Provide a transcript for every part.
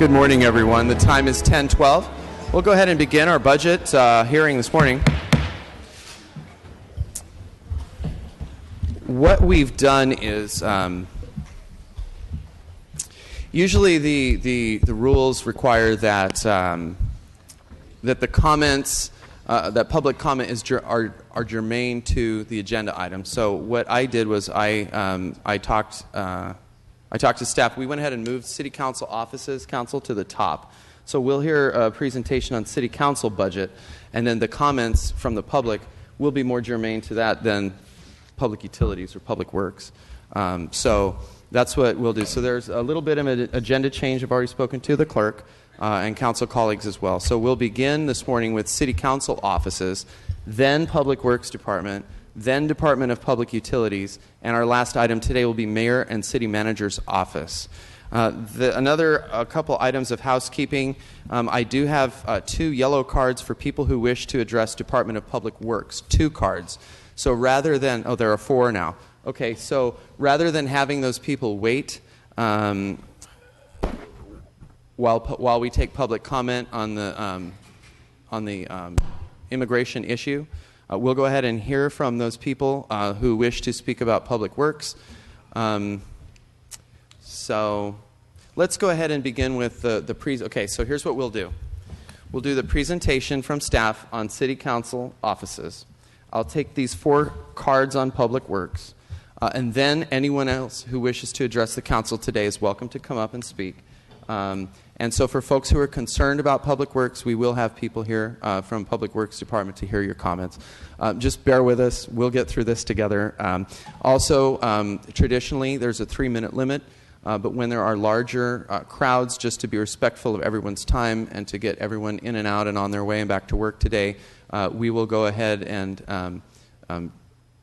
Good morning, everyone. The time is 10:12. We'll go ahead and begin our budget hearing this morning. What we've done is usually the rules require that that the comments that public comment are germane to the agenda item. So what I did was I talked to staff. We went ahead and moved City Council offices, council to the top. So we'll hear a presentation on City Council budget, and then the comments from the public will be more germane to that than public utilities or public works. So that's what we'll do. So there's a little bit of an agenda change. I've already spoken to the clerk and council colleagues as well. So we'll begin this morning with City Council offices, then Public Works Department, then Department of Public Utilities, and our last item today will be Mayor and City Manager's Office. A couple items of housekeeping. I do have 2 yellow cards for people who wish to address Department of Public Works. 2 cards. So rather than, there are 4 now. Okay, so rather than having those people wait while we take public comment on the immigration issue, we'll go ahead and hear from those people who wish to speak about public works. So let's go ahead and begin with the Okay, so here's what we'll do. We'll do the presentation from staff on City Council offices. I'll take these 4 cards on public works, and then anyone else who wishes to address the council today is welcome to come up and speak. And so for folks who are concerned about Public Works, we will have people here from Public Works Department to hear your comments. Just bear with us. We'll get through this together. Traditionally, there's a 3-minute limit, but when there are larger crowds, just to be respectful of everyone's time and to get everyone in and out and on their way and back to work today, we will go ahead and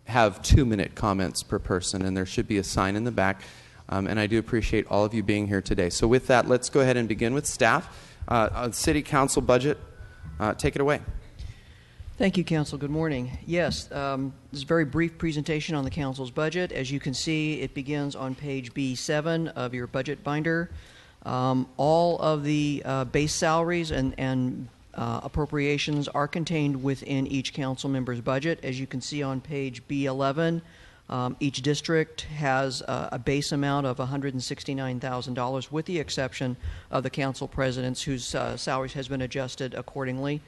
have 2-minute comments per person, and there should be a sign in the back. And I do appreciate all of you being here today. So with that, let's go ahead and begin with staff. On City Council budget, take it away. Thank you, Council. Good morning. Yes, this is a very brief presentation on the Council's budget. As you can see, it begins on page B7 of your budget binder. All of the base salaries and appropriations are contained within each council member's budget. As you can see on page B11, each district has a base amount of $169,000, with the exception of the council presidents, whose salaries has been adjusted accordingly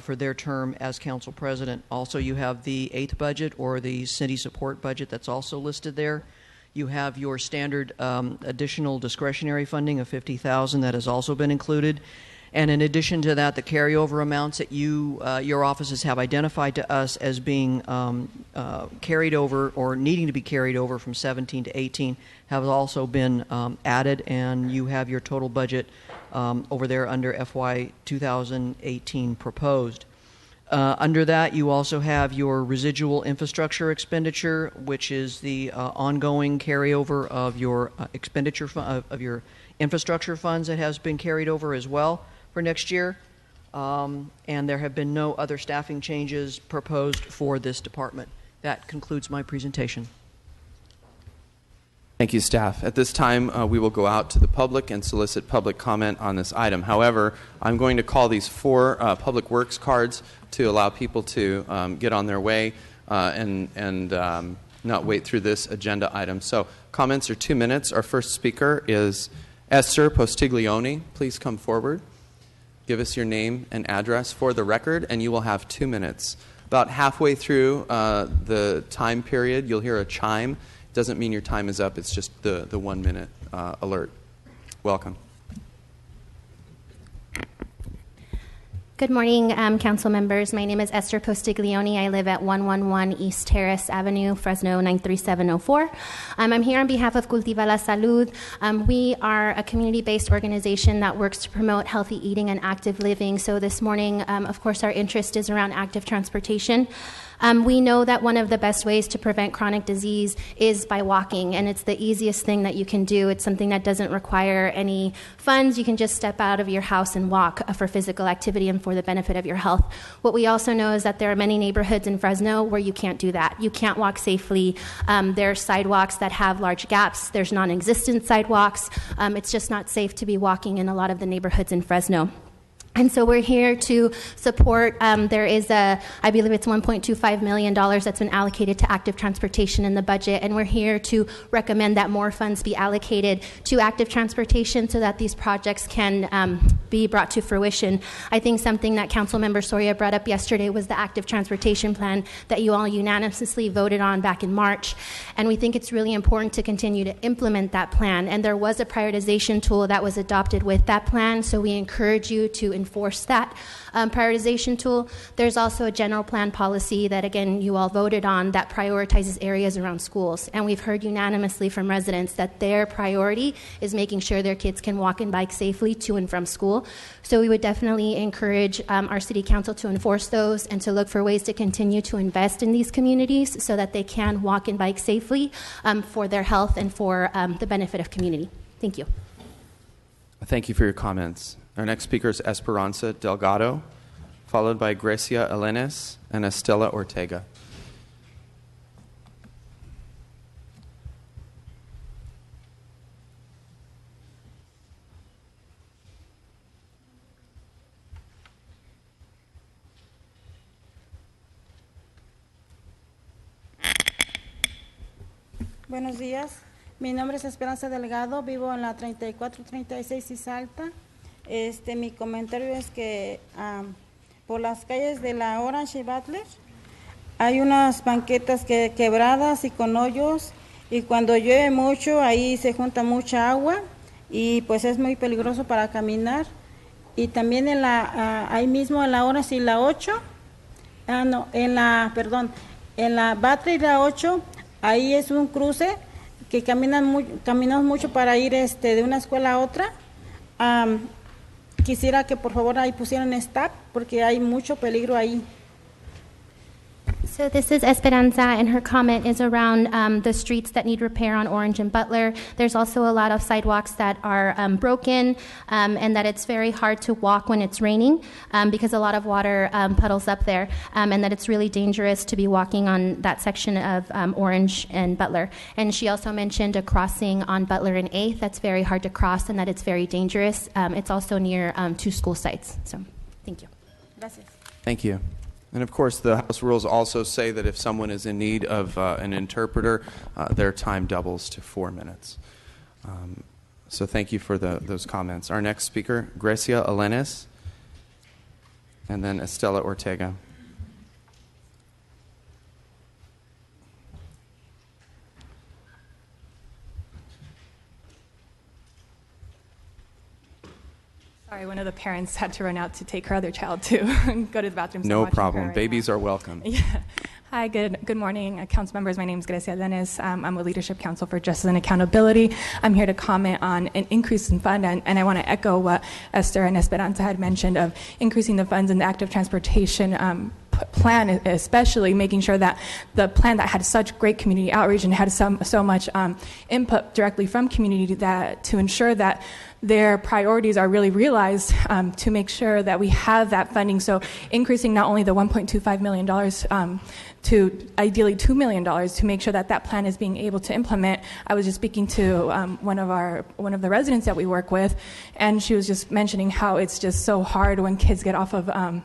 for their term as council president. Also, you have the 8th budget, or the city support budget, that's also listed there. You have your standard additional discretionary funding of $50,000 that has also been included. And in addition to that, the carryover amounts that your offices have identified to us as being carried over or needing to be carried over from 17 to 18 have also been added, and you have your total budget over there under FY 2018 proposed. Under that, you also have your residual infrastructure expenditure, which is the ongoing carryover of your expenditure of your infrastructure funds that has been carried over as well for next year, and there have been no other staffing changes proposed for this department. That concludes my presentation. Thank you, staff. At this time, we will go out to the public and solicit public comment on this item. However, I'm going to call these 4 Public Works cards to allow people to get on their way and not wait through this agenda item. So comments are 2 minutes. Our first speaker is Esther Postiglione. Please come forward. Give us your name and address for the record, and you will have 2 minutes. About halfway through the time period, you'll hear a chime. It doesn't mean your time is up. It's just the 1-minute alert. Welcome. Good morning, council members. My name is Esther Postiglione. I live at 111 East Terrace Avenue, Fresno 93704. I'm here on behalf of Cultiva la Salud. We are a community-based organization that works to promote healthy eating and active living. So this morning, of course, our interest is around active transportation. We know that one of the best ways to prevent chronic disease is by walking, and it's the easiest thing that you can do. It's something that doesn't require any funds. You can just step out of your house and walk for physical activity and for the benefit of your health. What we also know is that there are many neighborhoods in Fresno where you can't do that. You can't walk safely. There are sidewalks that have large gaps. There's non-existent sidewalks. It's just not safe to be walking in a lot of the neighborhoods in Fresno. And so we're here to support. There is I believe it's $1.25 million that's been allocated to active transportation in the budget, and we're here to recommend that more funds be allocated to active transportation so that these projects can be brought to fruition. I think something that Councilmember Soria brought up yesterday was the active transportation plan that you all unanimously voted on back in March, and we think it's really important to continue to implement that plan. And there was a prioritization tool that was adopted with that plan, so we encourage you to enforce that prioritization tool. There's also a general plan policy that, again, you all voted on that prioritizes areas around schools. And we've heard unanimously from residents that their priority is making sure their kids can walk and bike safely to and from school. So we would definitely encourage our city council to enforce those and to look for ways to continue to invest in these communities so that they can walk and bike safely for their health and for the benefit of community. Thank you. Thank you for your comments. Our next speaker is Esperanza Delgado, followed by Grecia Elenes and Estela Ortega. Buenos días, mi nombre es Esperanza Delgado, vivo en la 3436 y Salta. Mi comentario es que por las calles de la Orange y Butler hay unas banquetas quebradas y con hoyos, y cuando llueve mucho ahí se junta mucha agua y pues es muy peligroso para caminar. Y también ahí mismo en la Orange y la 8, en la Butler y la 8, ahí es un cruce que caminamos mucho para ir de una escuela a otra. Quisiera que por favor ahí pusieran stop porque hay mucho peligro ahí. So this is Esperanza, and her comment is around the streets that need repair on Orange and Butler. There's also a lot of sidewalks that are broken, and that it's very hard to walk when it's raining because a lot of water puddles up there, and that it's really dangerous to be walking on that section of Orange and Butler. And she also mentioned a crossing on Butler and 8th that's very hard to cross and that it's very dangerous. It's also near 2 school sites. So thank you. Gracias. Thank you. And of course, the House rules also say that if someone is in need of an interpreter, their time doubles to 4 minutes. So thank you for those comments. Our next speaker, Grecia Elenes, and then Estela Ortega. Sorry, one of the parents had to run out to take her other child to go to the bathroom. So No I'm watching her problem. right Babies now. are welcome. Yeah. Hi, good morning, council members. My name is Grecia Dennis. I'm with Leadership Council for Justice and Accountability. I'm here to comment on an increase in fund, and I want to echo what Esther and Esperanza had mentioned of increasing the funds in the active transportation plan, especially making sure that the plan that had such great community outreach and had so much input directly from community that to ensure that their priorities are really realized, to make sure that we have that funding. So increasing not only the $1.25 million to ideally $2 million to make sure that that plan is being able to implement. I was just speaking to one of the residents that we work with, and she was just mentioning how it's just so hard when kids get off of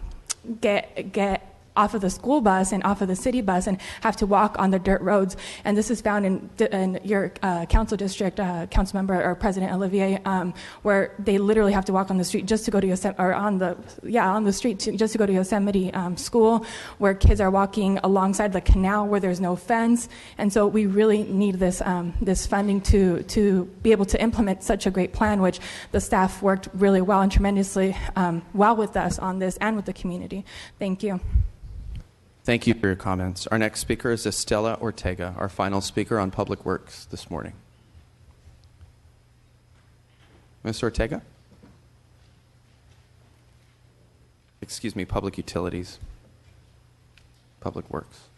get off of the school bus and off of the city bus and have to walk on the dirt roads. And this is found in your council district, council member or President Olivier, where they literally have to walk on the street just to go to Yosemite, or on the street just to go to Yosemite school, where kids are walking alongside the canal where there's no fence. And so we really need this this funding to be able to implement such a great plan, which the staff worked really well and tremendously well with us on this and with the community. Thank you. Thank you for your comments. Our next speaker is Estela Ortega, our final speaker on Public Works this morning. Ms. Ortega? Excuse me, Public Utilities. Public Works.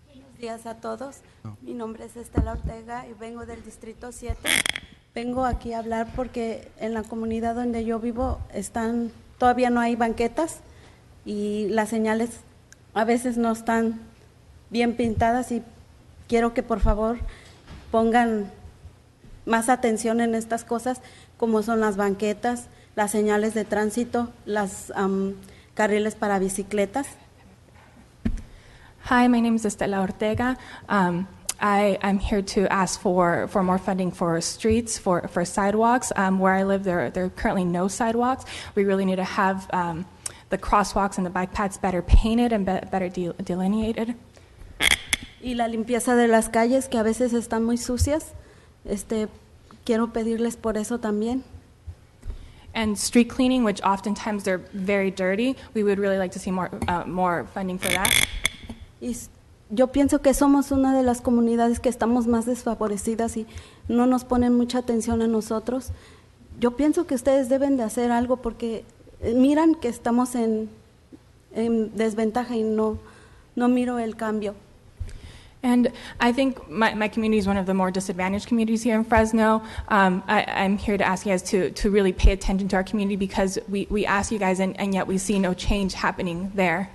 Buenos días a todos. Mi nombre es Estela Ortega y vengo del Distrito 7. Vengo aquí a hablar porque en la comunidad donde yo vivo todavía no hay banquetas y las señales a veces no están bien pintadas y quiero que por favor pongan más atención en estas cosas como son las banquetas, las señales de tránsito, las carriles para bicicletas. Hi, my name is Estela Ortega. I'm here to ask for more funding for streets, for sidewalks. Where I live, there are currently no sidewalks. We really need to have the crosswalks and the bike paths better painted and better delineated. Y la limpieza de las calles, que a veces están muy sucias. Quiero pedirles por eso también. And street cleaning, which oftentimes they're very dirty. We would really like to see more funding for that. Y yo pienso que somos una de las comunidades que estamos más desfavorecidas y no nos ponen mucha atención a nosotros. Yo pienso que ustedes deben de hacer algo porque miran que estamos en desventaja y no miro el cambio. And I think my community is one of the more disadvantaged communities here in Fresno. I'm here to ask you guys to really pay attention to our community because we ask you guys and yet we see no change happening there.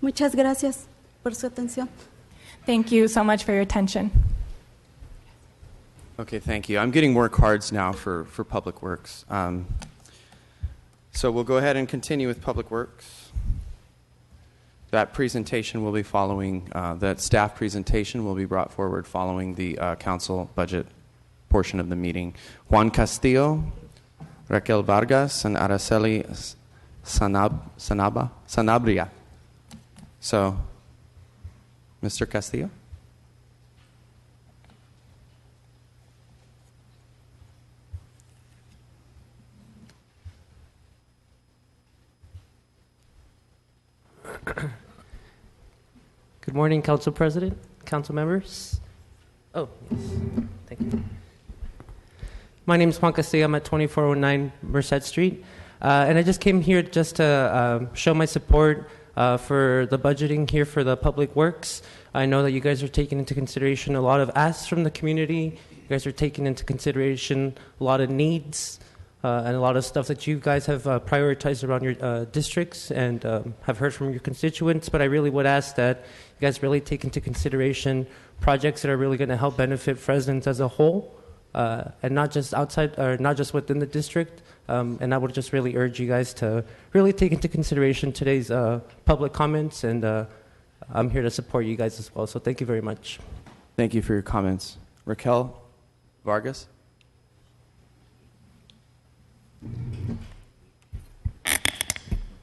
Muchas gracias por su atención. Thank you so much for your attention. Okay, thank you. I'm getting more cards now for Public Works. So we'll go ahead and continue with Public Works. That presentation will be following, that staff presentation will be brought forward following the council budget portion of the meeting. Juan Castillo, Raquel Vargas, and Araceli Sanabria. So, Mr. Castillo? Good morning, Council President, Council members. Oh, yes. Thank you. My name is Juan Castillo. I'm at 2409 Merced Street. And I just came here just to show my support for the budgeting here for the Public Works. I know that you guys are taking into consideration a lot of asks from the community. You guys are taking into consideration a lot of needs and a lot of stuff that you guys have prioritized around your districts and have heard from your constituents. But I really would ask that you guys really take into consideration projects that are really going to help benefit Fresnans as a whole and not just outside or not just within the district. And I would just really urge you guys to really take into consideration today's public comments, and I'm here to support you guys as well. So thank you very much. Thank you for your comments. Raquel Vargas?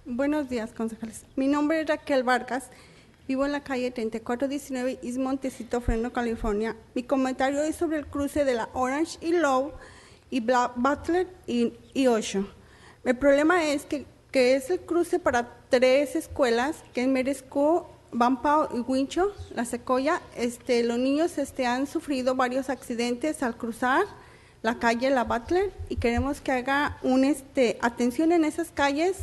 Buenos días, concejales. Mi nombre es Raquel Vargas. Vivo en la calle 3419 East Montecito, Fresno, California. Mi comentario es sobre el cruce de la Orange y Lowe y Butler y 8. El problema es que es el cruce para 3 escuelas, que es Mary School, Vampao y Wincho, La Secoya. Los niños han sufrido varios accidentes al cruzar la calle La Butler y queremos que haga atención en esas calles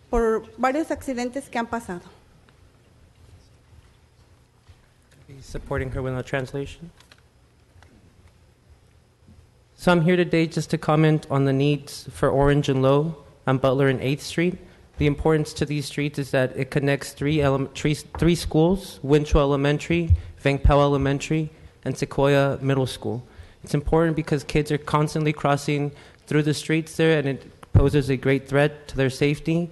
por varios accidentes que han pasado. Supporting her with a translation. So I'm here today just to comment on the needs for Orange and Lowe on Butler and 8th Street. The importance to these streets is that it connects three schools, Winchell Elementary, Vangpao Elementary, and Sequoia Middle School. It's important because kids are constantly crossing through the streets there, and it poses a great threat to their safety.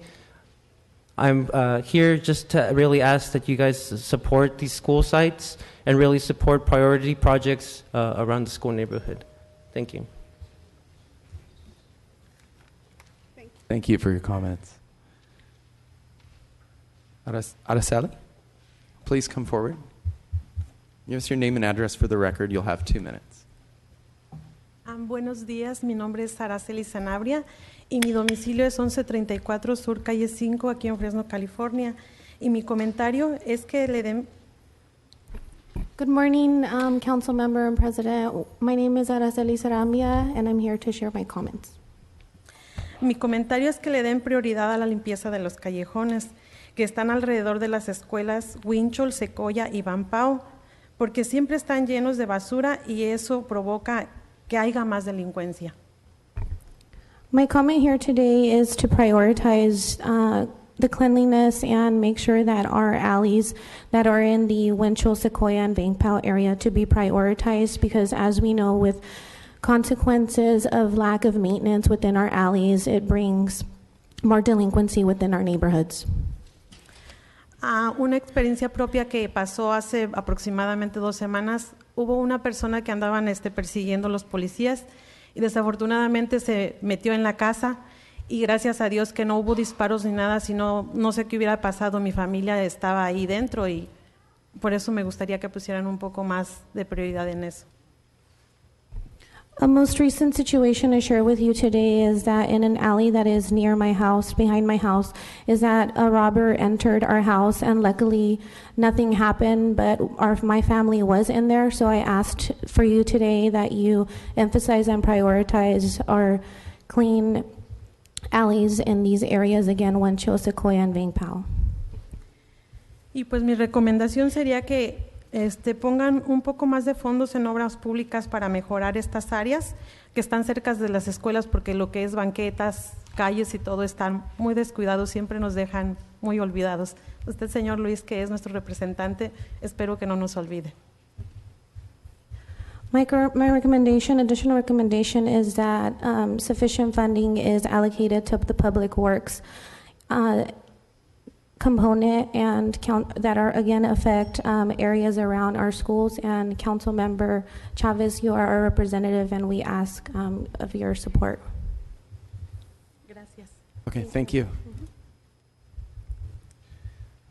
I'm here just to really ask that you guys support these school sites and really support priority projects around the school neighborhood. Thank you. Thank you for your comments. Araceli, please come forward. Give us your name and address for the record. You'll have 2 minutes. Buenos días, mi nombre es Araceli Sanabria y mi domicilio es 1134 Sur, calle 5, aquí en Fresno, California. Y mi comentario es que le den... Good morning, Council Member and President. My name is Araceli Sarambia, and I'm here to share my comments. Mi comentario es que le den prioridad a la limpieza de los callejones que están alrededor de las escuelas Winchell, Sequoia y Van Pau, porque siempre están llenos de basura y eso provoca que haya más delincuencia. My comment here today is to prioritize the cleanliness and make sure that our alleys that are in the Winchell, Sequoia, and Vang Pao area to be prioritized, because as we know, with consequences of lack of maintenance within our alleys, it brings more delinquency within our neighborhoods. Una experiencia propia que pasó hace aproximadamente 2 semanas, hubo una persona que andaban persiguiendo a los policías y desafortunadamente se metió en la casa y gracias a Dios que no hubo disparos ni nada, sino no sé qué hubiera pasado, mi familia estaba ahí dentro y por eso me gustaría que pusieran un poco más de prioridad en eso. A most recent situation I share with you today is that in an alley that is near my house, behind my house, is that a robber entered our house and luckily nothing happened, but my family was in there. So I asked for you today that you emphasize and prioritize our clean alleys in these areas, again, Winchell, Sequoia, and Vang Pao. Y pues mi recomendación sería que pongan un poco más de fondos en obras públicas para mejorar estas áreas que están cerca de las escuelas, porque lo que es banquetas, calles y todo están muy descuidados, siempre nos dejan muy olvidados. Usted, señor Luis, que es nuestro representante, espero que no nos olvide. My additional recommendation is that sufficient funding is allocated to the public works component and that are again affect areas around our schools. And Council Member Chavez, you are our representative, and we ask of your support. Gracias. Okay, thank you.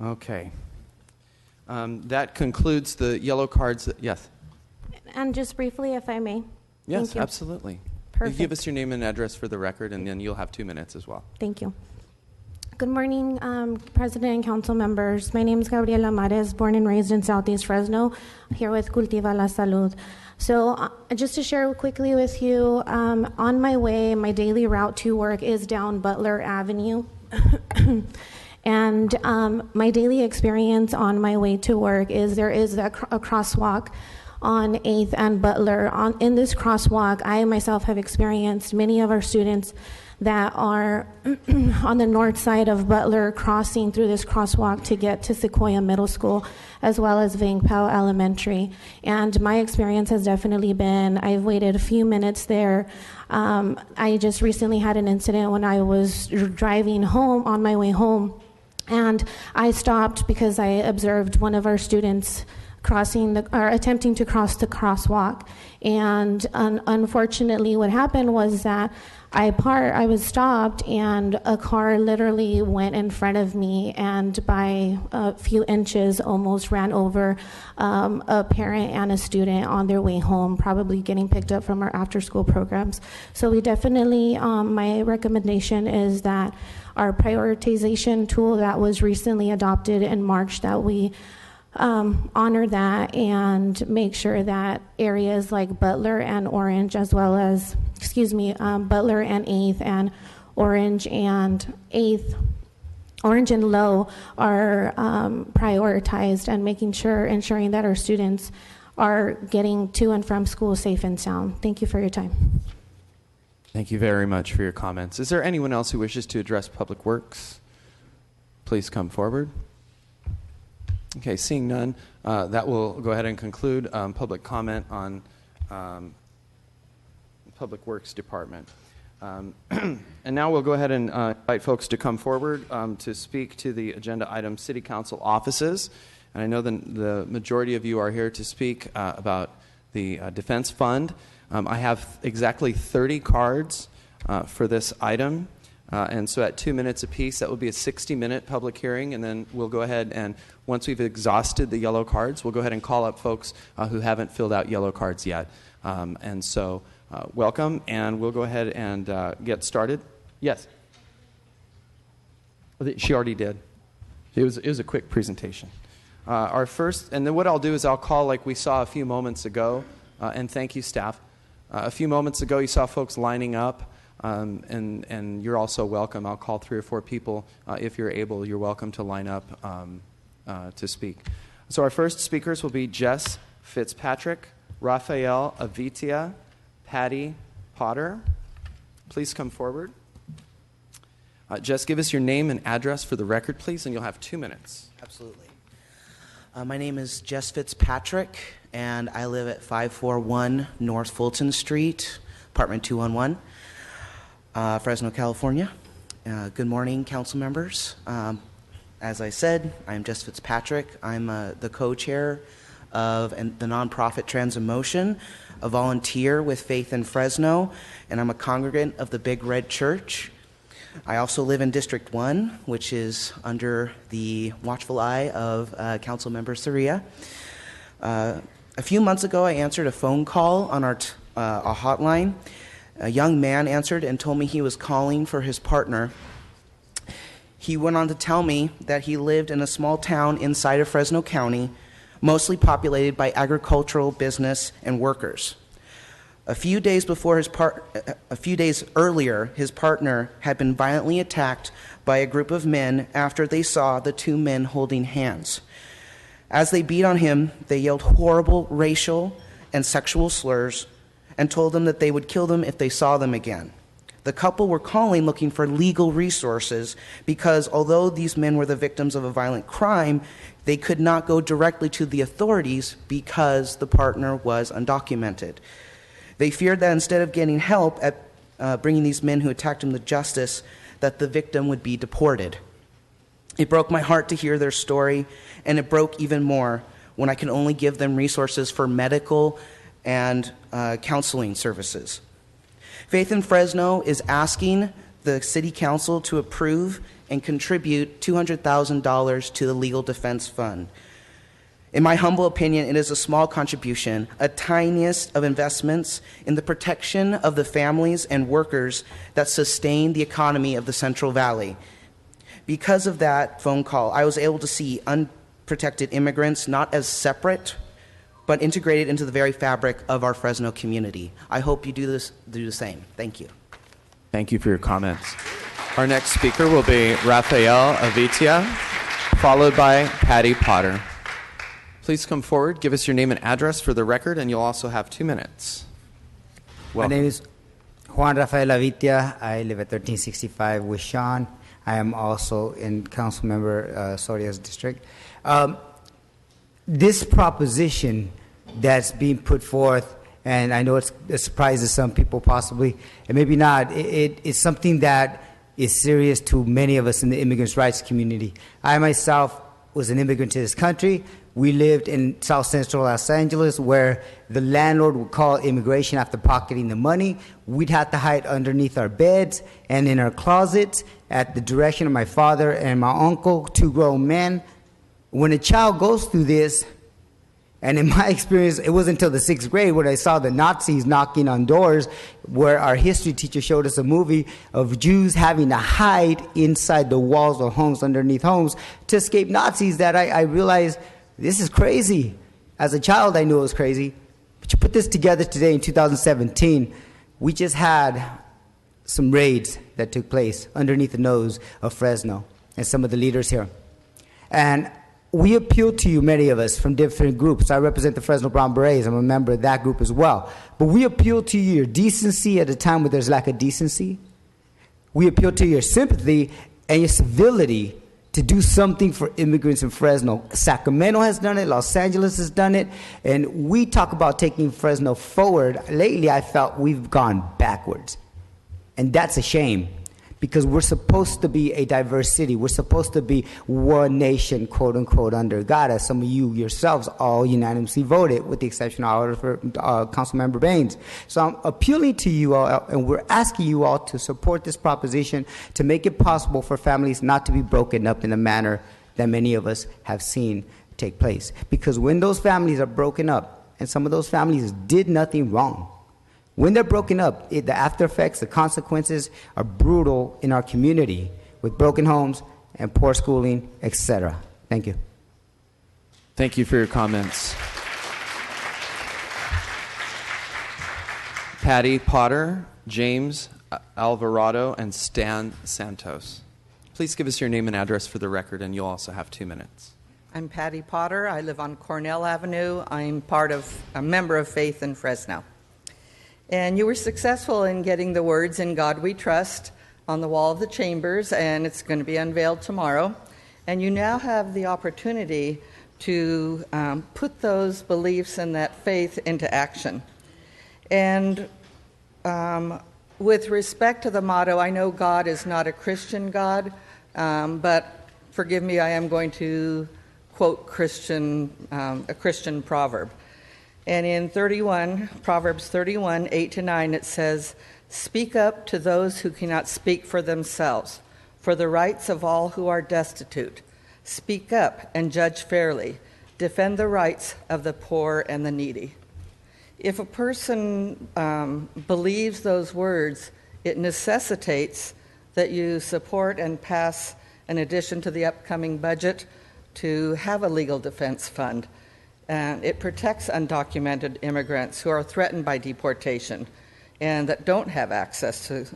Okay. That concludes the yellow cards. Yes. And just briefly, if I may. Yes, Thank you. absolutely. Perfect. You give us your name and address for the record, and then you'll have 2 minutes as well. Thank you. Good morning, President and Council members. My name is Gabriela Mares, born and raised in Southeast Fresno, here with Cultiva la Salud. So just to share quickly with you, on my way, my daily route to work is down Butler Avenue. And my daily experience on my way to work is there is a crosswalk on 8th and Butler. In this crosswalk, I myself have experienced many of our students that are on the north side of Butler crossing through this crosswalk to get to Sequoia Middle School, as well as Vang Pao Elementary. And my experience has definitely been, I've waited a few minutes there. I just recently had an incident when I was driving home, on my way home, and I stopped because I observed one of our students attempting to cross the crosswalk. And unfortunately, what happened was that I was stopped, and a car literally went in front of me, and by a few inches almost ran over a parent and a student on their way home, probably getting picked up from our after-school programs. So we definitely, my recommendation is that our prioritization tool that was recently adopted in March, that we honor that and make sure that areas like Butler and Orange, as well as, Butler and 8th and Orange and 8th, Orange and Low are prioritized, and ensuring that our students are getting to and from school safe and sound. Thank you for your time. Thank you very much for your comments. Is there anyone else who wishes to address Public Works? Please come forward. Okay, seeing none, that will go ahead and conclude public comment on Public Works Department. And now we'll go ahead and invite folks to come forward to speak to the agenda item, City Council offices. And I know the majority of you are here to speak about the Defense Fund. I have exactly 30 cards for this item. And so at 2 minutes apiece, that will be a 60-minute public hearing, and then we'll go ahead and once we've exhausted the yellow cards, we'll go ahead and call up folks who haven't filled out yellow cards yet. And so welcome, and we'll go ahead and get started. Yes? She already did. It was a quick presentation. Our first, and then what I'll do is I'll call like we saw a few moments ago, and thank you, staff. A few moments ago, you saw folks lining up And you're also welcome. I'll call 3 or 4 people. If you're able, you're welcome to line up to speak. So our first speakers will be Jess Fitzpatrick, Rafael Avitia, Patty Potter. Please come forward. Jess, give us your name and address for the record, please, and you'll have 2 minutes. Absolutely. My name is Jess Fitzpatrick, and I live at 541 North Fulton Street, apartment 211, Fresno, California. Good morning, council members. As I said, I'm Jess Fitzpatrick. I'm the co-chair of the nonprofit Transemotion, a volunteer with Faith in Fresno, and I'm a congregant of the Big Red Church. I also live in District 1, which is under the watchful eye of Council Member Soria. A few months ago, I answered a phone call on our a hotline. A young man answered and told me he was calling for his partner. He went on to tell me that he lived in a small town inside of Fresno County, mostly populated by agricultural business and workers. A few days earlier, his partner had been violently attacked by a group of men after they saw the 2 men holding hands. As they beat on him, they yelled horrible racial and sexual slurs and told them that they would kill them if they saw them again. The couple were calling looking for legal resources because although these men were the victims of a violent crime, they could not go directly to the authorities because the partner was undocumented. They feared that instead of getting help at bringing these men who attacked him to justice, that the victim would be deported. It broke my heart to hear their story, and it broke even more when I could only give them resources for medical and counseling services. Faith in Fresno is asking the City Council to approve and contribute $200,000 to the Legal Defense Fund. In my humble opinion, it is a small contribution, a tiniest of investments in the protection of the families and workers that sustain the economy of the Central Valley. Because of that phone call, I was able to see unprotected immigrants not as separate, but integrated into the very fabric of our Fresno community. I hope you do the same. Thank you. Thank you for your comments. Our next speaker will be Rafael Avitia, followed by Patty Potter. Please come forward, give us your name and address for the record, and you'll also have 2 minutes. Welcome. My name is Juan Rafael Avitia. I live at 1365 with Sean. I am also in Councilmember Soria's district. This proposition that's being put forth, and I know it surprises some people possibly, and maybe not, it's something that is serious to many of us in the immigrants' rights community. I myself was an immigrant to this country. We lived in South Central Los Angeles where the landlord would call immigration after pocketing the money. We'd have to hide underneath our beds and in our closets at the direction of my father and my uncle, 2 grown men. When a child goes through this, and in my experience, it wasn't until the 6th grade when I saw the Nazis knocking on doors where our history teacher showed us a movie of Jews having to hide inside the walls of homes, underneath homes, to escape Nazis, that I realized this is crazy. As a child, I knew it was crazy. But you put this together today in 2017, we just had some raids that took place underneath the nose of Fresno and some of the leaders here. And we appeal to you, many of us, from different groups. I represent the Fresno Brown Berets. I'm a member of that group as well. But we appeal to you, your decency at a time where there's lack of decency. We appeal to your sympathy and your civility to do something for immigrants in Fresno. Sacramento has done it. Los Angeles has done it. And we talk about taking Fresno forward. Lately, I felt we've gone backwards. And that's a shame, because we're supposed to be a diverse city. We're supposed to be one nation, quote unquote, under God, as some of you yourselves all unanimously voted, with the exception of Councilmember Baines. So I'm appealing to you all, and we're asking you all to support this proposition to make it possible for families not to be broken up in the manner that many of us have seen take place. Because when those families are broken up, and some of those families did nothing wrong, when they're broken up, the after effects, the consequences are brutal in our community, with broken homes and poor schooling, etc. Thank you. Thank you for your comments. Patty Potter, James Alvarado and Stan Santos. Please give us your name and address for the record, and you'll also have 2 minutes. I'm Patty Potter. I live on Cornell Avenue. I'm a member of Faith in Fresno. And you were successful in getting the words "In God We Trust" on the wall of the chambers, and it's going to be unveiled tomorrow. And you now have the opportunity to put those beliefs and that faith into action. And with respect to the motto, I know God is not a Christian God, but forgive me, I am going to quote a Christian proverb. And in Proverbs 31, 8-9, it says, "Speak up to those who cannot speak for themselves, for the rights of all who are destitute. Speak up and judge fairly. Defend the rights of the poor and the needy." If a person believes those words, it necessitates that you support and pass, in addition to the upcoming budget, to have a legal defense fund. And it protects undocumented immigrants who are threatened by deportation and that don't have access to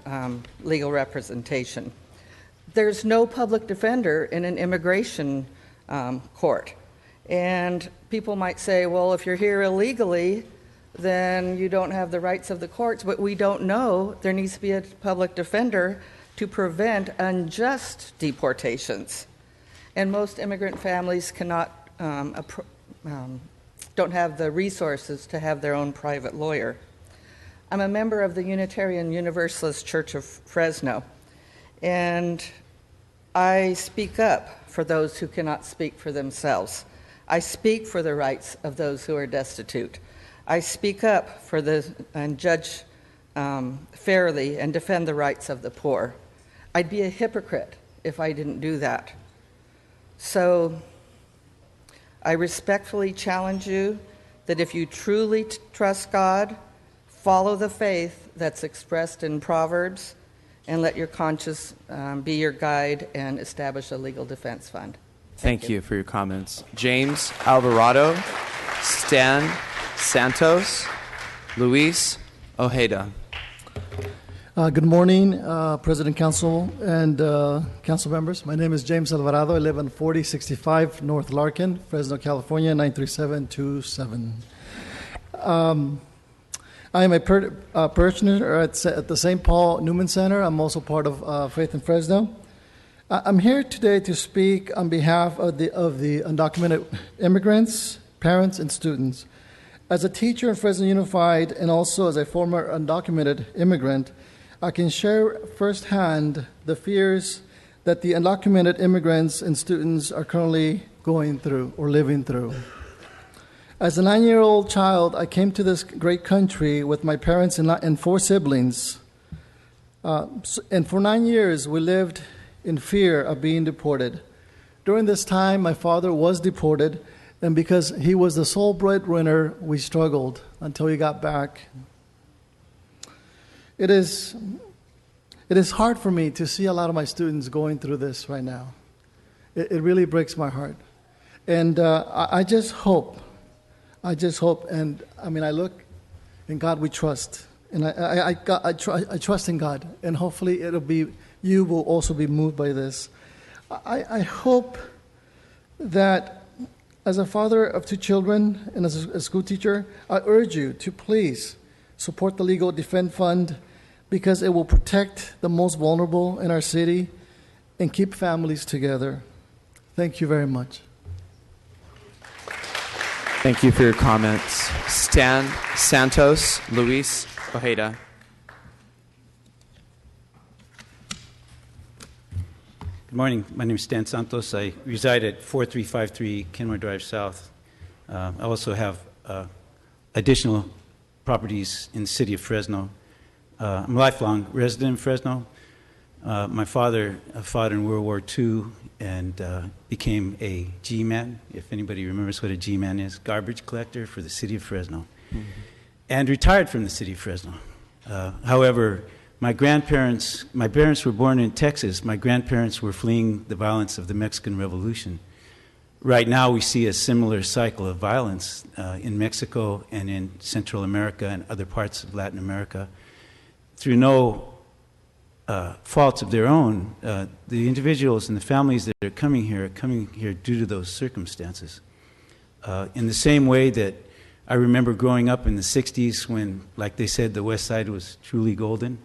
legal representation. There's no public defender in an immigration court. And people might say, well, if you're here illegally, then you don't have the rights of the courts. But we don't know. There needs to be a public defender to prevent unjust deportations. And most immigrant families don't have the resources to have their own private lawyer. I'm a member of the Unitarian Universalist Church of Fresno, and I speak up for those who cannot speak for themselves. I speak for the rights of those who are destitute. I speak up and judge fairly and defend the rights of the poor. I'd be a hypocrite if I didn't do that. So I respectfully challenge you that if you truly trust God, follow the faith that's expressed in Proverbs, and let your conscience be your guide, and establish a legal defense fund. Thank you for your comments. James Alvarado, Stan Santos, Luis Ojeda. Good morning, President, Council, and Council members. My name is James Alvarado. I live on 4065 North Larkin, Fresno, California, 93727. I am a parishioner at the St. Paul Newman Center. I'm also part of Faith in Fresno. I'm here today to speak on behalf of the undocumented immigrants, parents, and students. As a teacher in Fresno Unified and also as a former undocumented immigrant, I can share firsthand the fears that the undocumented immigrants and students are currently going through or living through. As a 9-year-old child, I came to this great country with my parents and 4 siblings. And for 9 years, we lived in fear of being deported. During this time, my father was deported, and because he was the sole breadwinner, we struggled until he got back. It is hard for me to see a lot of my students going through this right now. It really breaks my heart. And I just hope, and I mean, I look, in God we trust. And I trust in God, and hopefully you will also be moved by this. I hope that as a father of 2 children and as a school teacher, I urge you to please support the Legal Defense Fund, because it will protect the most vulnerable in our city and keep families together. Thank you very much. Thank you for your comments. Stan Santos, Luis Ojeda. Good morning. My name is Stan Santos. I reside at 4353 Kenmore Drive South. I also have additional properties in the city of Fresno. I'm a lifelong resident in Fresno. My father fought in World War II and became a G-man, if anybody remembers what a G-man is, garbage collector for the city of Fresno, and retired from the city of Fresno. However, my parents were born in Texas. My grandparents were fleeing the violence of the Mexican Revolution. Right now, we see a similar cycle of violence in Mexico and in Central America and other parts of Latin America. Through no faults of their own. The individuals and the families that are coming here due to those circumstances. In the same way that I remember growing up in the 60s when, like they said, the West Side was truly golden,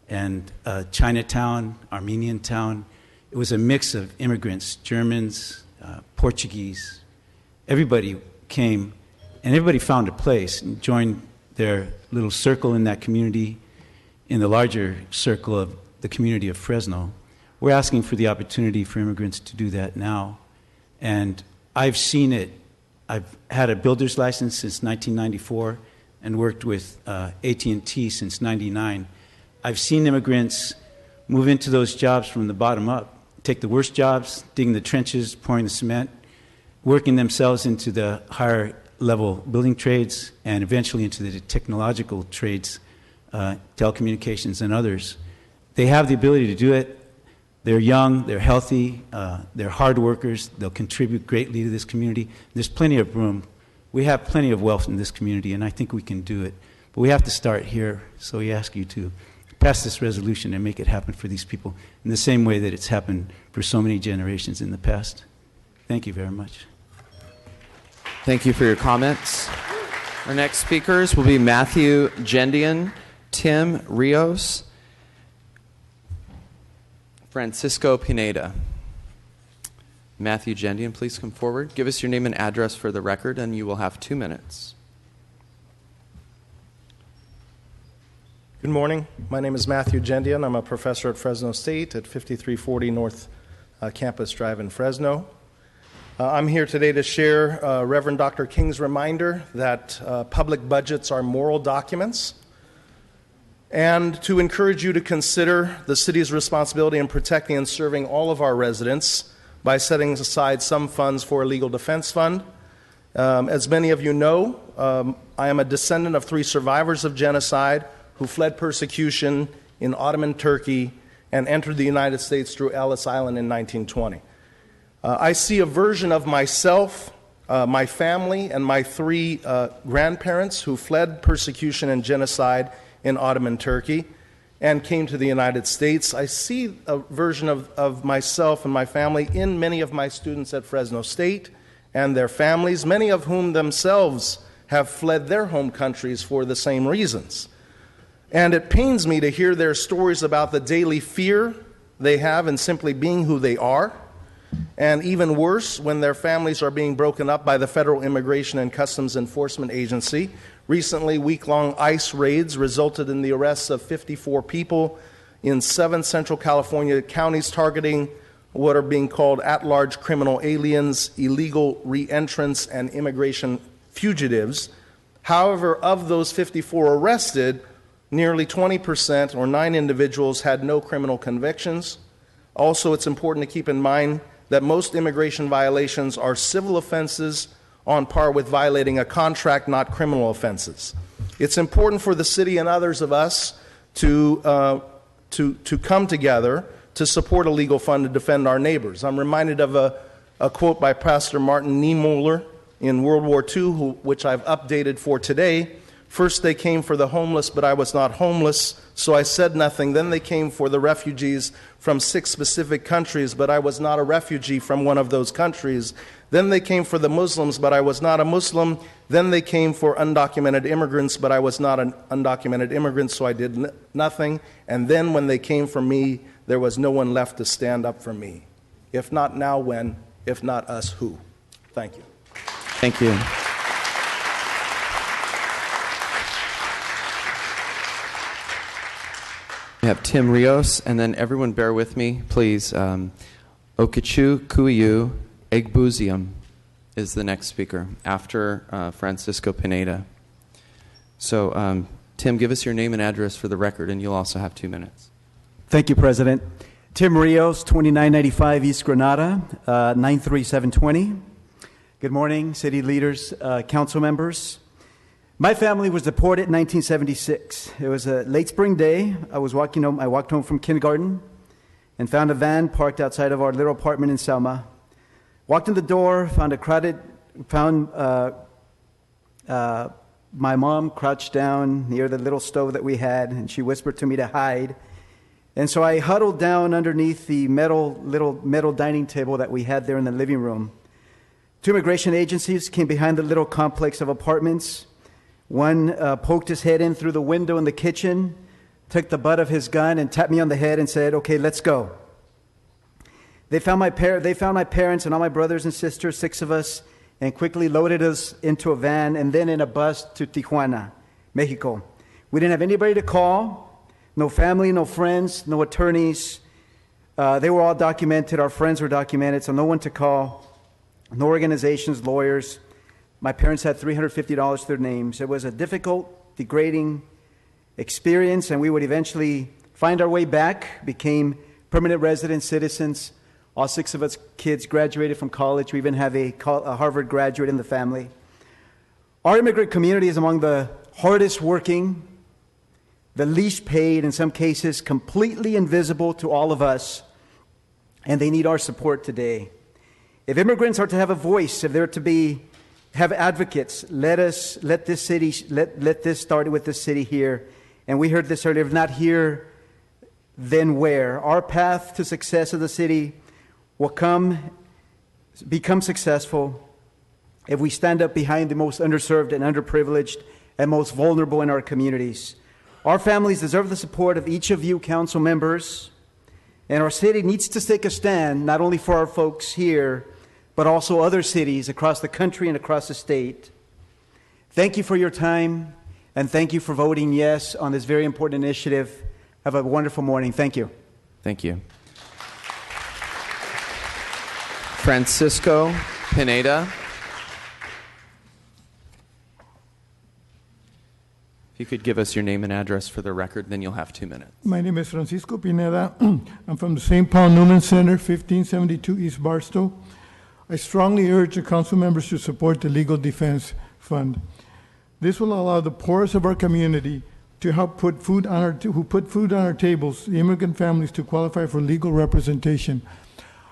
and Chinatown, Armenian town, it was a mix of immigrants, Germans, Portuguese. Everybody came, and everybody found a place and joined their little circle in that community, in the larger circle of the community of Fresno. We're asking for the opportunity for immigrants to do that now. And I've seen it. I've had a builder's license since 1994 and worked with AT&T since 99. I've seen immigrants move into those jobs from the bottom up, take the worst jobs, digging the trenches, pouring the cement, working themselves into the higher level building trades, and eventually into the technological trades, telecommunications and others. They have the ability to do it. They're young, they're healthy, they're hard workers, they'll contribute greatly to this community. There's plenty of room. We have plenty of wealth in this community, and I think we can do it. But we have to start here, so we ask you to pass this resolution and make it happen for these people in the same way that it's happened for so many generations in the past. Thank you very much. Thank you for your comments. Our next speakers will be Matthew Gendian, Tim Rios, Francisco Pineda. Matthew Gendian, please come forward. Give us your name and address for the record, and you will have 2 minutes. Good morning. My name is Matthew Gendian. I'm a professor at Fresno State at 5340 North Campus Drive in Fresno. I'm here today to share Reverend Dr. King's reminder that public budgets are moral documents, and to encourage you to consider the city's responsibility in protecting and serving all of our residents by setting aside some funds for a legal defense fund. As many of you know, I am a descendant of 3 survivors of genocide who fled persecution in Ottoman Turkey and entered the United States through Ellis Island in 1920. I see a version of myself, my family, and my 3 grandparents who fled persecution and genocide in Ottoman Turkey and came to the United States. I see a version of myself and my family in many of my students at Fresno State and their families, many of whom themselves have fled their home countries for the same reasons. And it pains me to hear their stories about the daily fear they have in simply being who they are, and even worse, when their families are being broken up by the Federal Immigration and Customs Enforcement Agency. Recently, week-long ICE raids resulted in the arrests of 54 people in 7 Central California counties targeting what are being called at-large criminal aliens, illegal re-entrants, and immigration fugitives. However, of those 54 arrested, nearly 20%, or 9 individuals, had no criminal convictions. Also, it's important to keep in mind that most immigration violations are civil offenses on par with violating a contract, not criminal offenses. It's important for the city and others of us to come together to support a legal fund to defend our neighbors. I'm reminded of a quote by Pastor Martin Niemöller in World War II, which I've updated for today. First they came for the homeless, but I was not homeless, so I said nothing. Then they came for the refugees from 6 specific countries, but I was not a refugee from one of those countries. Then they came for the Muslims, but I was not a Muslim. Then they came for undocumented immigrants, but I was not an undocumented immigrant, so I did nothing. And then when they came for me, there was no one left to stand up for me. If not now, when? If not us, who? Thank you. Thank you. We have Tim Rios, and then everyone bear with me, please. Okichu Kuiu Egbuzium is the next speaker after Francisco Pineda. So, Tim, give us your name and address for the record, and you'll also have 2 minutes. Thank you, President. Tim Rios, 2995 East Granada, 93720. Good morning, city leaders, council members. My family was deported in 1976. It was a late spring day. I walked home from kindergarten and found a van parked outside of our little apartment in Selma. Walked in the door, found my mom crouched down near the little stove that we had, and she whispered to me to hide. And so I huddled down underneath the little metal dining table that we had there in the living room. 2 immigration agencies came behind the little complex of apartments. One poked his head in through the window in the kitchen, took the butt of his gun and tapped me on the head and said, "Okay, let's go." They found my parents and all my brothers and sisters, 6 of us, and quickly loaded us into a van and then in a bus to Tijuana, Mexico. We didn't have anybody to call, no family, no friends, no attorneys. They were all documented. Our friends were documented, so no one to call, no organizations, lawyers. My parents had $350 to their names. It was a difficult, degrading experience, and we would eventually find our way back, became permanent resident citizens. All 6 of us kids graduated from college. We even have a Harvard graduate in the family. Our immigrant community is among the hardest working, the least paid, in some cases completely invisible to all of us, and they need our support today. If immigrants are to have a voice, if they're to have advocates, let this start with this city here. And we heard this earlier, if not here, then where? Our path to success of the city will become successful if we stand up behind the most underserved and underprivileged and most vulnerable in our communities. Our families deserve the support of each of you council members, and our city needs to take a stand not only for our folks here, but also other cities across the country and across the state. Thank you for your time, and thank you for voting yes on this very important initiative. Have a wonderful morning. Thank you. Thank you. Francisco Pineda. If you could give us your name and address for the record, then you'll have 2 minutes. My name is Francisco Pineda. I'm from the St. Paul Newman Center, 1572 East Barstow. I strongly urge the council members to support the Legal Defense Fund. This will allow the poorest of our community to help put food on our tables, the immigrant families, to qualify for legal representation.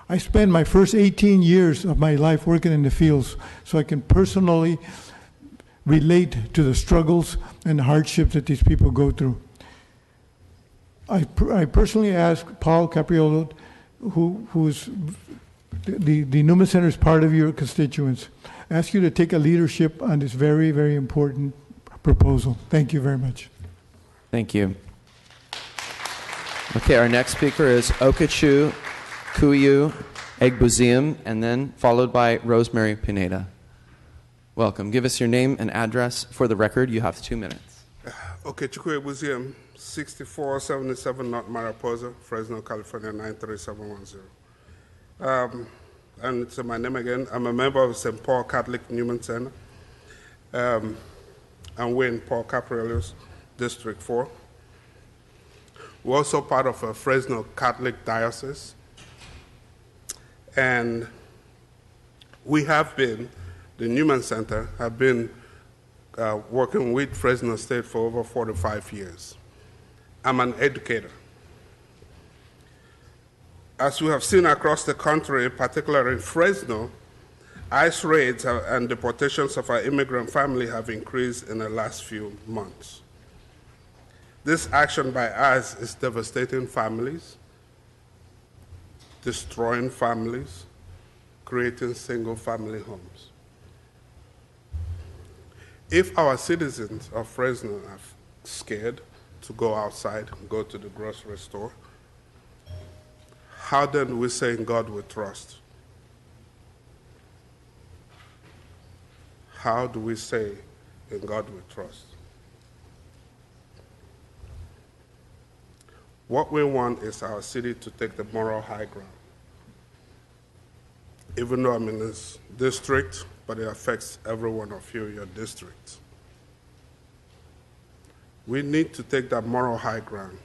I spent my first 18 years of my life working in the fields, so I can personally relate to the struggles and hardships that these people go through. I personally asked Paul Capriolo, who's the Newman Center is part of your constituents, ask you to take a leadership on this very, very important proposal. Thank you very much. Thank you. Okay, our next speaker is Okachu Kuyu Egbuzium, and then followed by Rosemary Pineda. Welcome. Give us your name and address for the record. You have 2 minutes. Okechukwu Egbuzium, 6477 North Mariposa, Fresno, California, 93710. And so my name again, I'm a member of St. Paul Catholic Newman Center. And we're in Paul Capriolo's District 4. We're also part of a Fresno Catholic Diocese. And we have been, the Newman Center, have been working with Fresno State for over 45 years. I'm an educator. As we have seen across the country, particularly in Fresno, ICE raids and deportations of our immigrant family have increased in the last few months. This action by ICE is devastating families, destroying families, creating single-family homes. If our citizens of Fresno are scared to go outside and go to the grocery store, how then do we say in God we trust? How do we say in God we trust? What we want is our city to take the moral high ground. Even though I'm in this district, but it affects every one of you in your district. We need to take that moral high ground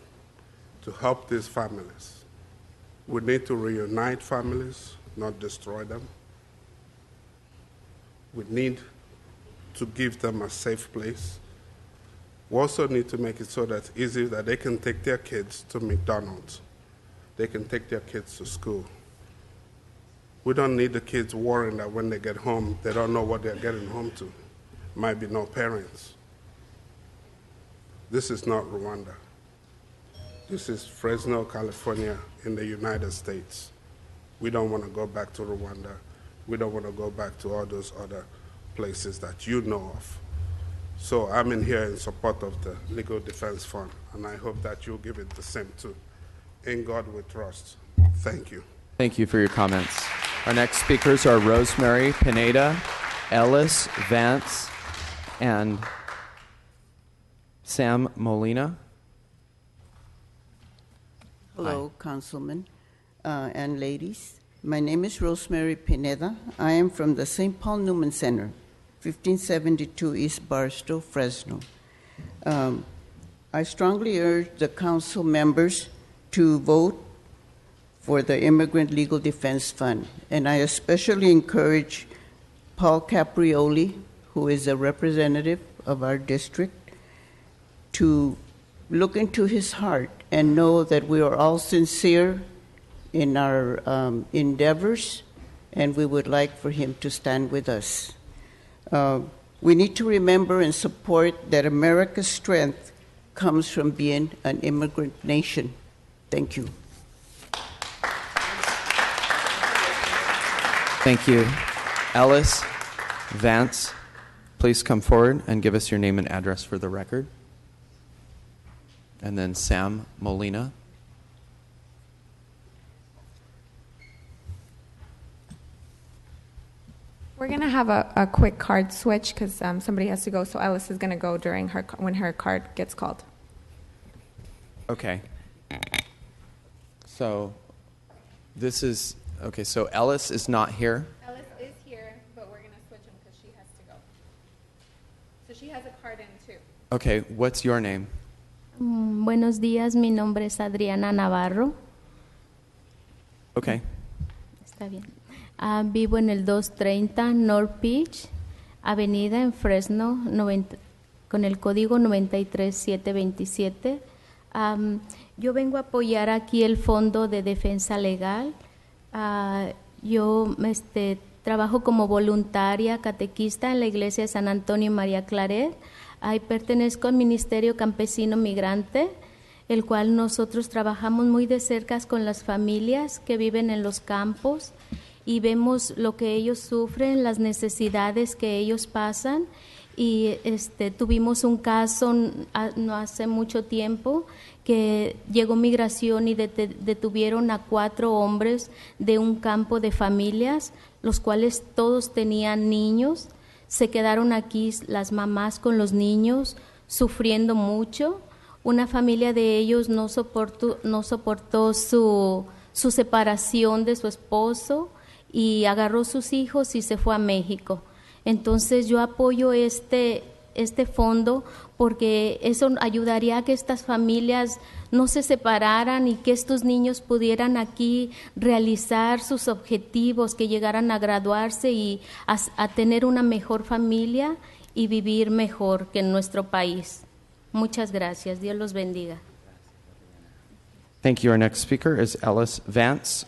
to help these families. We need to reunite families, not destroy them. We need to give them a safe place. We also need to make it so that it's easy that they can take their kids to McDonald's. They can take their kids to school. We don't need the kids worrying that when they get home, they don't know what they're getting home to. Might be no parents. This is not Rwanda. This is Fresno, California, in the United States. We don't want to go back to Rwanda. We don't want to go back to all those other places that you know of. So I'm in here in support of the Legal Defense Fund, and I hope that you'll give it the same too. In God we trust. Thank you. Thank you for your comments. Our next speakers are Rosemary Pineda, Ellis Vance, and Sam Molina. Hello, Councilman and ladies. My name is Rosemary Pineda. I am from the St. Paul Newman Center, 1572 East Barstow, Fresno. I strongly urge the council members to vote for the Immigrant Legal Defense Fund, and I especially encourage Paul Caprioli, who is a representative of our district, to look into his heart and know that we are all sincere in our endeavors, and we would like for him to stand with us. We need to remember and support that America's strength comes from being an immigrant nation. Thank you. Thank you. Ellis Vance, please come forward and give us your name and address for the record. And then Sam Molina. We're going to have a quick card switch because somebody has to go, so Ellis is going to go during when her card gets called. Okay. So this is, okay, so Ellis is not here. Ellis is here, but we're going to switch him because she has to go. So she has a card in too. Okay, what's your name? Buenos días, mi nombre es Adriana Navarro. Okay. Está bien. Vivo en el 230 North Beach, Avenida en Fresno, con el código 93727. Yo vengo a apoyar aquí el Fondo de Defensa Legal. Yo trabajo como voluntaria catequista en la Iglesia de San Antonio y María Claret. Pertenezco al Ministerio Campesino Migrante, el cual nosotros trabajamos muy de cerca con las familias que viven en los campos y vemos lo que ellos sufren, las necesidades que ellos pasan. Y tuvimos un caso no hace mucho tiempo que llegó migración y detuvieron a 4 hombres de un campo de familias, los cuales todos tenían niños. Se quedaron aquí las mamás con los niños sufriendo mucho. Una familia de ellos no soportó su separación de su esposo y agarró sus hijos y se fue a México. Entonces yo apoyo este fondo porque eso ayudaría a que estas familias no se separaran y que estos niños pudieran aquí realizar sus objetivos, que llegaran a graduarse y a tener una mejor familia y vivir mejor que en nuestro país. Muchas gracias. Dios los bendiga. Thank you. Our next speaker is Ellis Vance.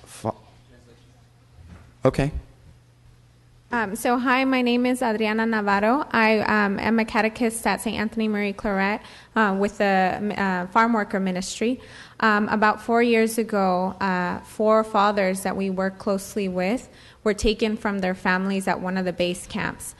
Okay. So hi, my name is Adriana Navarro. I am a catechist at St. Anthony Marie Claret with the Farm Worker Ministry. About 4 years ago, 4 fathers that we work closely with were taken from their families at one of the base camps.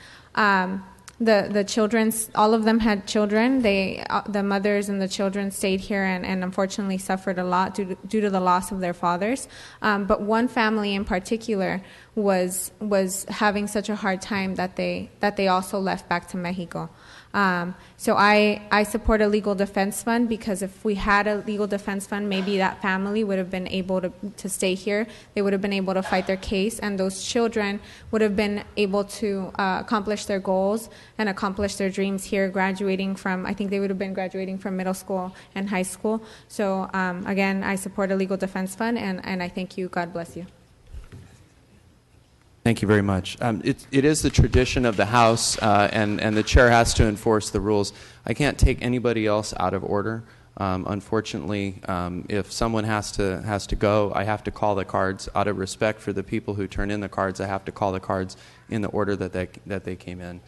The children, all of them had children. The mothers and the children stayed here and unfortunately suffered a lot due to the loss of their fathers. But one family in particular was having such a hard time that they also left back to Mexico. So I support a legal defense fund because if we had a legal defense fund, maybe that family would have been able to stay here. They would have been able to fight their case, and those children would have been able to accomplish their goals and accomplish their dreams here, graduating from, I think they would have been graduating from middle school and high school. So again, I support a legal defense fund, and I thank you. God bless you. Thank you very much. It is the tradition of the House, and the chair has to enforce the rules. I can't take anybody else out of order. Unfortunately, if someone has to go, I have to call the cards. Out of respect for the people who turn in the cards, I have to call the cards in the order that they came in.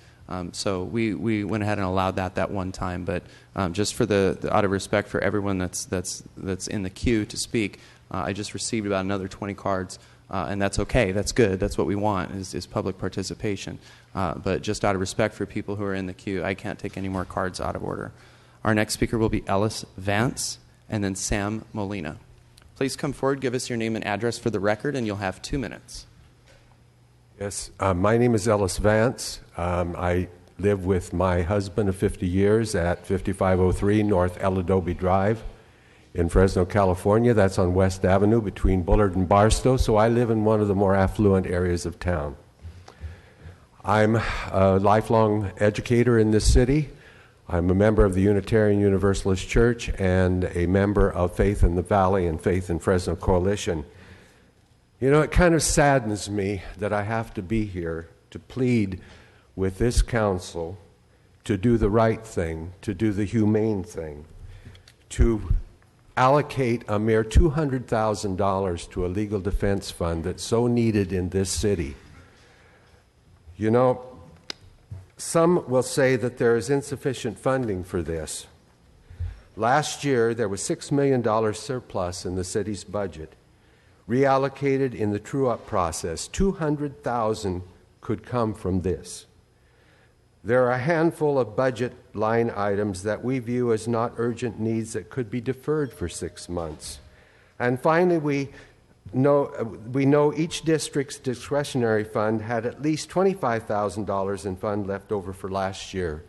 So we went ahead and allowed that one time. But just for the out of respect for everyone that's in the queue to speak, I just received about another 20 cards. And that's okay. That's good. That's what we want is public participation. But just out of respect for people who are in the queue, I can't take any more cards out of order. Our next speaker will be Ellis Vance and then Sam Molina. Please come forward, give us your name and address for the record, and you'll have 2 minutes. Yes, my name is Ellis Vance. I live with my husband of 50 years at 5503 North El Adobe Drive in Fresno, California. That's on West Avenue between Bullard and Barstow, so I live in one of the more affluent areas of town. I'm a lifelong educator in this city. I'm a member of the Unitarian Universalist Church and a member of Faith in the Valley and Faith in Fresno Coalition. You know, it kind of saddens me that I have to be here to plead with this council to do the right thing, to do the humane thing, to allocate a mere $200,000 to a legal defense fund that's so needed in this city. You know, some will say that there is insufficient funding for this. Last year, there was $6 million surplus in the city's budget. Reallocated in the true-up process, $200,000 could come from this. There are a handful of budget line items that we view as not urgent needs that could be deferred for 6 months. And finally, we know each district's discretionary fund had at least $25,000 in fund left over for last year.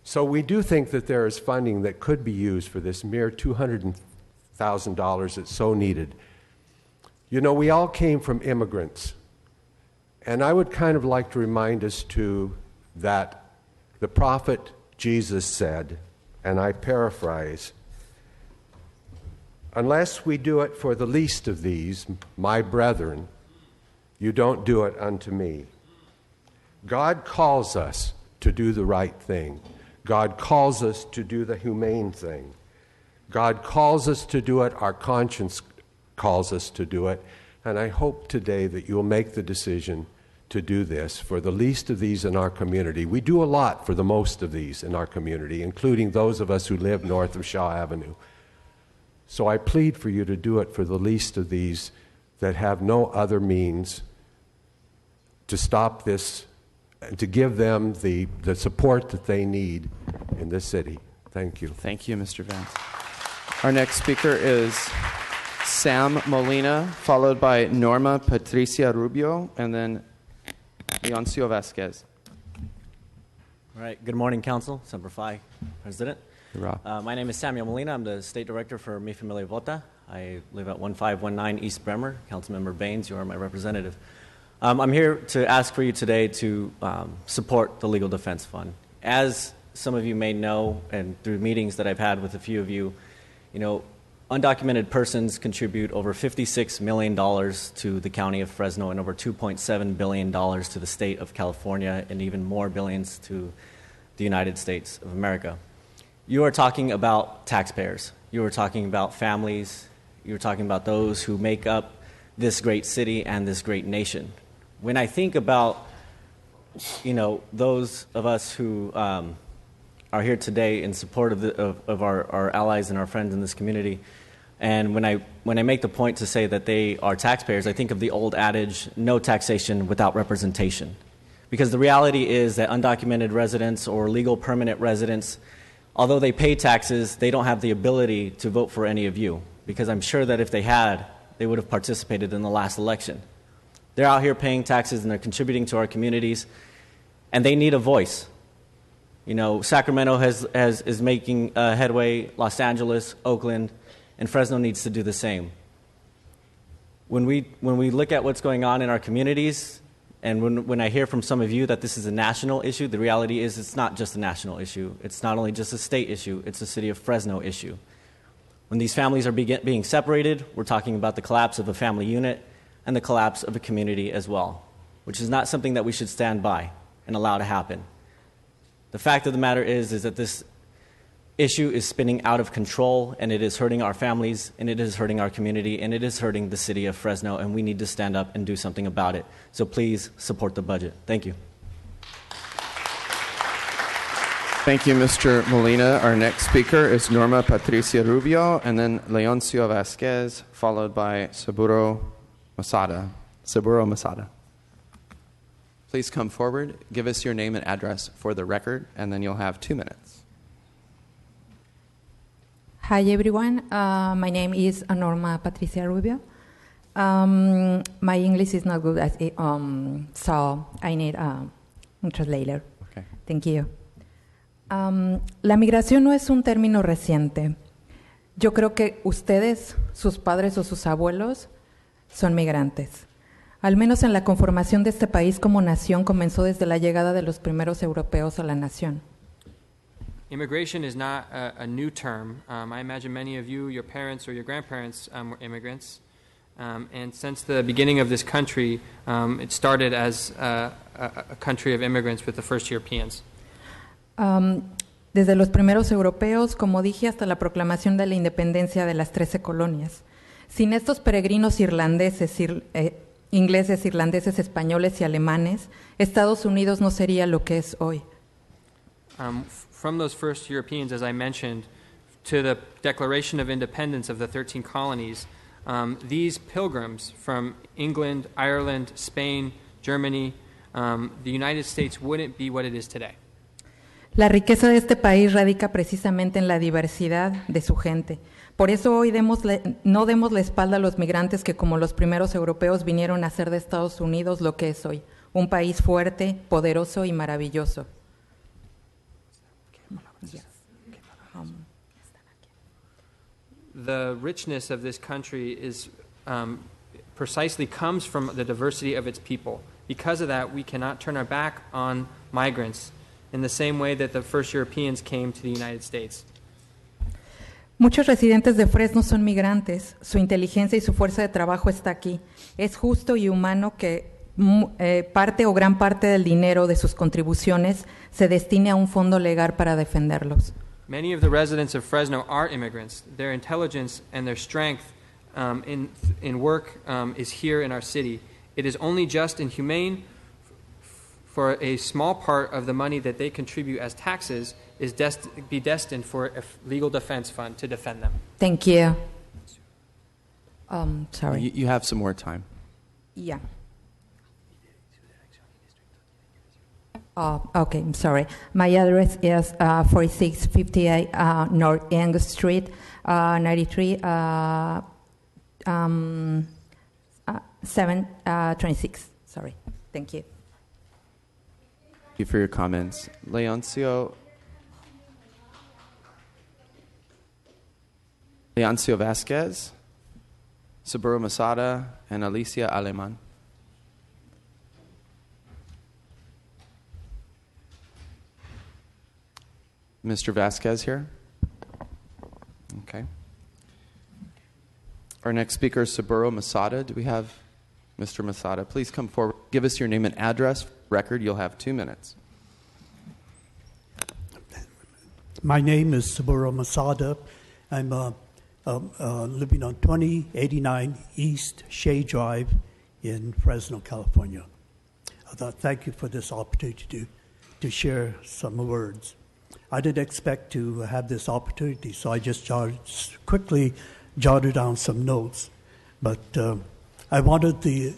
So we do think that there is funding that could be used for this mere $200,000 that's so needed. You know, we all came from immigrants. And I would kind of like to remind us, too, that the prophet Jesus said, and I paraphrase, "Unless we do it for the least of these, my brethren, you don't do it unto me." God calls us to do the right thing. God calls us to do the humane thing. God calls us to do it. Our conscience calls us to do it. And I hope today that you'll make the decision to do this for the least of these in our community. We do a lot for the most of these in our community, including those of us who live north of Shaw Avenue. So I plead for you to do it for the least of these that have no other means to stop this and to give them the support that they need in this city. Thank you. Thank you, Mr. Vance. Our next speaker is Sam Molina, followed by Norma Patricia Rubio, and then Leoncio Vasquez. All right. Good morning, Council. Semper Fi, President. My name is Samuel Molina. I'm the State Director for Mi Familia Vota. I live at 1519 East Bremer. Councilmember Baines, you are my representative. I'm here to ask for you today to support the Legal Defense Fund. As some of you may know, and through meetings that I've had with a few of you, undocumented persons contribute over $56 million to the county of Fresno and over $2.7 billion to the state of California and even more billions to the United States of America. You are talking about taxpayers. You are talking about families. You are talking about those who make up this great city and this great nation. When I think about, those of us who are here today in support of our allies and our friends in this community, and when I make the point to say that they are taxpayers, I think of the old adage, no taxation without representation. Because the reality is that undocumented residents or legal permanent residents, although they pay taxes, they don't have the ability to vote for any of you. Because I'm sure that if they had, they would have participated in the last election. They're out here paying taxes and they're contributing to our communities, and they need a voice. Sacramento is making headway, Los Angeles, Oakland, and Fresno needs to do the same. When we look at what's going on in our communities, and when I hear from some of you that this is a national issue, the reality is it's not just a national issue. It's not only just a state issue, it's a city of Fresno issue. When these families are being separated, we're talking about the collapse of a family unit and the collapse of a community as well, which is not something that we should stand by and allow to happen. The fact of the matter is that this issue is spinning out of control, and it is hurting our families, and it is hurting our community, and it is hurting the city of Fresno, and we need to stand up and do something about it. So please support the budget. Thank you. Thank you, Mr. Molina. Our next speaker is Norma Patricia Rubio, and then Leoncio Vasquez, followed by Saburo Masada. Please come forward, give us your name and address for the record, and then you'll have 2 minutes. Hi, everyone. My name is Norma Patricia Rubio. My English is not good, so I need a translator. Okay. Thank you. La migración no es un término reciente. Yo creo que ustedes, sus padres o sus abuelos, son migrantes. Al menos en la conformación de este país como nación comenzó desde la llegada de los primeros europeos a la nación. Immigration is not a new term. I imagine many of you, your parents or your grandparents were immigrants. And since the beginning of this country, it started as a country of immigrants with the first Europeans. Desde los primeros europeos, como dije, hasta la proclamación de la independencia de las 13 colonias. Sin estos peregrinos ingleses, irlandeses, españoles y alemanes, Estados Unidos no sería lo que es hoy. From those first Europeans, as I mentioned, to the Declaration of Independence of the 13 colonies, these pilgrims from England, Ireland, Spain, Germany, the United States wouldn't be what it is today. La riqueza de este país radica precisamente en la diversidad de su gente. Por eso hoy no demos la espalda a los migrantes que, como los primeros europeos, vinieron a hacer de Estados Unidos lo que es hoy, un país fuerte, poderoso y maravilloso. The richness of this country is precisely comes from the diversity of its people. Because of that, we cannot turn our back on migrants in the same way that the first Europeans came to the United States. Muchos residentes de Fresno son migrantes. Su inteligencia y su fuerza de trabajo está aquí. Es justo y humano que parte o gran parte del dinero de sus contribuciones se destine a un fondo legal para defenderlos. Many of the residents of Fresno are immigrants. Their intelligence and their strength in work is here in our city. It is only just and humane for a small part of the money that they contribute as taxes is be destined for a legal defense fund to defend them. Thank you. Sorry. You have some more time. Yeah. Okay, I'm sorry. My address is 4658 North Young Street, 726. Sorry. Thank you. Thank you for your comments. Leoncio Vasquez, Saburo Masada, and Alicia Aleman. Mr. Vasquez here? Okay. Our next speaker is Saburo Masada. Do we have Mr. Masada? Please come forward. Give us your name and address. Record, you'll have 2 minutes. My name is Saburo Masada. I'm living on 2089 East Shea Drive in Fresno, California. Thank you for this opportunity to share some words. I didn't expect to have this opportunity, so I just quickly jotted down some notes. But I wanted the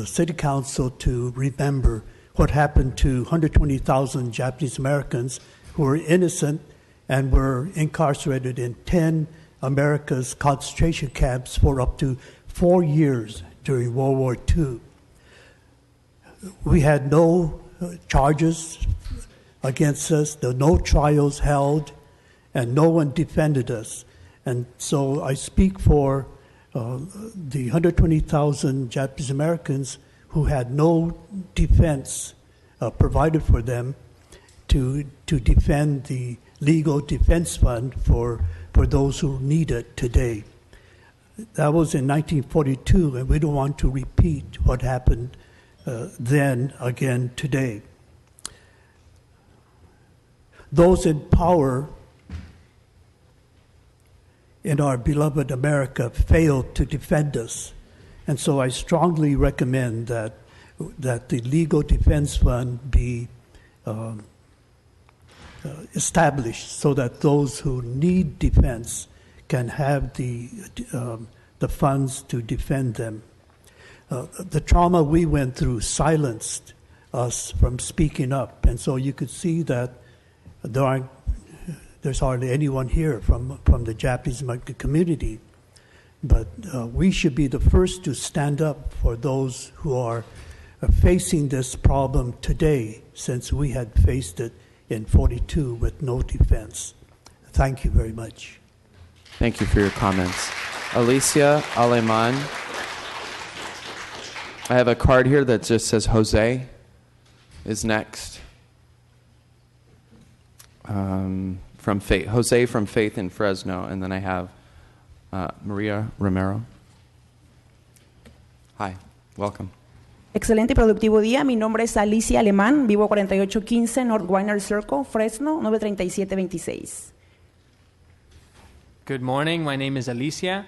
City Council to remember what happened to 120,000 Japanese Americans who were innocent and were incarcerated in 10 America's concentration camps for up to 4 years during World War II. We had no charges against us, there were no trials held, and no one defended us. And so I speak for the 120,000 Japanese Americans who had no defense provided for them to defend the legal defense fund for those who need it today. That was in 1942, and we don't want to repeat what happened then again today. Those in power in our beloved America failed to defend us. And so I strongly recommend that the Legal Defense Fund be established so that those who need defense can have the funds to defend them. The trauma we went through silenced us from speaking up, and so you could see that there's hardly anyone here from the Japanese American community. But we should be the first to stand up for those who are facing this problem today, since we had faced it in 42 with no defense. Thank you very much. Thank you for your comments. Alicia Aleman. I have a card here that just says Jose is next. From Faith, Jose from Faith in Fresno, and then I have Maria Romero. Hi, welcome. Excelente y productivo día. Mi nombre es Alicia Alemán. Vivo 4815 North Weiner Circle, Fresno, 93726. Good morning. My name is Alicia,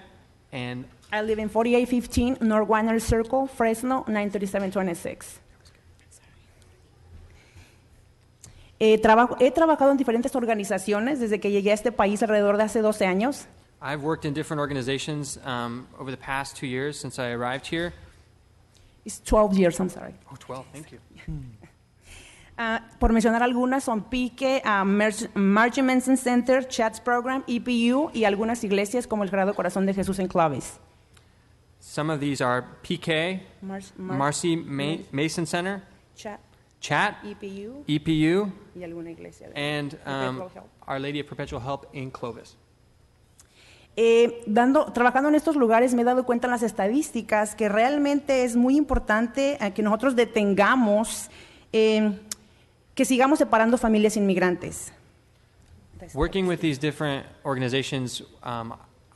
and I live in 4815 North Weiner Circle, Fresno, 93726. He trabajado en diferentes organizaciones desde que llegué a este país alrededor de hace 12 años. I've worked in different organizations over the past 2 years since I arrived here. It's 12 years, I'm sorry. Oh, 12, thank you. Por mencionar algunas, son PICE, Margie Manson Center, Chats Program, EPU y algunas iglesias como el Sagrado Corazón de Jesús en Clovis. Some of these are PK, Marcy Mason Center, Chat, EPU, y alguna iglesia de and Our Lady of Perpetual Help in Clovis. Trabajando en estos lugares me he dado cuenta en las estadísticas que realmente es muy importante que nosotros detengamos, que sigamos separando familias inmigrantes. Working with these different organizations,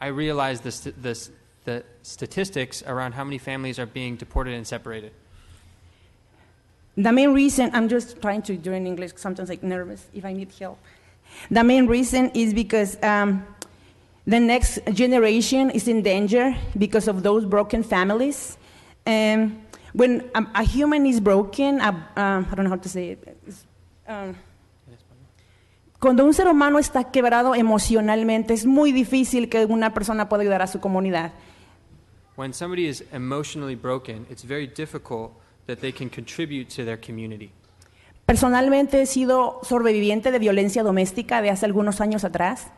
I realized the statistics around how many families are being deported and separated. The main reason, I'm just trying to do it in English, sometimes I'm nervous if I need help. The main reason is because the next generation is in danger because of those broken families. When a human is broken, I don't know how to say it. Cuando un ser humano está quebrado emocionalmente, es muy difícil que una persona pueda ayudar a su comunidad. When somebody is emotionally broken, it's very difficult that they can contribute to their community. Personalmente he sido sobreviviente de violencia doméstica de hace algunos años atrás.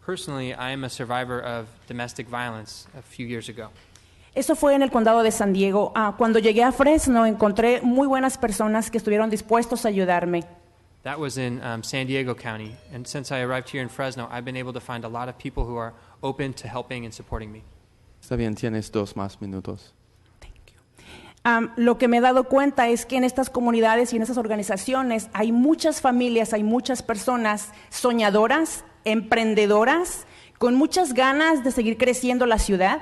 Personally, I am a survivor of domestic violence a few years ago. Eso fue en el condado de San Diego. Cuando llegué a Fresno encontré muy buenas personas que estuvieron dispuestos a ayudarme. That was in San Diego County, and since I arrived here in Fresno, I've been able to find a lot of people who are open to helping and supporting me. Está bien, tienes 2 más minutos. Lo que me he dado cuenta es que en estas comunidades y en estas organizaciones hay muchas familias, hay muchas personas soñadoras, emprendedoras, con muchas ganas de seguir creciendo la ciudad.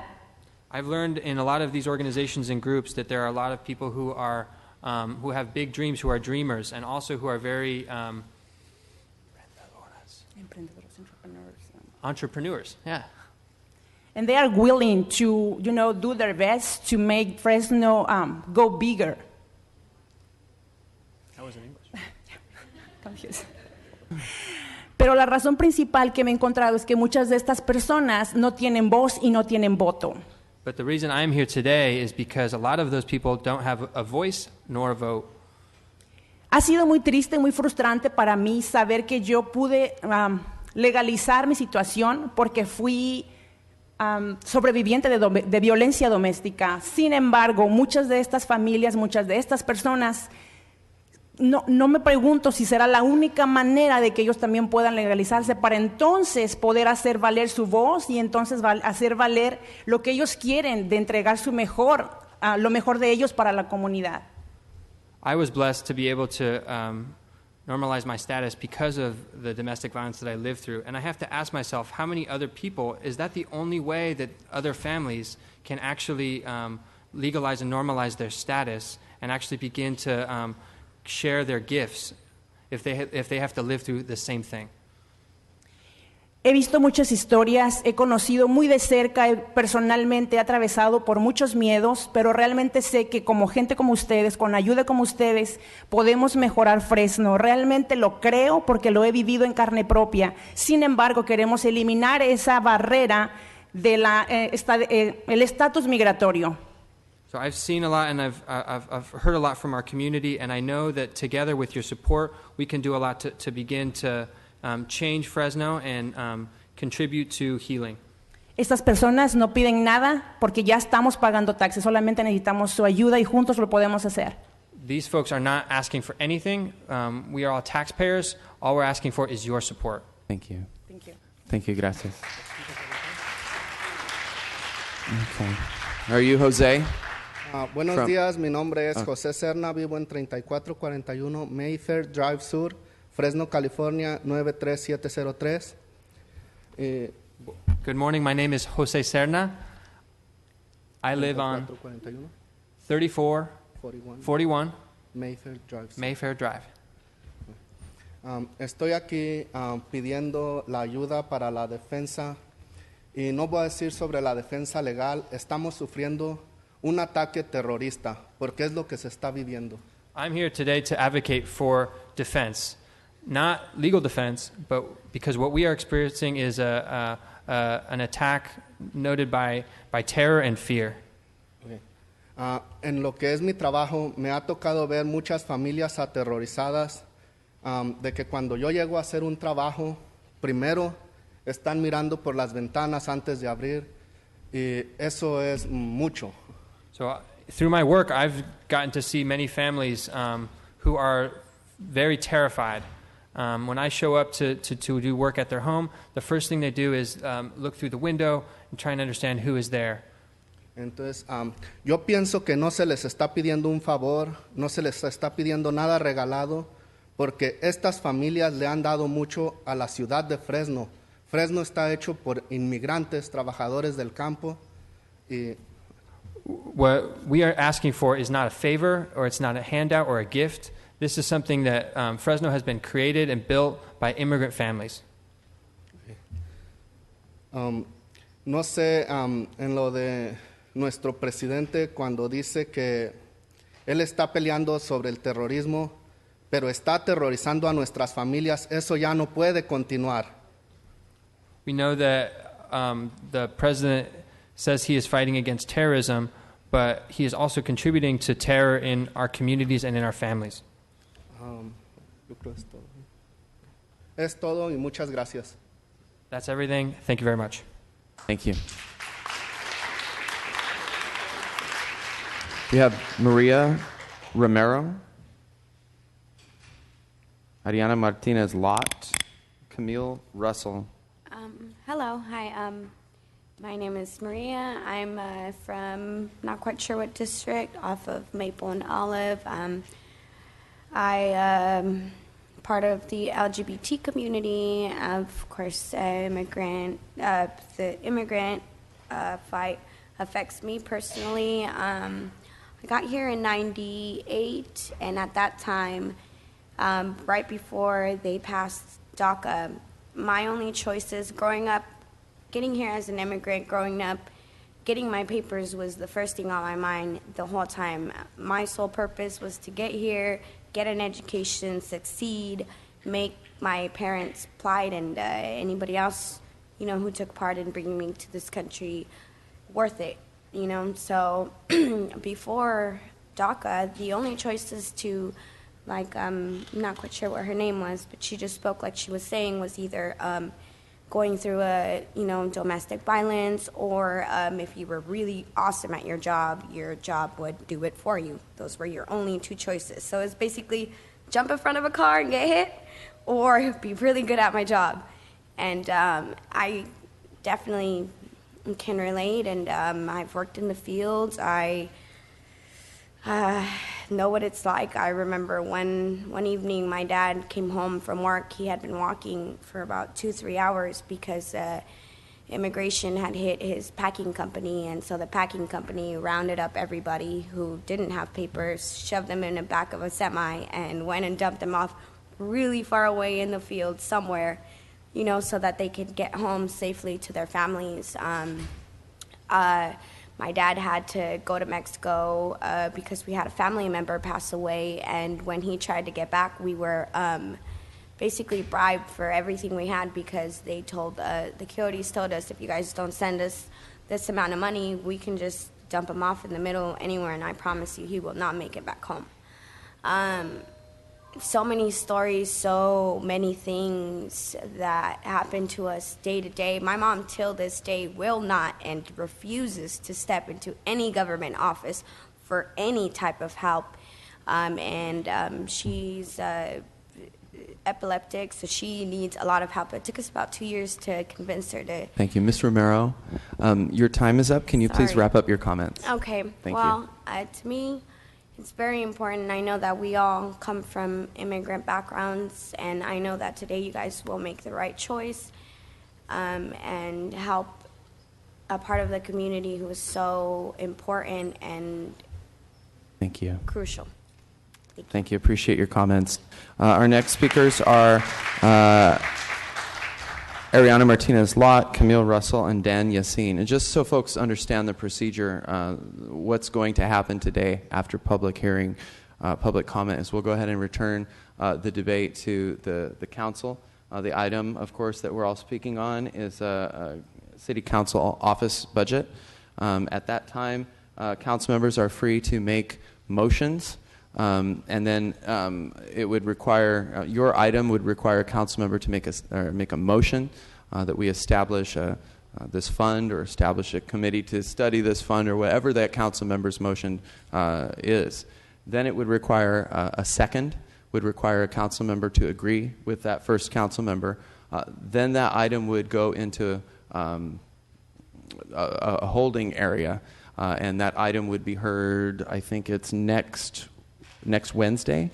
I've learned in a lot of these organizations and groups that there are a lot of people who are who have big dreams, who are dreamers, and also who are very entrepreneurs. Yeah. And they are willing to, do their best to make Fresno go bigger. That was in English. Confused. Pero la razón principal que me he encontrado es que muchas de estas personas no tienen voz y no tienen voto. But the reason I'm here today is because a lot of those people don't have a voice nor a vote. Ha sido muy triste, muy frustrante para mí saber que yo pude legalizar mi situación porque fui sobreviviente de violencia doméstica. Sin embargo, muchas de estas familias, muchas de estas personas, no me pregunto si será la única manera de que ellos también puedan legalizarse para entonces poder hacer valer su voz y entonces hacer valer lo que ellos quieren, de entregar lo mejor de ellos para la comunidad. I was blessed to be able to normalize my status because of the domestic violence that I lived through. And I have to ask myself, how many other people, is that the only way that other families can actually legalize and normalize their status and actually begin to share their gifts if they have to live through the same thing? He visto muchas historias, he conocido muy de cerca, personalmente he atravesado por muchos miedos, pero realmente sé que como gente como ustedes, con ayuda como ustedes, podemos mejorar Fresno. Realmente lo creo porque lo he vivido en carne propia. Sin embargo, queremos eliminar esa barrera de el estatus migratorio. So I've seen a lot and I've heard a lot from our community, and I know that together with your support, we can do a lot to begin to change Fresno and contribute to healing. Estas personas no piden nada porque ya estamos pagando taxes, solamente necesitamos su ayuda y juntos lo podemos hacer. These folks are not asking for anything. We are all taxpayers. All we're asking for is your support. Thank you. Thank you. Thank you, gracias. Okay. Are you Jose? Buenos From- días, mi nombre es Oh. José Serna, vivo en 3441 Mayfair Drive Sur, Fresno, California 93703. Good morning. My name is Jose Serna. I live on 3441 Mayfair Drive Sur. Mayfair Drive. Estoy aquí pidiendo la ayuda para la defensa y no voy a decir sobre la defensa legal. Estamos sufriendo un ataque terrorista porque es lo que se está viviendo. I'm here today to advocate for defense, not legal defense, but because what we are experiencing is an attack noted by terror and fear. En lo que es mi trabajo, me ha tocado ver muchas familias aterrorizadas de que cuando yo llego a hacer un trabajo, primero están mirando por las ventanas antes de abrir, y eso es mucho. So through my work, I've gotten to see many families who are very terrified. When I show up to do work at their home, the first thing they do is look through the window and try and understand who is there. Entonces, yo pienso que no se les está pidiendo un favor, no se les está pidiendo nada regalado, porque estas familias le han dado mucho a la ciudad de Fresno. Fresno está hecho por inmigrantes, trabajadores del campo. Y What we are asking for is not a favor, or it's not a handout or a gift. This is something that Fresno has been created and built by immigrant families. no sé en lo de nuestro presidente cuando dice que él está peleando sobre el terrorismo, pero está aterrorizando a nuestras familias. Eso ya no puede continuar. We know that the president says he is fighting against terrorism, but he is also contributing to terror in our communities and in our families. Yo creo es todo. Es todo y muchas gracias. That's everything. Thank you very much. Thank you. We have Maria Romero, Ariana Martinez Lott, Camille Russell. Hello, hi. My name is Maria. I'm from not quite sure what district, off of Maple and Olive. I part of the LGBT community. Of course, immigrant. The immigrant fight affects me personally. I got here in '98, and at that time, right before they passed DACA, my only choices growing up, getting here as an immigrant, growing up, getting my papers was the first thing on my mind the whole time. My sole purpose was to get here, get an education, succeed, make my parents' plight and anybody else, who took part in bringing me to this country worth it, So before DACA, the only choices to, I'm not quite sure what her name was, but she just spoke like she was saying, was either going through domestic violence, or if you were really awesome at your job would do it for you. Those were your only two choices. So it's basically jump in front of a car and get hit, or be really good at my job. And I definitely can relate, and I've worked in the fields. I know what it's like. I remember one evening my dad came home from work. He had been walking for about 2-3 hours because immigration had hit his packing company, and so the packing company rounded up everybody who didn't have papers, shoved them in the back of a semi, and went and dumped them off really far away in the field somewhere. so that they could get home safely to their families. My dad had to go to Mexico because we had a family member pass away, and when he tried to get back, we were basically bribed for everything we had because they told the Coyotes told us, if you guys don't send us this amount of money, we can just dump him off in the middle anywhere, and I promise you he will not make it back home. So many stories, so many things that happen to us day to day. My mom, till this day, will not and refuses to step into any government office for any type of help. She's epileptic, so she needs a lot of help. It took us about 2 years to convince her to. Thank you. Ms. Romero, your time is up. Can you please Sorry. wrap up your comments? Okay. Thank Well, to me, it's very important. I know that we all come from immigrant backgrounds, and I know that today you guys will make the right choice and help a part of the community who is so important and Thank you. crucial. Thank you. Appreciate your comments. Our next speakers are Ariana Martinez-Lott, Camille Russell, and Dan Yassin. And just so folks understand the procedure, what's going to happen today after public hearing, public comment, is we'll go ahead and return the debate to the council. The item, of course, that we're all speaking on is a city council office budget. At that time, council members are free to make motions. And then it would require, your item would require a council member to make a motion that we establish this fund or establish a committee to study this fund or whatever that council member's motion is. Then it would require a second, would require a council member to agree with that first council member. Then that item would go into a holding area, and that item would be heard, I think it's next Wednesday,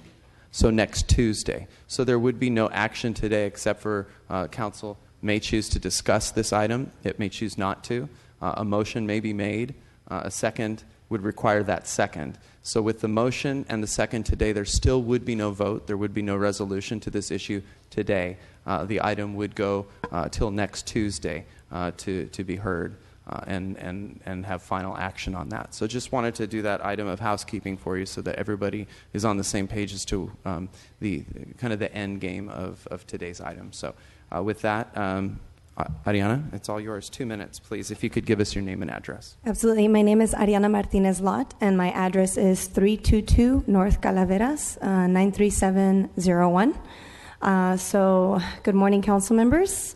so next Tuesday. So there would be no action today except for council may choose to discuss this item. It may choose not to. A motion may be made. A second would require that second. So with the motion and the second today, there still would be no vote. There would be no resolution to this issue today. The item would go till next Tuesday to be heard. And have final action on that. So just wanted to do that item of housekeeping for you so that everybody is on the same page as to the kind of the end game of today's item. So with that, Ariana, it's all yours. 2 minutes, please. If you could give us your name and address. Absolutely. My name is Ariana Martinez-Lott, and my address is 322 North Calaveras, 93701. So good morning, council members.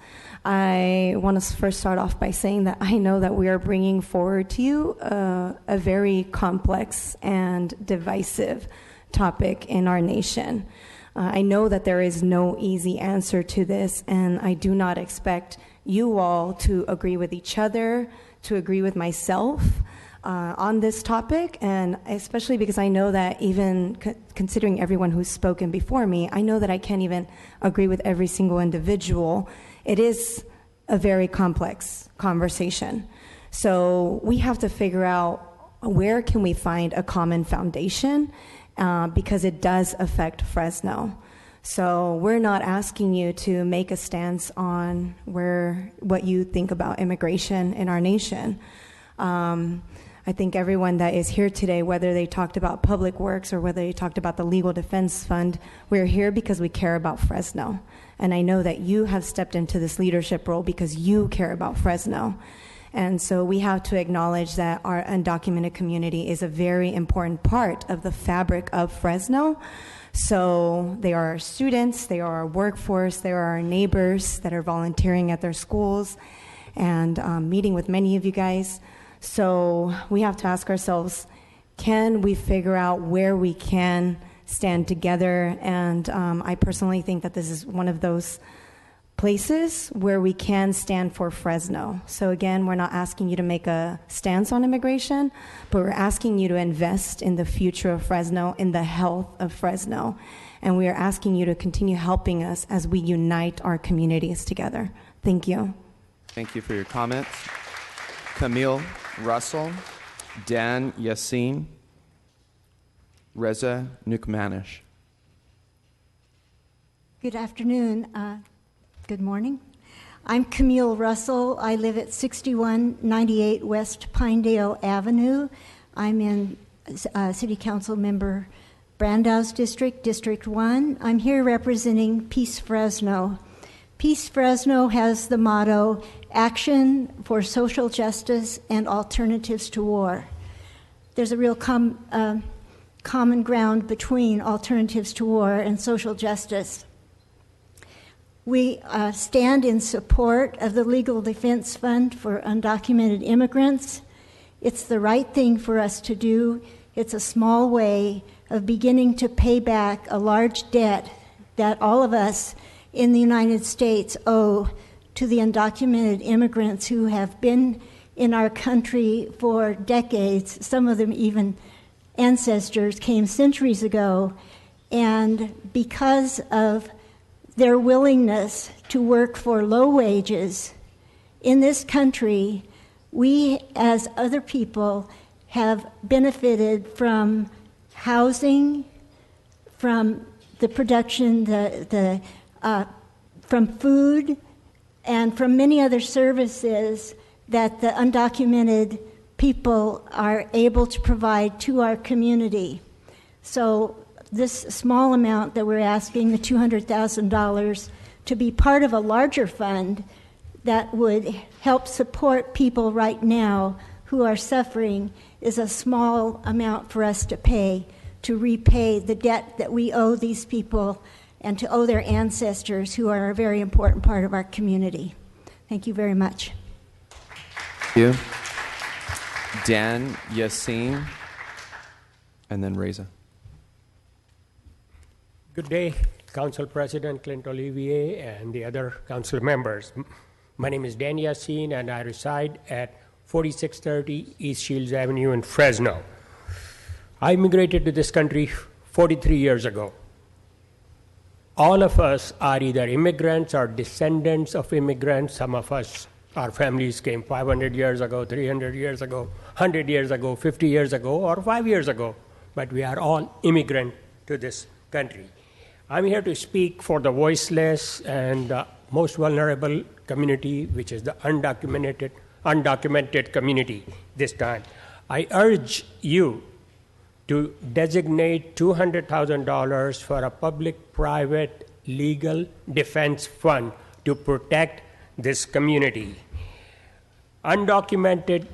I want to first start off by saying that I know that we are bringing forward to you a very complex and divisive topic in our nation. I know that there is no easy answer to this, and I do not expect you all to agree with each other, to agree with myself on this topic, and especially because I know that even considering everyone who's spoken before me, I know that I can't even agree with every single individual. It is a very complex conversation. So we have to figure out where can we find a common foundation because it does affect Fresno. So we're not asking you to make a stance on what you think about immigration in our nation. I think everyone that is here today, whether they talked about public works or whether they talked about the Legal Defense Fund, we're here because we care about Fresno. And I know that you have stepped into this leadership role because you care about Fresno. And so we have to acknowledge that our undocumented community is a very important part of the fabric of Fresno. So they are our students, they are our workforce, they are our neighbors that are volunteering at their schools and meeting with many of you guys. So we have to ask ourselves, can we figure out where we can stand together? And I personally think that this is one of those places where we can stand for Fresno. So again, we're not asking you to make a stance on immigration, but we're asking you to invest in the future of Fresno, in the health of Fresno. And we are asking you to continue helping us as we unite our communities together. Thank you. Thank you for your comments. Camille Russell, Dan Yassin, Reza Nukmanish. Good afternoon. Good morning. I'm Camille Russell. I live at 6198 West Pinedale Avenue. I'm in City Council Member Brandau's district, District 1. I'm here representing Peace Fresno. Peace Fresno has the motto, Action for Social Justice and Alternatives to War. There's a real common ground between alternatives to war and social justice. We stand in support of the Legal Defense Fund for Undocumented Immigrants. It's the right thing for us to do. It's a small way of beginning to pay back a large debt that all of us in the United States owe to the undocumented immigrants who have been in our country for decades. Some of them even ancestors came centuries ago, and because of their willingness to work for low wages in this country, we as other people have benefited from housing, from the production, from food, and from many other services that the undocumented people are able to provide to our community. So this small amount that we're asking, the $200,000, to be part of a larger fund that would help support people right now who are suffering, is a small amount for us to pay to repay the debt that we owe these people and to owe their ancestors who are a very important part of our community. Thank you very much. Thank you. Dan, Yassine, and then Reza. Good day, Council President Clint Olivier and the other council members. My name is Dan Yassine, and I reside at 4630 East Shields Avenue in Fresno. I immigrated to this country 43 years ago. All of us are either immigrants or descendants of immigrants. Some of us, our families came 500 years ago, 300 years ago, 100 years ago, 50 years ago, or 5 years ago. But we are all immigrant to this country. I'm here to speak for the voiceless and most vulnerable community, which is the undocumented community this time. I urge you to designate $200,000 for a public-private legal defense fund to protect this community. Undocumented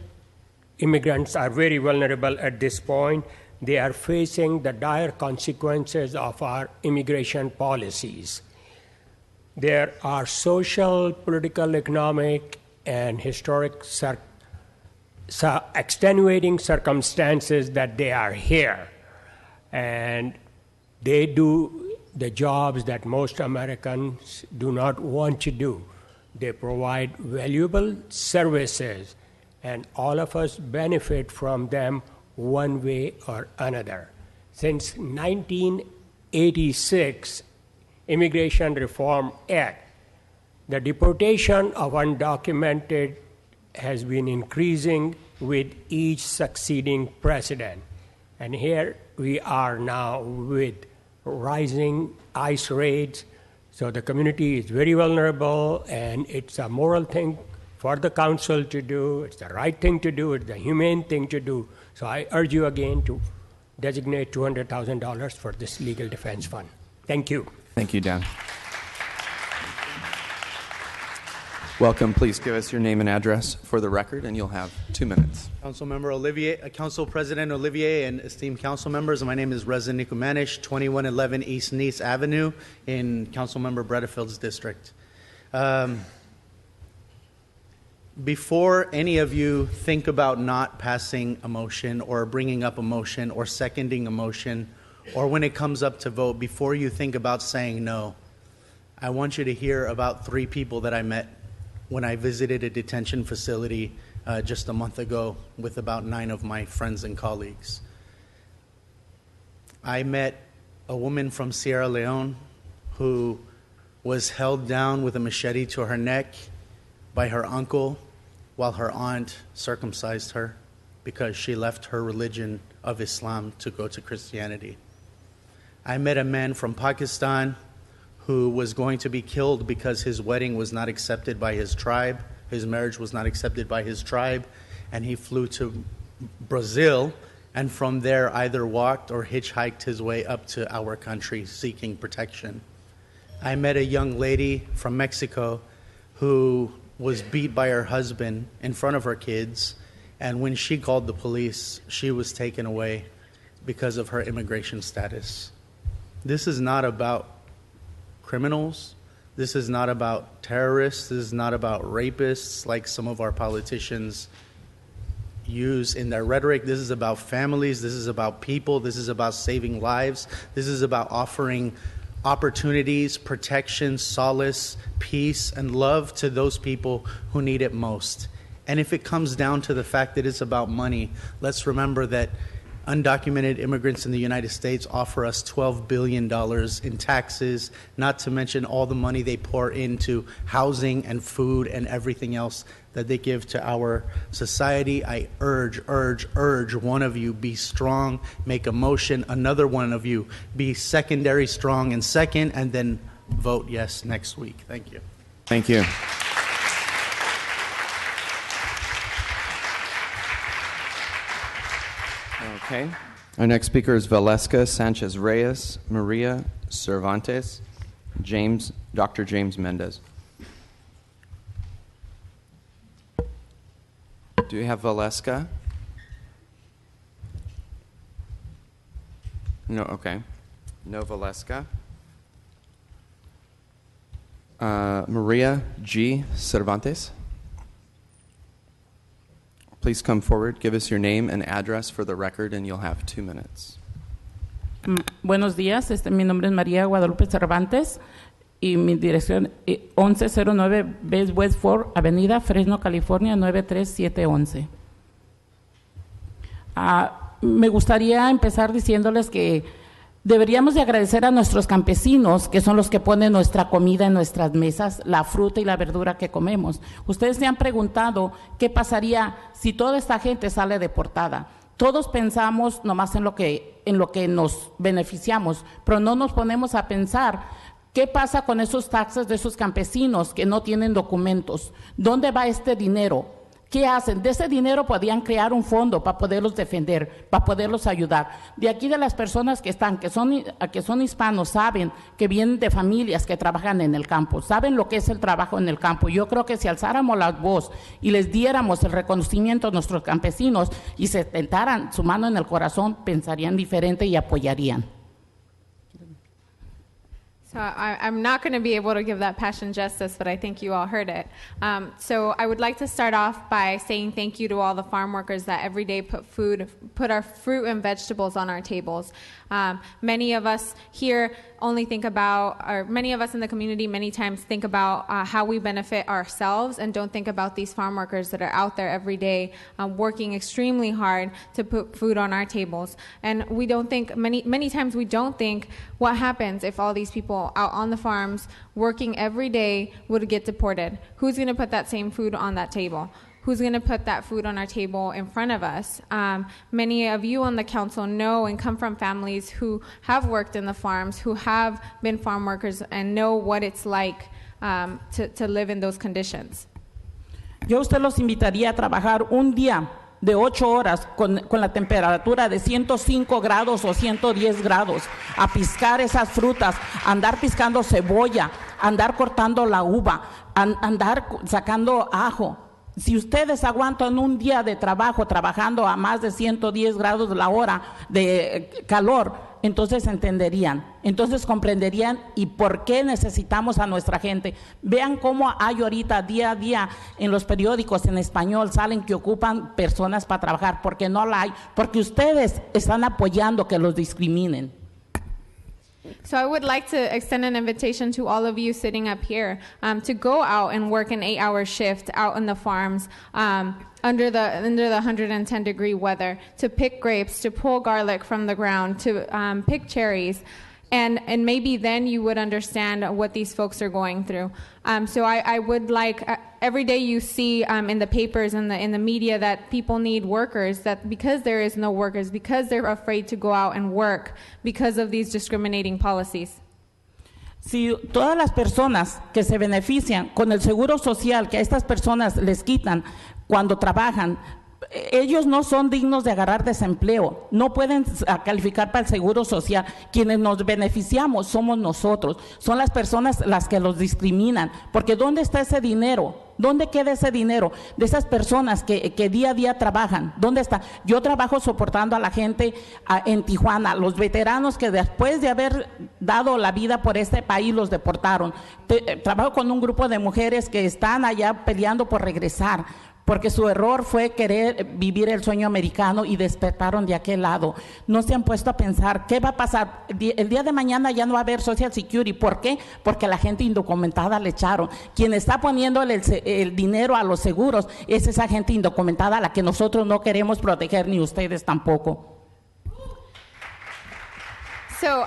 immigrants are very vulnerable at this point. They are facing the dire consequences of our immigration policies. There are social, political, economic, and historic extenuating circumstances that they are here. And they do the jobs that most Americans do not want to do. They provide valuable services, and all of us benefit from them one way or another. Since 1986 Immigration Reform Act, the deportation of undocumented has been increasing with each succeeding president. And here we are now with rising ICE raids. So the community is very vulnerable, and it's a moral thing for the council to do. It's the right thing to do. It's the humane thing to do. So I urge you again to designate $200,000 for this legal defense fund. Thank you. Thank you, Dan. Welcome. Please give us your name and address for the record, and you'll have 2 minutes. Council President Olivier, and esteemed council members, my name is Reza Nikumanish, 2111 East Nice Avenue in Councilmember Bredefield's district. Before any of you think about not passing a motion or bringing up a motion or seconding a motion, or when it comes up to vote, before you think about saying no, I want you to hear about 3 people that I met when I visited a detention facility just a month ago with about 9 of my friends and colleagues. I met a woman from Sierra Leone who was held down with a machete to her neck by her uncle while her aunt circumcised her because she left her religion of Islam to go to Christianity. I met a man from Pakistan who was going to be killed because his wedding was not accepted by his tribe. His marriage was not accepted by his tribe, and he flew to Brazil, and from there either walked or hitchhiked his way up to our country seeking protection. I met a young lady from Mexico who was beat by her husband in front of her kids, and when she called the police, she was taken away because of her immigration status. This is not about criminals. This is not about terrorists. This is not about rapists like some of our politicians use in their rhetoric. This is about families. This is about people. This is about saving lives. This is about offering opportunities, protection, solace, peace, and love to those people who need it most. And if it comes down to the fact that it's about money, let's remember that undocumented immigrants in the United States offer us $12 billion in taxes, not to mention all the money they pour into housing and food and everything else that they give to our society. I urge one of you, be strong, make a motion. Another one of you, be secondary strong and second, and then vote yes next week. Thank you. Thank you. Okay. Our next speaker is Valeska Sanchez Reyes, Maria Cervantes, Dr. James Mendez. Do you have Valeska? No, okay. No Valeska. Maria G. Cervantes. Please come forward, give us your name and address for the record, and you'll have 2 minutes. Buenos días, mi nombre es María Guadalupe Cervantes y mi dirección 1109 West 4 Avenida, Fresno, California 93711. Me gustaría empezar diciéndoles que deberíamos de agradecer a nuestros campesinos, que son los que ponen nuestra comida en nuestras mesas, la fruta y la verdura que comemos. Ustedes se han preguntado qué pasaría si toda esta gente sale deportada. Todos pensamos nomás en lo que nos beneficiamos, pero no nos ponemos a pensar qué pasa con esos taxes de esos campesinos que no tienen documentos. ¿Dónde va este dinero? ¿Qué hacen? De ese dinero podían crear un fondo para poderlos defender, para poderlos ayudar. De aquí de las personas que son hispanos, saben que vienen de familias que trabajan en el campo, saben lo que es el trabajo en el campo. Yo creo que si alzáramos la voz y les diéramos el reconocimiento a nuestros campesinos y se tentaran su mano en el corazón, pensarían diferente y apoyarían. So I'm not going to be able to give that passion justice, but I think you all heard it. So I would like to start off by saying thank you to all the farm workers that every day put our fruit and vegetables on our tables. Many of us here only think about, or many of us in the community many times think about how we benefit ourselves and don't think about these farm workers that are out there every day working extremely hard to put food on our tables. And we don't think, many times we don't think what happens if all these people out on the farms working every day would get deported. Who's going to put that same food on that table? Who's going to put that food on our table in front of us? Many of you on the council know and come from families who have worked in the farms, who have been farm workers and know what it's like to live in those conditions. Yo a usted los invitaría a trabajar un día de 8 horas con la temperatura de 105 grados o 110 grados, a piscar esas frutas, andar piscando cebolla, andar cortando la uva, andar sacando ajo. Si ustedes aguantan un día de trabajo trabajando a más de 110 grados la hora de calor, entonces entenderían, entonces comprenderían y por qué necesitamos a nuestra gente. Vean cómo hay ahorita día a día en los periódicos en español salen que ocupan personas para trabajar, porque no la hay, porque ustedes están apoyando que los discriminen. So I would like to extend an invitation to all of you sitting up here to go out and work an 8-hour shift out in the farms under the 110-degree weather, to pick grapes, to pull garlic from the ground, to pick cherries. And maybe then you would understand what these folks are going through. So I would like, every day you see in the papers and in the media that people need workers, that because there is no workers, because they're afraid to go out and work because of these discriminating policies. Si todas las personas que se benefician con el seguro social que a estas personas les quitan cuando trabajan, ellos no son dignos de agarrar desempleo, no pueden calificar para el seguro social. Quienes nos beneficiamos somos nosotros, son las personas las que los discriminan, porque ¿dónde está ese dinero? ¿Dónde queda ese dinero de esas personas que día a día trabajan? ¿Dónde está? Yo trabajo soportando a la gente en Tijuana, los veteranos que después de haber dado la vida por este país los deportaron. Trabajo con un grupo de mujeres que están allá peleando por regresar, porque su error fue querer vivir el sueño americano y despertaron de aquel lado. No se han puesto a pensar qué va a pasar. El día de mañana ya no va a haber Social Security. ¿Por qué? Porque la gente indocumentada le echaron. Quien está poniéndole el dinero a los seguros es esa gente indocumentada a la que nosotros no queremos proteger, ni ustedes tampoco. So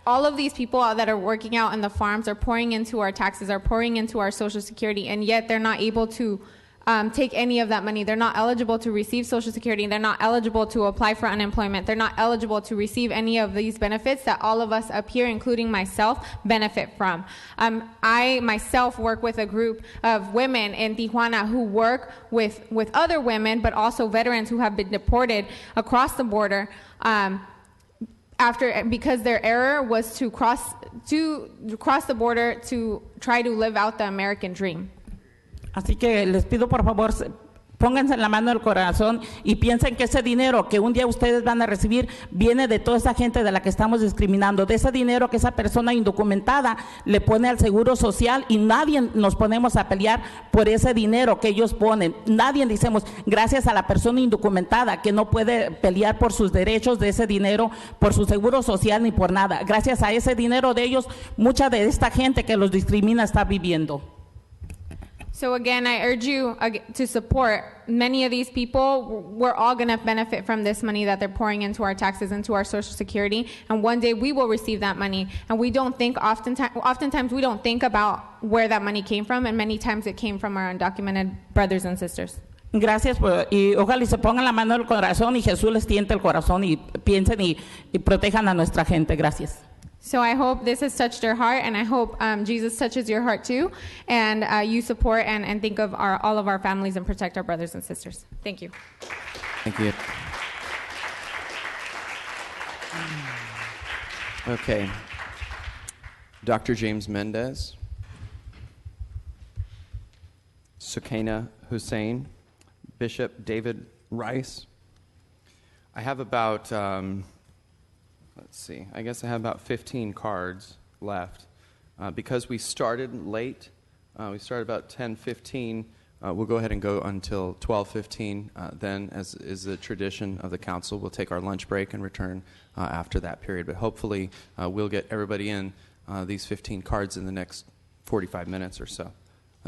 all of these people that are working out in the farms are pouring into our taxes, are pouring into our Social Security, and yet they're not able to take any of that money. They're not eligible to receive Social Security. They're not eligible to apply for unemployment. They're not eligible to receive any of these benefits that all of us up here, including myself, benefit from. I myself work with a group of women in Tijuana who work with other women, but also veterans who have been deported across the border because their error was to cross the border to try to live out the American dream. Así que les pido por favor, pónganse la mano en el corazón y piensen que ese dinero que un día ustedes van a recibir viene de toda esa gente de la que estamos discriminando, de ese dinero que esa persona indocumentada le pone al seguro social, y nadie nos ponemos a pelear por ese dinero que ellos ponen. Nadie decimos gracias a la persona indocumentada que no puede pelear por sus derechos de ese dinero, por su seguro social ni por nada. Gracias a ese dinero de ellos, mucha de esta gente que los discrimina está viviendo. So again, I urge you to support many of these people. We're all going to benefit from this money that they're pouring into our taxes, into our Social Security, and one day we will receive that money. And we don't think, oftentimes we don't think about where that money came from, and many times it came from our undocumented brothers and sisters. Gracias, y ojalá y se pongan la mano en el corazón y Jesús les tiente el corazón y piensen y protejan a nuestra gente. Gracias. So I hope this has touched your heart, and I hope Jesus touches your heart too, and you support and think of all of our families and protect our brothers and sisters. Thank you. Thank you. Okay. Dr. James Mendez, Sukaina Hussein, Bishop David Rice. I have about... let's see, I guess I have about 15 cards left. Because we started late, we started about 10:15, we'll go ahead and go until 12:15. Then, as is the tradition of the council, we'll take our lunch break and return after that period. But hopefully we'll get everybody in these 15 cards in the next 45 minutes or so.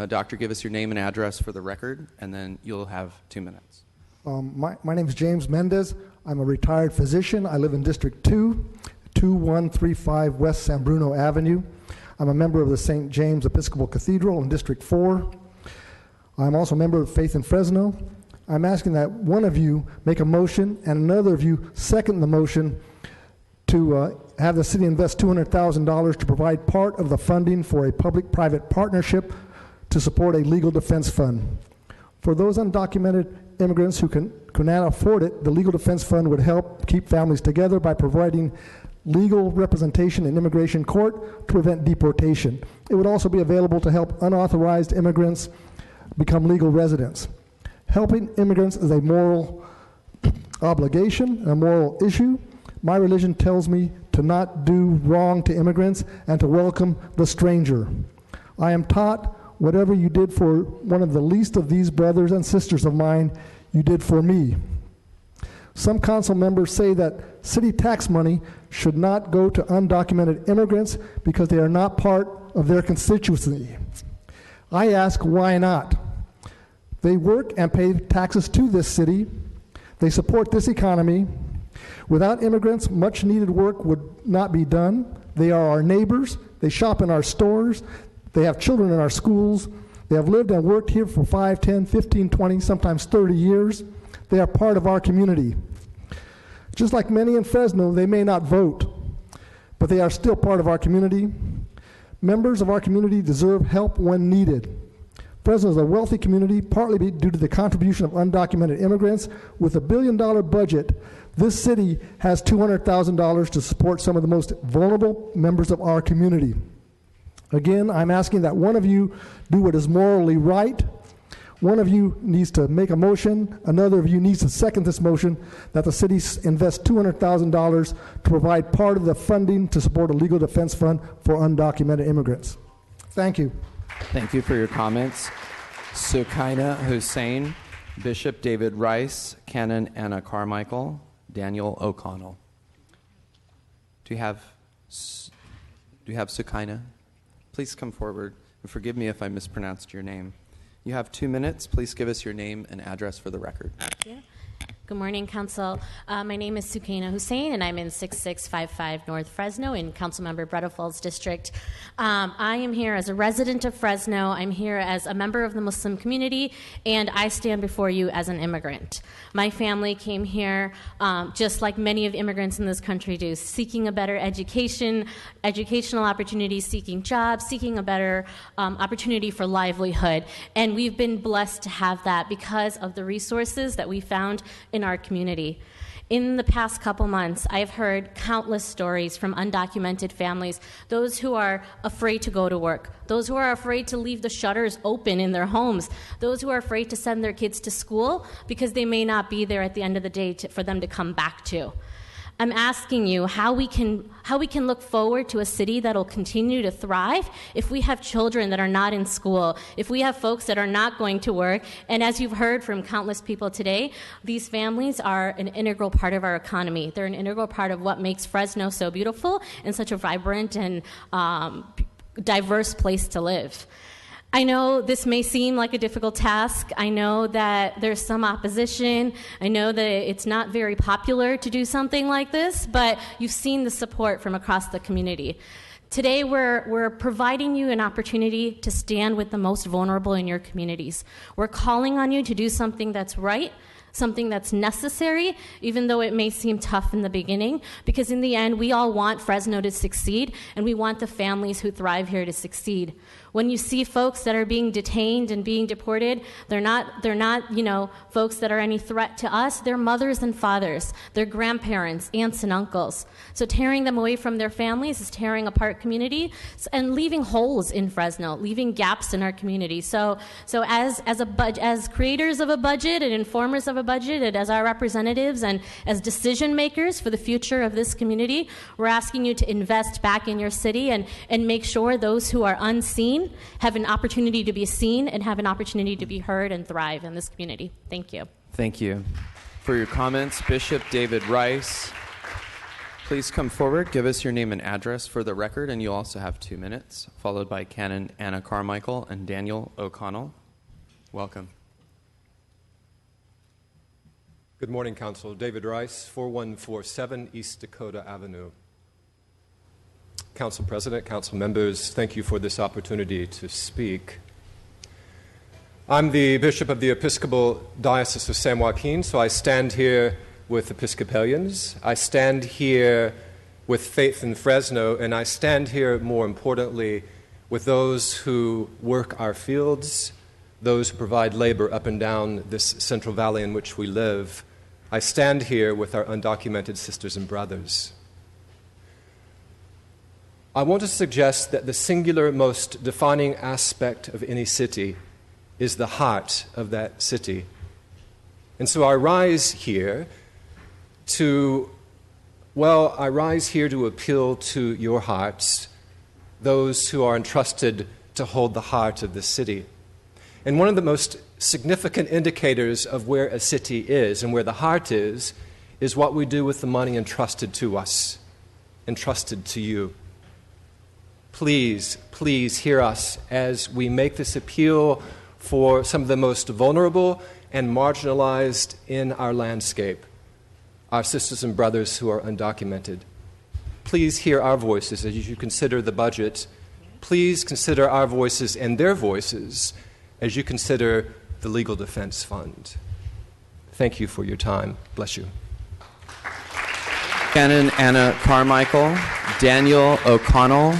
Doctor, give us your name and address for the record, and then you'll have 2 minutes. My name is James Mendez. I'm a retired physician. I live in District 2, 2135 West San Bruno Avenue. I'm a member of the St. James Episcopal Cathedral in District 4. I'm also a member of Faith in Fresno. I'm asking that one of you make a motion and another of you second the motion to have the city invest $200,000 to provide part of the funding for a public-private partnership to support a legal defense fund. For those undocumented immigrants who cannot afford it, the Legal Defense Fund would help keep families together by providing legal representation in immigration court to prevent deportation. It would also be available to help unauthorized immigrants become legal residents. Helping immigrants is a moral obligation, a moral issue. My religion tells me to not do wrong to immigrants and to welcome the stranger. I am taught whatever you did for one of the least of these brothers and sisters of mine, you did for me. Some council members say that city tax money should not go to undocumented immigrants because they are not part of their constituency. I ask, why not? They work and pay taxes to this city. They support this economy. Without immigrants, much needed work would not be done. They are our neighbors. They shop in our stores. They have children in our schools. They have lived and worked here for 5, 10, 15, 20, sometimes 30 years. They are part of our community. Just like many in Fresno, they may not vote, but they are still part of our community. Members of our community deserve help when needed. Fresno is a wealthy community, partly due to the contribution of undocumented immigrants. With a $1 billion budget, this city has $200,000 to support some of the most vulnerable members of our community. Again, I'm asking that one of you do what is morally right. One of you needs to make a motion. Another of you needs to second this motion that the city invest $200,000 to provide part of the funding to support a legal defense fund for undocumented immigrants. Thank you. Thank you for your comments. Sukaina Hussein, Bishop David Rice, Canon Anna Carmichael, Daniel O'Connell. Do you have Sukaina? Please come forward and forgive me if I mispronounced your name. You have 2 minutes. Please give us your name and address for the record. Thank you. Good morning, Council. My name is Sukaina Hussein, and I'm in 6655 North Fresno in Councilmember Bretto Falls District. I am here as a resident of Fresno. I'm here as a member of the Muslim community, and I stand before you as an immigrant. My family came here, just like many of immigrants in this country do, seeking a better education, educational opportunities, seeking jobs, seeking a better opportunity for livelihood. And we've been blessed to have that because of the resources that we found in our community. In the past couple months, I've heard countless stories from undocumented families, those who are afraid to go to work, those who are afraid to leave the shutters open in their homes, those who are afraid to send their kids to school because they may not be there at the end of the day for them to come back to. I'm asking you how we can look forward to a city that'll continue to thrive if we have children that are not in school, if we have folks that are not going to work. And as you've heard from countless people today, these families are an integral part of our economy. They're an integral part of what makes Fresno so beautiful and such a vibrant and diverse place to live. I know this may seem like a difficult task. I know that there's some opposition. I know that it's not very popular to do something like this, but you've seen the support from across the community. Today, we're providing you an opportunity to stand with the most vulnerable in your communities. We're calling on you to do something that's right, something that's necessary, even though it may seem tough in the beginning, because in the end, we all want Fresno to succeed, and we want the families who thrive here to succeed. When you see folks that are being detained and being deported, they're not, folks that are any threat to us. They're mothers and fathers. They're grandparents, aunts and uncles. So tearing them away from their families is tearing apart communities and leaving holes in Fresno, leaving gaps in our community. So as creators of a budget and informers of a budget, and as our representatives and as decision makers for the future of this community, we're asking you to invest back in your city and make sure those who are unseen have an opportunity to be seen and have an opportunity to be heard and thrive in this community. Thank you. Thank you for your comments. Bishop David Rice, please come forward. Give us your name and address for the record, and you'll also have 2 minutes, followed by Canon Anna Carmichael and Daniel O'Connell. Welcome. Good morning, Council. David Rice, 4147 East Dakota Avenue. Council President, Council members, thank you for this opportunity to speak. I'm the Bishop of the Episcopal Diocese of San Joaquin, so I stand here with Episcopalians. I stand here with faith in Fresno, and I stand here, more importantly, with those who work our fields, those who provide labor up and down this Central Valley in which we live. I stand here with our undocumented sisters and brothers. I want to suggest that the singular most defining aspect of any city is the heart of that city. And so I rise here to appeal to your hearts, those who are entrusted to hold the heart of the city. And one of the most significant indicators of where a city is and where the heart is what we do with the money entrusted to us, entrusted to you. Please, please hear us as we make this appeal for some of the most vulnerable and marginalized in our landscape, our sisters and brothers who are undocumented. Please hear our voices as you consider the budget. Please consider our voices and their voices as you consider the Legal Defense Fund. Thank you for your time. Bless you. Canon Anna Carmichael, Daniel O'Connell.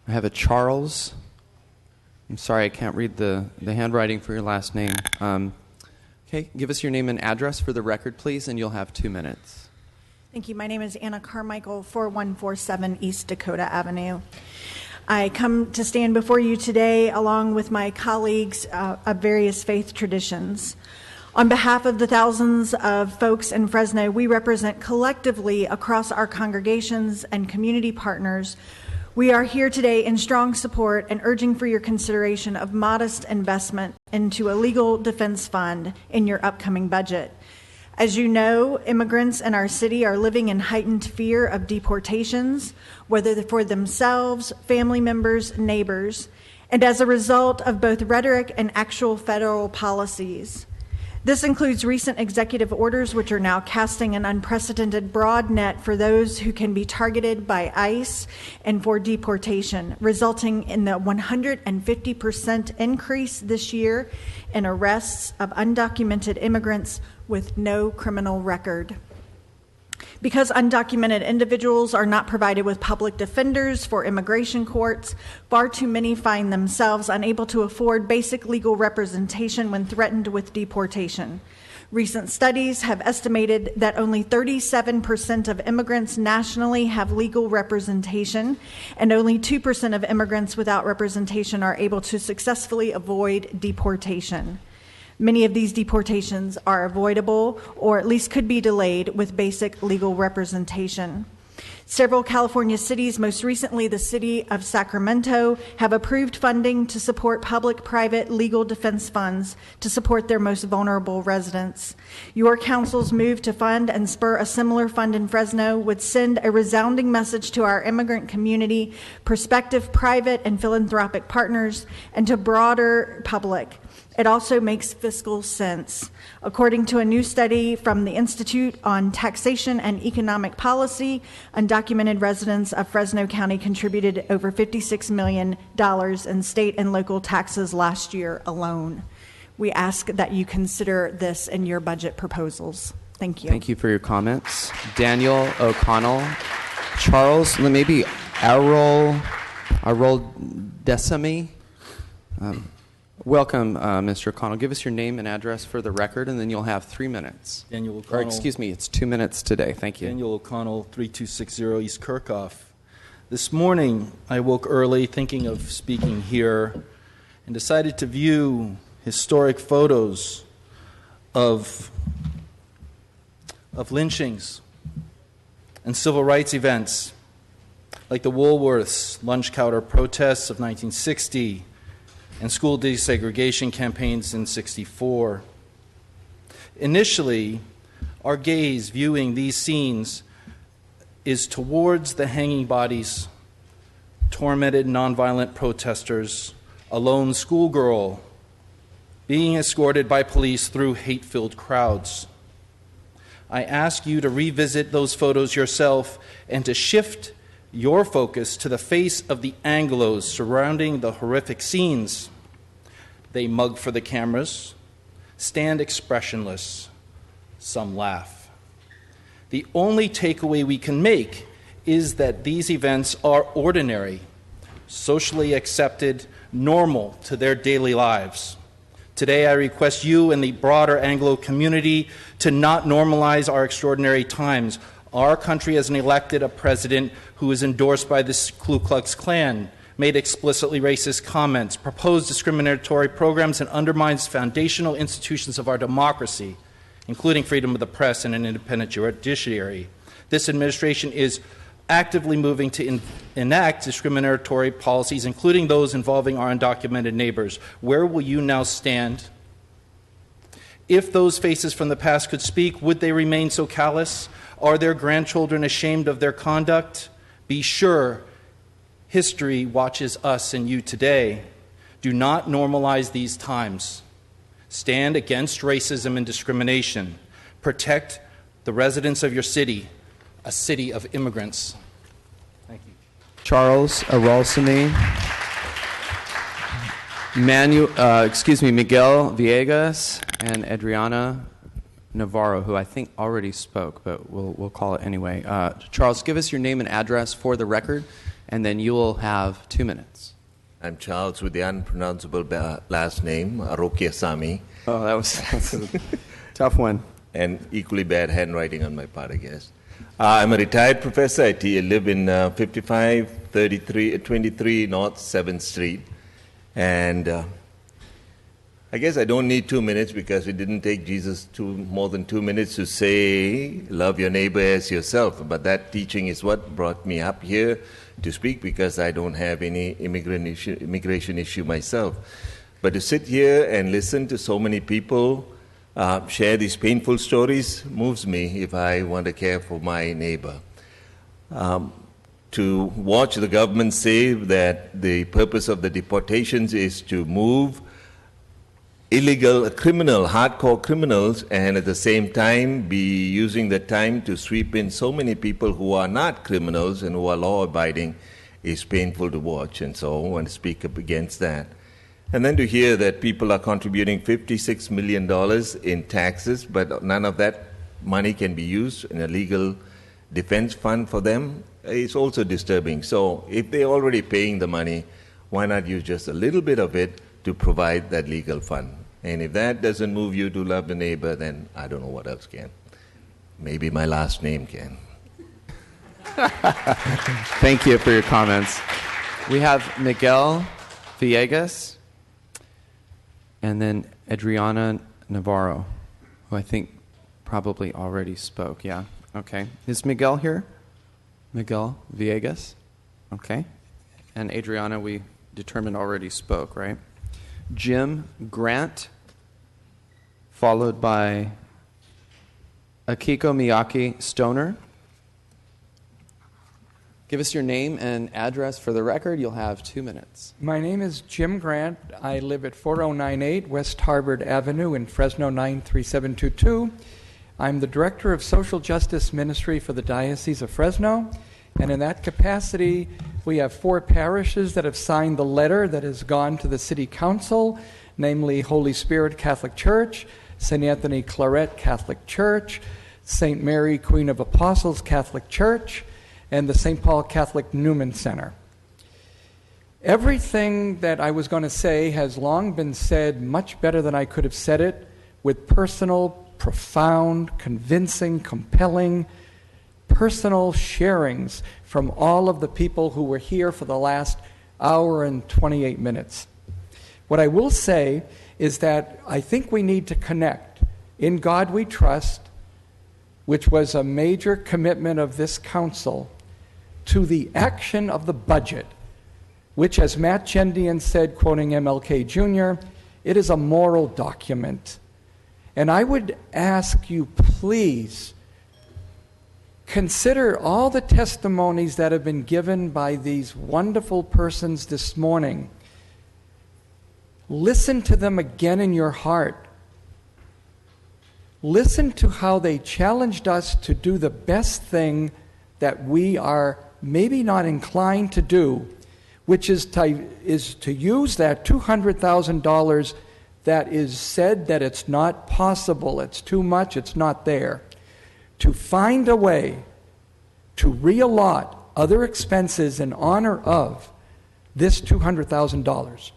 I have a Charles. I'm sorry, I can't read the handwriting for your last name. Okay, give us your name and address for the record, please, and you'll have 2 minutes. Thank you. My name is Anna Carmichael, 4147 East Dakota Avenue. I come to stand before you today along with my colleagues of various faith traditions. On behalf of the thousands of folks in Fresno, we represent collectively across our congregations and community partners. We are here today in strong support and urging for your consideration of modest investment into a legal defense fund in your upcoming budget. As you know, immigrants in our city are living in heightened fear of deportations, whether for themselves, family members, neighbors, and as a result of both rhetoric and actual federal policies. This includes recent executive orders, which are now casting an unprecedented broad net for those who can be targeted by ICE and for deportation, resulting in the 150% increase this year in arrests of undocumented immigrants with no criminal record. Because undocumented individuals are not provided with public defenders for immigration courts, far too many find themselves unable to afford basic legal representation when threatened with deportation. Recent studies have estimated that only 37% of immigrants nationally have legal representation, and only 2% of immigrants without representation are able to successfully avoid deportation. Many of these deportations are avoidable or at least could be delayed with basic legal representation. Several California cities, most recently the city of Sacramento, have approved funding to support public-private legal defense funds to support their most vulnerable residents. Your council's move to fund and spur a similar fund in Fresno would send a resounding message to our immigrant community, prospective private and philanthropic partners, and to broader public. It also makes fiscal sense. According to a new study from the Institute on Taxation and Economic Policy, undocumented residents of Fresno County contributed over $56 million in state and local taxes last year alone. We ask that you consider this in your budget proposals. Thank you. Thank you for your comments. Daniel O'Connell. Charles, maybe Arol Desami. Welcome, Mr. O'Connell. Give us your name and address for the record, and then you'll have 3 minutes. Daniel O'Connell. Or excuse me, it's 2 minutes today. Thank you. Daniel O'Connell, 3260 East Kirkhoff. This morning, I woke early thinking of speaking here and decided to view historic photos of lynchings and civil rights events like the Woolworths lunch counter protests of 1960 and school desegregation campaigns in '64. Initially, our gaze viewing these scenes is towards the hanging bodies, tormented nonviolent protesters, a lone schoolgirl being escorted by police through hate-filled crowds. I ask you to revisit those photos yourself and to shift your focus to the face of the Anglos surrounding the horrific scenes. They mug for the cameras, stand expressionless, some laugh. The only takeaway we can make is that these events are ordinary, socially accepted, normal to their daily lives. Today I request you and the broader Anglo community to not normalize our extraordinary times. Our country has elected a president who is endorsed by the Ku Klux Klan, made explicitly racist comments, proposed discriminatory programs, and undermines foundational institutions of our democracy, including freedom of the press and an independent judiciary. This administration is actively moving to enact discriminatory policies, including those involving our undocumented neighbors. Where will you now stand? If those faces from the past could speak, would they remain so callous? Are their grandchildren ashamed of their conduct? Be sure history watches us and you today. Do not normalize these times. Stand against racism and discrimination. Protect the residents of your city, a city of immigrants. Thank you. Charles Arolsamy. Miguel Villegas. and Adriana Navarro, who I think already spoke, but we'll call it anyway. Charles, give us your name and address for the record, and then you will have 2 minutes. I'm Charles with the unpronounceable last name, Arokiasamy. Oh, that's a tough one. And equally bad handwriting on my part, I guess. I'm a retired professor. I live in 5523 North 7th Street. And I guess I don't need 2 minutes because it didn't take Jesus more than 2 minutes to say, love your neighbor as yourself. But that teaching is what brought me up here to speak, because I don't have any immigration issue myself. But to sit here and listen to so many people share these painful stories moves me if I want to care for my neighbor. To watch the government say that the purpose of the deportations is to move illegal hardcore criminals, and at the same time be using the time to sweep in so many people who are not criminals and who are law-abiding, is painful to watch. And so I want to speak up against that. And then to hear that people are contributing $56 million in taxes, but none of that money can be used in a legal defense fund for them, is also disturbing. So if they're already paying the money, why not use just a little bit of it to provide that legal fund? And if that doesn't move you to love the neighbor, then I don't know what else can. Maybe my last name can. Thank you for your comments. We have Miguel Villegas and then Adriana Navarro, who I think probably already spoke. Yeah, okay. Is Miguel here? Miguel Villegas? Okay. And Adriana, we determined already spoke, right? Jim Grant, followed by Akiko Miyake Stoner. Give us your name and address for the record. You'll have 2 minutes. My name is Jim Grant. I live at 4098 West Harvard Avenue in Fresno 93722. I'm the Director of Social Justice Ministry for the Diocese of Fresno. And in that capacity, we have 4 parishes that have signed the letter that has gone to the City Council, namely Holy Spirit Catholic Church, St. Anthony Claret Catholic Church, St. Mary Queen of Apostles Catholic Church, and the St. Paul Catholic Newman Center. Everything that I was going to say has long been said much better than I could have said it, with personal, profound, convincing, compelling, personal sharings from all of the people who were here for the last hour and 28 minutes. What I will say is that I think we need to connect In God We Trust, which was a major commitment of this council, to the action of the budget, which, as Matt Chendian said, quoting MLK Jr., it is a moral document. And I would ask you, please, consider all the testimonies that have been given by these wonderful persons this morning. Listen to them again in your heart. Listen to how they challenged us to do the best thing that we are maybe not inclined to do, which is to use that $200,000 that is said that it's not possible, it's too much, it's not there, to find a way to reallot other expenses in honor of this $200,000.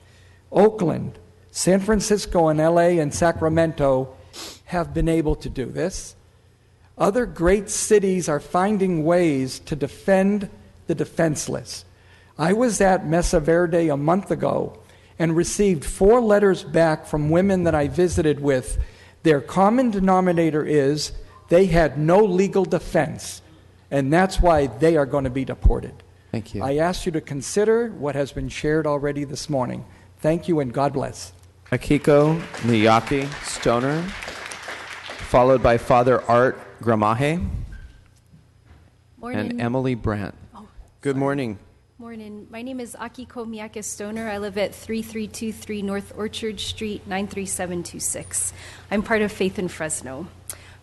Oakland, San Francisco, and LA and Sacramento have been able to do this. Other great cities are finding ways to defend the defenseless. I was at Mesa Verde a month ago and received 4 letters back from women that I visited with. Their common denominator is they had no legal defense, and that's why they are going to be deported. Thank you. I ask you to consider what has been shared already this morning. Thank you, and God bless. Akiko Miyake Stoner, followed by Father Art Gramaje and Emily Brandt. Good morning. Morning. My name is Akiko Miyake Stoner. I live at 3323 North Orchard Street, 93726. I'm part of Faith in Fresno.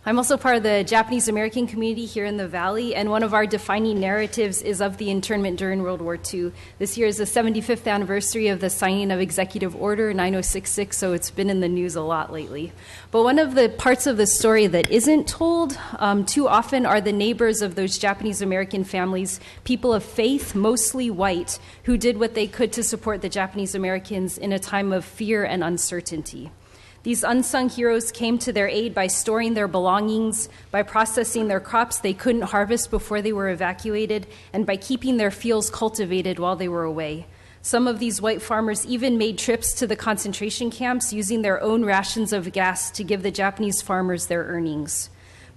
I'm also part of the Japanese American community here in the Valley, and one of our defining narratives is of the internment during World War II. This year is the 75th anniversary of the signing of Executive Order 9066, so it's been in the news a lot lately. But one of the parts of the story that isn't told too often are the neighbors of those Japanese American families, people of faith, mostly white, who did what they could to support the Japanese Americans in a time of fear and uncertainty. These unsung heroes came to their aid by storing their belongings, by processing their crops they couldn't harvest before they were evacuated, and by keeping their fields cultivated while they were away. Some of these white farmers even made trips to the concentration camps using their own rations of gas to give the Japanese farmers their earnings.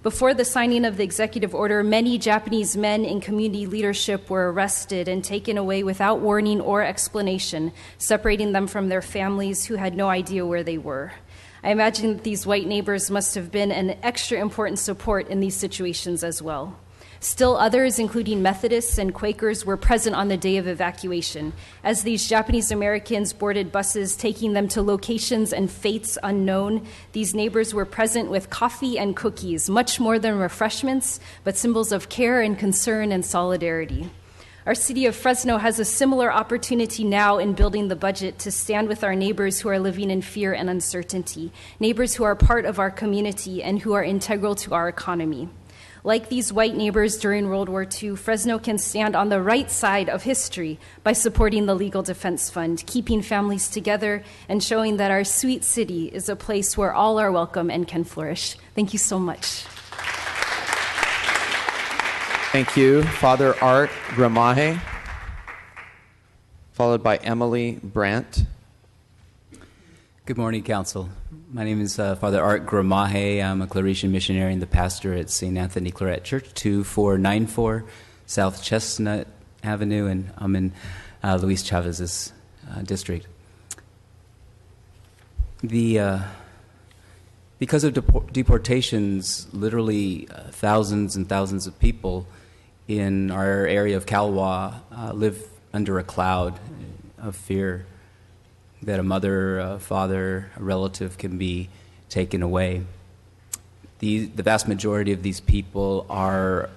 Before the signing of the executive order, many Japanese men in community leadership were arrested and taken away without warning or explanation, separating them from their families who had no idea where they were. I imagine that these white neighbors must have been an extra important support in these situations as well. Still others, including Methodists and Quakers, were present on the day of evacuation. As these Japanese Americans boarded buses taking them to locations and fates unknown, these neighbors were present with coffee and cookies, much more than refreshments, but symbols of care and concern and solidarity. Our city of Fresno has a similar opportunity now in building the budget to stand with our neighbors who are living in fear and uncertainty, neighbors who are part of our community and who are integral to our economy. Like these white neighbors during World War II, Fresno can stand on the right side of history by supporting the Legal Defense Fund, keeping families together, and showing that our sweet city is a place where all are welcome and can flourish. Thank you so much. Thank you, Father Art Gramaje, followed by Emily Brandt. Good morning, Council. My name is Father Art Gramaje. I'm a Claretian missionary and the pastor at St. Anthony Claret Church, 2494 South Chestnut Avenue, and I'm in Luis Chavez's district. Because of deportations, literally thousands and thousands of people in our area of Calwa live under a cloud of fear that a mother, a father, a relative can be taken away. The vast majority of these people are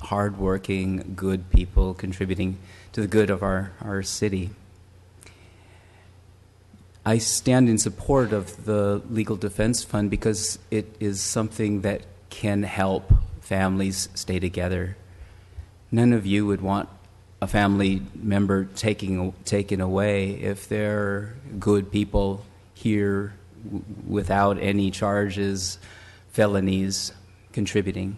hardworking, good people contributing to the good of our city. I stand in support of the Legal Defense Fund because it is something that can help families stay together. None of you would want a family member taken away if they're good people here without any charges, felonies, contributing.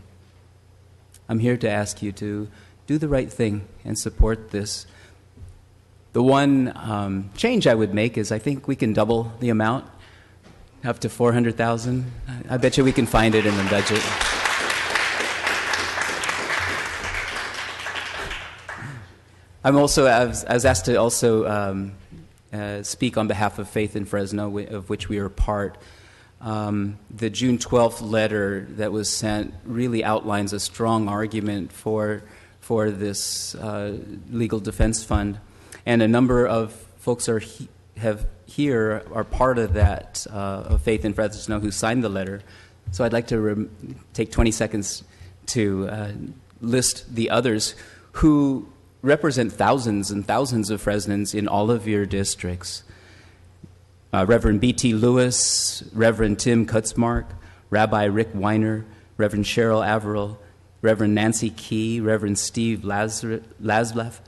I'm here to ask you to do the right thing and support this. The one change I would make is I think we can double the amount, up to $400,000. I bet you we can find it in the budget. I was asked to also speak on behalf of Faith in Fresno, of which we are part. The June 12th letter that was sent really outlines a strong argument for this Legal Defense Fund. And a number of folks are part of that of Faith in Fresno who signed the letter. So I'd like to take 20 seconds to list the others who represent thousands and thousands of Fresnans in all of your districts. Reverend B.T. Lewis, Reverend Tim Kutzmark, Rabbi Rick Weiner, Reverend Cheryl Averill, Reverend Nancy Key, Reverend Steve Laszlev,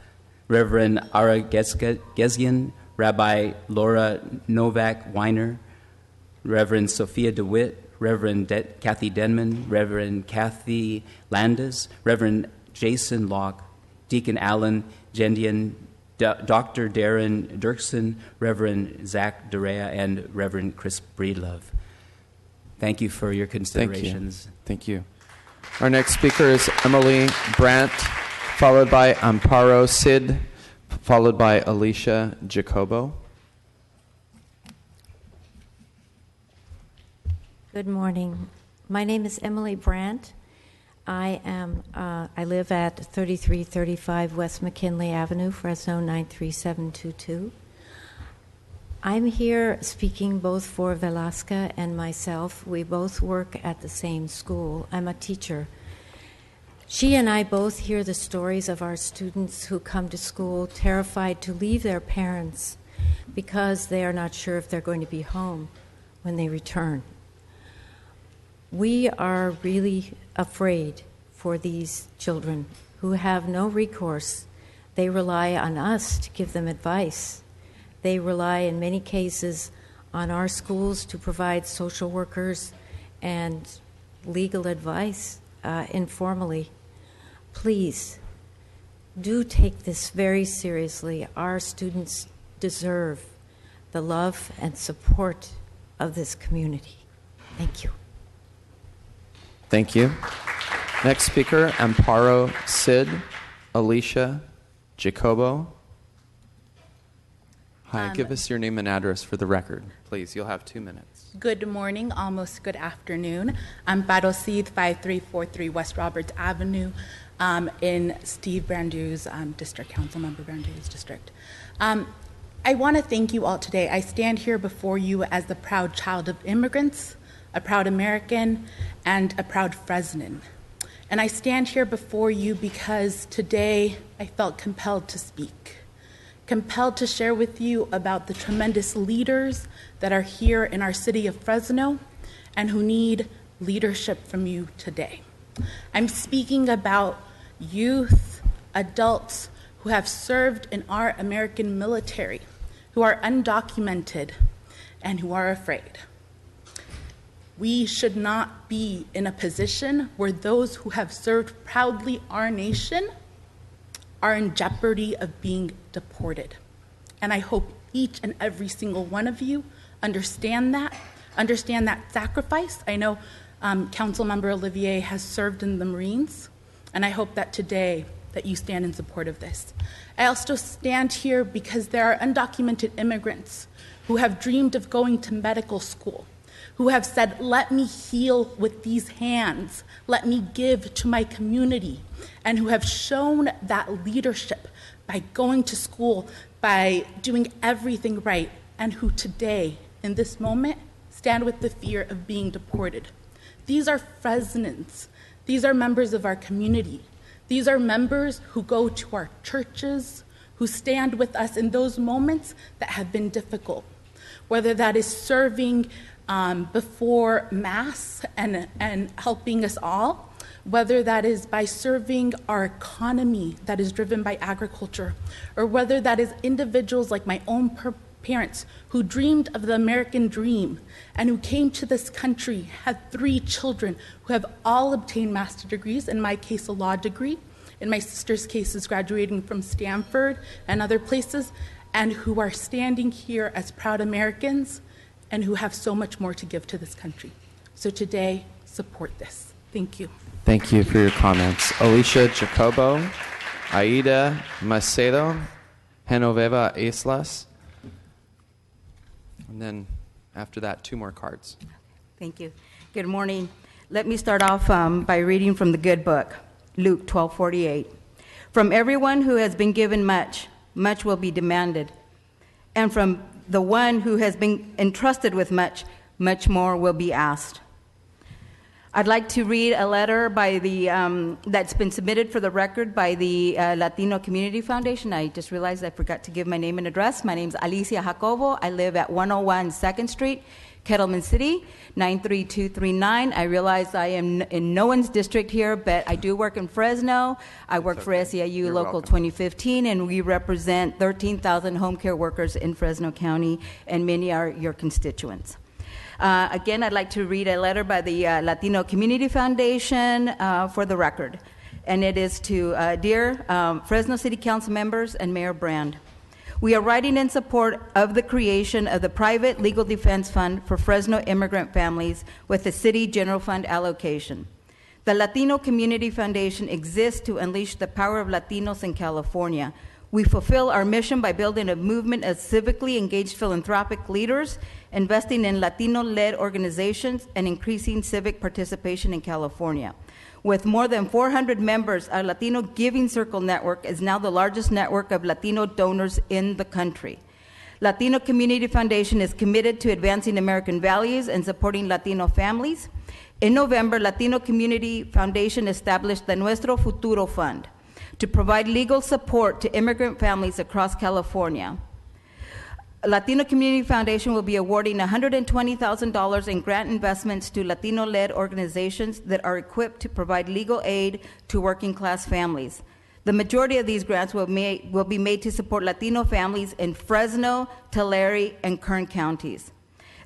Reverend Ara Gezian, Rabbi Laura Novak Weiner, Reverend Sophia DeWitt, Reverend Kathy Denman, Reverend Kathy Landis, Reverend Jason Locke, Deacon Alan Gendian, Dr. Darren Dirksen, Reverend Zach Dorea, and Reverend Chris Breedlove. Thank you for your considerations. Thank you. Our next speaker is Emily Brandt, followed by Amparo Sid, followed by Alicia Jacobo. Good morning. My name is Emily Brandt. I live at 3335 West McKinley Avenue, Fresno 93722. I'm here speaking both for Velasca and myself. We both work at the same school. I'm a teacher. She and I both hear the stories of our students who come to school terrified to leave their parents because they are not sure if they're going to be home when they return. We are really afraid for these children who have no recourse. They rely on us to give them advice. They rely, in many cases, on our schools to provide social workers and legal advice informally. Please, do take this very seriously. Our students deserve the love and support of this community. Thank you. Thank you. Next speaker, Amparo Cid Alicia Jacobo. Hi, give us your name and address for the record, please. You'll have 2 minutes. Good morning, almost good afternoon. I'm Amparo Cid, 5343 West Roberts Avenue in Steve Brandu's district, Councilmember Brandu's district. I want to thank you all today. I stand here before you as the proud child of immigrants, a proud American, and a proud Fresnan. And I stand here before you because today I felt compelled to speak, compelled to share with you about the tremendous leaders that are here in our city of Fresno and who need leadership from you today. I'm speaking about youth, adults who have served in our American military, who are undocumented, and who are afraid. We should not be in a position where those who have served proudly our nation are in jeopardy of being deported. And I hope each and every single one of you understand that sacrifice. I know Councilmember Olivier has served in the Marines, and I hope that today that you stand in support of this. I also stand here because there are undocumented immigrants who have dreamed of going to medical school, who have said, let me heal with these hands, let me give to my community, and who have shown that leadership by going to school, by doing everything right, and who today, in this moment, stand with the fear of being deported. These are Fresnans. These are members of our community. These are members who go to our churches, who stand with us in those moments that have been difficult, whether that is serving before Mass and helping us all, whether that is by serving our economy that is driven by agriculture, or whether that is individuals like my own parents who dreamed of the American dream and who came to this country, had 3 children who have all obtained master's degrees, in my case a law degree, in my sister's case is graduating from Stanford and other places, and who are standing here as proud Americans and who have so much more to give to this country. So today, support this. Thank you. Thank you for your comments. Alicia Jacobo, Aida Macedo, Genoveva Islas, and then after that, 2 more cards. Thank you. Good morning. Let me start off by reading from the good book, Luke 12:48. From everyone who has been given much, much will be demanded. And from the one who has been entrusted with much, much more will be asked. I'd like to read a letter by that's been submitted for the record by the Latino Community Foundation. I just realized I forgot to give my name and address. My name is Alicia Jacobo. I live at 101 2nd Street, Kettleman City, 93239. I realize I am in no one's district here, but I do work in Fresno. I work for SEIU Local 2015, and we represent 13,000 home care workers in Fresno County, and many are your constituents. Again, I'd like to read a letter by the Latino Community Foundation for the record. And it is to dear Fresno City Council members and Mayor Brand. We are writing in support of the creation of the private legal defense fund for Fresno immigrant families with the city general fund allocation. The Latino Community Foundation exists to unleash the power of Latinos in California. We fulfill our mission by building a movement of civically engaged philanthropic leaders, investing in Latino-led organizations, and increasing civic participation in California. With more than 400 members, our Latino Giving Circle network is now the largest network of Latino donors in the country. Latino Community Foundation is committed to advancing American values and supporting Latino families. In November, Latino Community Foundation established the Nuestro Futuro Fund to provide legal support to immigrant families across California. Latino Community Foundation will be awarding $120,000 in grant investments to Latino-led organizations that are equipped to provide legal aid to working-class families. The majority of these grants will be made to support Latino families in Fresno, Tulare, and Kern counties.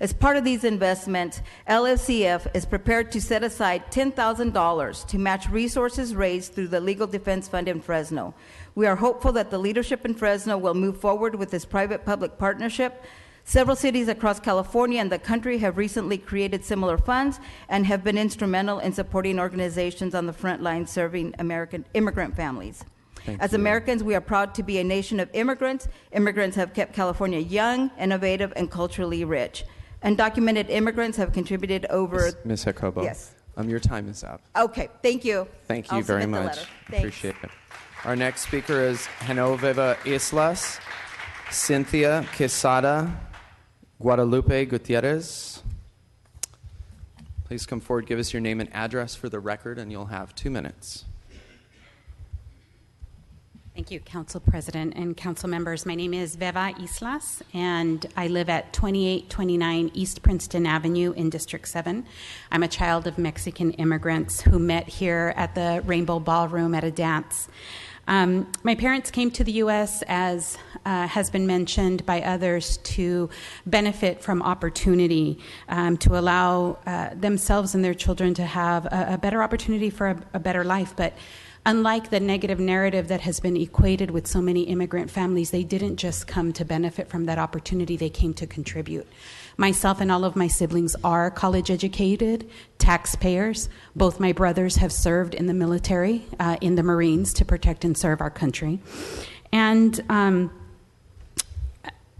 As part of these investments, LFCF is prepared to set aside $10,000 to match resources raised through the Legal Defense Fund in Fresno. We are hopeful that the leadership in Fresno will move forward with this private-public partnership. Several cities across California and the country have recently created similar funds and have been instrumental in supporting organizations on the front line serving American immigrant families. As Americans, we are proud to be a nation of immigrants. Immigrants have kept California young, innovative, and culturally rich. Undocumented immigrants have contributed over... Ms. Jacobo. Yes. Your time is up. Okay, thank you. Thank you I'll very submit the much. letter. Thanks. Appreciate it. Our next speaker is Genoveva Islas, Cynthia Quesada, Guadalupe Gutierrez. Please come forward, give us your name and address for the record, and you'll have 2 minutes. Thank you, Council President and Council members. My name is Veva Islas, and I live at 2829 East Princeton Avenue in District 7. I'm a child of Mexican immigrants who met here at the Rainbow Ballroom at a dance. My parents came to the U.S., as has been mentioned by others, to benefit from opportunity, to allow themselves and their children to have a better opportunity for a better life. But unlike the negative narrative that has been equated with so many immigrant families, they didn't just come to benefit from that opportunity, they came to contribute. Myself and all of my siblings are college educated, taxpayers. Both my brothers have served in the military, in the Marines, to protect and serve our country. And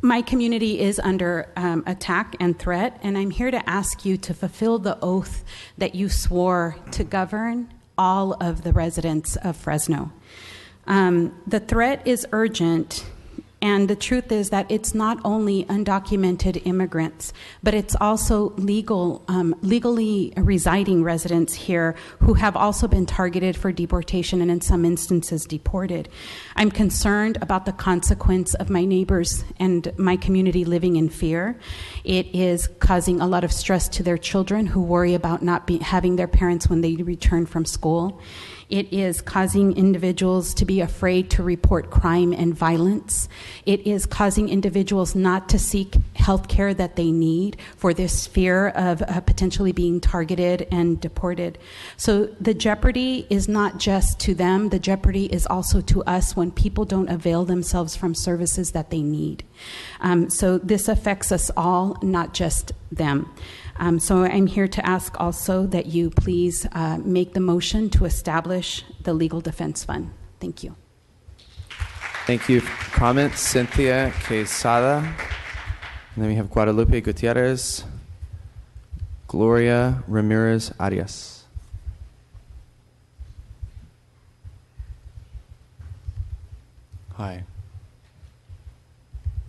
my community is under attack and threat, and I'm here to ask you to fulfill the oath that you swore to govern all of the residents of Fresno. The threat is urgent, and the truth is that it's not only undocumented immigrants, but it's also legally residing residents here who have also been targeted for deportation and in some instances deported. I'm concerned about the consequence of my neighbors and my community living in fear. It is causing a lot of stress to their children who worry about not having their parents when they return from school. It is causing individuals to be afraid to report crime and violence. It is causing individuals not to seek health care that they need for this fear of potentially being targeted and deported. So the jeopardy is not just to them, the jeopardy is also to us when people don't avail themselves from services that they need. So this affects us all, not just them. So I'm here to ask also that you please make the motion to establish the Legal Defense Fund. Thank you. Thank you. Comments? Cynthia Quesada. And then we have Guadalupe Gutierrez, Gloria Ramirez Arias. Hi.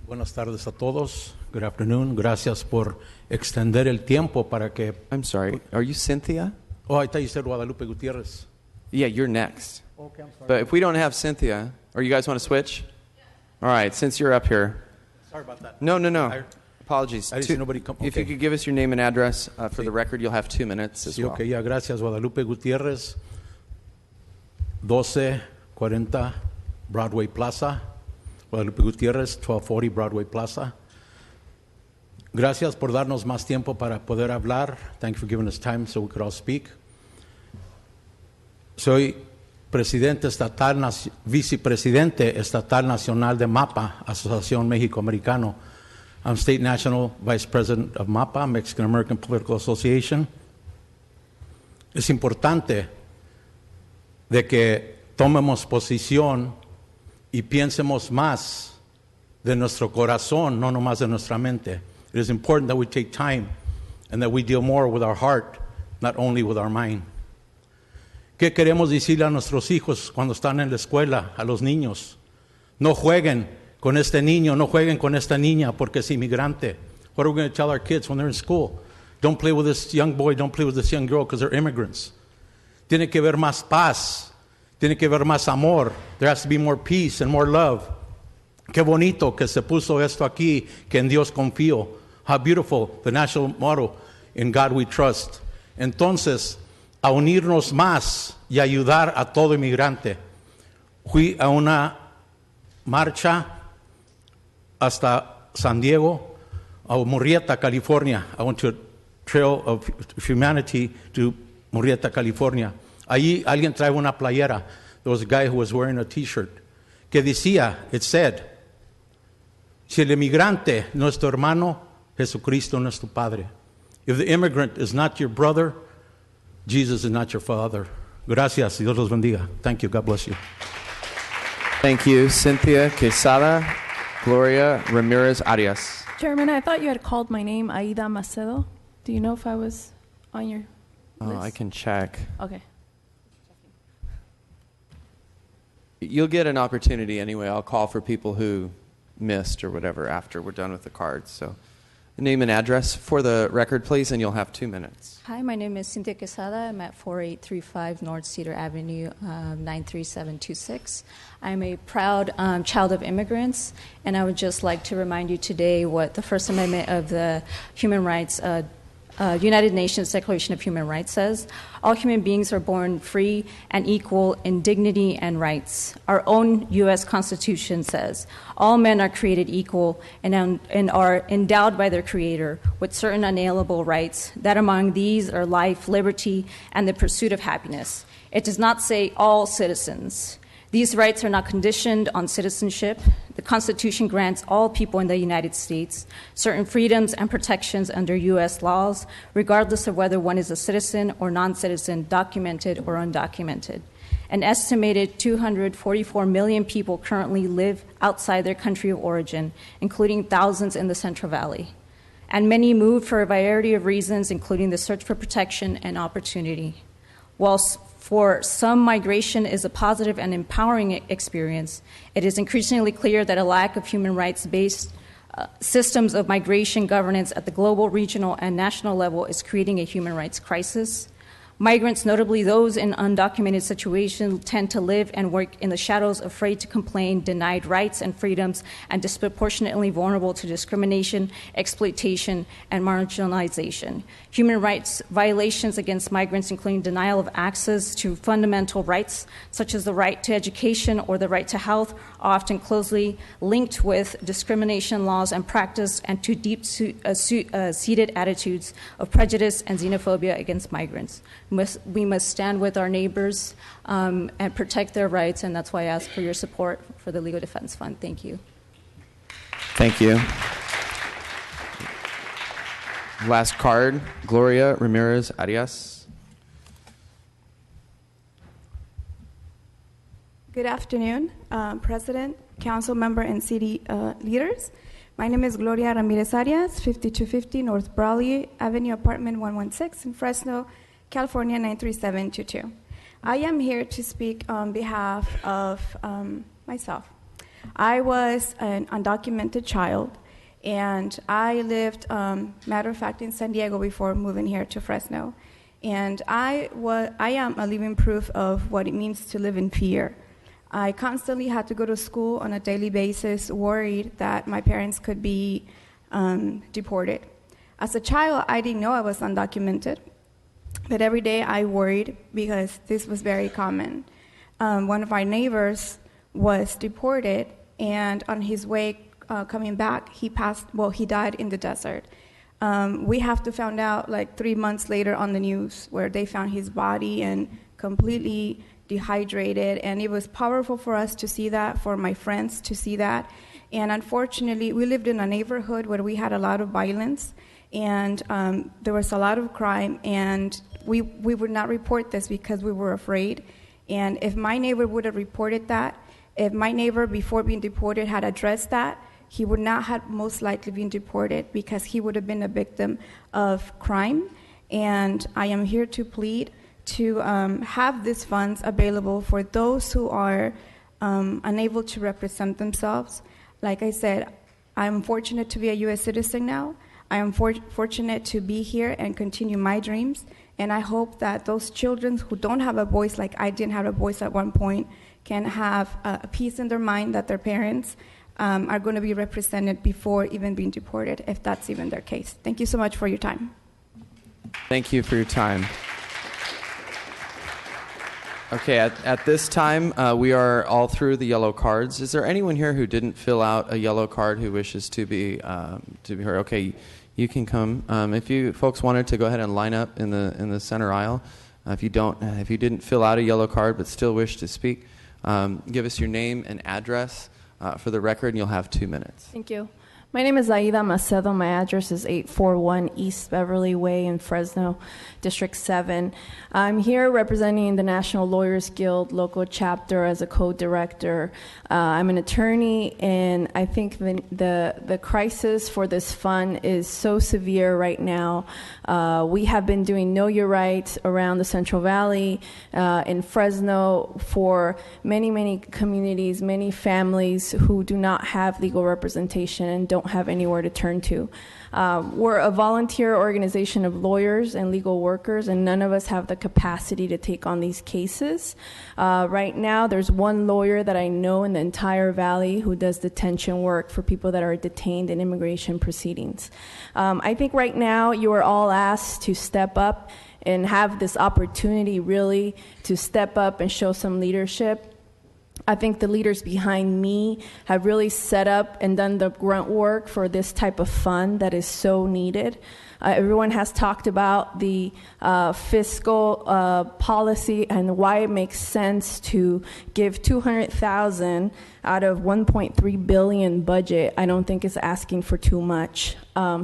Buenas tardes a todos. Good afternoon. Gracias por extender el tiempo para que... I'm sorry. Are you Cynthia? Oh, I thought you said Guadalupe Gutierrez. Yeah, you're next. Okay, I'm sorry. But if we don't have Cynthia, or you guys want to switch? All right, since you're up here. Sorry about that. No. Apologies. I didn't see nobody come. If you could give us your name and address for the record, you'll have 2 minutes as well. Okay, yeah, gracias. Guadalupe Gutierrez, 1240 Broadway Plaza. Guadalupe Gutierrez, 1240 Broadway Plaza. Gracias por darnos más tiempo para poder hablar. Thank you for giving us time so we could all speak. Soy presidente estatal, vicepresidente estatal nacional de MAPA, Asociación México-Americano. I'm State National Vice President of MAPA, Mexican American Political Association. Es importante de que tomemos posición y piensemos más de nuestro corazón, no nomás de nuestra mente. It is important that we take time and that we deal more with our heart, not only with our mind. ¿Qué queremos decirle a nuestros hijos cuando están en la escuela, a los niños? No jueguen con este niño, no jueguen con esta niña porque es inmigrante. What are we going to tell our kids when they're in school? Don't play with this young boy, don't play with this young girl because they're immigrants. Tiene que haber más paz. Tiene que haber más amor. There has to be more peace and more love. Qué bonito que se puso esto aquí, que en Dios confío. How beautiful, the national motto, in God we trust. Entonces, a unirnos más y ayudar a todo inmigrante. Fui a una marcha hasta San Diego, a Murrieta, California. I went to a Trail of Humanity to Murrieta, California. Allí alguien trae una playera. There was a guy who was wearing a t-shirt que decía, it said, si el inmigrante no es tu hermano, Jesucristo no es tu padre. If the immigrant is not your brother, Jesus is not your father. Gracias, Dios los bendiga. Thank you, God bless you. Thank you, Cynthia Quesada, Gloria Ramirez Arias. Chairman, I thought you had called my name, Aida Macedo. Do you know if I was on your list? I can check. Okay. You'll get an opportunity anyway. I'll call for people who missed or whatever after we're done with the cards. So name and address for the record, please, and you'll have 2 minutes. Hi, my name is Cynthia Quesada. I'm at 4835 North Cedar Avenue, 93726. I'm a proud child of immigrants, and I would just like to remind you today what the First Amendment of the Human Rights United Nations Declaration of Human Rights says. All human beings are born free and equal in dignity and rights. Our own U.S. Constitution says all men are created equal and are endowed by their Creator with certain unalienable rights, that among these are life, liberty, and the pursuit of happiness. It does not say all citizens. These rights are not conditioned on citizenship. The Constitution grants all people in the United States certain freedoms and protections under U.S. laws, regardless of whether one is a citizen or non-citizen, documented or undocumented. An estimated 244 million people currently live outside their country of origin, including thousands in the Central Valley. And many moved for a variety of reasons, including the search for protection and opportunity. Whilst for some, migration is a positive and empowering experience, it is increasingly clear that a lack of human rights-based systems of migration governance at the global, regional, and national level is creating a human rights crisis. Migrants, notably those in undocumented situations, tend to live and work in the shadows, afraid to complain, denied rights and freedoms, and disproportionately vulnerable to discrimination, exploitation, and marginalization. Human rights violations against migrants, including denial of access to fundamental rights, such as the right to education or the right to health, are often closely linked with discrimination laws and practice and to deep-seated attitudes of prejudice and xenophobia against migrants. We must stand with our neighbors and protect their rights, and that's why I ask for your support for the Legal Defense Fund. Thank you. Thank you. Last card, Gloria Ramirez Arias. Good afternoon, President, Council Member, and City leaders. My name is Gloria Ramirez Arias, 5250 North Brawley Avenue, Apartment 116 in Fresno, California 93722. I am here to speak on behalf of myself. I was an undocumented child, and I lived, matter of fact, in San Diego before moving here to Fresno. And I am a living proof of what it means to live in fear. I constantly had to go to school on a daily basis, worried that my parents could be deported. As a child, I didn't know I was undocumented. But every day I worried because this was very common. One of our neighbors was deported, and on his way coming back, he died in the desert. We have to find out like 3 months later on the news where they found his body and completely dehydrated, and it was powerful for us to see that, for my friends to see that. And unfortunately, we lived in a neighborhood where we had a lot of violence, and there was a lot of crime, and we would not report this because we were afraid. And if my neighbor would have reported that, if my neighbor before being deported had addressed that, he would not have most likely been deported because he would have been a victim of crime. And I am here to plead to have these funds available for those who are unable to represent themselves. Like I said, I'm fortunate to be a U.S. citizen now. I am fortunate to be here and continue my dreams. And I hope that those children who don't have a voice, like I didn't have a voice at one point, can have a peace in their mind that their parents are going to be represented before even being deported, if that's even their case. Thank you so much for your time. Thank you for your time. Okay, at this time, we are all through the yellow cards. Is there anyone here who didn't fill out a yellow card who wishes to be heard? Okay, you can come. If you folks wanted to go ahead and line up in the center aisle, if you didn't fill out a yellow card but still wish to speak, give us your name and address for the record, and you'll have 2 minutes. Thank you. My name is Aida Macedo. My address is 841 East Beverly Way in Fresno, District 7. I'm here representing the National Lawyers Guild local chapter as a co-director. I'm an attorney, and I think the crisis for this fund is so severe right now. We have been doing Know Your Rights around the Central Valley, in Fresno, for many, many communities, many families who do not have legal representation and don't have anywhere to turn to. We're a volunteer organization of lawyers and legal workers, and none of us have the capacity to take on these cases. Right now, there's one lawyer that I know in the entire valley who does detention work for people that are detained in immigration proceedings. I think right now you are all asked to step up and have this opportunity really to step up and show some leadership. I think the leaders behind me have really set up and done the grunt work for this type of fund that is so needed. Everyone has talked about the fiscal policy and why it makes sense to give $200,000 out of $1.3 billion budget. I don't think it's asking for too much.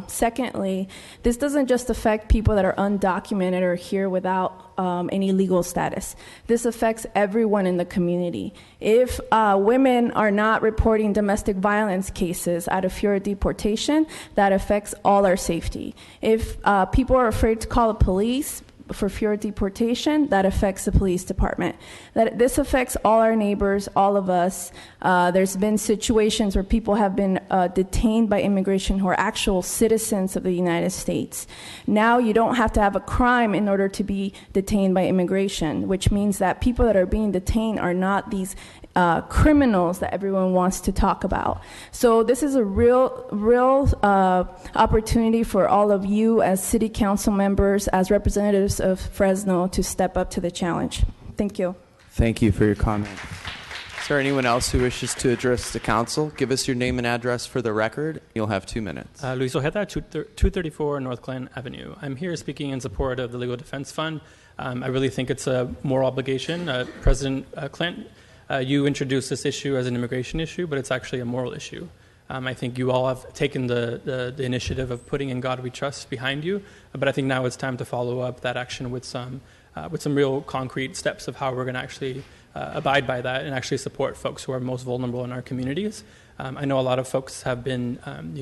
Secondly, this doesn't just affect people that are undocumented or here without any legal status. This affects everyone in the community. If women are not reporting domestic violence cases out of fear of deportation, that affects all our safety. If people are afraid to call the police for fear of deportation, that affects the police department. This affects all our neighbors, all of us. There's been situations where people have been detained by immigration who are actual citizens of the United States. Now you don't have to have a crime in order to be detained by immigration, which means that people that are being detained are not these criminals that everyone wants to talk about. So this is a real opportunity for all of you as city council members, as representatives of Fresno, to step up to the challenge. Thank you. Thank you for your comment. Is there anyone else who wishes to address the council? Give us your name and address for the record. You'll have 2 minutes. Luis Ojeda, 234 North Glen Avenue. I'm here speaking in support of the Legal Defense Fund. I really think it's a moral obligation. President Clinton, you introduced this issue as an immigration issue, but it's actually a moral issue. I think you all have taken the initiative of putting In God We Trust behind you, but I think now it's time to follow up that action with some real concrete steps of how we're going to actually abide by that and actually support folks who are most vulnerable in our communities. I know a lot of folks have been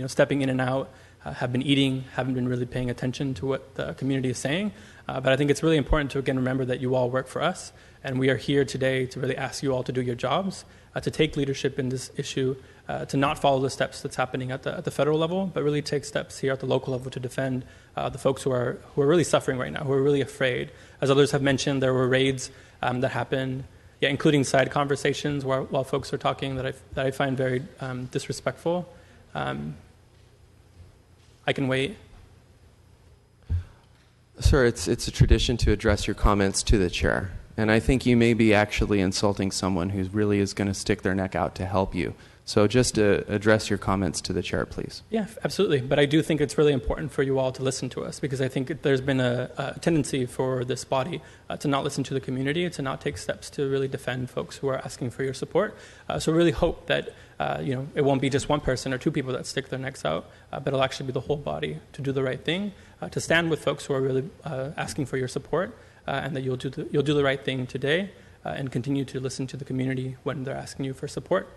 stepping in and out, have been eating, haven't been really paying attention to what the community is saying, but I think it's really important to, again, remember that you all work for us, and we are here today to really ask you all to do your jobs, to take leadership in this issue, to not follow the steps that's happening at the federal level, but really take steps here at the local level to defend the folks who are really suffering right now, who are really afraid. As others have mentioned, there were raids that happened, including side conversations while folks are talking that I find very disrespectful. I can wait. Sir, it's a tradition to address your comments to the chair. And I think you may be actually insulting someone who really is going to stick their neck out to help you. So just address your comments to the chair, please. Yeah, absolutely. But I do think it's really important for you all to listen to us, because I think there's been a tendency for this body to not listen to the community, to not take steps to really defend folks who are asking for your support. So really hope that it won't be just one person or two people that stick their necks out, but it'll actually be the whole body to do the right thing, to stand with folks who are really asking for your support, and that you'll do the right thing today. and continue to listen to the community when they're asking you for support.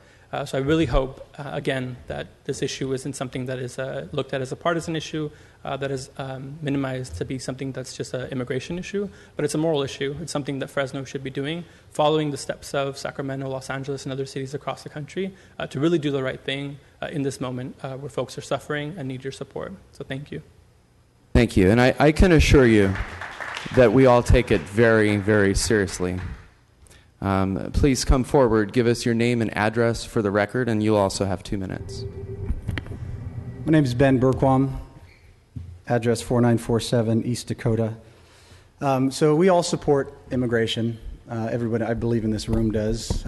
So I really hope, again, that this issue isn't something that is looked at as a partisan issue, that is minimized to be something that's just an immigration issue, but it's a moral issue. It's something that Fresno should be doing, following the steps of Sacramento, Los Angeles, and other cities across the country to really do the right thing in this moment where folks are suffering and need your support. So thank you. Thank you. And I can assure you that we all take it very, very seriously. Please come forward, give us your name and address for the record, and you'll also have 2 minutes. My name is Ben Burquam, address 4947 East Dakota. So we all support immigration. Everybody, I believe, in this room does.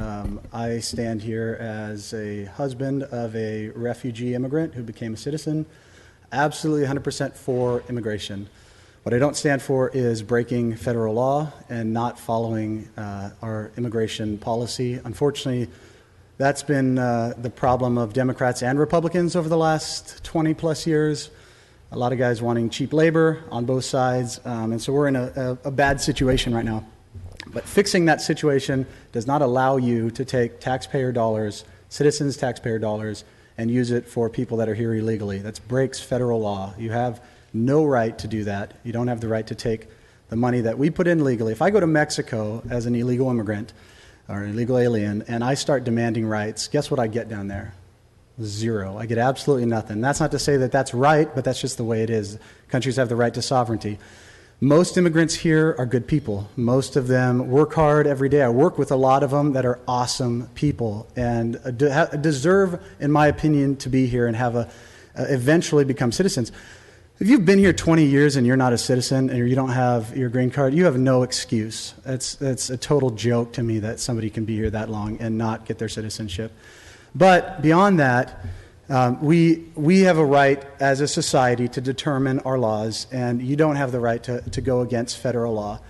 I stand here as a husband of a refugee immigrant who became a citizen, absolutely 100% for immigration. What I don't stand for is breaking federal law and not following our immigration policy. Unfortunately, that's been the problem of Democrats and Republicans over the last 20 plus years. A lot of guys wanting cheap labor on both sides, and so we're in a bad situation right now. But fixing that situation does not allow you to take taxpayer dollars, citizens' taxpayer dollars, and use it for people that are here illegally. That breaks federal law. You have no right to do that. You don't have the right to take the money that we put in legally. If I go to Mexico as an illegal immigrant or an illegal alien and I start demanding rights, guess what I get down there? Zero. I get absolutely nothing. That's not to say that that's right, but that's just the way it is. Countries have the right to sovereignty. Most immigrants here are good people. Most of them work hard every day. I work with a lot of them that are awesome people and deserve, in my opinion, to be here and have eventually become citizens. If you've been here 20 years and you're not a citizen and you don't have your green card, you have no excuse. It's a total joke to me that somebody can be here that long and not get their citizenship. But beyond that, we have a right as a society to determine our laws, and you don't have the right to go against federal law.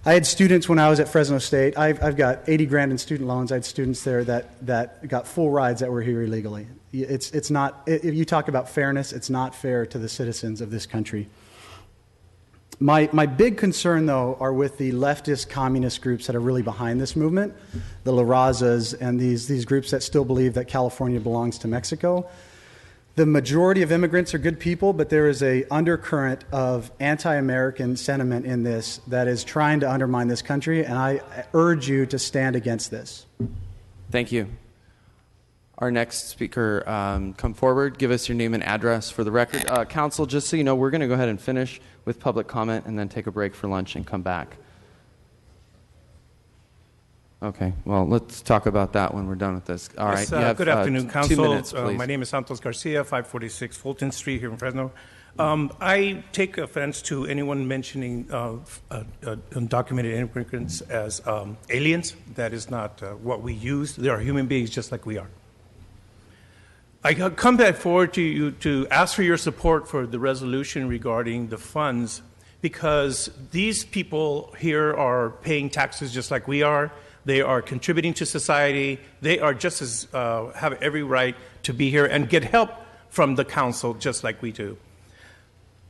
I had students when I was at Fresno State. I've got 80 grand in student loans. I had students there that got full rides that were here illegally. It's not, if you talk about fairness, it's not fair to the citizens of this country. My big concern, though, are with the leftist communist groups that are really behind this movement, the La Razas and these groups that still believe that California belongs to Mexico. The majority of immigrants are good people, but there is an undercurrent of anti-American sentiment in this that is trying to undermine this country, and I urge you to stand against this. Thank you. Our next speaker, come forward, give us your name and address for the record. Council, just so you know, we're going to go ahead and finish with public comment and then take a break for lunch and come back. Okay, well, let's talk about that when we're done with this. All right, you have, good afternoon, Council. 2 minutes, please. My name is Santos Garcia, 546 Fulton Street here in Fresno. I take offense to anyone mentioning undocumented immigrants as aliens. That is not what we use. They are human beings just like we are. I come back forward to you to ask for your support for the resolution regarding the funds, because these people here are paying taxes just like we are. They are contributing to society. They are just as have every right to be here and get help from the council just like we do.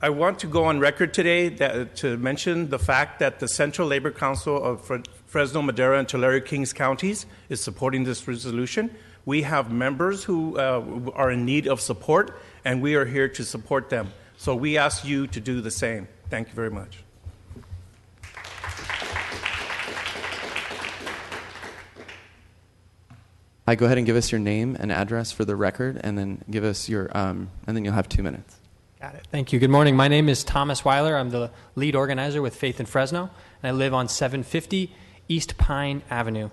I want to go on record today to mention the fact that the Central Labor Council of Fresno, Madera, and Tulare Kings counties is supporting this resolution. We have members who are in need of support, and we are here to support them. So we ask you to do the same. Thank you very much. Hi, go ahead and give us your name and address for the record, and then give us your, and then you'll have 2 minutes. Got it. Thank you. Good morning. My name is Thomas Weiler. I'm the lead organizer with Faith in Fresno, and I live on 750 East Pine Avenue.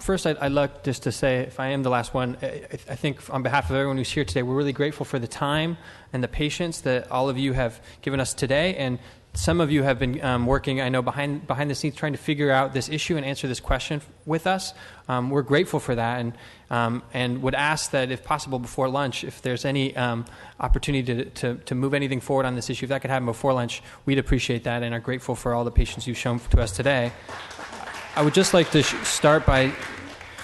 First, I'd like just to say, if I am the last one, I think on behalf of everyone who's here today, we're really grateful for the time and the patience that all of you have given us today. And some of you have been working, I know, behind the scenes trying to figure out this issue and answer this question with us. We're grateful for that and would ask that, if possible, before lunch, if there's any opportunity to move anything forward on this issue, if that could happen before lunch, we'd appreciate that and are grateful for all the patience you've shown to us today. I would just like to start by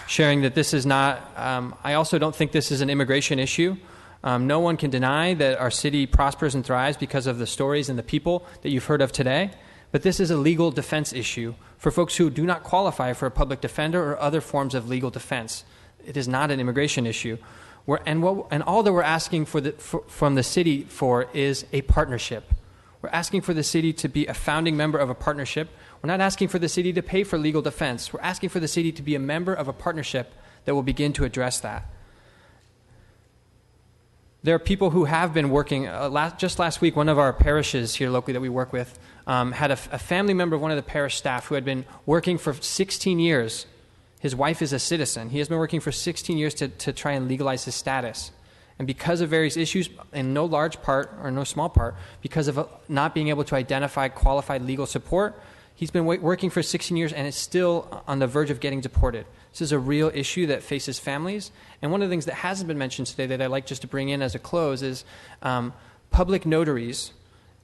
sharing that this is not, I also don't think this is an immigration issue. No one can deny that our city prospers and thrives because of the stories and the people that you've heard of today. but this is a legal defense issue for folks who do not qualify for a public defender or other forms of legal defense. It is not an immigration issue. And all that we're asking from the city for is a partnership. We're asking for the city to be a founding member of a partnership. We're not asking for the city to pay for legal defense. We're asking for the city to be a member of a partnership that will begin to address that. There are people who have been working. Just last week, one of our parishes here locally that we work with had a family member of one of the parish staff who had been working for 16 years. His wife is a citizen. He has been working for 16 years to try and legalize his status. And because of various issues, in no large part or no small part, because of not being able to identify qualified legal support, he's been working for 16 years and is still on the verge of getting deported. This is a real issue that faces families. And one of the things that hasn't been mentioned today that I'd like just to bring in as a close is public notaries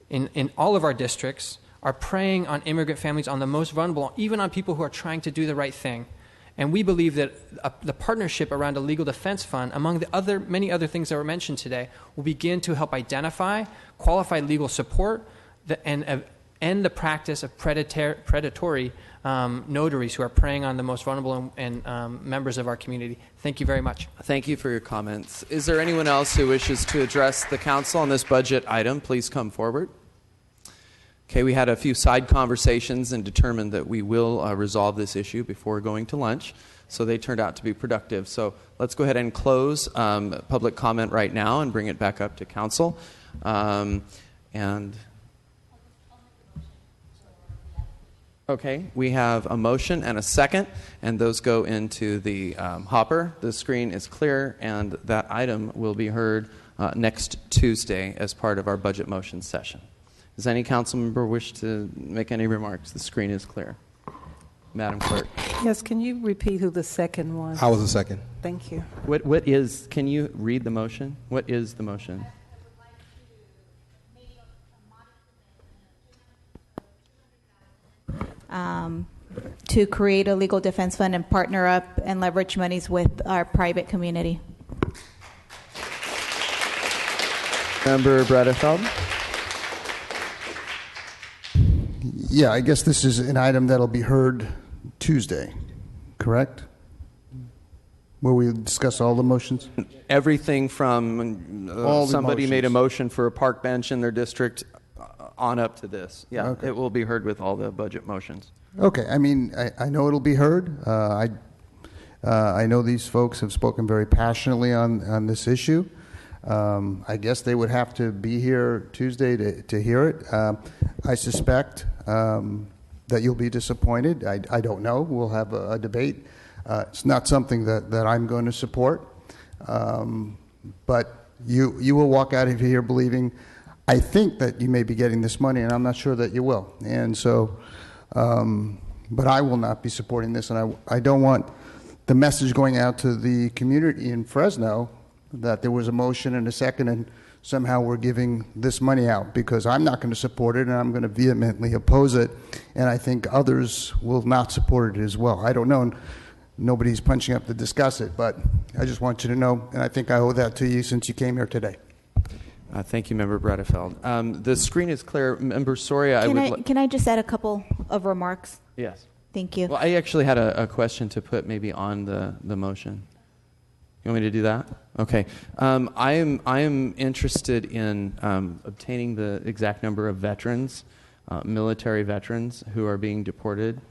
in all of our districts are preying on immigrant families, on the most vulnerable, even on people who are trying to do the right thing. And we believe that the partnership around a legal defense fund, among the many other things that were mentioned today, will begin to help identify qualified legal support and end the practice of predatory notaries who are preying on the most vulnerable and members of our community. Thank you very much. Thank you for your comments. Is there anyone else who wishes to address the council on this budget item? Please come forward. Okay, we had a few side conversations and determined that we will resolve this issue before going to lunch, so they turned out to be productive. So let's go ahead and close public comment right now and bring it back up to council. Okay, we have a motion and a second, and those go into the hopper. The screen is clear, and that item will be heard next Tuesday as part of our budget motion session. Does any council member wish to make any remarks? The screen is clear. Madam Clerk. Yes, can you repeat who the second was? I was the second. Thank you. What is, can you read the motion? What is the motion? To create a legal defense fund and partner up and leverage monies with our private community. Member Bredefeld. Yeah, I guess this is an item that'll be heard Tuesday, correct? Where we discuss all the motions? Everything from somebody made a motion for a park bench in their district on up to this. Yeah, okay. It will be heard with all the budget motions. Okay, I mean, I know it'll be heard. I know these folks have spoken very passionately on this issue. I guess they would have to be here Tuesday to hear it. I suspect that you'll be disappointed. I don't know. We'll have a debate. It's not something that I'm going to support. But you will walk out of here believing, I think that you may be getting this money, and I'm not sure that you will. And so, but I will not be supporting this, and I don't want the message going out to the community in Fresno that there was a motion and a second and somehow we're giving this money out, because I'm not going to support it and I'm going to vehemently oppose it, and I think others will not support it as well. I don't know. Nobody's punching up to discuss it, but I just want you to know, and I think I owe that to you since you came here today. Thank you, Member Bredefeld. The screen is clear. Member Soria, Can I just add a couple of remarks? Yes. Thank you. Well, I actually had a question to put maybe on the motion. You want me to do that? Okay. I am interested in obtaining the exact number of veterans, military veterans, who are being deported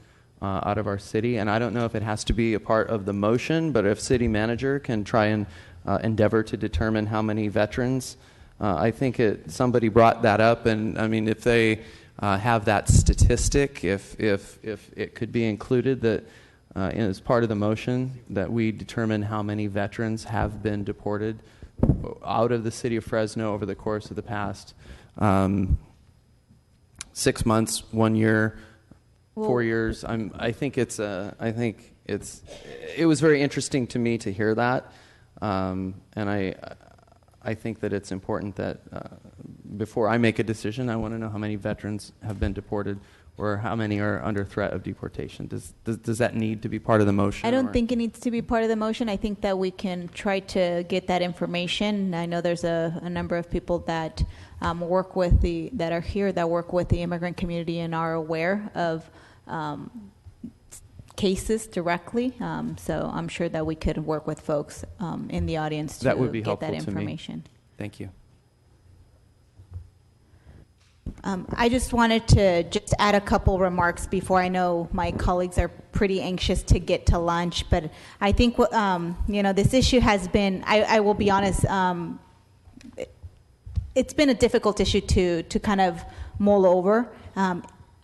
out of our city. And I don't know if it has to be a part of the motion, but if city manager can try and endeavor to determine how many veterans. I think somebody brought that up, and I mean, if they have that statistic, if it could be included that as part of the motion that we determine how many veterans have been deported out of the city of Fresno over the course of the past 6 months, 1 year, 4 years. I think it was very interesting to me to hear that, and I think that it's important that before I make a decision, I want to know how many veterans have been deported or how many are under threat of deportation? Does that need to be part of the motion? I don't or? think it needs to be part of the motion. I think that we can try to get that information. I know there's a number of people that work with that are here that work with the immigrant community and are aware of cases directly. So I'm sure that we could work with folks in the audience to That would be get that helpful to me. information. Thank you. I just wanted to just add a couple remarks before. I know my colleagues are pretty anxious to get to lunch, but I think this issue has been. I will be honest. It's been a difficult issue to kind of mull over.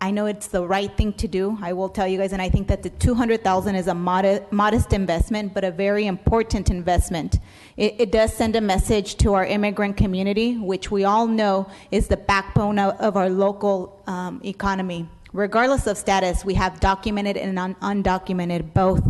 I know it's the right thing to do. I will tell you guys, and I think that the $200,000 is a modest investment, but a very important investment. It does send a message to our immigrant community, which we all know is the backbone of our local economy. Regardless of status, we have documented and undocumented both.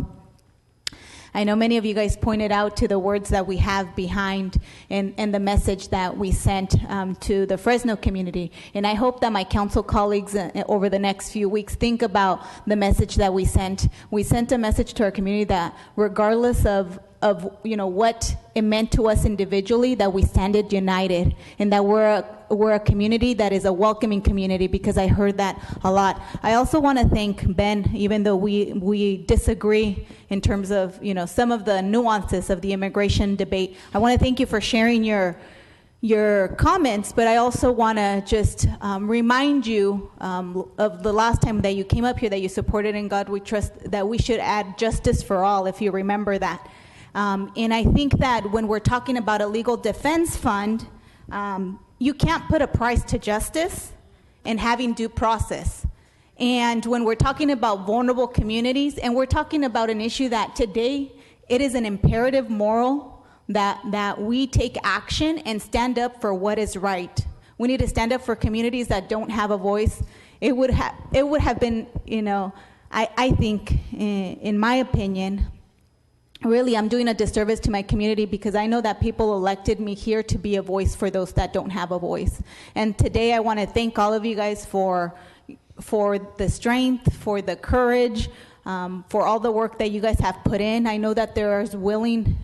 I know many of you guys pointed out to the words that we have behind and the message that we sent to the Fresno community. And I hope that my council colleagues over the next few weeks think about the message that we sent. We sent a message to our community that regardless of what it meant to us individually, that we stand united, and that we're a community that is a welcoming community, because I heard that a lot. I also want to thank Ben, even though we disagree in terms of some of the nuances of the immigration debate. I want to thank you for sharing your comments, but I also want to just remind you of the last time that you came up here, that you supported In God We Trust, that we should add justice for all, if you remember that. And I think that when we're talking about a legal defense fund, you can't put a price to justice and having due process. And when we're talking about vulnerable communities, and we're talking about an issue that today, it is an imperative moral that we take action and stand up for what is right. We need to stand up for communities that don't have a voice. It would have been, I think, in my opinion, really, I'm doing a disservice to my community, because I know that people elected me here to be a voice for those that don't have a voice. And today I want to thank all of you guys for the strength, for the courage, for all the work that you guys have put in. I know that there is willing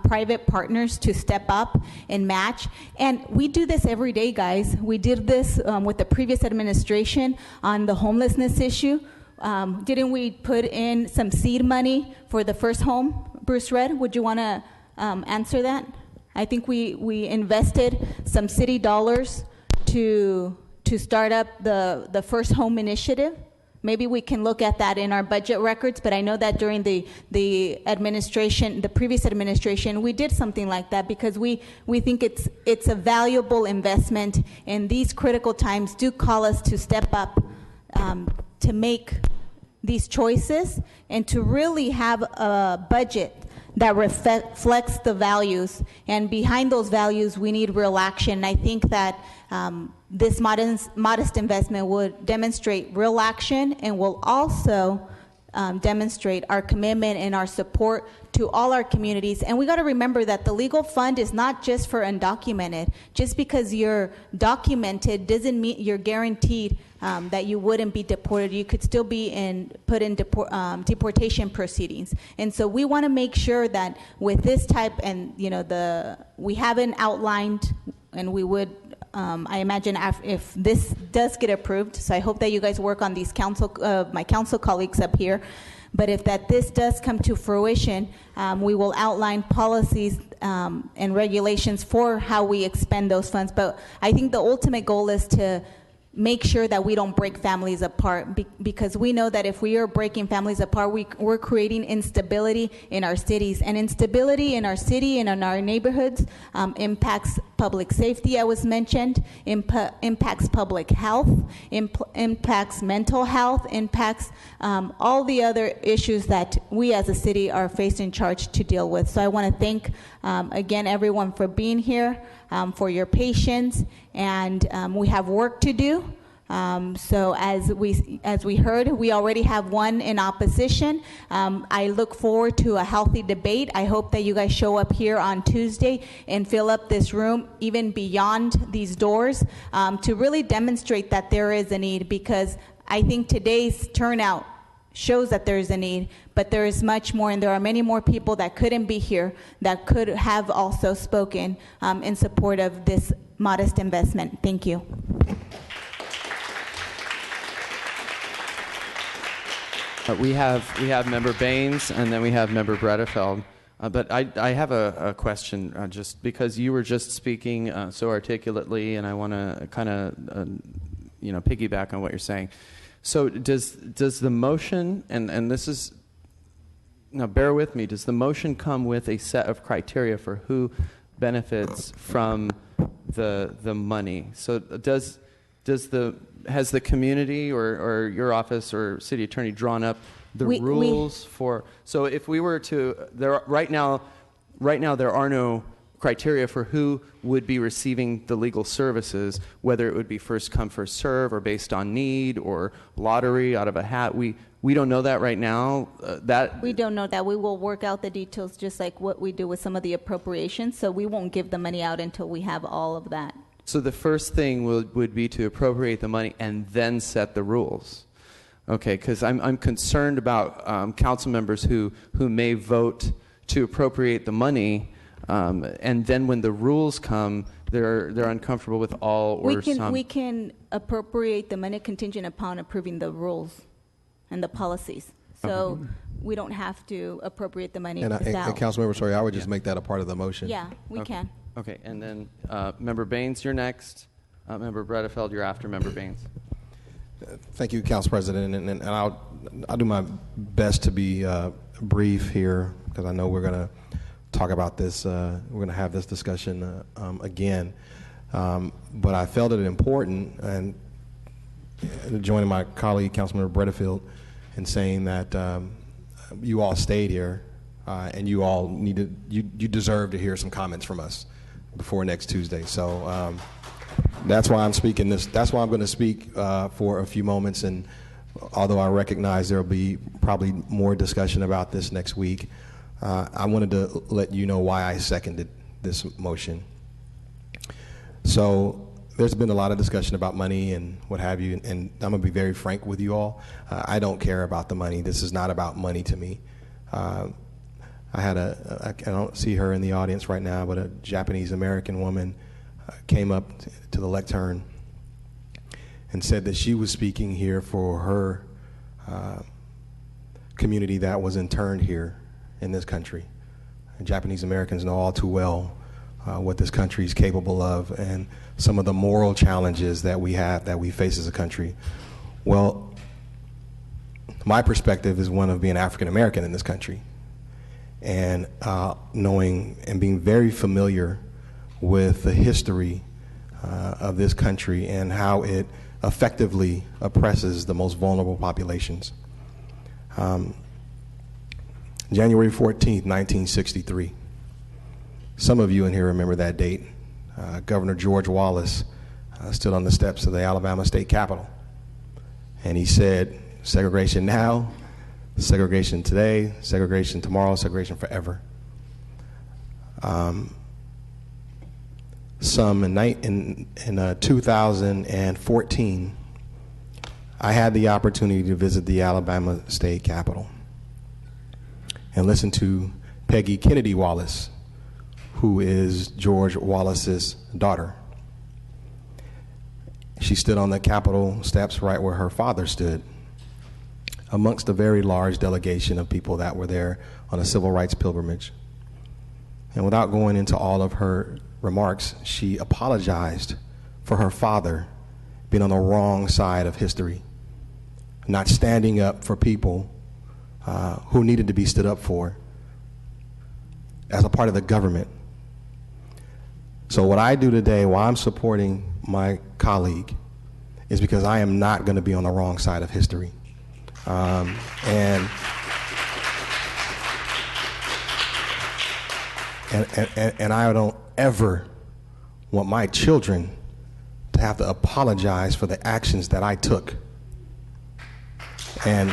private partners to step up and match. And we do this every day, guys. We did this with the previous administration on the homelessness issue. Didn't we put in some seed money for the first home? Bruce Red, would you want to answer that? I think we invested some city dollars to start up the first home initiative. Maybe we can look at that in our budget records, but I know that during the administration, the previous administration, we did something like that, because we think it's a valuable investment, and these critical times do call us to step up to make these choices and to really have a budget that reflects the values. And behind those values, we need real action. I think that this modest investment would demonstrate real action, and will also demonstrate our commitment and our support to all our communities. And we got to remember that the legal fund is not just for undocumented. Just because you're documented doesn't mean you're guaranteed that you wouldn't be deported. You could still be put in deportation proceedings. And so we want to make sure that with this type, and we haven't outlined, and we would. I imagine if this does get approved, so I hope that you guys work on these my council colleagues up here. But if this does come to fruition, we will outline policies and regulations for how we expend those funds. But I think the ultimate goal is to make sure that we don't break families apart, because we know that if we are breaking families apart, we're creating instability in our cities. And instability in our city and in our neighborhoods impacts public safety, as was mentioned, impacts public health, impacts mental health, impacts all the other issues that we as a city are faced in charge to deal with. So I want to thank, again, everyone for being here, for your patience, and we have work to do. So as we heard, we already have one in opposition. I look forward to a healthy debate. I hope that you guys show up here on Tuesday and fill up this room even beyond these doors to really demonstrate that there is a need, because I think today's turnout shows that there is a need, but there is much more, and there are many more people that couldn't be here that could have also spoken in support of this modest investment. Thank you. We have Member Baines, and then we have Member Bredefeld. But I have a question, just because you were just speaking so articulately, and I want to kind of piggyback on what you're saying. So does the motion, and this is, now bear with me, does the motion come with a set of criteria for who benefits from the money? So has the community or your office or city attorney drawn up the rules for? So if we were to, right now there are no criteria for who would be receiving the legal services, whether it would be first come first serve or based on need or lottery out of a hat. We don't know that right now. We don't know that. We will work out the details just like what we do with some of the appropriations. So we won't give the money out until we have all of that. So the first thing would be to appropriate the money and then set the rules. Okay, because I'm concerned about council members who may vote to appropriate the money, and then when the rules come, they're uncomfortable with all or some. We can appropriate the money contingent upon approving the rules and the policies. So we don't have to appropriate the money. And Councilmember, sorry, I would just make that a part of the motion. Yeah, we can. Okay, and then Member Baines, you're next. Member Bredefeld, you're after Member Baines. Thank you, Council President, and I'll do my best to be brief here, because I know we're going to talk about this. We're going to have this discussion again, but I felt it important, and joining my colleague, Councilmember Bredefeld, in saying that you all stayed here, and you all you deserve to hear some comments from us before next Tuesday. So that's why I'm speaking this. That's why I'm going to speak for a few moments. And although I recognize there will be probably more discussion about this next week, I wanted to let you know why I seconded this motion. So there's been a lot of discussion about money and what have you, and I'm going to be very frank with you all. I don't care about the money. This is not about money to me. I don't see her in the audience right now, but a Japanese American woman came up to the lectern and said that she was speaking here for her community that was interned here in this country. And Japanese Americans know all too well what this country is capable of and some of the moral challenges that we have, that we face as a country. Well, my perspective is one of being African American in this country, and knowing and being very familiar with the history of this country and how it effectively oppresses the most vulnerable populations. January 14th, 1963. Some of you in here remember that date. Governor George Wallace stood on the steps of the Alabama State Capitol, and he said, segregation now, segregation today, segregation tomorrow, segregation forever. In 2014, I had the opportunity to visit the Alabama State Capitol and listen to Peggy Kennedy Wallace, who is George Wallace's daughter. She stood on the Capitol steps right where her father stood, amongst a very large delegation of people that were there on a civil rights pilgrimage. And without going into all of her remarks, she apologized for her father being on the wrong side of history, not standing up for people who needed to be stood up for as a part of the government. So what I do today, while I'm supporting my colleague, is because I am not going to be on the wrong side of history. And I don't ever want my children to have to apologize for the actions that I took. And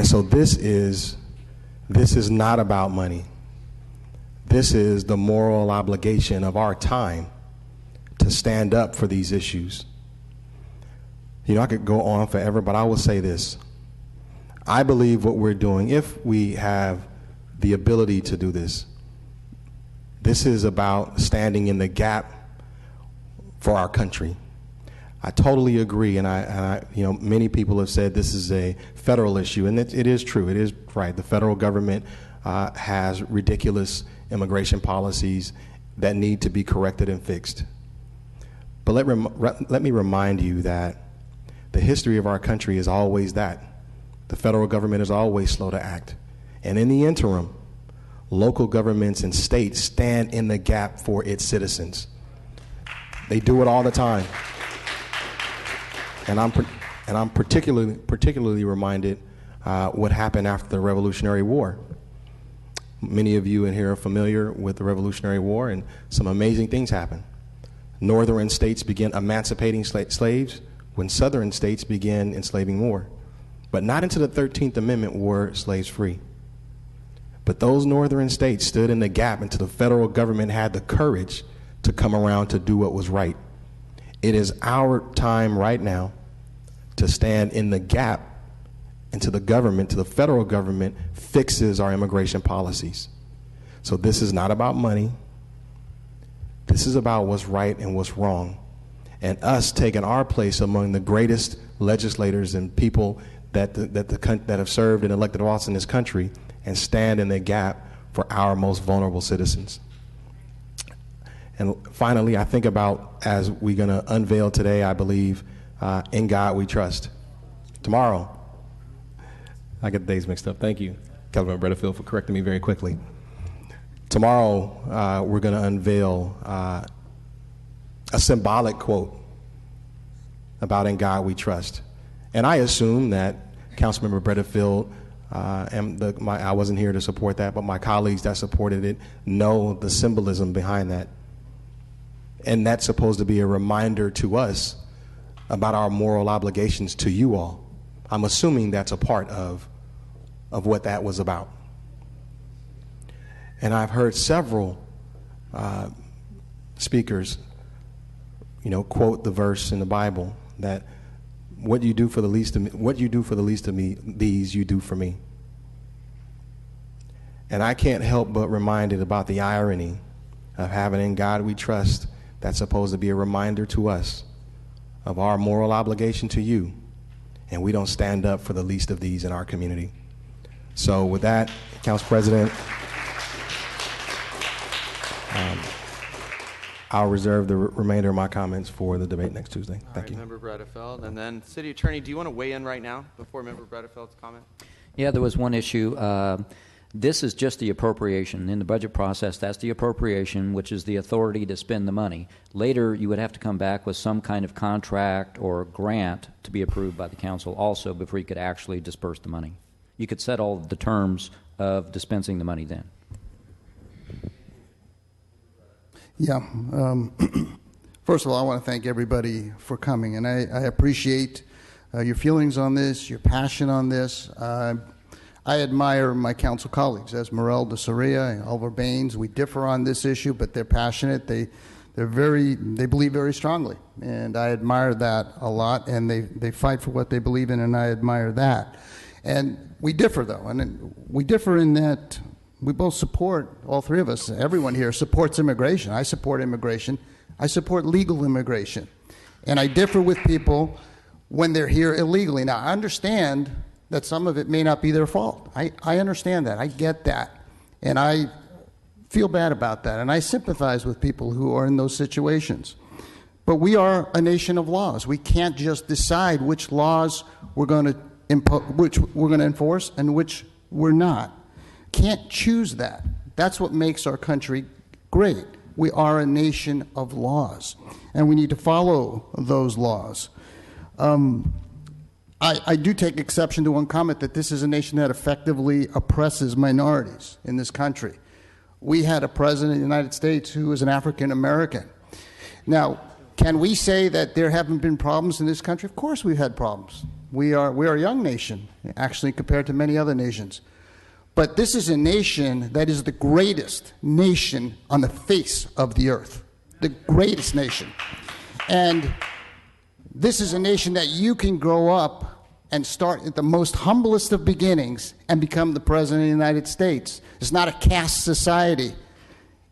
so this is not about money. This is the moral obligation of our time to stand up for these issues. I could go on forever, but I will say this. I believe what we're doing, if we have the ability to do this, this is about standing in the gap for our country. I totally agree, and I many people have said this is a federal issue, and it is true. It is right. The federal government has ridiculous immigration policies that need to be corrected and fixed. But let me remind you that the history of our country is always that. The federal government is always slow to act. And in the interim, local governments and states stand in the gap for its citizens. They do it all the time. And I'm particularly reminded what happened after the Revolutionary War. Many of you in here are familiar with the Revolutionary War, and some amazing things happened. Northern states began emancipating slaves when southern states began enslaving more. But not until the 13th Amendment were slaves free. But those northern states stood in the gap until the federal government had the courage to come around to do what was right. It is our time right now to stand in the gap until the federal government fixes our immigration policies. So this is not about money. This is about what's right and what's wrong. And us taking our place among the greatest legislators and people that have served in elected office in this country and stand in the gap for our most vulnerable citizens. And finally, I think about, as we're going to unveil today, I believe, In God We Trust. Tomorrow, I get the days mixed up. Thank you, Councilmember Bredefield, for correcting me very quickly. Tomorrow, we're going to unveil a symbolic quote about In God We Trust. And I assume that Councilmember Bredefield I wasn't here to support that, but my colleagues that supported it know the symbolism behind that. And that's supposed to be a reminder to us about our moral obligations to you all. I'm assuming that's a part of what that was about. And I've heard several speakers, quote the verse in the Bible that what you do for the least of me, these you do for me. And I can't help but reminded about the irony of having In God We Trust. That's supposed to be a reminder to us of our moral obligation to you, and we don't stand up for the least of these in our community. So with that, Council President, I'll reserve the remainder of my comments for the debate next Tuesday. Thank you. Member Bredefeld. And then, City Attorney, do you want to weigh in right now before Member Bredefeld's comment? Yeah, there was one issue. This is just the appropriation. In the budget process, that's the appropriation, which is the authority to spend the money. Later, you would have to come back with some kind of contract or grant to be approved by the council also before you could actually disperse the money. You could set all the terms of dispensing the money then. Yeah. First of all, I want to thank everybody for coming, and I appreciate your feelings on this, your passion on this. I admire my council colleagues, Esmeralda Soria and Oliver Baines. We differ on this issue, but they're passionate. They believe very strongly, and I admire that a lot. And they fight for what they believe in, and I admire that. And we differ, though, and we differ in that we both support, all three of us, everyone here supports immigration. I support immigration. I support legal immigration. And I differ with people when they're here illegally. Now, I understand that some of it may not be their fault. I understand that. I get that. And I feel bad about that. And I sympathize with people who are in those situations. But we are a nation of laws. We can't just decide which laws we're going to which we're going to enforce and which we're not. Can't choose that. That's what makes our country great. We are a nation of laws, and we need to follow those laws. I do take exception to one comment that this is a nation that effectively oppresses minorities in this country. We had a president of the United States who was an African American. Now, can we say that there haven't been problems in this country? Of course we've had problems. We are a young nation, actually, compared to many other nations. But this is a nation that is the greatest nation on the face of the earth, the greatest nation. And This is a nation that you can grow up and start at the most humblest of beginnings and become the President of the United States. It's not a caste society.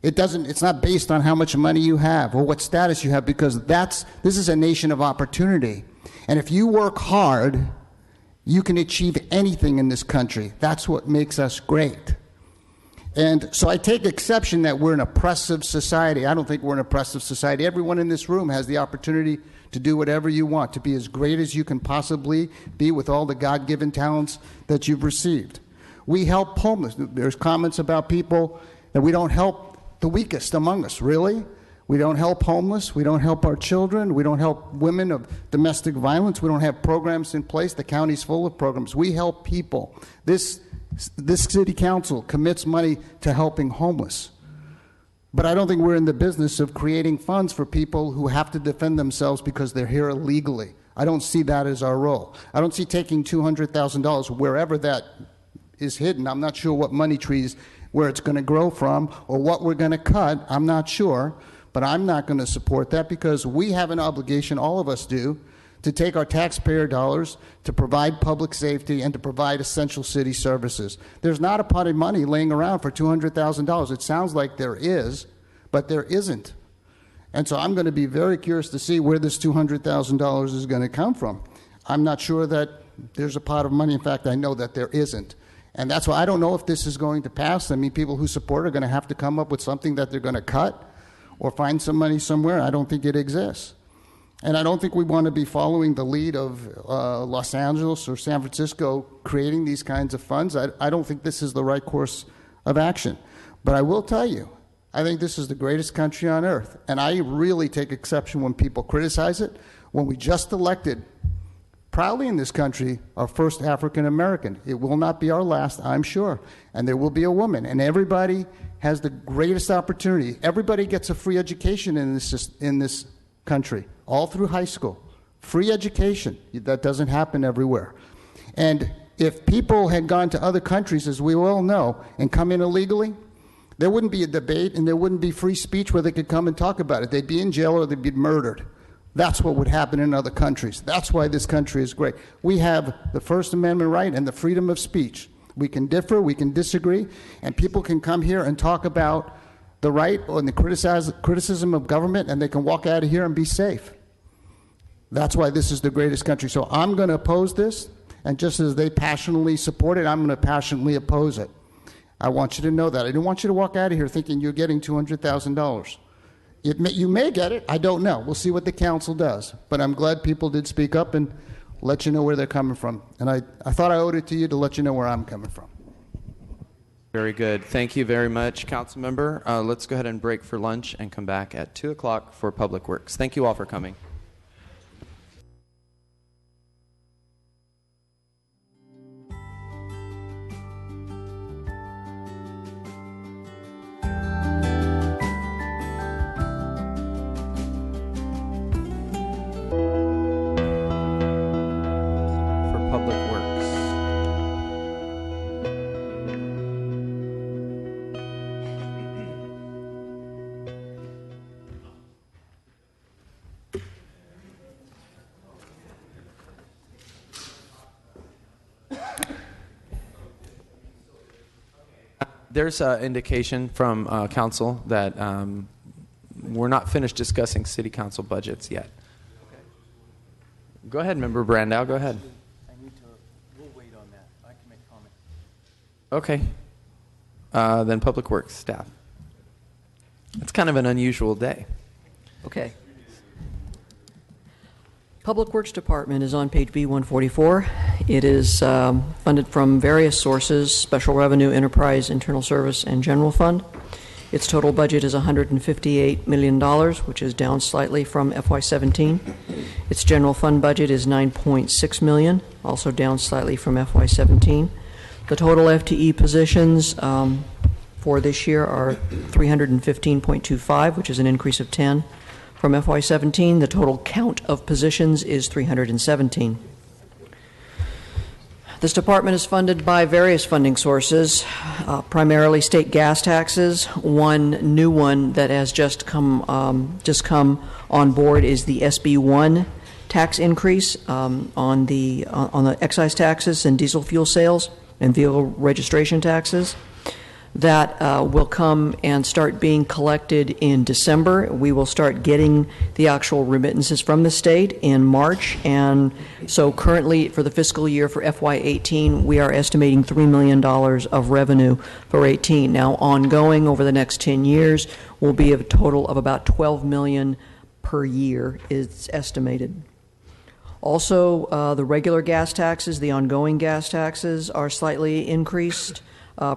It's not based on how much money you have or what status you have, because this is a nation of opportunity. And if you work hard, you can achieve anything in this country. That's what makes us great. And so I take exception that we're an oppressive society. I don't think we're an oppressive society. Everyone in this room has the opportunity to do whatever you want, to be as great as you can possibly be with all the God-given talents that you've received. We help homeless. There's comments about people that we don't help the weakest among us. Really? We don't help homeless. We don't help our children. We don't help women of domestic violence. We don't have programs in place. The county's full of programs. We help people. This city council commits money to helping homeless. But I don't think we're in the business of creating funds for people who have to defend themselves because they're here illegally. I don't see that as our role. I don't see taking $200,000 wherever that is hidden. I'm not sure what money trees, where it's going to grow from, or what we're going to cut. I'm not sure. But I'm not going to support that, because we have an obligation, all of us do, to take our taxpayer dollars to provide public safety and to provide essential city services. There's not a pot of money laying around for $200,000. It sounds like there is, but there isn't. And so I'm going to be very curious to see where this $200,000 is going to come from. I'm not sure that there's a pot of money. In fact, I know that there isn't. And that's why I don't know if this is going to pass. I mean, people who support it are going to have to come up with something that they're going to cut or find some money somewhere. I don't think it exists. And I don't think we want to be following the lead of Los Angeles or San Francisco creating these kinds of funds. I don't think this is the right course of action. But I will tell you, I think this is the greatest country on earth. And I really take exception when people criticize it. When we just elected, proudly in this country, our first African American. It will not be our last, I'm sure. And there will be a woman. And everybody has the greatest opportunity. Everybody gets a free education in this country, all through high school. Free education. That doesn't happen everywhere. And if people had gone to other countries, as we all know, and come in illegally, there wouldn't be a debate and there wouldn't be free speech where they could come and talk about it. They'd be in jail or they'd be murdered. That's what would happen in other countries. That's why this country is great. We have the First Amendment right and the freedom of speech. We can differ, we can disagree, and people can come here and talk about the right or the criticism of government, and they can walk out of here and be safe. That's why this is the greatest country. So I'm going to oppose this, and just as they passionately support it, I'm going to passionately oppose it. I want you to know that. I don't want you to walk out of here thinking you're getting $200,000. You may get it. I don't know. We'll see what the council does. But I'm glad people did speak up and let you know where they're coming from. And I thought I owed it to you to let you know where I'm coming from. Very good. Thank you very much, Council Member. Let's go ahead and break for lunch and come back at 2 o'clock for Public Works. Thank you all for coming. There's an indication from council that we're not finished discussing city council budgets yet. Go ahead, Member Brandow. Go ahead. We'll wait on that. I can make comment. Okay. Then Public Works staff. It's kind of an unusual day. Okay. Public Works Department is on page B144. It is funded from various sources: Special Revenue, Enterprise, Internal Service, and General Fund. Its total budget is $158 million, which is down slightly from FY17. Its General Fund budget is $9.6 million, also down slightly from FY17. The total FTE positions for this year are 315.25, which is an increase of 10. From FY17, the total count of positions is 317. This department is funded by various funding sources, primarily state gas taxes. One new one that has just come on board is the SB1 tax increase on the excise taxes and diesel fuel sales and vehicle registration taxes. That will come and start being collected in December. We will start getting the actual remittances from the state in March. And so currently for the fiscal year for FY18, we are estimating $3 million of revenue for 18. Now ongoing over the next 10 years will be a total of about $12 million per year, it's estimated. Also, the regular gas taxes, the ongoing gas taxes are slightly increased.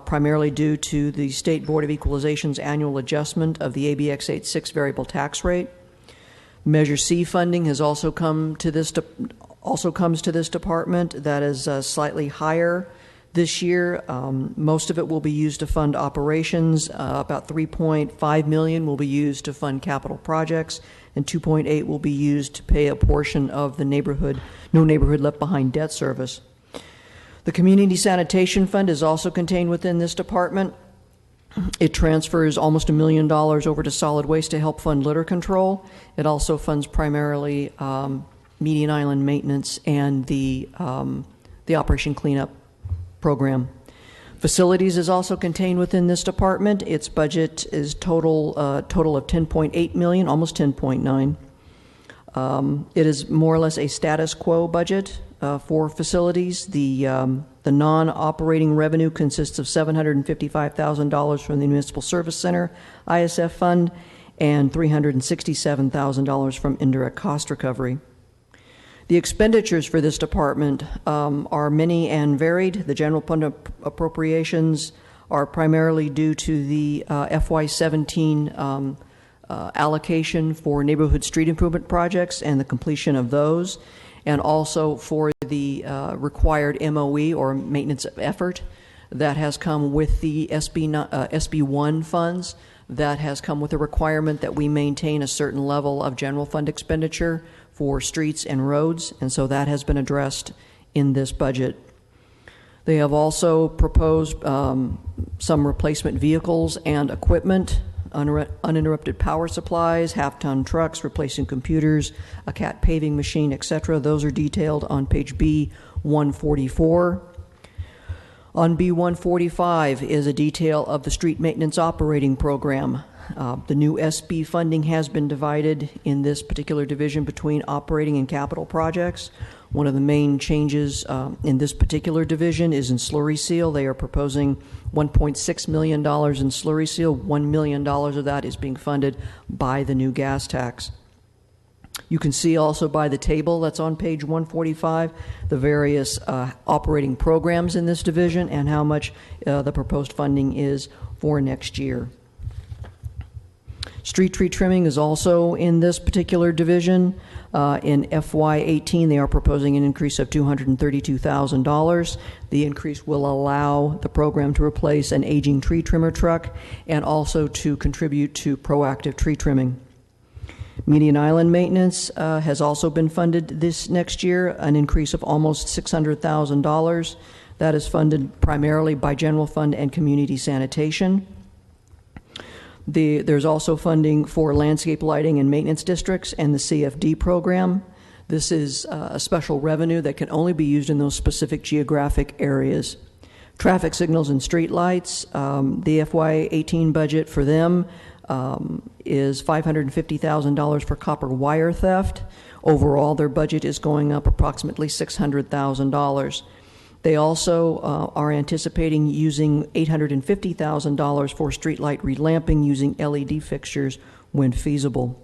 Primarily due to the State Board of Equalization's annual adjustment of the ABX 86 variable tax rate. Measure C funding has also comes to this department. That is slightly higher this year. Most of it will be used to fund operations. About $3.5 million will be used to fund capital projects, and $2.8 will be used to pay a portion of the No Neighborhood Left Behind debt service. The Community Sanitation Fund is also contained within this department. It transfers almost $1 million over to solid waste to help fund litter control. It also funds primarily median island maintenance and the Operation Cleanup program. Facilities is also contained within this department. Its budget is total of $10.8 million, almost $10.9. It is more or less a status quo budget for facilities. The non-operating revenue consists of $755,000 from the Municipal Service Center ISF fund and $367,000 from indirect cost recovery. The expenditures for this department are many and varied. The general fund appropriations are primarily due to the FY17 allocation for neighborhood street improvement projects and the completion of those, and also for the required MOE or maintenance effort that has come with the SB1 funds, that has come with a requirement that we maintain a certain level of general fund expenditure for streets and roads, and so that has been addressed in this budget. They have also proposed some replacement vehicles and equipment, uninterrupted power supplies, half-ton trucks, replacing computers, a CAT paving machine, etc. Those are detailed on page B144. On B145 is a detail of the street maintenance operating program. The new SB funding has been divided in this particular division between operating and capital projects. One of the main changes in this particular division is in slurry seal. They are proposing $1.6 million in slurry seal. $1 million of that is being funded by the new gas tax. You can see also by the table that's on page 145 the various operating programs in this division and how much the proposed funding is for next year. Street tree trimming is also in this particular division. In FY18, they are proposing an increase of $232,000. The increase will allow the program to replace an aging tree trimmer truck and also to contribute to proactive tree trimming. Median Island maintenance has also been funded this next year, an increase of almost $600,000. That is funded primarily by general fund and community sanitation. There's also funding for landscape lighting and maintenance districts and the CFD program. This is a special revenue that can only be used in those specific geographic areas. Traffic signals and street lights, the FY18 budget for them is $550,000 for copper wire theft. Overall, their budget is going up approximately $600,000. They also are anticipating using $850,000 for streetlight relamping using LED fixtures when feasible.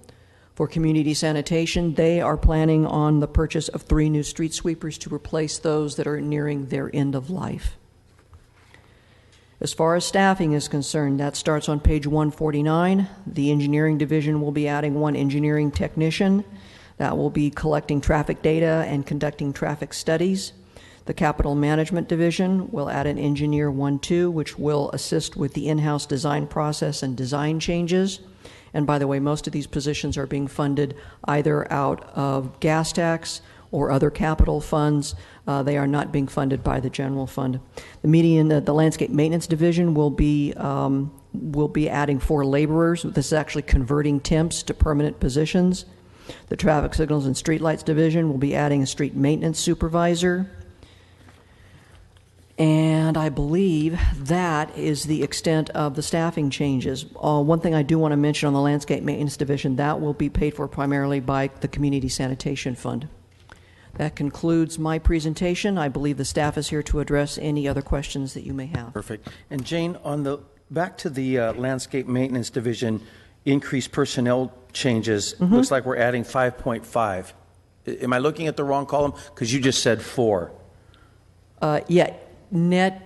For community sanitation, they are planning on the purchase of 3 new street sweepers to replace those that are nearing their end of life. As far as staffing is concerned, that starts on page 149. The engineering division will be adding 1 engineering technician that will be collecting traffic data and conducting traffic studies. The Capital Management Division will add an Engineer 1-2, which will assist with the in-house design process and design changes. And by the way, most of these positions are being funded either out of gas tax or other capital funds. They are not being funded by the general fund. The Landscape Maintenance Division will be adding 4 laborers. This is actually converting temps to permanent positions. The Traffic Signals and Streetlights Division will be adding a street maintenance supervisor. And I believe that is the extent of the staffing changes. One thing I do want to mention on the Landscape Maintenance Division, that will be paid for primarily by the Community Sanitation Fund. That concludes my presentation. I believe the staff is here to address any other questions that you may have. Perfect. And Jane, back to the Landscape Maintenance Division, increased personnel changes, looks like we're adding 5.5. Am I looking at the wrong column? Because you just said 4. Yeah, net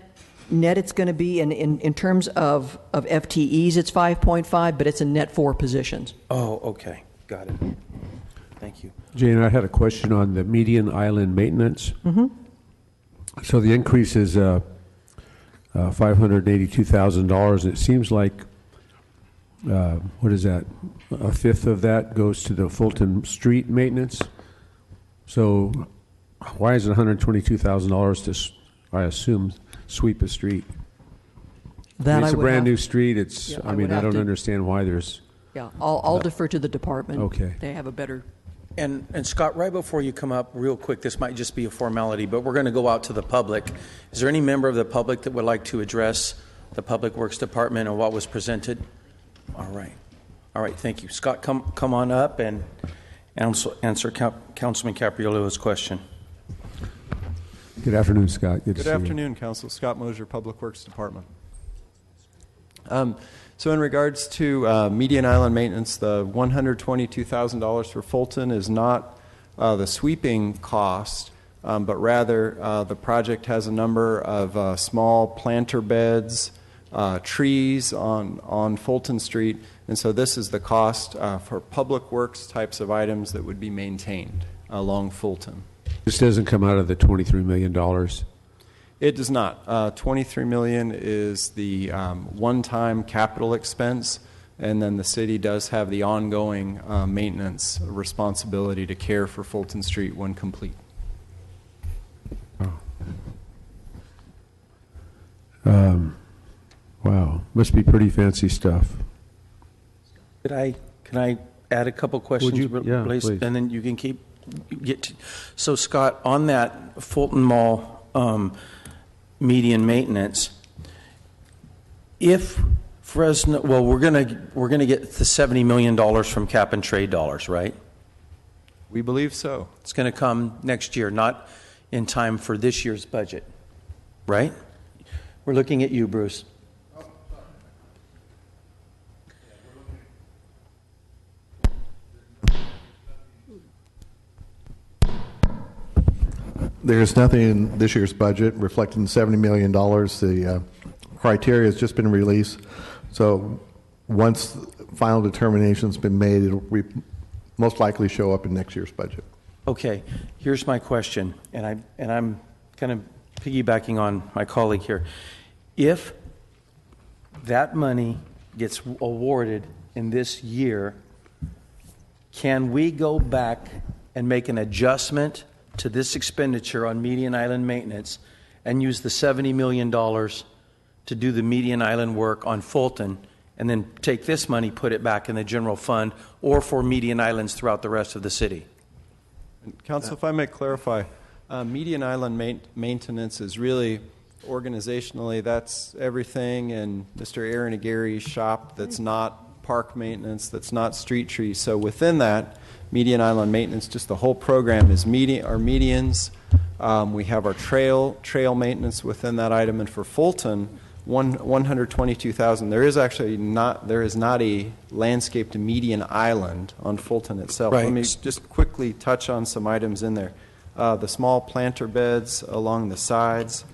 it's going to be, in terms of FTEs, it's 5.5, but it's a net 4 positions. Oh, okay. Got it. Thank you. Jane, I had a question on the median island maintenance. So the increase is $582,000. It seems like, what is that? A fifth of that goes to the Fulton Street maintenance. So why is it $122,000 to, I assume, sweep a street? It's a brand new street. It's. Yeah, I don't understand why there's. Yeah, I'll defer to the department. Okay. They have a better. And Scott, right before you come up, real quick, this might just be a formality, but we're going to go out to the public. Is there any member of the public that would like to address the Public Works Department and what was presented? All right. Thank you. Scott, come on up and answer Councilman Capriolo's question. Good afternoon, Scott. Good to see you. Good afternoon, Council. Scott Mosier, Public Works Department. So in regards to median island maintenance, the $122,000 for Fulton is not the sweeping cost, but rather the project has a number of small planter beds, trees on Fulton Street, and so this is the cost for public works types of items that would be maintained along Fulton. This doesn't come out of the $23 million. It does not. $23 million is the one-time capital expense, and then the city does have the ongoing maintenance responsibility to care for Fulton Street when complete. Wow, must be pretty fancy stuff. Can I add a couple questions? Yeah, please. And then you can So Scott, on that Fulton Mall median maintenance, if Fresno, well, we're gonna get the $70 million from cap and trade dollars, right? We believe so. It's going to come next year, not in time for this year's budget, right? We're looking at you, Bruce. There's nothing in this year's budget reflecting $70 million. The criteria has just been released. So once final determination's been made, it'll most likely show up in next year's budget. Okay, here's my question, and I'm kind of piggybacking on my colleague here. If that money gets awarded in this year, can we go back and make an adjustment to this expenditure on median island maintenance and use the $70 million to do the median island work on Fulton, and then take this money, put it back in the general fund or for median islands throughout the rest of the city? Council, if I may clarify, median island maintenance is really organizationally, that's everything in Mr. Aaron Aguirre's shop that's not park maintenance, that's not street trees. So within that, median island maintenance, just the whole program is our medians. We have our trail maintenance within that item, and for Fulton, $122,000. There is not a landscaped median island on Fulton itself. Right. Let me just quickly touch on some items in there. The small planter beds along the sides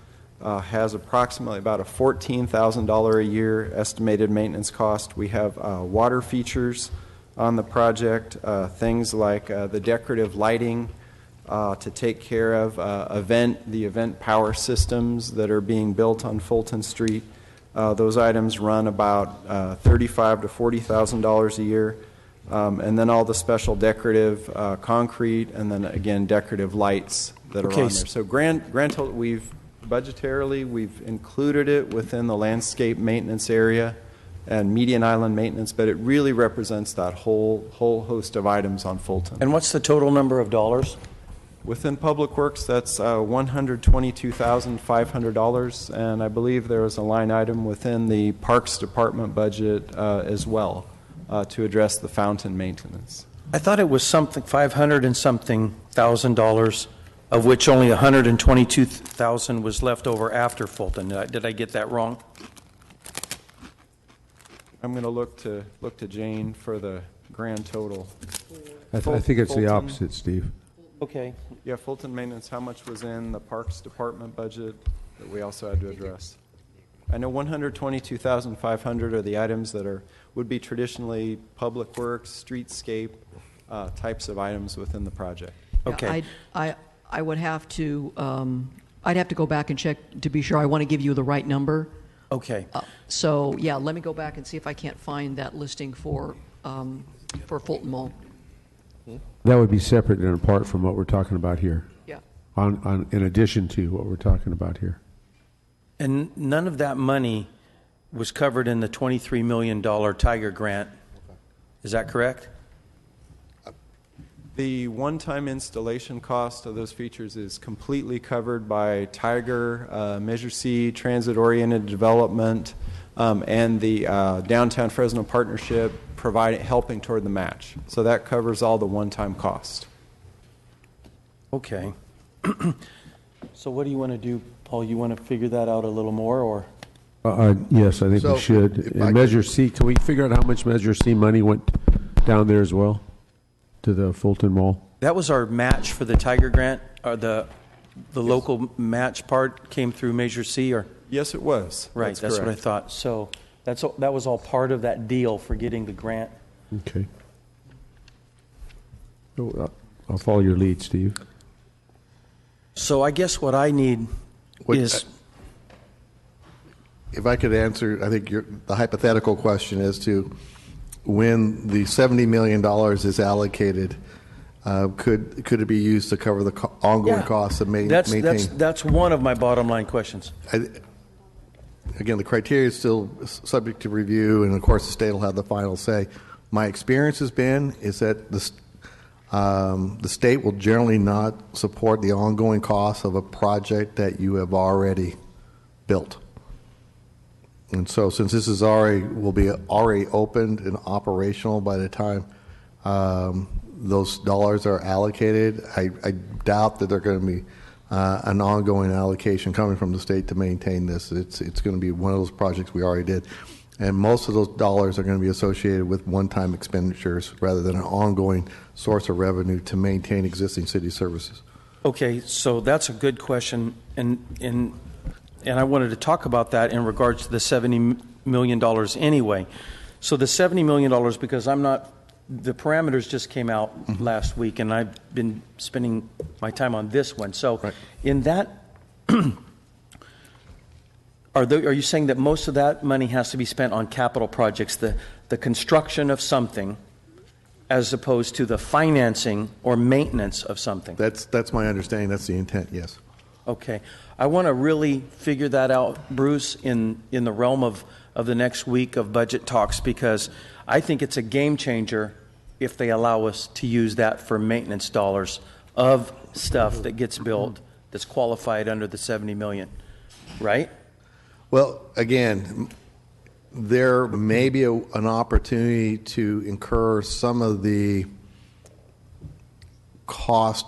has approximately about a $14,000 a year estimated maintenance cost. We have water features on the project, things like the decorative lighting to take care of the event power systems that are being built on Fulton Street. Those items run about $35,000 to $40,000 a year. And then all the special decorative concrete, and then again decorative lights that are on there. So grand total, we've included it within the landscape maintenance area and median island maintenance, but it really represents that whole host of items on Fulton. And what's the total number of dollars? Within Public Works, that's $122,500, and I believe there is a line item within the Parks Department budget as well to address the fountain maintenance. I thought it was something $500 and something $1,000, of which only $122,000 was left over after Fulton. Did I get that wrong? I'm going to look to Jane for the grand total. I think it's the opposite, Steve. Okay. Yeah, Fulton maintenance, how much was in the Parks Department budget that we also had to address? I know $122,500 are the items that would be traditionally Public Works, streetscape types of items within the project. Okay. I would have to, I'd have to go back and check to be sure. I want to give you the right number. Okay. So, yeah, let me go back and see if I can't find that listing for Fulton Mall. That would be separate and apart from what we're talking about here. Yeah. In addition to what we're talking about here. And none of that money was covered in the $23 million Tiger grant. Is that correct? The one-time installation cost of those features is completely covered by Tiger, Measure C, Transit-Oriented Development, and the Downtown Fresno Partnership helping toward the match. So that covers all the one-time cost. Okay. So what do you want to do, Paul? You want to figure that out a little more, or? Yes, I think So, we should. if And I Measure C, can we figure out how much Measure C money went down there as well to the Fulton Mall? That was our match for the Tiger grant, or the local match part came through Measure C, or? Yes, it was. Right, that's what I thought. So that was all part of that deal for getting the grant. Okay. I'll follow your lead, Steve. So I guess what I need is... If I could answer, I think the hypothetical question as to when the $70 million is allocated, could it be used to cover the ongoing costs of maintaining? That's one of my bottom line questions. Again, the criteria is still subject to review, and of course the state will have the final say. My experience has been is that the state will generally not support the ongoing costs of a project that you have already built. And so, since this is will be already opened and operational by the time those dollars are allocated, I doubt that they're going to be an ongoing allocation coming from the state to maintain this. It's going to be one of those projects we already did, and most of those dollars are going to be associated with one-time expenditures rather than an ongoing source of revenue to maintain existing city services. Okay, so that's a good question, and I wanted to talk about that in regards to the $70 million anyway. So the $70 million, because the parameters just came out last week, and I've been spending my time on this one. So in that, are you saying that most of that money has to be spent on capital projects, the construction of something, as opposed to the financing or maintenance of something? That's my understanding. That's the intent, yes. Okay. I want to really figure that out, Bruce, in the realm of the next week of budget talks, because I think it's a game changer if they allow us to use that for maintenance dollars of stuff that gets built that's qualified under the $70 million, right? Well, again, there may be an opportunity to incur some of the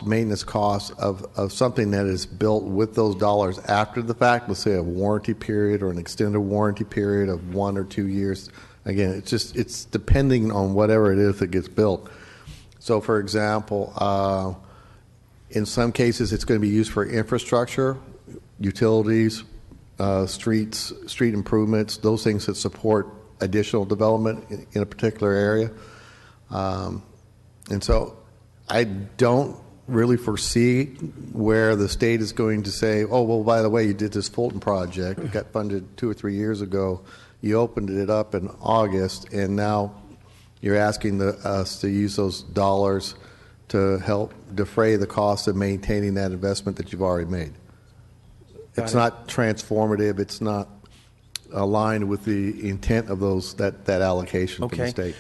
maintenance costs of something that is built with those dollars after the fact, let's say a warranty period or an extended warranty period of 1 or 2 years. Again, it's depending on whatever it is that gets built. So, for example, in some cases it's going to be used for infrastructure, utilities, street improvements, those things that support additional development in a particular area. And so I don't really foresee where the state is going to say, oh, well, by the way, you did this Fulton project. It got funded 2 or 3 years ago. You opened it up in August, and now you're asking us to use those dollars to help defray the cost of maintaining that investment that you've already made. It's not transformative. It's not aligned with the intent of that allocation from the Okay. state.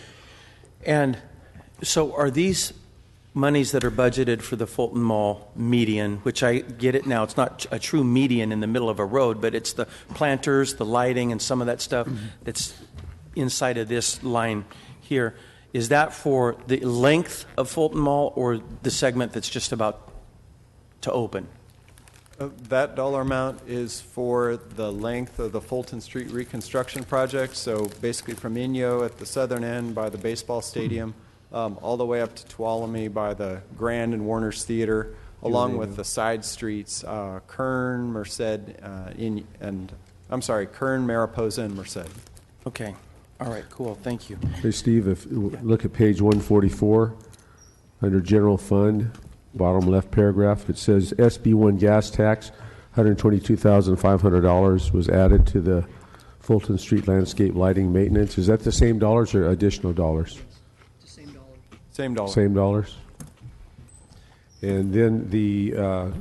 And so are these monies that are budgeted for the Fulton Mall median, which I get it now, it's not a true median in the middle of a road, but it's the planters, the lighting, and some of that stuff that's inside of this line here. Is that for the length of Fulton Mall or the segment that's just about to open? That dollar amount is for the length of the Fulton Street reconstruction project. So basically from Inyo at the southern end by the baseball stadium, all the way up to Tuolumne by the Grand and Warner's Theater, along with the side streets, Kern, Merced, Kern, Mariposa, and Merced. Okay. All right, cool. Thank you. Hey, Steve, if look at page 144, under General Fund, bottom left paragraph, it says SB1 gas tax, $122,500 was added to the Fulton Street landscape lighting maintenance. Is that the same dollars or additional dollars? Same dollar. Same dollars. And then the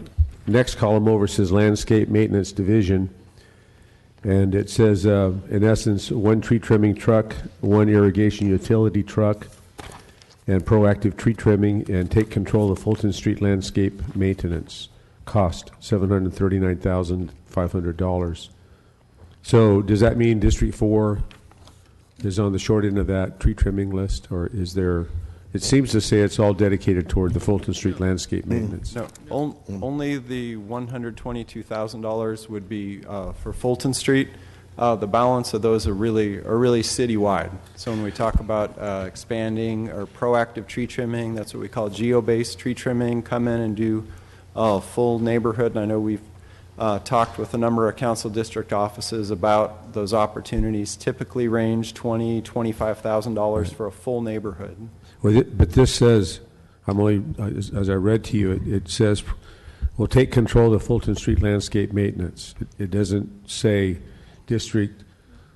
next column over says landscape maintenance division. And it says, in essence, 1 tree trimming truck, 1 irrigation utility truck, and proactive tree trimming, and take control of Fulton Street landscape maintenance. Cost $739,500. So does that mean District 4 is on the short end of that tree trimming list, or is there? It seems to say it's all dedicated toward the Fulton Street landscape maintenance. No, only the $122,000 would be for Fulton Street. The balance of those are really citywide. So when we talk about expanding or proactive tree trimming, that's what we call geo-based tree trimming. Come in and do full neighborhood. And I know we've talked with a number of council district offices about those opportunities. Typically range $20,000, $25,000 for a full neighborhood. Well, but this says, as I read to you, it says, we'll take control of Fulton Street landscape maintenance. It doesn't say district,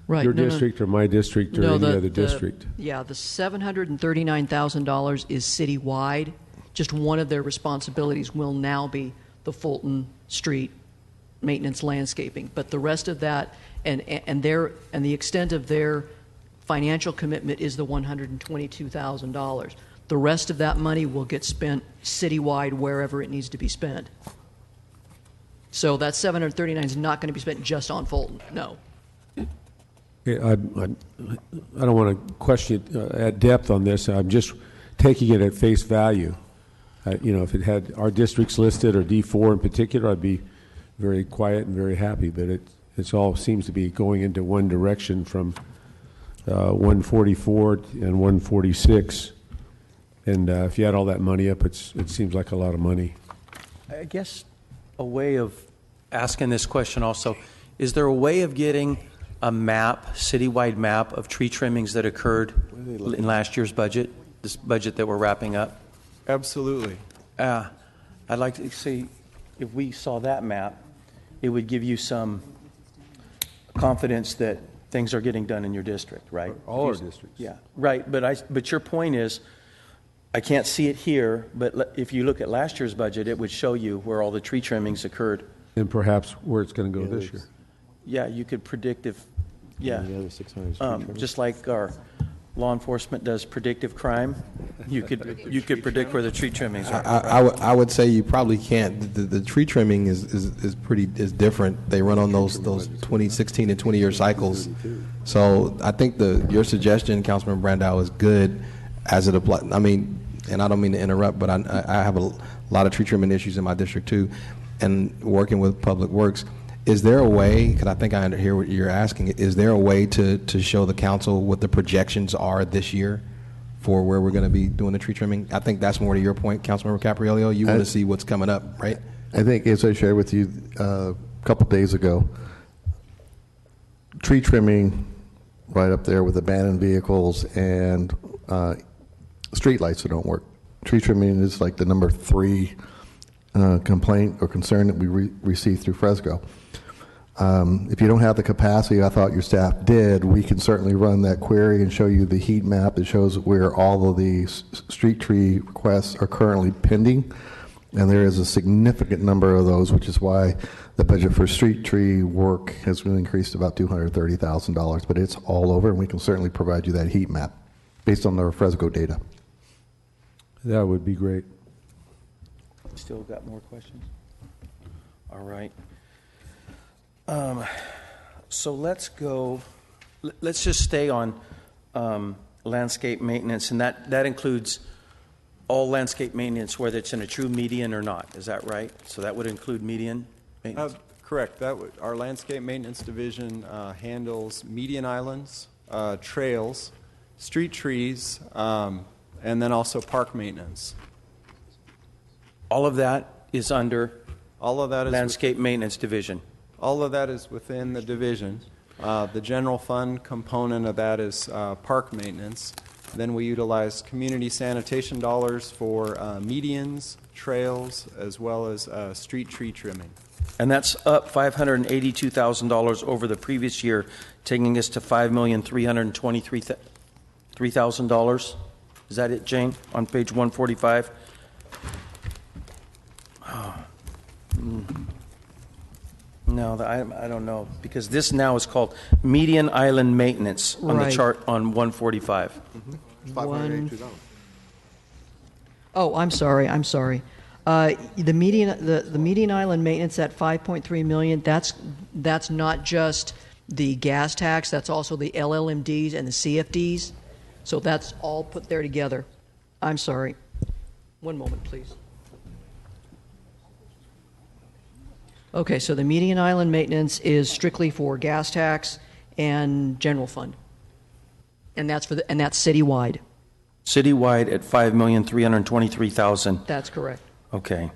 Right, your no, no. district or my district or any other district. Yeah, the $739,000 is citywide. Just one of their responsibilities will now be the Fulton Street maintenance landscaping. But the rest of that and the extent of their financial commitment is the $122,000. The rest of that money will get spent citywide wherever it needs to be spent. So that $739 is not going to be spent just on Fulton. No. Yeah, I don't want to question at depth on this. I'm just taking it at face value. If it had our districts listed or D4 in particular, I'd be very quiet and very happy. But it's all seems to be going into one direction from 144 and 146. And if you add all that money up, it seems like a lot of money. I guess a way of asking this question also, is there a way of getting a map, citywide map of tree trimmings that occurred in last year's budget, this budget that we're wrapping up? Absolutely. I'd like to see if we saw that map, it would give you some confidence that things are getting done in your district, right? All our districts. Yeah, right. But your point is, I can't see it here, but if you look at last year's budget, it would show you where all the tree trimmings occurred. And perhaps where it's going to go this year. Yeah, you could predict if, The other 600 is tree trimming. just like our law enforcement does predictive crime, you could predict where the tree trimmings are. I would say you probably can't. The tree trimming is different. They run on those 2016 and 20-year cycles. So I think your suggestion, Councilman Brandau, is good as it applies. I mean, and I don't mean to interrupt, but I have a lot of tree trimming issues in my district too, and working with Public Works. Is there a way, because I think I hear what you're asking, is there a way to show the council what the projections are this year for where we're going to be doing the tree trimming? I think that's more to your point, Councilmember Capriello. You want to see what's coming up, right? I think, as I shared with you a couple days ago, tree trimming right up there with abandoned vehicles and street lights that don't work. Tree trimming is like the number 3 complaint or concern that we receive through Fresco. If you don't have the capacity, I thought your staff did, we can certainly run that query and show you the heat map that shows where all of the street tree requests are currently pending. And there is a significant number of those, which is why the budget for street tree work has been increased to about $230,000. But it's all over, and we can certainly provide you that heat map based on the Fresco data. That would be great. Still got more questions? All right. So let's go, let's just stay on landscape maintenance, and that includes all landscape maintenance, whether it's in a true median or not. Is that right? So that would include median maintenance? Correct. Our landscape maintenance division handles median islands, trails, street trees, and then also park maintenance. All of that is under all of that is landscape maintenance division. All of that is within the division. The general fund component of that is park maintenance. Then we utilize community sanitation dollars for medians, trails, as well as street tree trimming. And that's up $582,000 over the previous year, taking us to $5,323,000. Is that it, Jane, on page 145? No, I don't know, because this now is called median island maintenance on the chart on 145. $582. Oh, I'm sorry. The median island maintenance at 5.3 million. That's not just the gas tax. That's also the LLMDs and the CFDs. So that's all put there together. I'm sorry. One moment, please. Okay, so the median island maintenance is strictly for gas tax and general fund, and that's that's citywide. Citywide at $5,323,000. That's correct. Okay.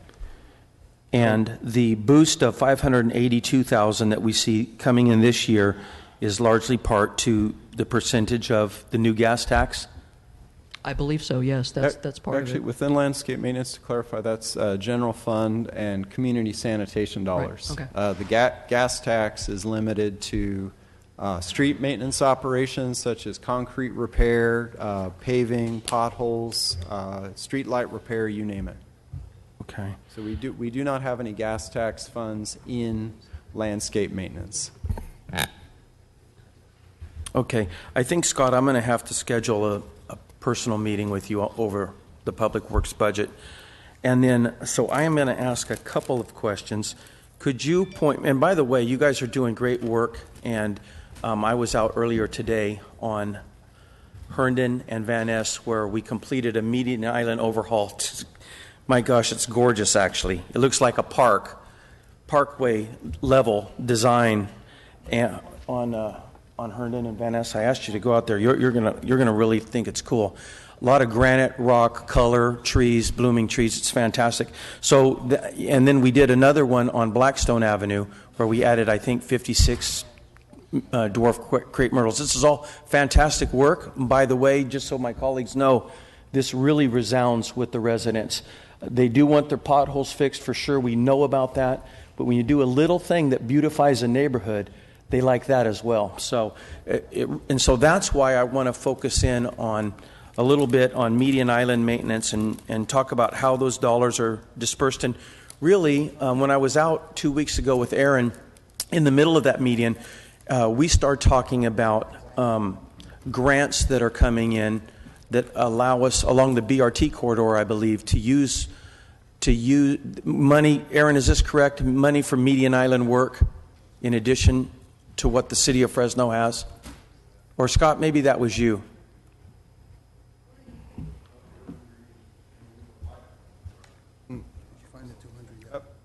And the boost of $582,000 that we see coming in this year is largely part to the percentage of the new gas tax? I believe so, yes. That's part of it. Actually, within landscape maintenance, to clarify, that's general fund and community sanitation dollars. Right. Okay. The gas tax is limited to street maintenance operations such as concrete repair, paving, potholes, street light repair, you name it. Okay. So we do not have any gas tax funds in landscape maintenance. Okay. I think, Scott, I'm going to have to schedule a personal meeting with you over the Public Works budget. And then, so I am going to ask a couple of questions. Could you point, and by the way, you guys are doing great work, and I was out earlier today on Herndon and Van Ness where we completed a median island overhaul. My gosh, it's gorgeous, actually. It looks like a parkway level design on Herndon and Van Ness. I asked you to go out there. You're gonna really think it's cool. A lot of granite, rock, color, trees, blooming trees. It's fantastic. So, and then we did another one on Blackstone Avenue where we added, I think, 56 dwarf crepe myrtles. This is all fantastic work. And by the way, just so my colleagues know, this really resounds with the residents. They do want their potholes fixed for sure. We know about that. But when you do a little thing that beautifies a neighborhood, they like that as well. So, and so that's why I want to focus in on a little bit on median island maintenance and talk about how those dollars are dispersed. And really, when I was out 2 weeks ago with Aaron, in the middle of that median, we start talking about grants that are coming in that allow us along the BRT corridor, I believe, to use money. Aaron, is this correct? Money for median island work in addition to what the city of Fresno has? Or Scott, maybe that was you.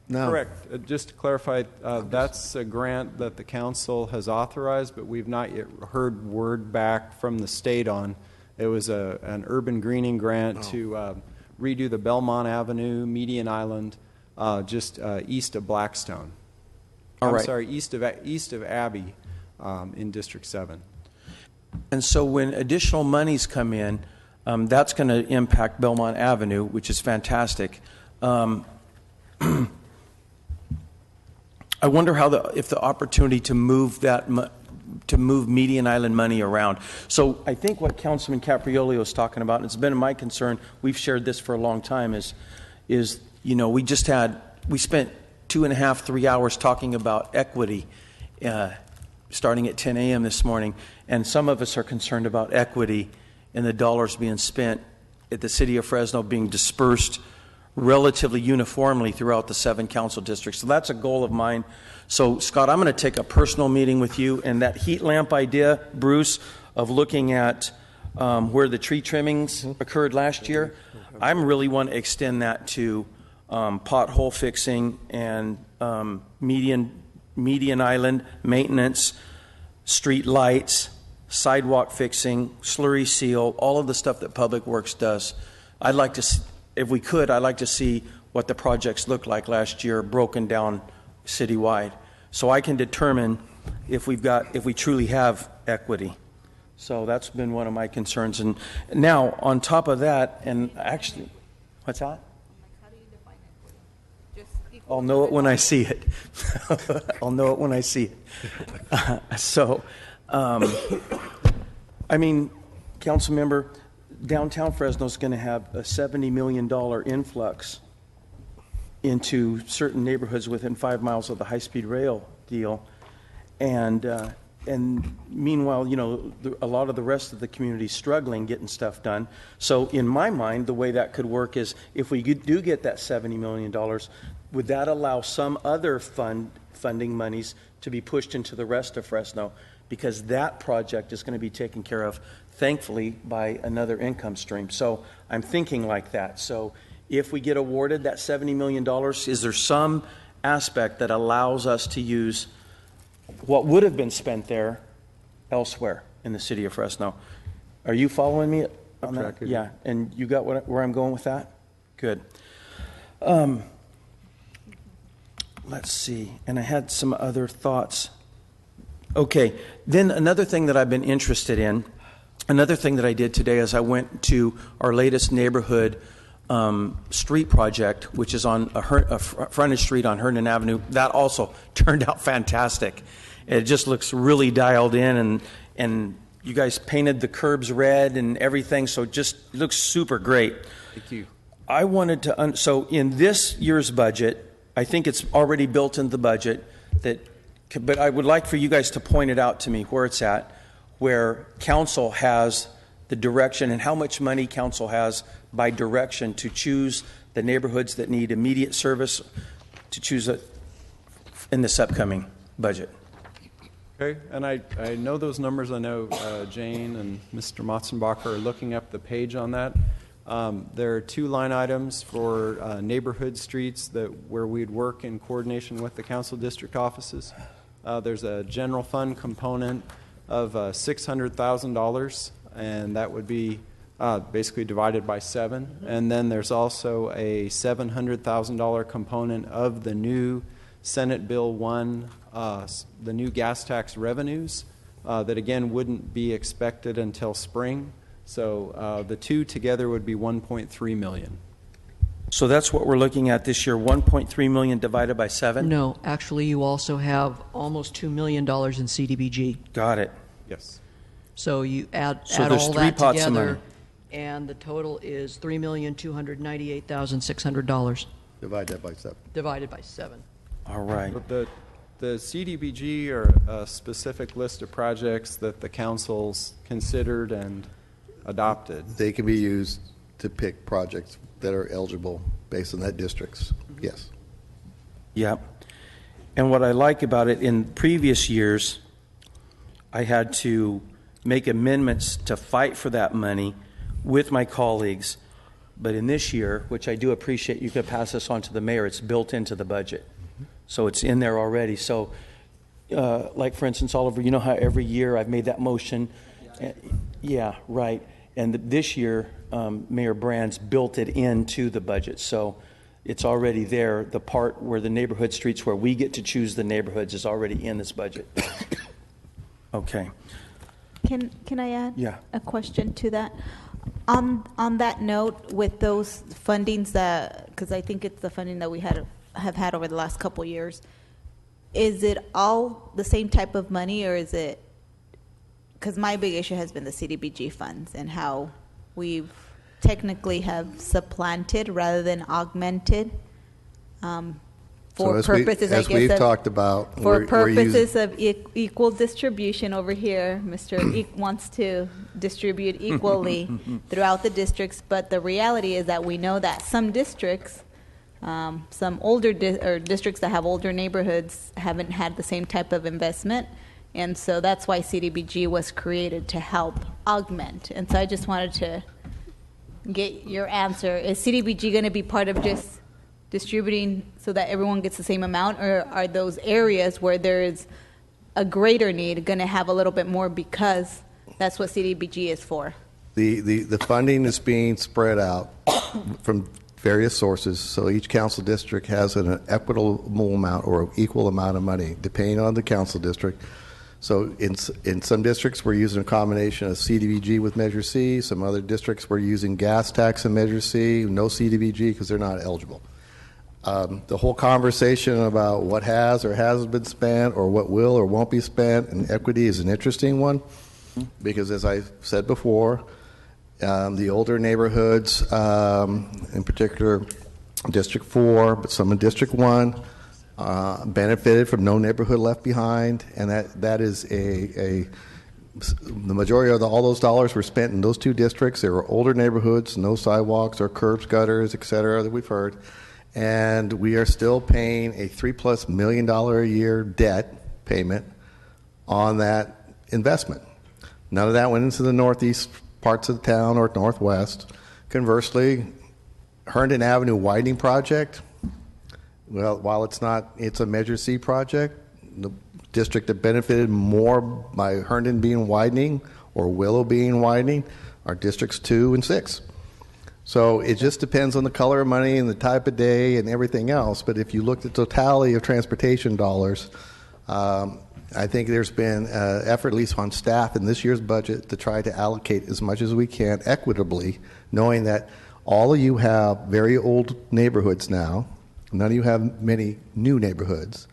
No. Correct. Just to clarify, that's a grant that the council has authorized, but we've not yet heard word back from the state on. It was an urban greening grant to redo the Belmont Avenue median island just east of Blackstone. All right. I'm sorry, east of Abbey in District 7. And so when additional monies come in, that's going to impact Belmont Avenue, which is fantastic. I wonder if the opportunity to move median island money around. So I think what Councilman Caprioli was talking about, and it's been my concern, we've shared this for a long time, is we spent 2.5, 3 hours talking about equity, starting at 10 a.m. this morning, and some of us are concerned about equity and the dollars being spent at the city of Fresno being dispersed relatively uniformly throughout the 7 council districts. So that's a goal of mine. So, Scott, I'm going to take a personal meeting with you, and that heat lamp idea, Bruce, of looking at where the tree trimmings occurred last year, I really want to extend that to pothole fixing and median island maintenance, street lights, sidewalk fixing, slurry seal, all of the stuff that Public Works does. I'd like to, if we could, I'd like to see what the projects looked like last year broken down citywide, so I can determine if we truly have equity. So that's been one of my concerns. And now, on top of that, and actually, what's that? I'll know it when I see it. I'll know it when I see it. Council member, downtown Fresno is going to have a $70 million influx into certain neighborhoods within 5 miles of the high-speed rail deal. And meanwhile, a lot of the rest of the community is struggling getting stuff done. So in my mind, the way that could work is if we do get that $70 million, would that allow some other funding monies to be pushed into the rest of Fresno? Because that project is going to be taken care of, thankfully, by another income stream. So I'm thinking like that. So if we get awarded that $70 million, is there some aspect that allows us to use what would have been spent there elsewhere in the city of Fresno? Are you following me on that? Yeah, and you got where I'm going with that? Good. Let's see, and I had some other thoughts. Okay, then another thing that I've been interested in, another thing that I did today is I went to our latest neighborhood street project, which is on a frontage street on Herndon Avenue. That also turned out fantastic. It just looks really dialed in, and you guys painted the curbs red and everything, so it just looks super great. Thank you. I wanted to, so in this year's budget, I think it's already built into the budget, but I would like for you guys to point it out to me where it's at, where council has the direction and how much money council has by direction to choose the neighborhoods that need immediate service, to choose it in this upcoming budget. Okay, and I know those numbers. I know Jane and Mr. Motzenbacher are looking up the page on that. There are 2 line items for neighborhood streets where we'd work in coordination with the council district offices. There's a general fund component of $600,000, and that would be basically divided by 7. And then there's also a $700,000 component of the new Senate Bill 1, the new gas tax revenues that again wouldn't be expected until spring. So the 2 together would be $1.3 million. So that's what we're looking at this year, $1.3 million divided by 7? No, actually, you also have almost $2 million in CDBG. Got it. Yes. So you add there's all 3 that pots of together, money. and the total is $3,298,600. Divide that by 7. Divided by 7. All right. But the CDBG are a specific list of projects that the council's considered and adopted. They can be used to pick projects that are eligible based on that district's. Yes. Yeah. And what I like about it, in previous years, I had to make amendments to fight for that money with my colleagues. But in this year, which I do appreciate, you could pass this on to the mayor, it's built into the budget. So it's in there already. So, like, for instance, Oliver, you know how every year I've made that motion? Yeah, right. And this year, Mayor Brands built it into the budget. So it's already there. The part where the neighborhood streets where we get to choose the neighborhoods is already in this budget. Okay. Can I add a question to that? On that note, with those fundings because I think it's the funding that we have had over the last couple of years, is it all the same type of money, or is it, because my big issue has been the CDBG funds and how we've technically have supplanted rather than augmented for So purposes, I as guess, we've of, talked about, for we're purposes of equal distribution over here, Mr. wants to distribute equally throughout the districts, but the reality is that we know that some districts, some older or districts that have older neighborhoods haven't had the same type of investment, and so that's why CDBG was created, to help augment. And so I just wanted to get your answer. Is CDBG going to be part of just distributing so that everyone gets the same amount, or are those areas where there is a greater need going to have a little bit more because that's what CDBG is for? The funding is being spread out from various sources, so each council district has an equitable amount or equal amount of money, depending on the council district. So in some districts, we're using a combination of CDBG with Measure C. Some other districts, we're using gas tax and Measure C, no CDBG because they're not eligible. The whole conversation about what has or hasn't been spent or what will or won't be spent in equity is an interesting one because, as I said before, the older neighborhoods, in particular District 4, but some in District 1, benefited from No Neighborhood Left Behind, and that is the majority of all those dollars were spent in those two districts. They were older neighborhoods, no sidewalks or curbs, gutters, et cetera, that we've heard. And we are still paying a $3+ million a year debt payment on that investment. None of that went into the northeast parts of the town or northwest. Conversely, Herndon Avenue widening project, well, while it's a Measure C project, the district that benefited more by Herndon being widening or Willow being widening are districts 2 and 6. So it just depends on the color of money and the type of day and everything else. But if you look at the totality of transportation dollars, I think there's been effort, at least on staff in this year's budget, to try to allocate as much as we can equitably, knowing that all of you have very old neighborhoods now. None of you have many new neighborhoods.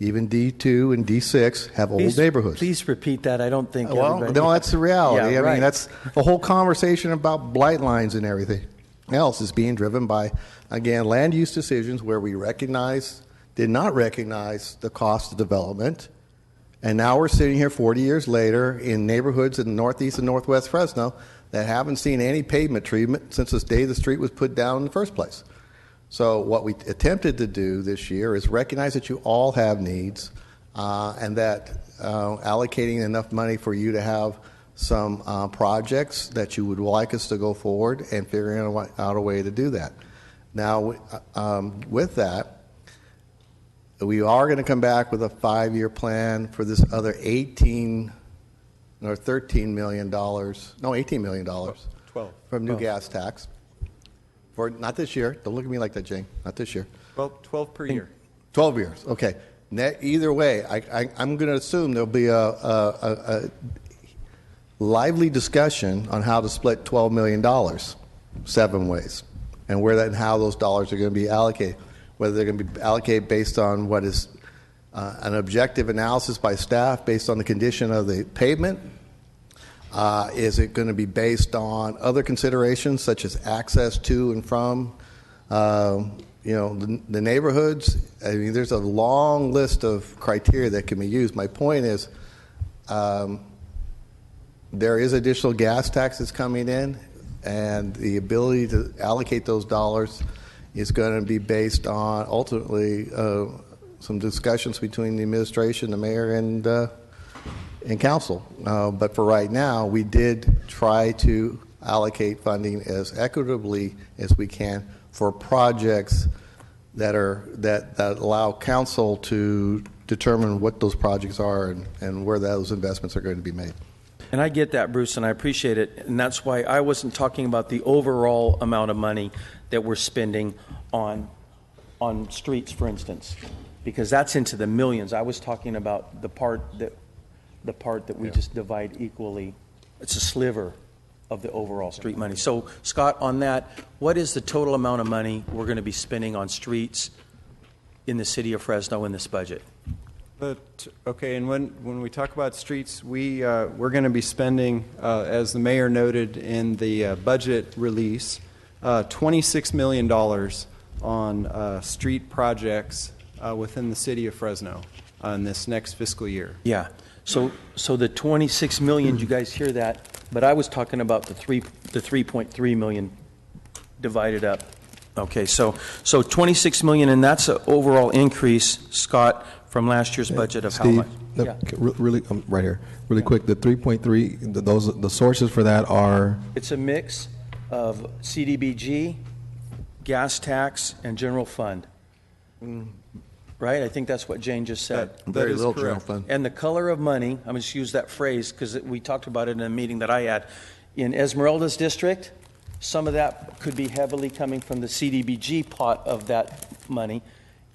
Even D2 and D6 have old neighborhoods. Please repeat that. I don't think everybody... No, that's the reality. Yeah, I right. mean, that's the whole conversation about blight lines and everything else is being driven by, again, land use decisions where we did not recognize the cost of development. And now we're sitting here 40 years later in neighborhoods in northeast and northwest Fresno that haven't seen any pavement treatment since the day the street was put down in the first place. So what we attempted to do this year is recognize that you all have needs and that allocating enough money for you to have some projects that you would like us to go forward and figuring out a way to do that. Now, with that, we are going to come back with a 5-year plan for this other $13 million, no, $18 million 12. from new gas tax. For not this year. Don't look at me like that, Jane. Not this year. 12 per year. 12 years. Okay. Either way, I'm going to assume there'll be a lively discussion on how to split $12 million 7 ways, and how those dollars are going to be allocated. Whether they're going to be allocated based on what is an objective analysis by staff based on the condition of the pavement. Is it going to be based on other considerations such as access to and from the neighborhoods? I mean, there's a long list of criteria that can be used. My point is there is additional gas taxes coming in, and the ability to allocate those dollars is going to be based on ultimately some discussions between the administration, the mayor, and council. But for right now, we did try to allocate funding as equitably as we can for projects that allow council to determine what those projects are and where those investments are going to be made. And I get that, Bruce, and I appreciate it. And that's why I wasn't talking about the overall amount of money that we're spending on streets, for instance, because that's into the millions. I was talking about the part that we just divide equally. It's a sliver of the overall street money. So, Scott, on that, what is the total amount of money we're going to be spending on streets in the city of Fresno in this budget? Okay, and when we talk about streets, we're going to be spending, as the mayor noted in the budget release, $26 million on street projects within the city of Fresno in this next fiscal year. Yeah. So the 26 million, you guys hear that? But I was talking about the 3.3 million divided up. Okay, so 26 million, and that's an overall increase, Scott, from last year's budget of Steve, how much? no, Yeah. really, right here, really quick. The 3.3, the sources for that are. It's a mix of CDBG, gas tax, and general fund. Right? I think that's what Jane just said. That is little general fund. And the color of money, I'm just use that phrase because we talked about it in a meeting that I had. In Esmeralda's district, some of that could be heavily coming from the CDBG pot of that money.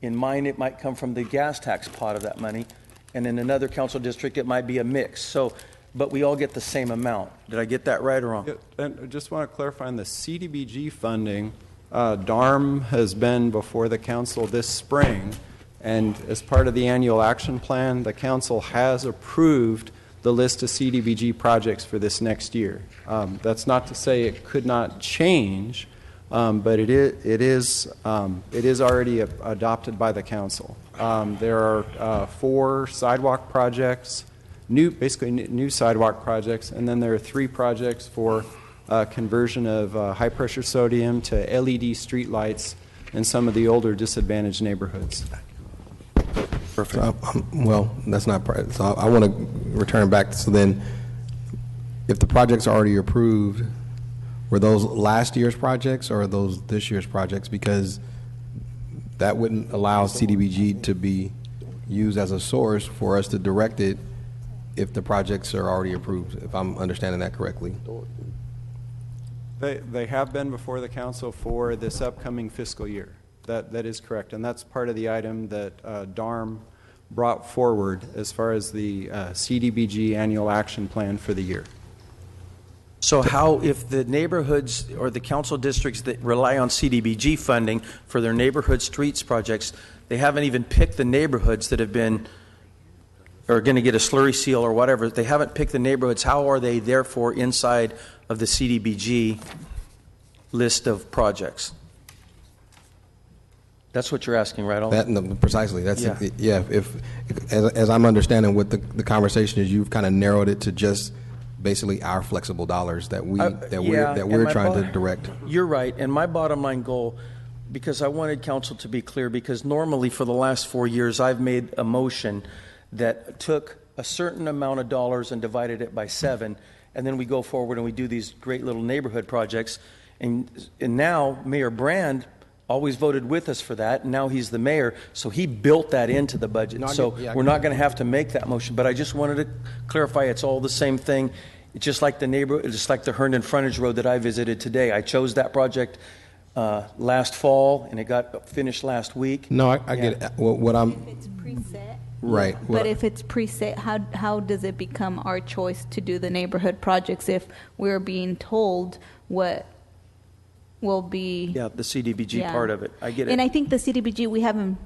In mine, it might come from the gas tax pot of that money. And in another council district, it might be a mix. So, but we all get the same amount. Did I get that right or wrong? Yeah, and I just want to clarify on the CDBG funding, DARM has been before the council this spring, and as part of the annual action plan, the council has approved the list of CDBG projects for this next year. That's not to say it could not change, but it is already adopted by the council. There are 4 sidewalk projects, basically new sidewalk projects, and then there are 3 projects for conversion of high pressure sodium to LED street lights in some of the older disadvantaged neighborhoods. Perfect. So, well, that's not part. So I want to return back. So then, if the projects are already approved, were those last year's projects or are those this year's projects? Because that wouldn't allow CDBG to be used as a source for us to direct it if the projects are already approved, if I'm understanding that correctly. They have been before the council for this upcoming fiscal year. That is correct, and that's part of the item that DARM brought forward as far as the CDBG annual action plan for the year. So how, if the neighborhoods or the council districts that rely on CDBG funding for their neighborhood streets projects, they haven't even picked the neighborhoods that have been, or going to get a slurry seal or whatever, they haven't picked the neighborhoods, how are they therefore inside of the CDBG list of projects? That's what you're asking, right? Alden? No, precisely. That's Yeah. If as I'm understanding what the conversation is, you've kind of narrowed it to just basically our flexible dollars that we're trying to direct. You're right, and my bottom line goal, because I wanted council to be clear, because normally for the last 4 years I've made a motion that took a certain amount of dollars and divided it by 7, and then we go forward and we do these great little neighborhood projects, and now Mayor Brand always voted with us for that, and now he's the mayor, so he built that into the budget. We're not going to have to make that motion, but I just wanted to clarify it's all the same thing. It's just like the neighborhood, just like the Herndon Frontage Road that I visited today. I chose that project last fall, and it got finished last week. No, I get it. What I'm. If it's preset. Right. But if it's preset, how does it become our choice to do the neighborhood projects if we're being told what will be? Yeah, the CDBG part of it. I get it. And I think the CDBG, we don't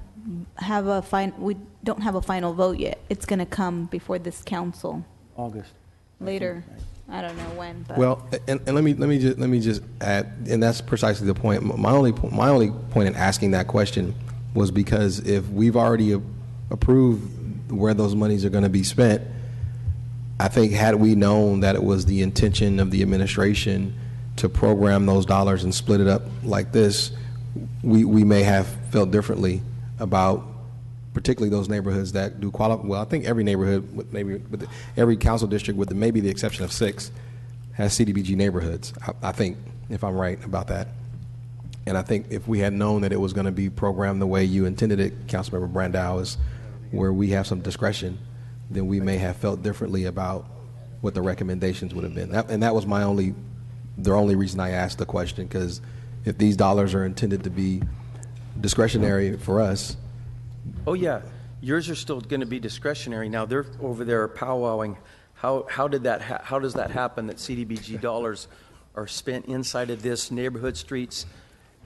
have a final vote yet. It's going to come before this council August. later. I don't know when. But. Well, and let me just add, and that's precisely the point. My only point in asking that question was because if we've already approved where those monies are going to be spent, I think had we known that it was the intention of the administration to program those dollars and split it up like this, we may have felt differently about particularly those neighborhoods that do qualify. Well, I think every neighborhood, with every council district, with maybe the exception of 6, has CDBG neighborhoods. I think, if I'm right about that. And I think if we had known that it was going to be programmed the way you intended it, Councilmember Brandow, is where we have some discretion, then we may have felt differently about what the recommendations would have been. And that was the only reason I asked the question, because if these dollars are intended to be discretionary for us. Oh yeah, yours are still going to be discretionary. Now they're over there powwowing. How does that happen that CDBG dollars are spent inside of this neighborhood streets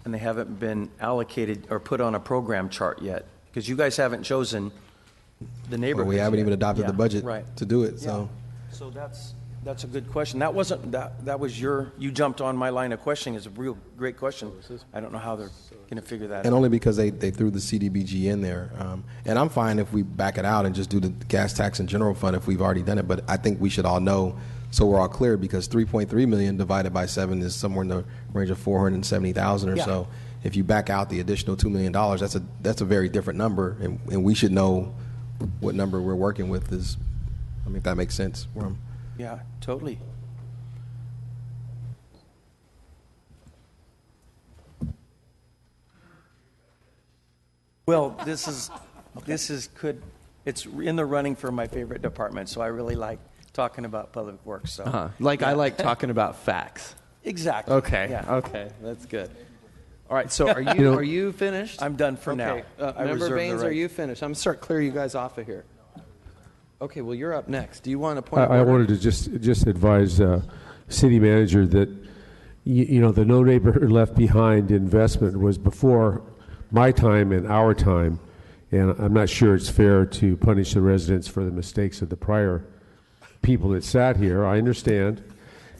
and they haven't been allocated or put on a program chart yet? Because you guys haven't chosen the neighborhoods. Well, we haven't yet. even adopted the budget right. to do it. Yeah. So that's That's a good question. That wasn't, that was you jumped on my line of questioning. It's a real great question. I don't know how they're going to figure that out. And only because they threw the CDBG in there. And I'm fine if we back it out and just do the gas tax and general fund if we've already done it. But I think we should all know, so we're all clear, because 3.3 million divided by 7 is somewhere in the range of 470,000 or so. If you back out the additional $2 million, that's a very different number, and we should know what number we're working with is. I mean, if that makes sense. Yeah, totally. Well, it's in the running for my favorite department, so I really like talking about public works. So, I like talking about facts. Exactly. Okay. Yeah. Okay, that's good. All right. So are you finished? I'm done for now. Member Baines, are you finished? I'm gonna start clearing you guys off of here. Okay. Well, you're up next. Do you want to point? I wanted to just advise city manager that the No Neighborhood Left Behind investment was before my time and our time, and I'm not sure it's fair to punish the residents for the mistakes of the prior people that sat here. I understand.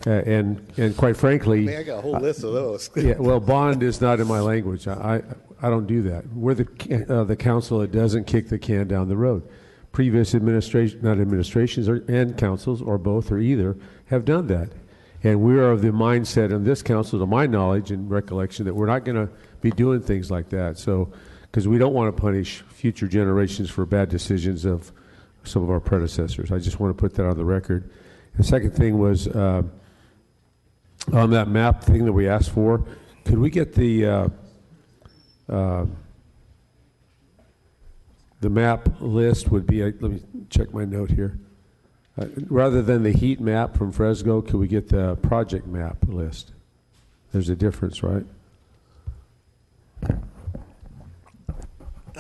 And quite frankly, I got a whole list of those. Yeah, well, bond is not in my language. I don't do that. We're the council that doesn't kick the can down the road. Previous administrations and councils, or both or either, have done that. And we are of the mindset in this council, to my knowledge and recollection, that we're not going to be doing things like that. So, because we don't want to punish future generations for bad decisions of some of our predecessors. I just want to put that on the record. The second thing was on that map thing that we asked for, could we get the map list would be, let me check my note here. Rather than the heat map from Fresno, could we get the project map list? There's a difference, right?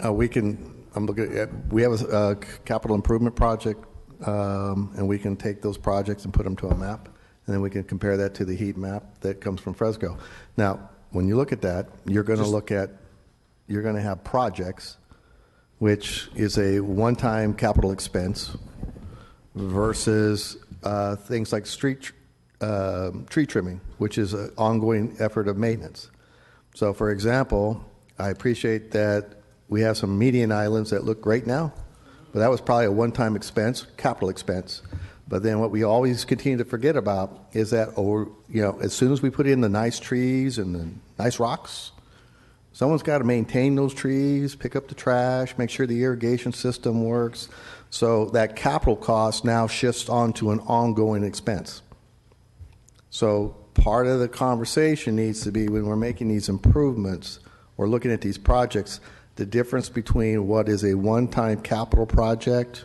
I'm looking at, we have a capital improvement project, and we can take those projects and put them to a map, and then we can compare that to the heat map that comes from Fresno. Now, when you look at that, you're going to have projects, which is a one-time capital expense, versus things like tree trimming, which is an ongoing effort of maintenance. So, for example, I appreciate that we have some median islands that look great now, but that was probably a one-time expense, capital expense. But then what we always continue to forget about is that, as soon as we put in the nice trees and the nice rocks, someone's got to maintain those trees, pick up the trash, make sure the irrigation system works. So that capital cost now shifts onto an ongoing expense. So part of the conversation needs to be, when we're making these improvements or looking at these projects, the difference between what is a one-time capital project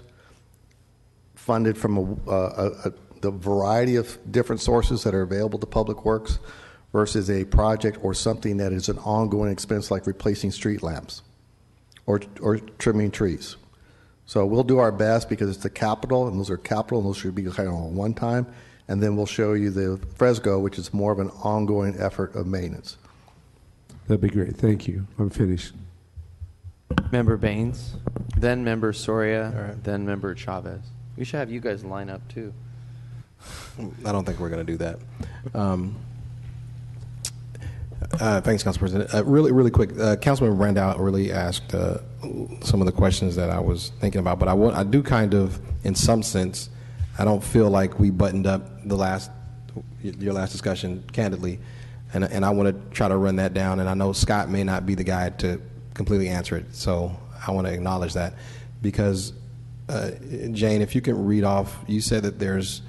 funded from the variety of different sources that are available to Public Works versus a project or something that is an ongoing expense, like replacing street lamps or trimming trees. So we'll do our best, because it's the capital, and those are capital, and those should be kind of a one-time, and then we'll show you the Fresno, which is more of an ongoing effort of maintenance. That'd be great. Thank you. I'm finished. Member Baines, then Member Soria, then Member Chavez. We should have you guys line up too. I don't think we're going to do that. Thanks, Council President. Really quick, Councilman Randall really asked some of the questions that I was thinking about, but I do kind of, in some sense, I don't feel like we buttoned up your last discussion candidly, and I want to try to run that down. And I know Scott may not be the guy to completely answer it, so I want to acknowledge that, because Jane, if you can read off, you said that there's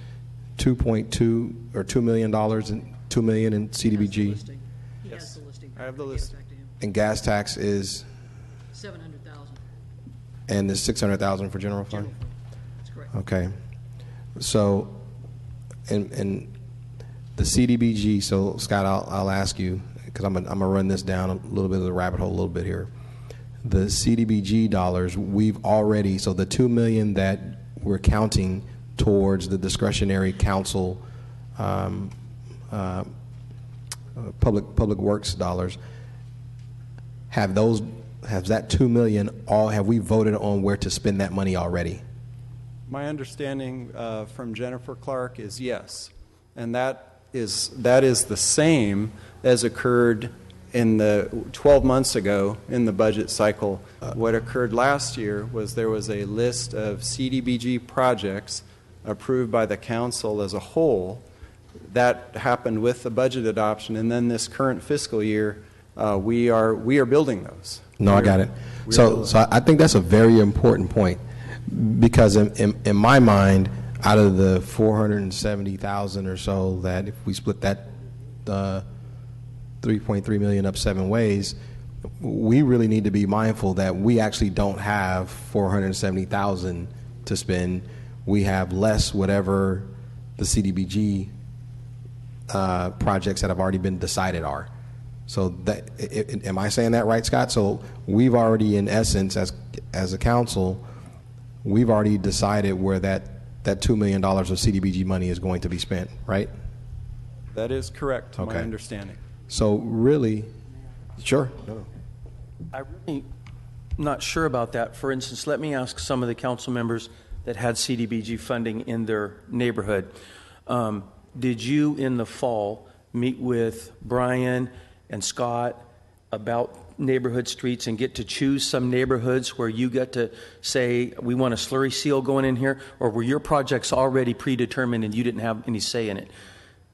$2.2 or $2 million and $2 million in CDBG. Yes, I have the list. And gas tax is $700,000. And there's $600,000 for general fund. That's correct. Okay, so and the CDBG. So Scott, I'll ask you, because I'm gonna run this down a little bit of the rabbit hole a little bit here. The CDBG dollars, we've already, so the $2 million that we're counting towards the discretionary council public works dollars, has that $2 million have we voted on where to spend that money already? My understanding from Jennifer Clark is yes, and that is the same as occurred in the 12 months ago in the budget cycle. What occurred last year was there was a list of CDBG projects approved by the council as a whole. That happened with the budget adoption, and then this current fiscal year, we are building those. No, I got it. So I think that's a very important point, because in my mind, out of the 470,000 or so, that if we split that 3.3 million up 7 ways, we really need to be mindful that we actually don't have 470,000 to spend. We have less whatever the CDBG projects that have already been decided are. So that, am I saying that right, Scott? So we've already, in essence, as a council, we've already decided where that $2 million of CDBG money is going to be spent, right? That is correct, to my Okay. understanding. So really, sure. No. I'm really not sure about that. For instance, let me ask some of the council members that had CDBG funding in their neighborhood. Did you, in the fall, meet with Brian and Scott about neighborhood streets and get to choose some neighborhoods where you get to say, we want a slurry seal going in here, or were your projects already predetermined and you didn't have any say in it?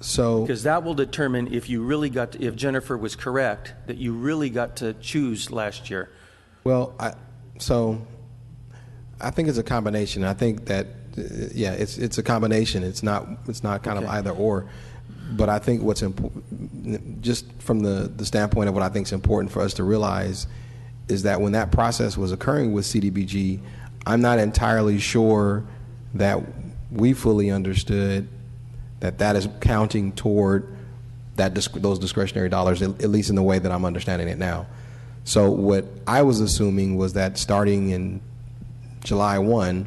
So, because that will determine if you really got to, if Jennifer was correct, that you really got to choose last year. Well, I think it's a combination. I think that it's a combination. It's not kind of either or. But I think what's important, just from the standpoint of what I think is important for us to realize, is that when that process was occurring with CDBG, I'm not entirely sure that we fully understood that is counting toward those discretionary dollars, at least in the way that I'm understanding it now. So what I was assuming was that starting in July 1,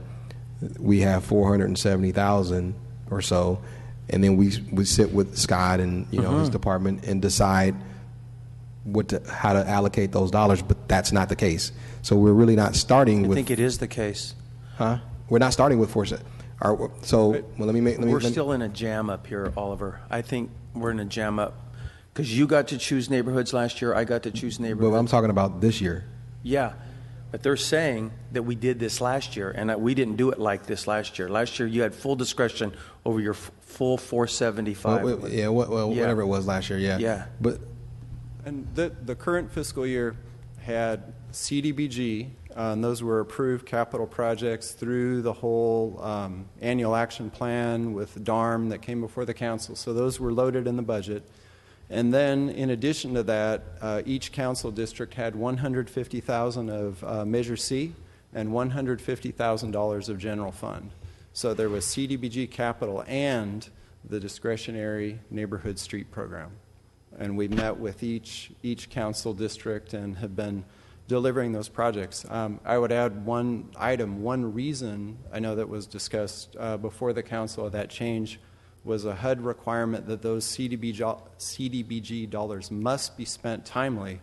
we have 470,000 or so, and then we sit with Scott and his department and decide how to allocate those dollars. But that's not the case. So we're really not starting with. I think it is the case. Huh? We're not starting with 470. We're still in a jam up here, Oliver. I think we're in a jam up because you got to choose neighborhoods last year. I got to choose neighborhoods. Well, I'm talking about this year. Yeah, but they're saying that we did this last year, and that we didn't do it like this last year. Last year, you had full discretion over your full 475. Whatever it was last year. Yeah. And the current fiscal year had CDBG, and those were approved capital projects through the whole annual action plan with DARM that came before the council. So those were loaded in the budget. And then, in addition to that, each council district had $150,000 of Measure C and $150,000 of general fund. So there was CDBG capital and the discretionary neighborhood street program. And we met with each council district and have been delivering those projects. I would add one reason I know that was discussed before the council of that change was a HUD requirement that those CDBG dollars must be spent timely.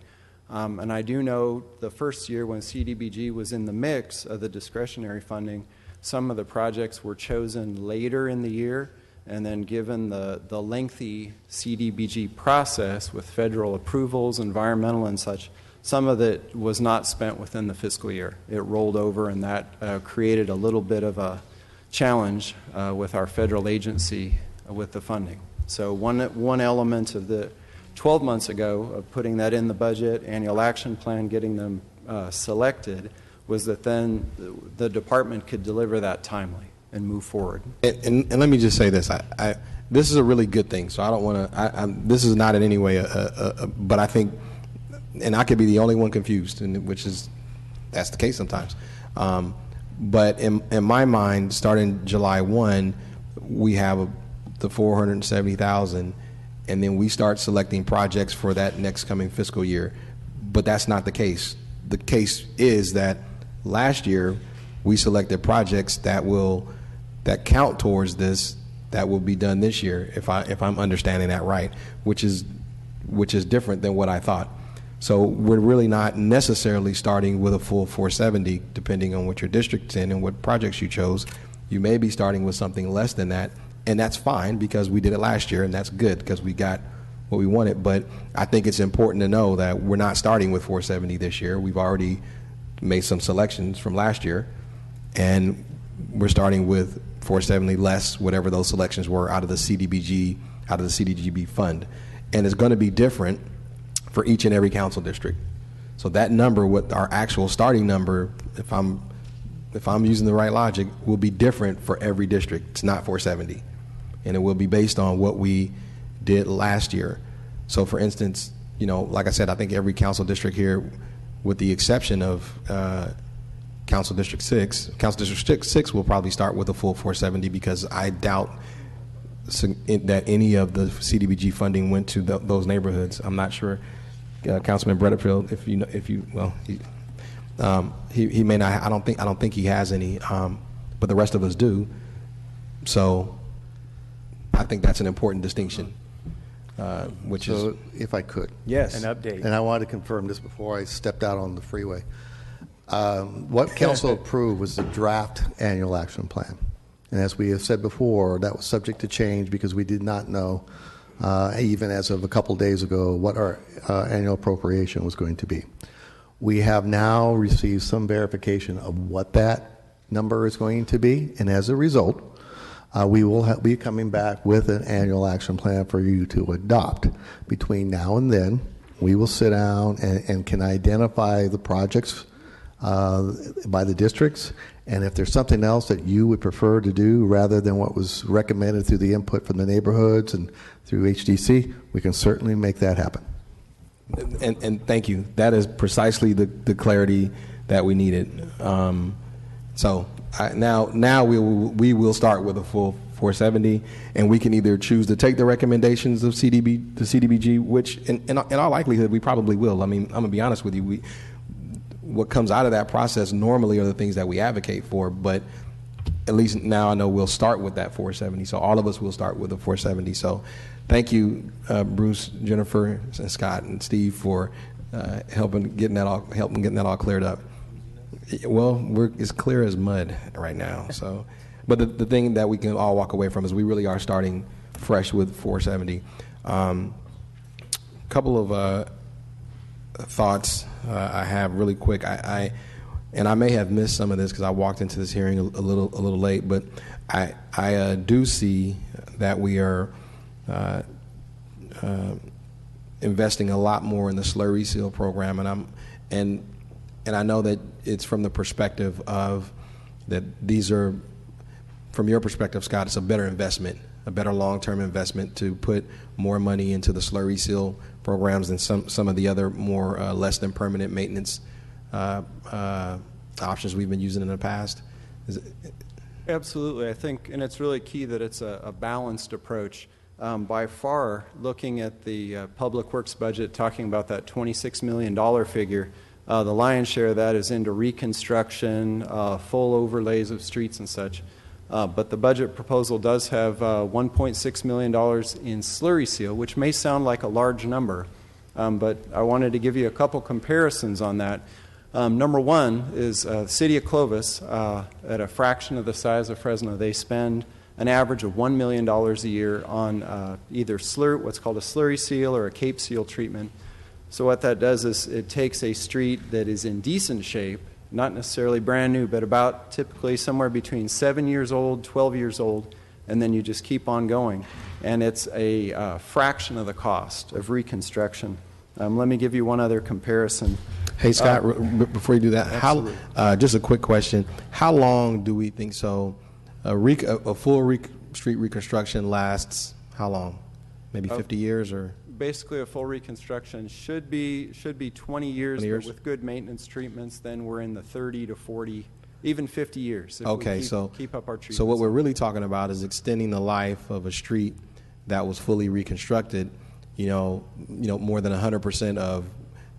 And I do know the first year when CDBG was in the mix of the discretionary funding, some of the projects were chosen later in the year, and then given the lengthy CDBG process with federal approvals, environmental and such, some of it was not spent within the fiscal year. It rolled over, and that created a little bit of a challenge with our federal agency with the funding. So one element of the 12 months ago of putting that in the budget, annual action plan, getting them selected, was that then the department could deliver that timely and move forward. And let me just say this: this is a really good thing. So I don't want to. This is not in any way but I think, and I could be the only one confused, that's the case sometimes. But in my mind, starting July 1, we have the 470,000, and then we start selecting projects for that next coming fiscal year. But that's not the case. The case is that last year we selected projects that count towards this, that will be done this year, if I'm understanding that right, which is different than what I thought. So we're really not necessarily starting with a full 470, depending on what your district's in and what projects you chose. You may be starting with something less than that, and that's fine because we did it last year, and that's good because we got what we wanted. But I think it's important to know that we're not starting with 470 this year. We've already made some selections from last year, and we're starting with 470 less whatever those selections were out of the CDBG fund. And it's going to be different for each and every council district. So that number, what our actual starting number, if I'm using the right logic, will be different for every district. It's not 470. And it will be based on what we did last year. So for instance, like I said, I think every council district here, with the exception of Council District 6 will probably start with a full 470 because I doubt that any of the CDBG funding went to those neighborhoods. I'm not sure. Councilman Bredderfield, he may not. I don't think he has any, but the rest of us do. So I think that's an important distinction. If I could, yes, an update, and I wanted to confirm this before I stepped out on the freeway. What council approved was the draft annual action plan, and as we have said before, that was subject to change because we did not know, even as of a couple days ago, what our annual appropriation was going to be. We have now received some verification of what that number is going to be, and as a result, we will be coming back with an annual action plan for you to adopt. Between now and then, we will sit down and can identify the projects by the districts, and if there's something else that you would prefer to do rather than what was recommended through the input from the neighborhoods and through HDC, we can certainly make that happen. And thank you. That is precisely the clarity that we needed. Now we will start with a full 470, and we can either choose to take the recommendations of the CDBG, which in all likelihood we probably will. I mean, I'm gonna be honest with you. What comes out of that process normally are the things that we advocate for, but at least now I know we'll start with that 470. So all of us will start with a 470. So thank you, Bruce, Jennifer, and Scott, and Steve for helping getting that all cleared up. Well, it's clear as mud right now. So, but the thing that we can all walk away from is we really are starting fresh with 470. Couple of thoughts I have really quick. I may have missed some of this because I walked into this hearing a little late, but I do see that we are investing a lot more in the slurry seal program, and I know that it's from the perspective of that these are, from your perspective, Scott, it's a better investment, a better long-term investment to put more money into the slurry seal programs than some of the other more less than permanent maintenance options we've been using in the past. Absolutely. I think, and it's really key that it's a balanced approach. By far, looking at the Public Works budget, talking about that $26 million figure, the lion's share of that is into reconstruction, full overlays of streets and such. But the budget proposal does have $1.6 million in slurry seal, which may sound like a large number, but I wanted to give you a couple comparisons on that. Number one is the city of Clovis, at a fraction of the size of Fresno, they spend an average of $1 million a year on either what's called a slurry seal or a cape seal treatment. So what that does is it takes a street that is in decent shape, not necessarily brand new, but about typically somewhere between 7 years old, 12 years old, and then you just keep on going. And it's a fraction of the cost of reconstruction. Let me give you one other comparison. Hey, Scott, before you do that, just a quick question. How long do we think a full street reconstruction lasts how long? Maybe 50 years or? Basically, a full reconstruction should be 20 years, but with good maintenance treatments, then we're in the 30 to 40, even 50 years. If okay, we keep up our treatments. So what we're really talking about is extending the life of a street that was fully reconstructed. More than 100% of,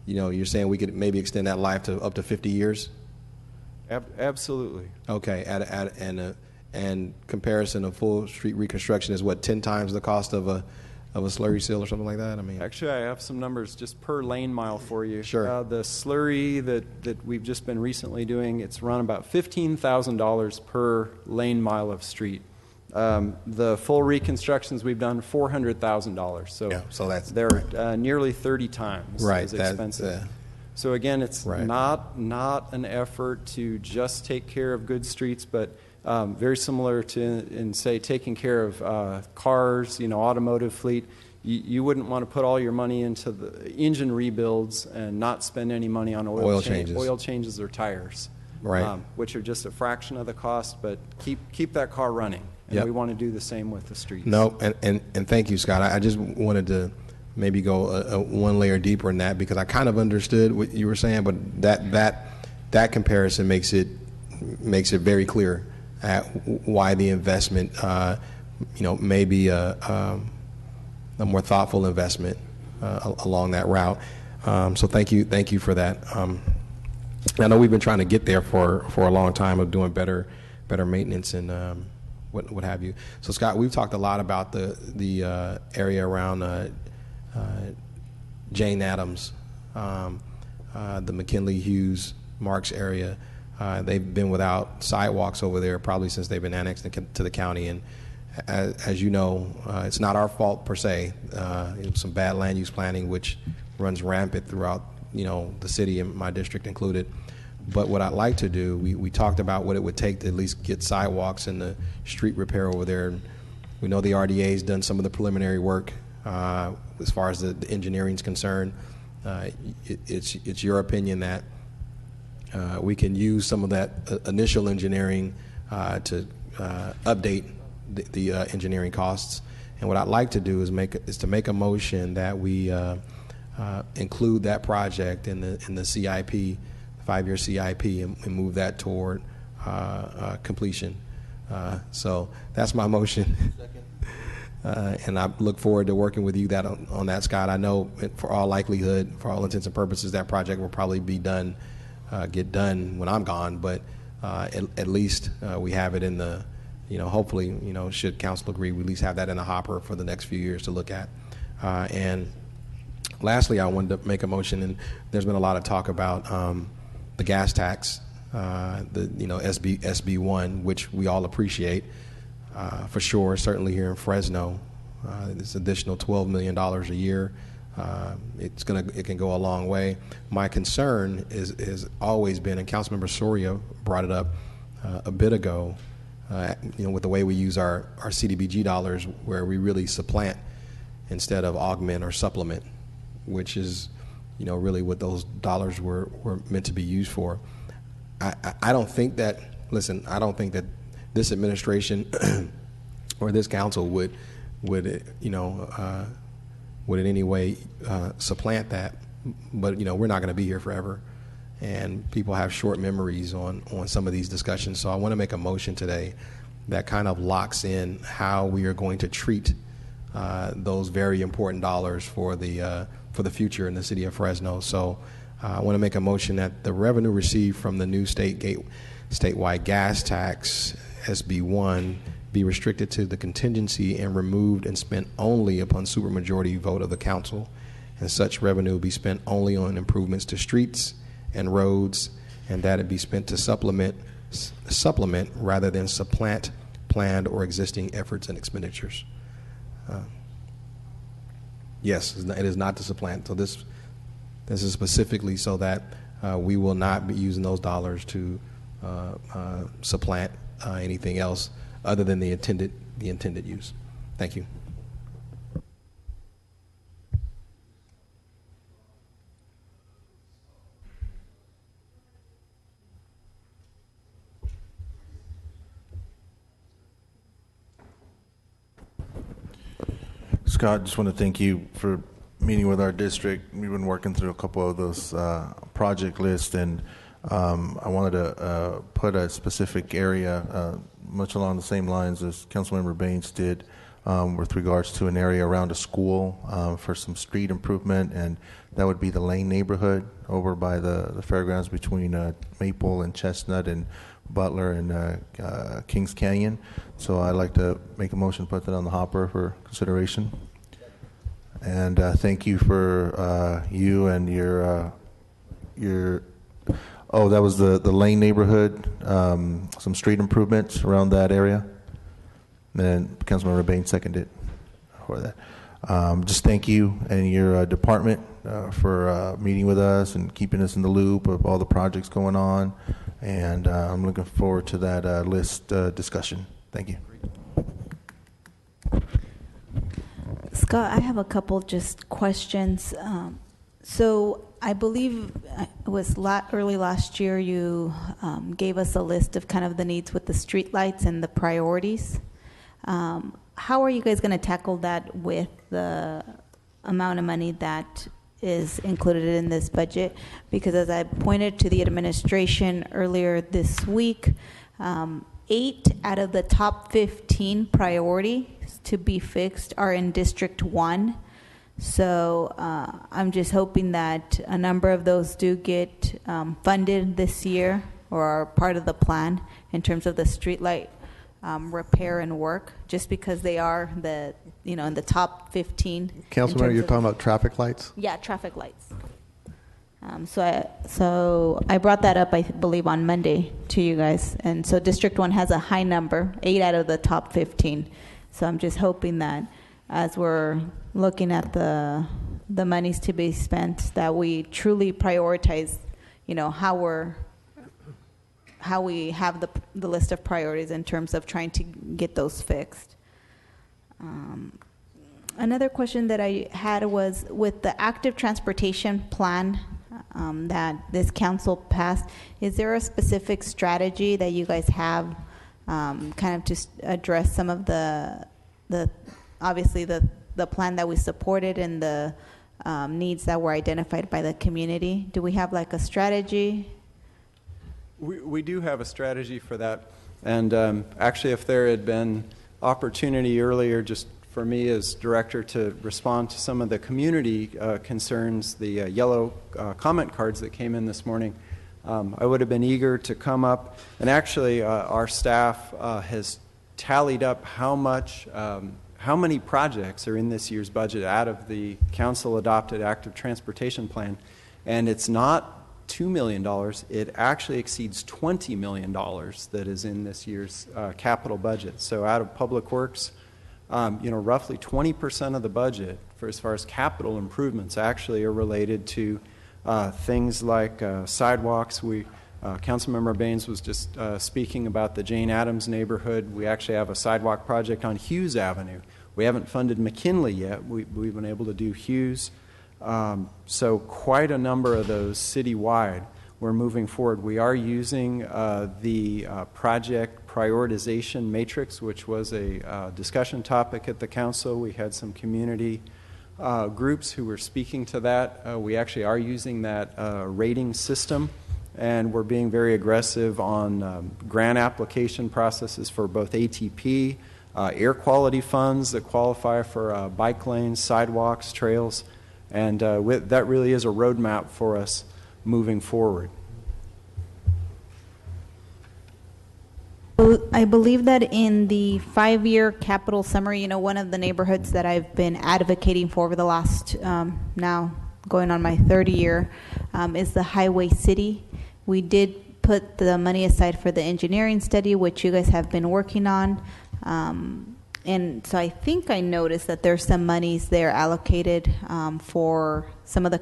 you're saying we could maybe extend that life to up to 50 years. Absolutely. Okay, and comparison of full street reconstruction is what, 10 times the cost of of a slurry seal or something like that? I mean, Actually, I have some numbers just per lane mile for you. Sure. The slurry that we've just been recently doing, it's run about $15,000 per lane mile of street. The full reconstructions we've done, $400,000. So that's they're nearly 30 times as expensive. So again, it's not an effort to just take care of good streets, but very similar to, in say, taking care of cars, automotive fleet. You wouldn't want to put all your money into the engine rebuilds and not spend any money on oil changes or tires, right? Which are just a fraction of the cost, but keep that car running. And we want to do the same with the streets. No, and thank you, Scott. I just wanted to maybe go one layer deeper in that, because I kind of understood what you were saying, but that comparison makes it very clear at why the investment, may be a more thoughtful investment along that route. So thank you for that. I know we've been trying to get there for a long time of doing better maintenance and what have you. So Scott, we've talked a lot about the area around Jane Addams, the McKinley Hughes Marks area. They've been without sidewalks over there probably since they've been annexed to the county. And as you know, it's not our fault per se. Some bad land use planning which runs rampant throughout the city and my district included. But what I'd like to do, we talked about what it would take to at least get sidewalks and the street repair over there. We know the RDA's done some of the preliminary work as far as the engineering is concerned. It's your opinion that we can use some of that initial engineering to update the engineering costs. And what I'd like to do is to make a motion that we include that project in the CIP, 5-year CIP, and move that toward completion. So that's my motion. And I look forward to working with you on that, Scott. I know for all likelihood, for all intents and purposes, that project will probably be done, get done when I'm gone. But at least we have it in the, hopefully, should council agree, we at least have that in the hopper for the next few years to look at. And lastly, I wanted to make a motion, and there's been a lot of talk about the gas tax, SB1, which we all appreciate. For sure, certainly here in Fresno, this additional $12 million a year, it can go a long way. My concern has always been, and Councilmember Soria brought it up a bit ago, with the way we use our CDBG dollars, where we really supplant instead of augment or supplement, which is really what those dollars were meant to be used for. I don't think that this administration or this council would in any way supplant that. But we're not going to be here forever, and people have short memories on some of these discussions. So I want to make a motion today that kind of locks in how we are going to treat those very important dollars for the future in the city of Fresno. So I want to make a motion that the revenue received from the new statewide gas tax, SB1, be restricted to the contingency and removed and spent only upon supermajority vote of the council, and such revenue be spent only on improvements to streets and roads, and that it be spent to supplement rather than supplant planned or existing efforts and expenditures. Yes, it is not to supplant. So this is specifically so that we will not be using those dollars to supplant anything else other than the intended use. Thank you. Scott, just want to thank you for meeting with our district. We've been working through a couple of those project lists, and I wanted to put a specific area, much along the same lines as Councilmember Baines did, with regards to an area around a school for some street improvement, and that would be the Lane neighborhood over by the fairgrounds between Maple and Chestnut and Butler and Kings Canyon. So I'd like to make a motion to put that on the hopper for consideration. And thank you for you and your oh, that was the Lane neighborhood, some street improvements around that area. And then Councilmember Bain seconded for that. Just thank you and your department for meeting with us and keeping us in the loop of all the projects going on. And I'm looking forward to that list discussion. Thank you. Scott, I have a couple just questions. So I believe it was early last year you gave us a list of kind of the needs with the streetlights and the priorities. How are you guys going to tackle that with the amount of money that is included in this budget? Because as I pointed to the administration earlier this week, 8 out of the top 15 priorities to be fixed are in District 1. So I'm just hoping that a number of those do get funded this year or are part of the plan in terms of the streetlight repair and work, just because they are in the top 15. Councilman, you're talking about traffic lights? Yeah, traffic lights. So I brought that up, I believe, on Monday to you guys. And so District 1 has a high number, 8 out of the top 15. So I'm just hoping that as we're looking at the monies to be spent, that we truly prioritize, how we have the list of priorities in terms of trying to get those fixed. Another question that I had was with the active transportation plan that this council passed, is there a specific strategy that you guys have kind of to address some of the obviously the plan that we supported and the needs that were identified by the community? Do we have like a strategy? We do have a strategy for that. And actually, if there had been opportunity earlier just for me as director to respond to some of the community concerns, the yellow comment cards that came in this morning, I would have been eager to come up. And actually, our staff has tallied up how many projects are in this year's budget out of the council-adopted active transportation plan. And it's not $2 million. It actually exceeds $20 million that is in this year's capital budget. So out of Public Works, roughly 20% of the budget for as far as capital improvements actually are related to things like sidewalks. Councilmember Baines was just speaking about the Jane Addams neighborhood. We actually have a sidewalk project on Hughes Avenue. We haven't funded McKinley yet. We've been able to do Hughes. So quite a number of those citywide. We're moving forward. We are using the project prioritization matrix, which was a discussion topic at the council. We had some community groups who were speaking to that. We actually are using that rating system, and we're being very aggressive on grant application processes for both ATP, air quality funds that qualify for bike lanes, sidewalks, trails. And that really is a roadmap for us moving forward. I believe that in the 5-year capital summary, one of the neighborhoods that I've been advocating for over the last, now going on my 3rd year, is the Highway City. We did put the money aside for the engineering study, which you guys have been working on. And so I think I noticed that there's some monies there allocated for some of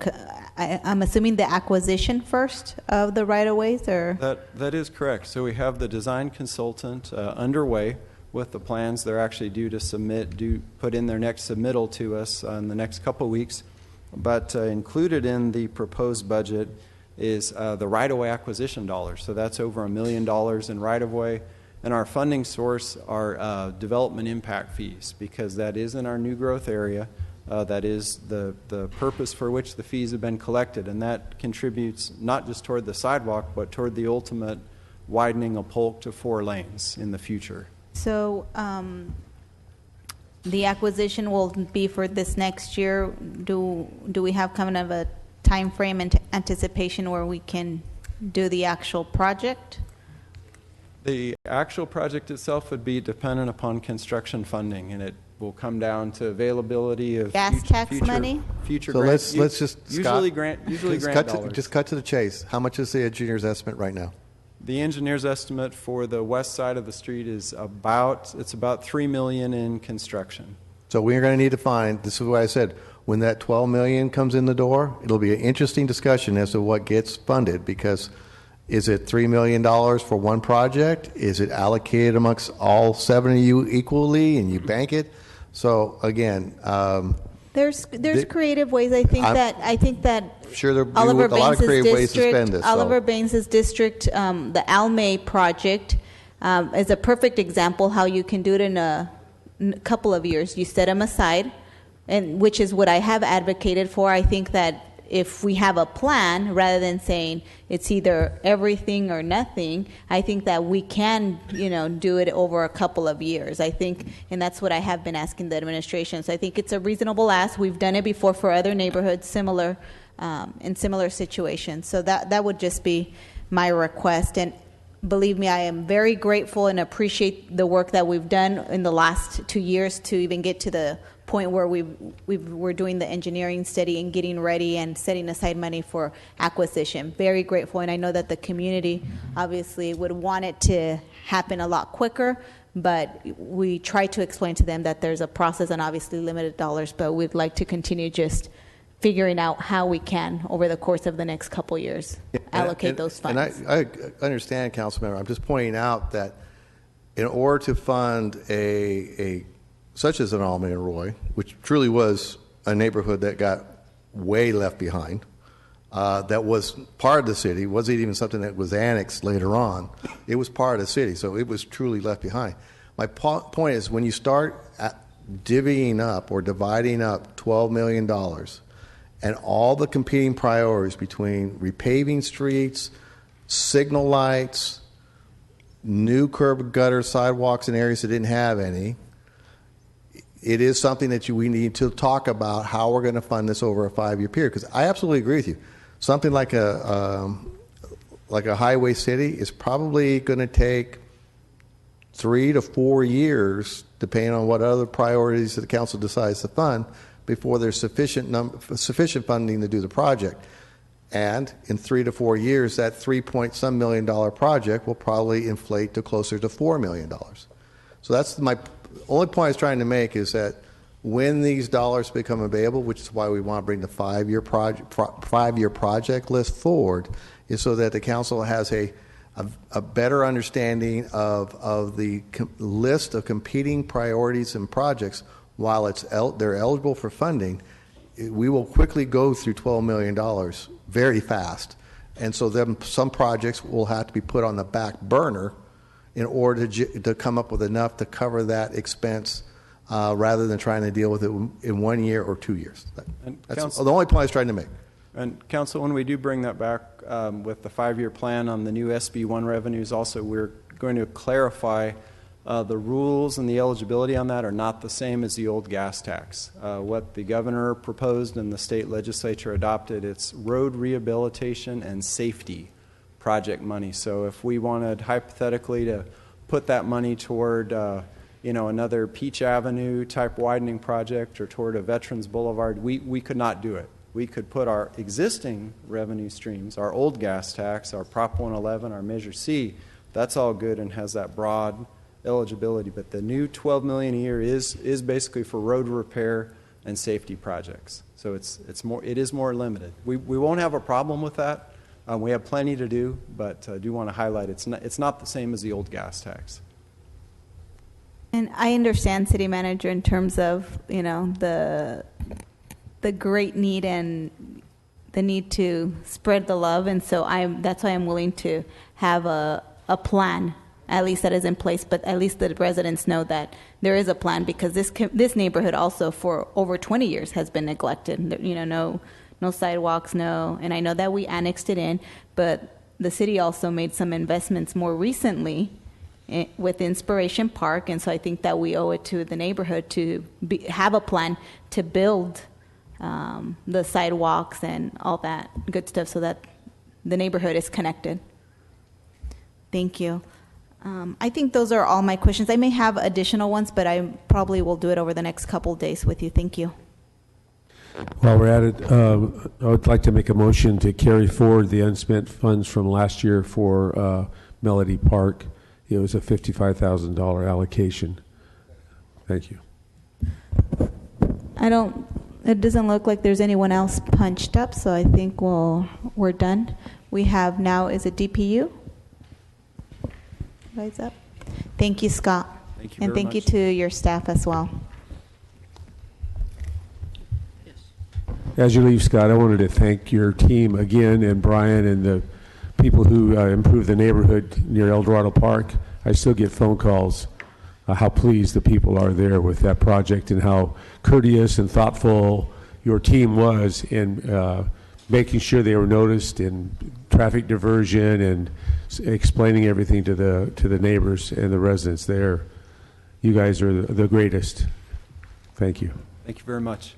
I'm assuming the acquisition first of the right-of-ways, or? That is correct. So we have the design consultant underway with the plans. They're actually due to put in their next submittal to us in the next couple weeks. But included in the proposed budget is the right-of-way acquisition dollars. So that's over $1 million in right-of-way. And our funding source are development impact fees, because that is in our new growth area. That is the purpose for which the fees have been collected. And that contributes not just toward the sidewalk, but toward the ultimate widening of Polk to 4 lanes in the future. So the acquisition will be for this next year. Do we have kind of a time frame and anticipation where we can do the actual project? The actual project itself would be dependent upon construction funding, and will come down to availability of Gas tax money? Future So grants. let's just, usually Scott, grant dollars. just cut to the chase. How much is the engineer's estimate right now? The engineer's estimate for the west side of the street is about $3 million in construction. So we're going to need to find, this is what I said, when that $12 million comes in the door, it'll be an interesting discussion as to what gets funded, because is it $3 million for one project? Is it allocated amongst all 7 of you equally and you bank it? So again, There's creative ways. I think that sure there'll be Oliver a lot of Baines' creative ways to district, spend this. Oliver Baines' district, the Almay project is a perfect example how you can do it in a couple of years. You set them aside, and which is what I have advocated for. I think that if we have a plan, rather than saying it's either everything or nothing, I think that we can, do it over a couple of years. I think, and that's what I have been asking the administration. So I think it's a reasonable ask. We've done it before for other neighborhoods in similar situations. So that would just be my request. And believe me, I am very grateful and appreciate the work that we've done in the last 2 years to even get to the point where we're doing the engineering study and getting ready and setting aside money for acquisition. Very grateful, and I know that the community obviously would want it to happen a lot quicker, but we try to explain to them that there's a process and obviously limited dollars, but we'd like to continue just figuring out how we can, over the course of the next couple years, allocate those funds. And I understand, Councilmember. I'm just pointing out that in order to fund a such as an Almay and Roy, which truly was a neighborhood that got way left behind, that was part of the city, wasn't even something that was annexed later on. It was part of the city, so it was truly left behind. My point is, when you start divvying up or dividing up $12 million and all the competing priorities between repaving streets, signal lights, new curb gutter sidewalks in areas that didn't have any, it is something that we need to talk about how we're going to fund this over a 5-year period. Because I absolutely agree with you. Something like a highway city is probably going to take 3 to 4 years, depending on what other priorities that the council decides to fund, before there's sufficient funding to do the project. And in 3 to 4 years, that $3-point-some million project will probably inflate to closer to $4 million. So that's my only point I was trying to make, is that when these dollars become available, which is why we want to bring the 5-year project list forward, is so that the council has a better understanding of the list of competing priorities and projects. While they're eligible for funding, we will quickly go through $12 million very fast. And so some projects will have to be put on the back burner in order to come up with enough to cover that expense, rather than trying to deal with it in 1 year or 2 years. That's the only point I was trying to make. And Council, when we do bring that back with the 5-year plan on the new SB1 revenues, also we're going to clarify the rules and the eligibility on that are not the same as the old gas tax. What the governor proposed and the state legislature adopted, it's road rehabilitation and safety project money. So if we wanted hypothetically to put that money toward another Peach Avenue type widening project or toward a Veterans Boulevard, we could not do it. We could put our existing revenue streams, our old gas tax, our Prop 111, our Measure C, that's all good and has that broad eligibility. But the new $12 million a year is basically for road repair and safety projects. So it is more limited. We won't have a problem with that. We have plenty to do, but I do want to highlight it's not the same as the old gas tax. And I understand, City Manager, in terms of the great need and the need to spread the love, and so that's why I'm willing to have a plan, at least that is in place. But at least the residents know that there is a plan, because this neighborhood also for over 20 years has been neglected. No sidewalks, and I know that we annexed it in, but the city also made some investments more recently with Inspiration Park, and so I think that we owe it to the neighborhood to have a plan to build the sidewalks and all that good stuff so that the neighborhood is connected. Thank you. I think those are all my questions. I may have additional ones, but I probably will do it over the next couple days with you. Thank you. While we're at it, I would like to make a motion to carry forward the unspent funds from last year for Melody Park. It was a $55,000 allocation. Thank you. It doesn't look like there's anyone else punched up, so I think we're done. We have now, is it DPU? Rise up. Thank you, Scott. Thank you and very thank much. you to your staff as well. As you leave, Scott, I wanted to thank your team again, and Brian and the people who improved the neighborhood near El Dorado Park. I still get phone calls how pleased the people are there with that project and how courteous and thoughtful your team was in making sure they were noticed in traffic diversion and explaining everything to the neighbors and the residents there. You guys are the greatest. Thank you. Thank you very much.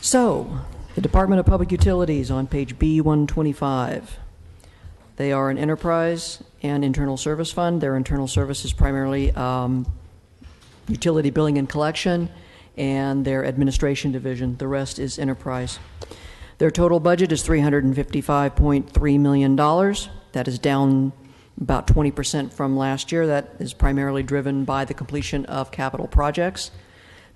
So, the Department of Public Utilities on page B125. They are an enterprise and internal service fund. Their internal service is primarily utility billing and collection, and their administration division. The rest is enterprise. Their total budget is $355.3 million. That is down about 20% from last year. That is primarily driven by the completion of capital projects.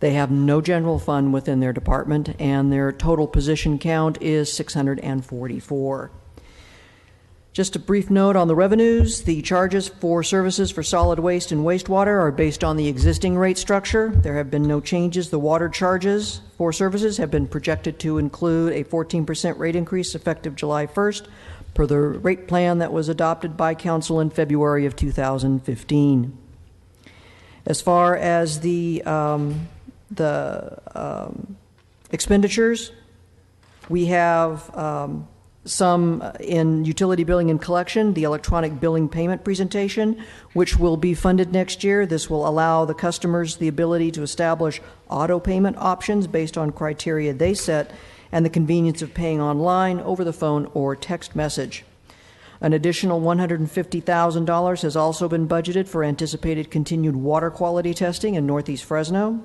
They have no general fund within their department, and their total position count is 644. Just a brief note on the revenues. The charges for services for solid waste and wastewater are based on the existing rate structure. There have been no changes. The water charges for services have been projected to include a 14% rate increase effective July 1st per the rate plan that was adopted by Council in February of 2015. As far as the expenditures, we have some in utility billing and collection, the electronic billing payment presentation, which will be funded next year. This will allow the customers the ability to establish auto payment options based on criteria they set and the convenience of paying online, over the phone, or text message. An additional $150,000 has also been budgeted for anticipated continued water quality testing in Northeast Fresno.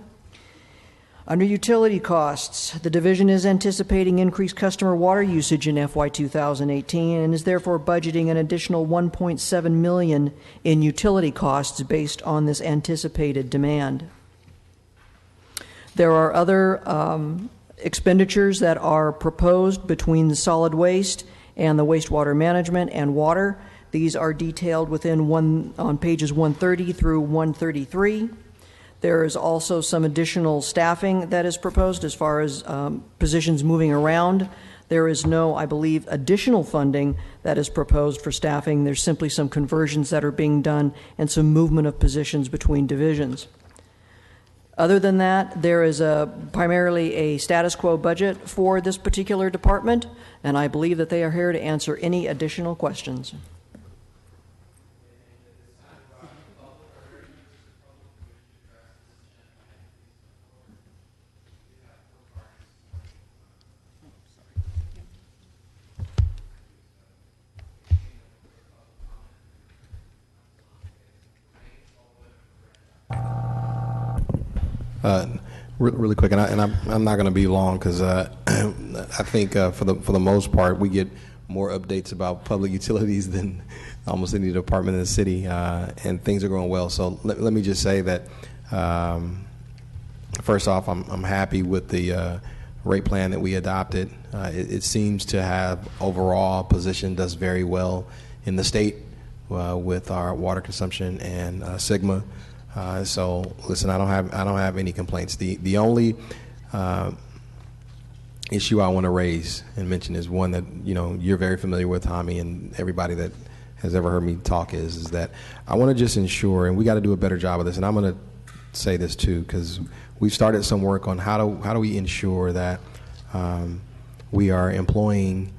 Under utility costs, the division is anticipating increased customer water usage in FY 2018 and is therefore budgeting an additional $1.7 million in utility costs based on this anticipated demand. There are other expenditures that are proposed between the solid waste and the wastewater management and water. These are detailed on pages 130 through 133. There is also some additional staffing that is proposed as far as positions moving around. There is no, I believe, additional funding that is proposed for staffing. There's simply some conversions that are being done and some movement of positions between divisions. Other than that, there is primarily a status quo budget for this particular department, and I believe that they are here to answer any additional questions. Really quick, and I'm not going to be long because I think for the most part we get more updates about public utilities than almost any department in the city, and things are going well. So let me just say that first off, I'm happy with the rate plan that we adopted. It seems to have overall positioned us very well in the state with our water consumption and Sigma. So listen, I don't have any complaints. The only issue I want to raise and mention is one that you're very familiar with, Tommy, and everybody that has ever heard me talk is that I want to just ensure, and we got to do a better job of this. And I'm going to say this too because we've started some work on how do we ensure that we are employing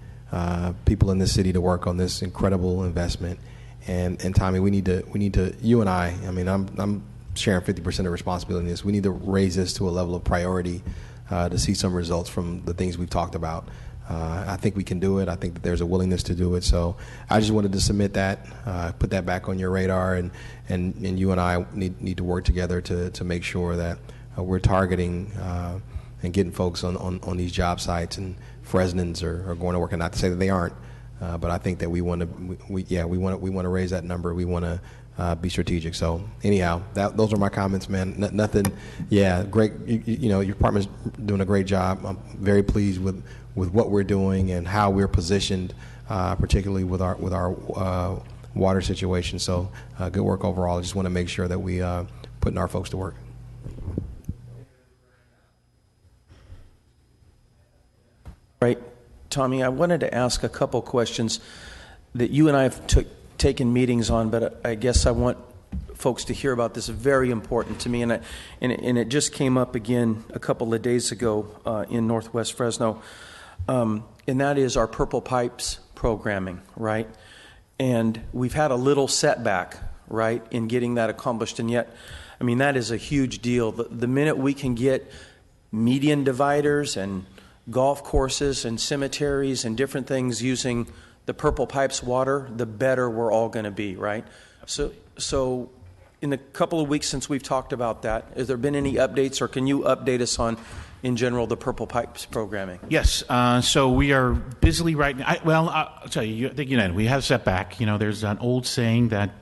people in this city to work on this incredible investment. And Tommy, we need to, you and I mean, I'm sharing 50% of responsibility in this. We need to raise this to a level of priority to see some results from the things we've talked about. I think we can do it. I think that there's a willingness to do it. So I just wanted to submit that, put that back on your radar, and you and I need to work together to make sure that we're targeting and getting folks on these job sites, and Fresnans are going to work. And not to say that they aren't, but I think that we want to raise that number. We want to be strategic. So anyhow, those are my comments, man. Nothing. Yeah, great. Your department's doing a great job. I'm very pleased with what we're doing and how we're positioned, particularly with our water situation. So good work overall. I just want to make sure that we putting our folks to work. Right. Tommy, I wanted to ask a couple questions that you and I have taken meetings on, but I guess I want folks to hear about this. Very important to me, and it just came up again a couple of days ago in Northwest Fresno, and that is our Purple Pipes programming, right? And we've had a little setback, right, in getting that accomplished, and yet, I mean, that is a huge deal. The minute we can get median dividers and golf courses and cemeteries and different things using the Purple Pipes water, the better we're all going to be, right? So in the couple of weeks since we've talked about that, has there been any updates, or can you update us on, in general, the Purple Pipes programming? Yes. So we are busily right now. I'll tell you, I think we have a setback. There's an old saying that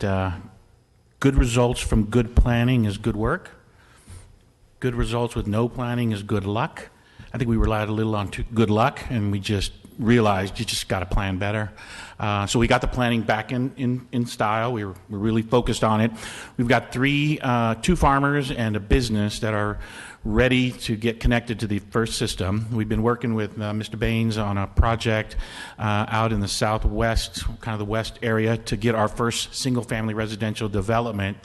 good results from good planning is good work. Good results with no planning is good luck. I think we relied a little on good luck, and we just realized you just got to plan better. So we got the planning back in style. We're really focused on it. We've got two farmers and a business that are ready to get connected to the first system. We've been working with Mr. Baines on a project out in the southwest, kind of the west area, to get our first single-family residential development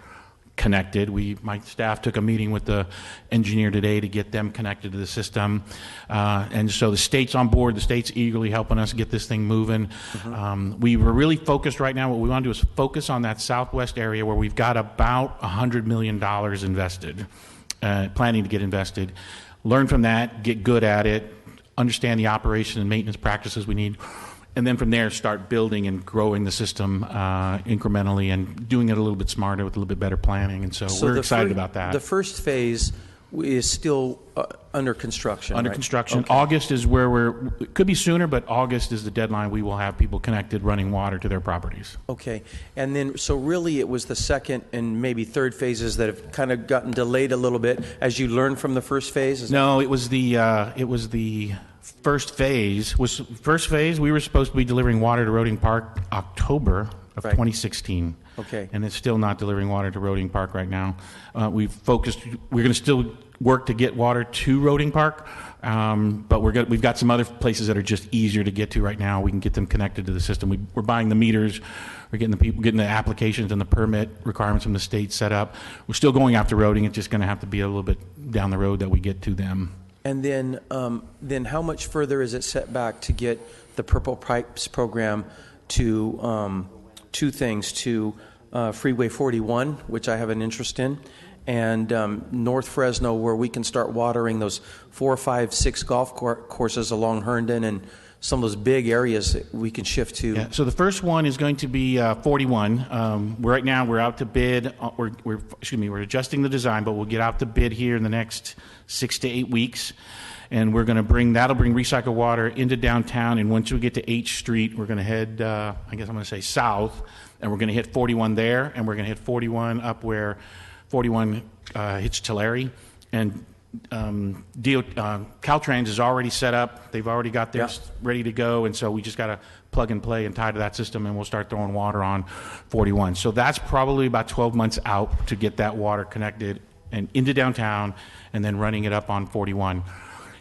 connected. My staff took a meeting with the engineer today to get them connected to the system. And so the state's on board. The state's eagerly helping us get this thing moving. Mm-hmm. We were really focused right now. What we want to do is focus on that southwest area where we've got about $100 million invested, planning to get invested. Learn from that, get good at it, understand the operation and maintenance practices we need. And then from there, start building and growing the system incrementally and doing it a little bit smarter with a little bit better planning. And so we're excited about that. The first phase is still under construction. Under right? construction. Okay. August is where it could be sooner, but August is the deadline. We will have people connected running water to their properties. Okay. And then, so really it was the second and maybe third phases that have kind of gotten delayed a little bit as you learned from the first phase? No, it was the first phase. We were supposed to be delivering water to Roding Park October of 2016. Okay. And it's still not delivering water to Roding Park right now. We're going to still work to get water to Roding Park, but we've got some other places that are just easier to get to right now. We can get them connected to the system. We're buying the meters. We're getting the applications and the permit requirements from the state set up. We're still going after Roding. It's just going to have to be a little bit down the road that we get to them. And then how much further is it set back to get the Purple Pipes program to two things, to Freeway 41, which I have an interest in, and North Fresno, where we can start watering those 4, 5, 6 golf courses along Herndon and some of those big areas that we can shift to. Yeah, so the first one is going to be 41. Right now we're out to bid. We're adjusting the design, but we'll get out to bid here in the next 6 to 8 weeks. And we're going to that'll bring recycled water into downtown. And once we get to H Street, we're going to head, south, and we're going to hit 41 there, and we're going to hit 41 up where 41 hits Tulare. And Caltrans is already set up. They've already got theirs ready to go, and so we just got to plug and play and tie to that system, and we'll start throwing water on 41. So that's probably about 12 months out to get that water connected and into downtown, and then running it up on 41.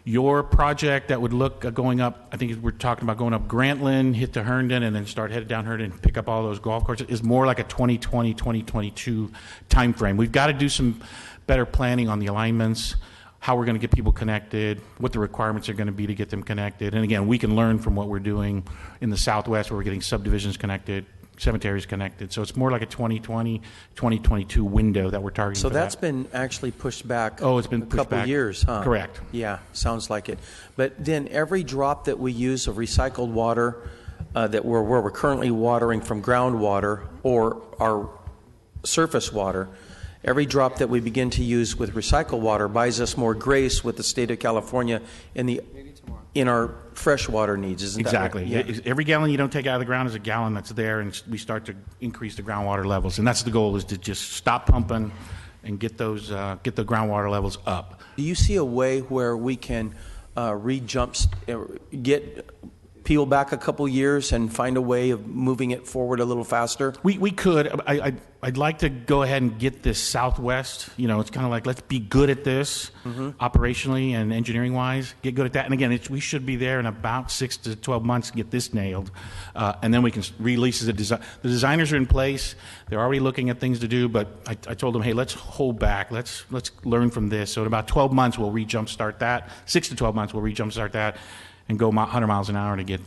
Your project that would look going up, I think we're talking about going up Grantland, hit to Herndon, and then start headed down Herndon and pick up all those golf courses, is more like a 2020, 2022 time frame. We've got to do some better planning on the alignments, how we're going to get people connected, what the requirements are going to be to get them connected. And again, we can learn from what we're doing in the Southwest, where we're getting subdivisions connected, cemeteries connected. So it's more like a 2020, 2022 window that we're targeting. So for that's that. been actually pushed back. Oh, it's been a pushed couple back. years, huh? Correct. Yeah, sounds like it. But then every drop that we use of recycled water, where we're currently watering from groundwater or our surface water, every drop that we begin to use with recycled water buys us more grace with the state of California in our fresh water needs. Isn't Exactly. that right? Yeah. Every gallon you don't take out of the ground is a gallon that's there, and we start to increase the groundwater levels. And that's the goal, is to just stop pumping and get the groundwater levels up. Do you see a way where we can peel back a couple years and find a way of moving it forward a little faster? We could. I'd like to go ahead and get this Southwest. It's kind of like, let's be good at this operationally and engineering wise. Get good at that. And again, we should be there in about 6 to 12 months to get this nailed, and then we can release the design. The designers are in place. They're already looking at things to do. But I told them, hey, let's hold back. Let's learn from this. So in about 12 months, we'll re-jumpstart that. 6 to 12 months, we'll re-jumpstart that, and go 100 miles an hour to get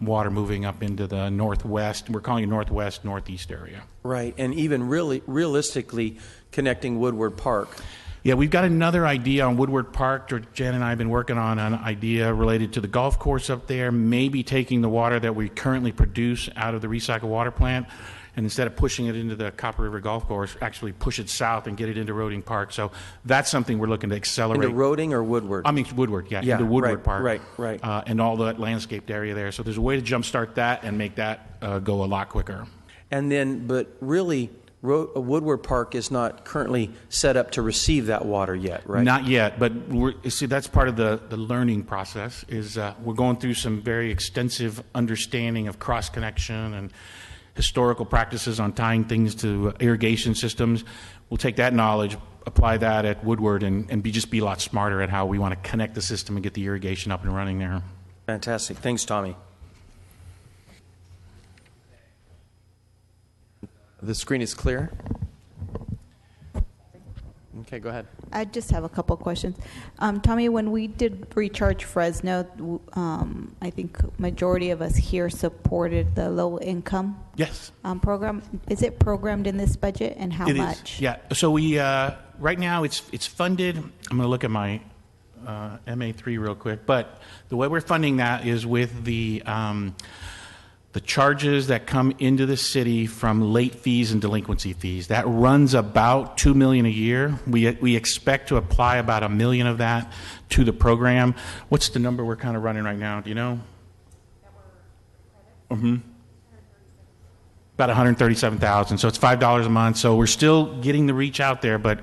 water moving up into the northwest. We're calling it northwest, northeast area. Right, and even really realistically connecting Woodward Park. Yeah, we've got another idea on Woodward Park. Jen and I have been working on an idea related to the golf course up there, maybe taking the water that we currently produce out of the recycled water plant, and instead of pushing it into the Copper River Golf Course, actually push it south and get it into Roding Park. So that's something we're looking to accelerate. Into Roding or Woodward? I mean, Woodward, yeah into Woodward Park. Right. And all that landscaped area there. So there's a way to jumpstart that and make that go a lot quicker. And then, but really, Woodward Park is not currently set up to receive that water yet, right? Not yet, but that's part of the learning process. Is we're going through some very extensive understanding of cross connection and historical practices on tying things to irrigation systems. We'll take that knowledge, apply that at Woodward, and be a lot smarter at how we want to connect the system and get the irrigation up and running there. Fantastic. Thanks, Tommy. The screen is clear. Okay, go ahead. I just have a couple of questions. Tommy, when we did Recharge Fresno, I think majority of us here supported the low income program. Is it programmed in this budget, and how much? Yeah. So we right now it's funded. I'm going to look at my MA3 real quick, but the way we're funding that is with the charges that come into the city from late fees and delinquency fees. That runs about $2 million a year. We expect to apply about $1 million of that to the program. What's the number we're kind of running right now? Do you know? About $137,000. So it's $5 a month. So we're still getting the reach out there, but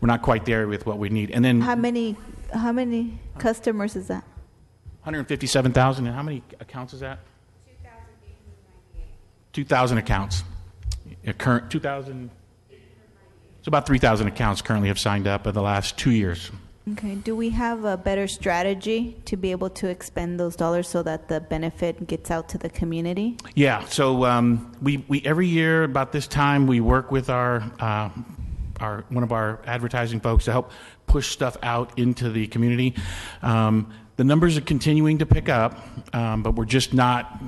we're not quite there with what we need. And then how many customers is that? 157,000. And how many accounts is that? 2,000 accounts. Current 2,000. It's about 3,000 accounts currently have signed up in the last 2 years. Okay. Do we have a better strategy to be able to expend those dollars so that the benefit gets out to the community? Yeah. So we every year about this time we work with our one of our advertising folks to help push stuff out into the community. The numbers are continuing to pick up, but we're just not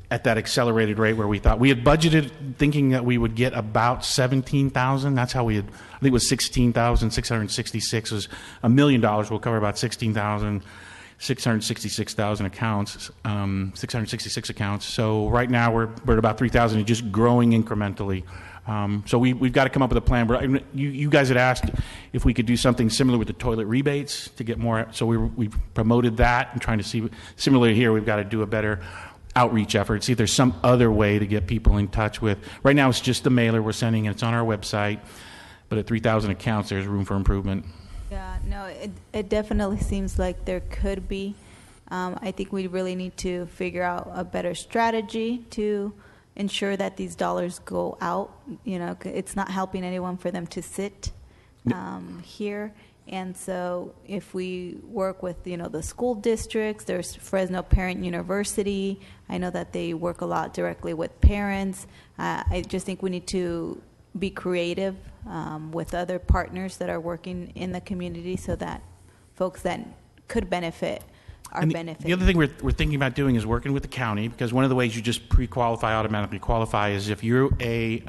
at that accelerated rate where we thought. We had budgeted thinking that we would get about 17,000. That's how we had, I think it was 16,666 was $1 million. We'll cover about 16,666,000 accounts, 666 accounts. So right now we're at about 3,000 and just growing incrementally. So we've got to come up with a plan. But you guys had asked if we could do something similar with the toilet rebates to get more. So we promoted that and trying to see. Similarly here, we've got to do a better outreach effort, see if there's some other way to get people in touch with. Right now it's just the mailer we're sending, and it's on our website, but at 3,000 accounts there's room for improvement. Yeah, no, it definitely seems like there could be. I think we really need to figure out a better strategy to ensure that these dollars go out. You know, it's not helping anyone for them to sit here. And so if we work with, the school districts, there's Fresno Parent University. I know that they work a lot directly with parents. I just think we need to be creative with other partners that are working in the community so that folks that could benefit are And benefiting. the other thing we're thinking about doing is working with the county, because one of the ways you just pre-qualify, automatically qualify, is if you're a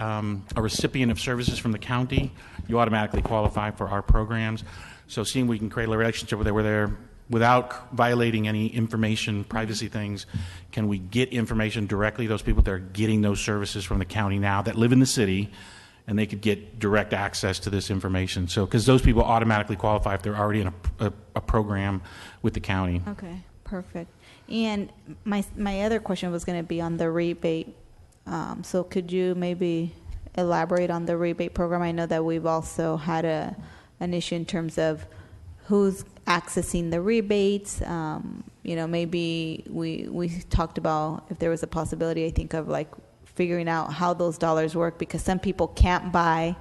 recipient of services from the county, you automatically qualify for our programs. So seeing we can create a relationship where they're without violating any information privacy things, can we get information directly to those people that are getting those services from the county now that live in the city, and they could get direct access to this information. So, because those people automatically qualify if they're already in a program with the county. Okay, perfect. And my other question was going to be on the rebate. So could you maybe elaborate on the rebate program? I know that we've also had an issue in terms of who's accessing the rebates. Maybe we talked about if there was a possibility, I think, of like figuring out how those dollars work, because some people can't buy,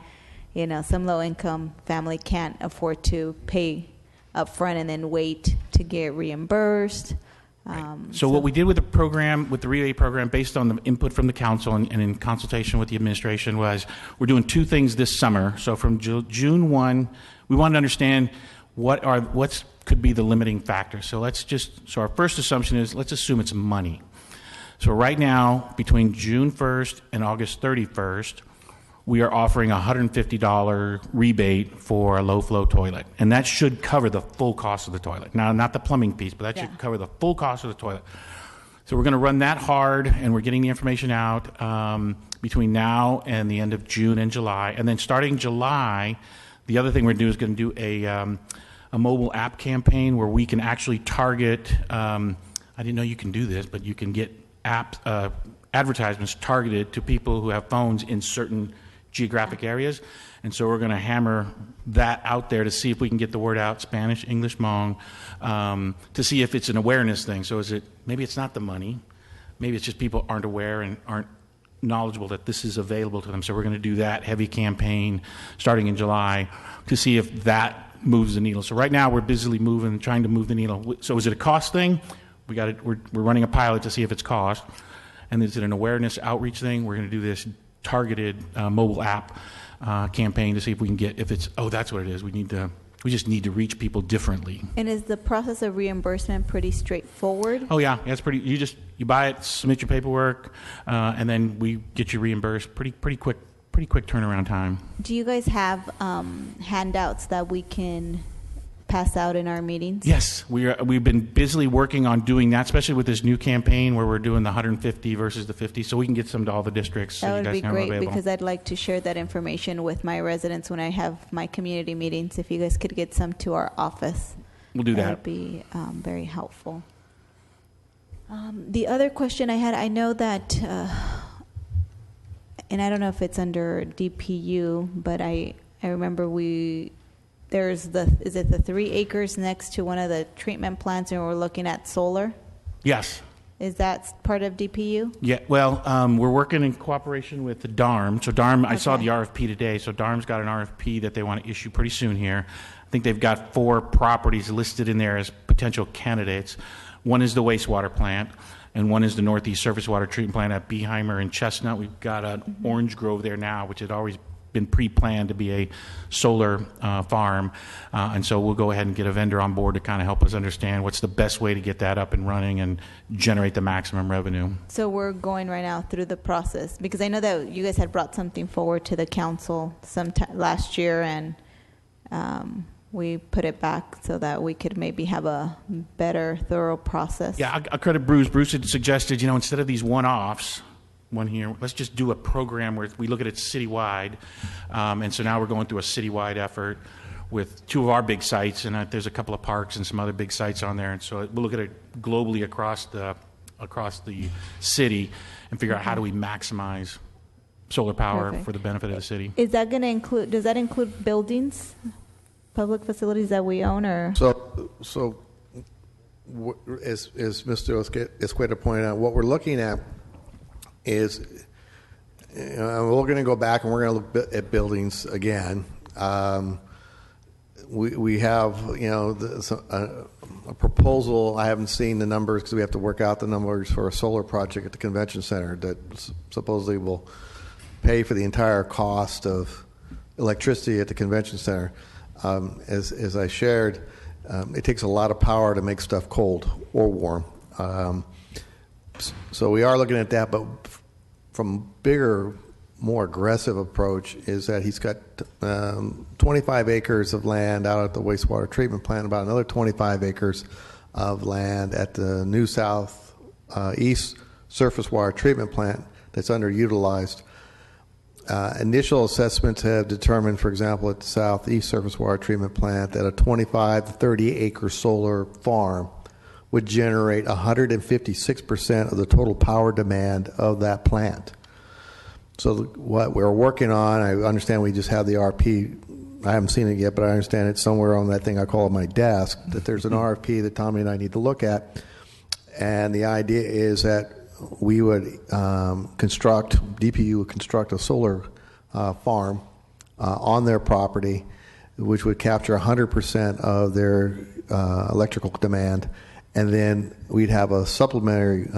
some low income family can't afford to pay up front and then wait to get reimbursed. So what we did with the program, with the rebate program, based on the input from the council and in consultation with the administration, was we're doing two things this summer. So from June 1, we wanted to understand what could be the limiting factors. So our first assumption is, let's assume it's money. So right now, between June 1st and August 31st, we are offering a $150 rebate for a low-flow toilet. And that should cover the full cost of the toilet. Now, not the plumbing piece, but that should cover the full cost of the toilet. So we're going to run that hard, and we're getting the information out between now and the end of June and July. And then starting July, the other thing we're going to do is going to do a mobile app campaign where we can actually target, I didn't know you can do this, but you can get advertisements targeted to people who have phones in certain geographic areas. And so we're going to hammer that out there to see if we can get the word out, Spanish, English, Hmong, to see if it's an awareness thing. So maybe it's not the money. Maybe it's just people aren't aware and aren't knowledgeable that this is available to them. So we're going to do that heavy campaign starting in July to see if that moves the needle. So right now we're busily trying to move the needle. So is it a cost thing? We're running a pilot to see if it's cost. And is it an awareness outreach thing? We're going to do this targeted mobile app campaign to see if we can get, that's what it is. We just need to reach people differently. And is the process of reimbursement pretty straightforward? Oh yeah, it's pretty. You buy it, submit your paperwork, and then we get you reimbursed. Pretty quick turnaround time. Do you guys have handouts that we can pass out in our meetings? Yes, we've been busily working on doing that, especially with this new campaign where we're doing the 150 versus the 50, so we can get some to all the districts. That would be great, available. Because I'd like to share that information with my residents when I have my community meetings. If you guys could get some to our office, we'll do that. That would be very helpful. The other question I had, I know that, and I don't know if it's under DPU, but I remember is it the 3 acres next to one of the treatment plants, and we're looking at solar? Yes. Is that part of DPU? Yeah, well, we're working in cooperation with the DARM. So DARM, I saw the RFP today. So DARM's got an RFP that they want to issue pretty soon here. I think they've got 4 properties listed in there as potential candidates. One is the wastewater plant, and one is the Northeast Surface Water Treatment Plant at Beheimer and Chestnut. We've got an orange grove there now, which had always been pre-planned to be a solar farm, and so we'll go ahead and get a vendor on board to kind of help us understand what's the best way to get that up and running and generate the maximum revenue. So we're going right now through the process, because I know that you guys had brought something forward to the council sometime last year, and we put it back so that we could maybe have a better, thorough process. Yeah, I credit Bruce. Bruce had suggested, instead of these one-offs, one here, let's just do a program where we look at it citywide. And so now we're going through a citywide effort with 2 of our big sites, and there's a couple of parks and some other big sites on there. And so we'll look at it globally across the city and figure out how do we maximize solar power for the benefit of the city. Is that going to include? Does that include buildings, public facilities that we own, or? So as Mr. Escueta pointed out, what we're looking at is, we're going to go back and we're going to look at buildings again. We have, a proposal. I haven't seen the numbers because we have to work out the numbers for a solar project at the convention center that supposedly will pay for the entire cost of electricity at the convention center. As I shared, it takes a lot of power to make stuff cold or warm. So we are looking at that, but from bigger, more aggressive approach is that he's got 25 acres of land out at the wastewater treatment plant, about another 25 acres of land at the New South East surface water treatment plant that's underutilized. Initial assessments have determined, for example, at the Southeast surface water treatment plant, that a 25 to 30 acre solar farm would generate 156% of the total power demand of that plant. So what we're working on, I understand we just have the RFP. I haven't seen it yet, but I understand it's somewhere on that thing I call my desk, that there's an RFP that Tommy and I need to look at. And the idea is that we would DPU would construct a solar farm on their property, which would capture 100% of their electrical demand. And then we'd have a supplementary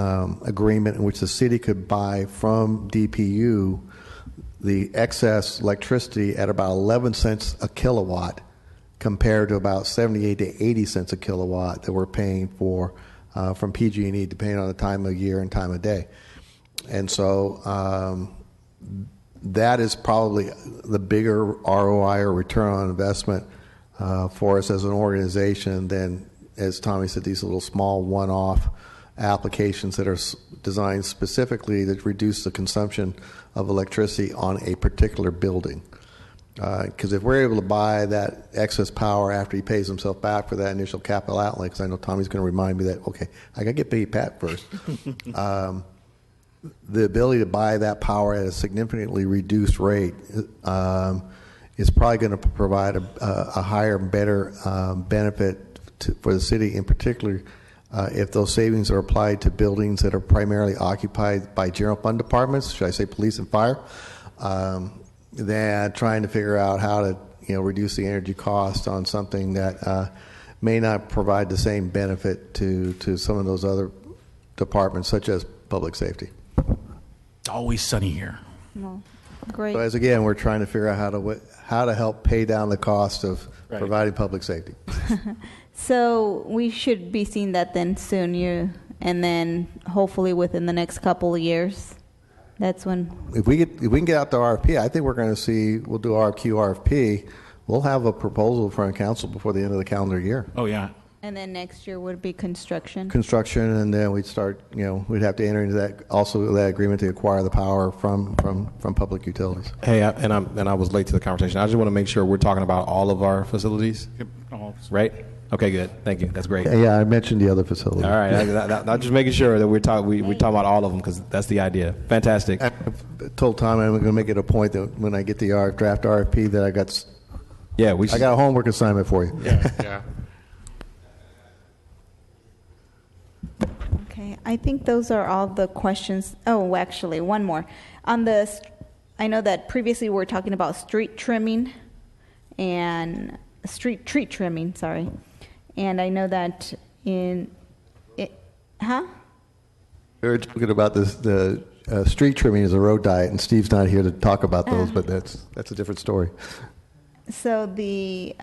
agreement in which the city could buy from DPU the excess electricity at about 11 cents a kilowatt compared to about 78 to 80 cents a kilowatt that we're paying for from PG&E, depending on the time of year and time of day. And so that is probably the bigger ROI or return on investment for us as an organization than, as Tommy said, these little small one-off applications that are designed specifically to reduce the consumption of electricity on a particular building. Because if we're able to buy that excess power after he pays himself back for that initial capital outlay, because I know Tommy's going to remind me that, okay, I got to get paid back first. The ability to buy that power at a significantly reduced rate is probably going to provide a higher and better benefit for the city, in particular, if those savings are applied to buildings that are primarily occupied by general fund departments, should I say police and fire, than trying to figure out how to reduce the energy cost on something that may not provide the same benefit to some of those other departments, such as public safety. It's always sunny here. Well, great. So as again, we're trying to figure out how to help pay down the cost of providing public safety. So we should be seeing that then soon, and then hopefully within the next couple of years. That's when. If we can get out the RFP, I think we're going to see. We'll do RFP. We'll have a proposal in front of council before the end of the calendar year. Oh yeah. And then next year would be construction. Construction, and then we'd start. We'd have to enter into that agreement to acquire the power from public utilities. Hey, I was late to the conversation. I just want to make sure we're talking about all of our facilities. Yep. Right? Okay, good. Thank you. That's great. Yeah, I mentioned the other facilities. All right. I'm just making sure that we're talking about all of them, because that's the idea. Fantastic. I told Tom I'm going to make it a point that when I get the draft RFP that I got. Yeah, I got a homework assignment for you. Yeah. Okay, I think those are all the questions. Oh, actually, one more. I know that previously we were talking about street trimming and tree trimming, sorry. And I know that we were talking about the street trimming as a road diet, and Steve's not here to talk about those, but that's a different story. So the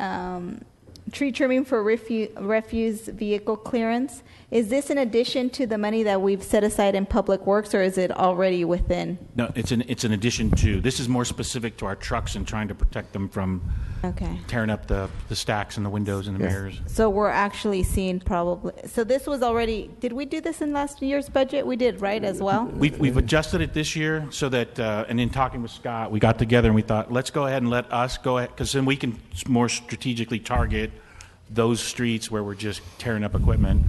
tree trimming for refuse vehicle clearance, is this in addition to the money that we've set aside in Public Works, or is it already within? No, it's an addition to. This is more specific to our trucks and trying to protect them from tearing up the stacks and the windows and the mirrors. So we're actually seeing probably. So this was already. Did we do this in last year's budget? We did, right, as well. We've adjusted it this year so that, and in talking with Scott, we got together and we thought, let's go ahead and let us go ahead, because then we can more strategically target those streets where we're just tearing up equipment,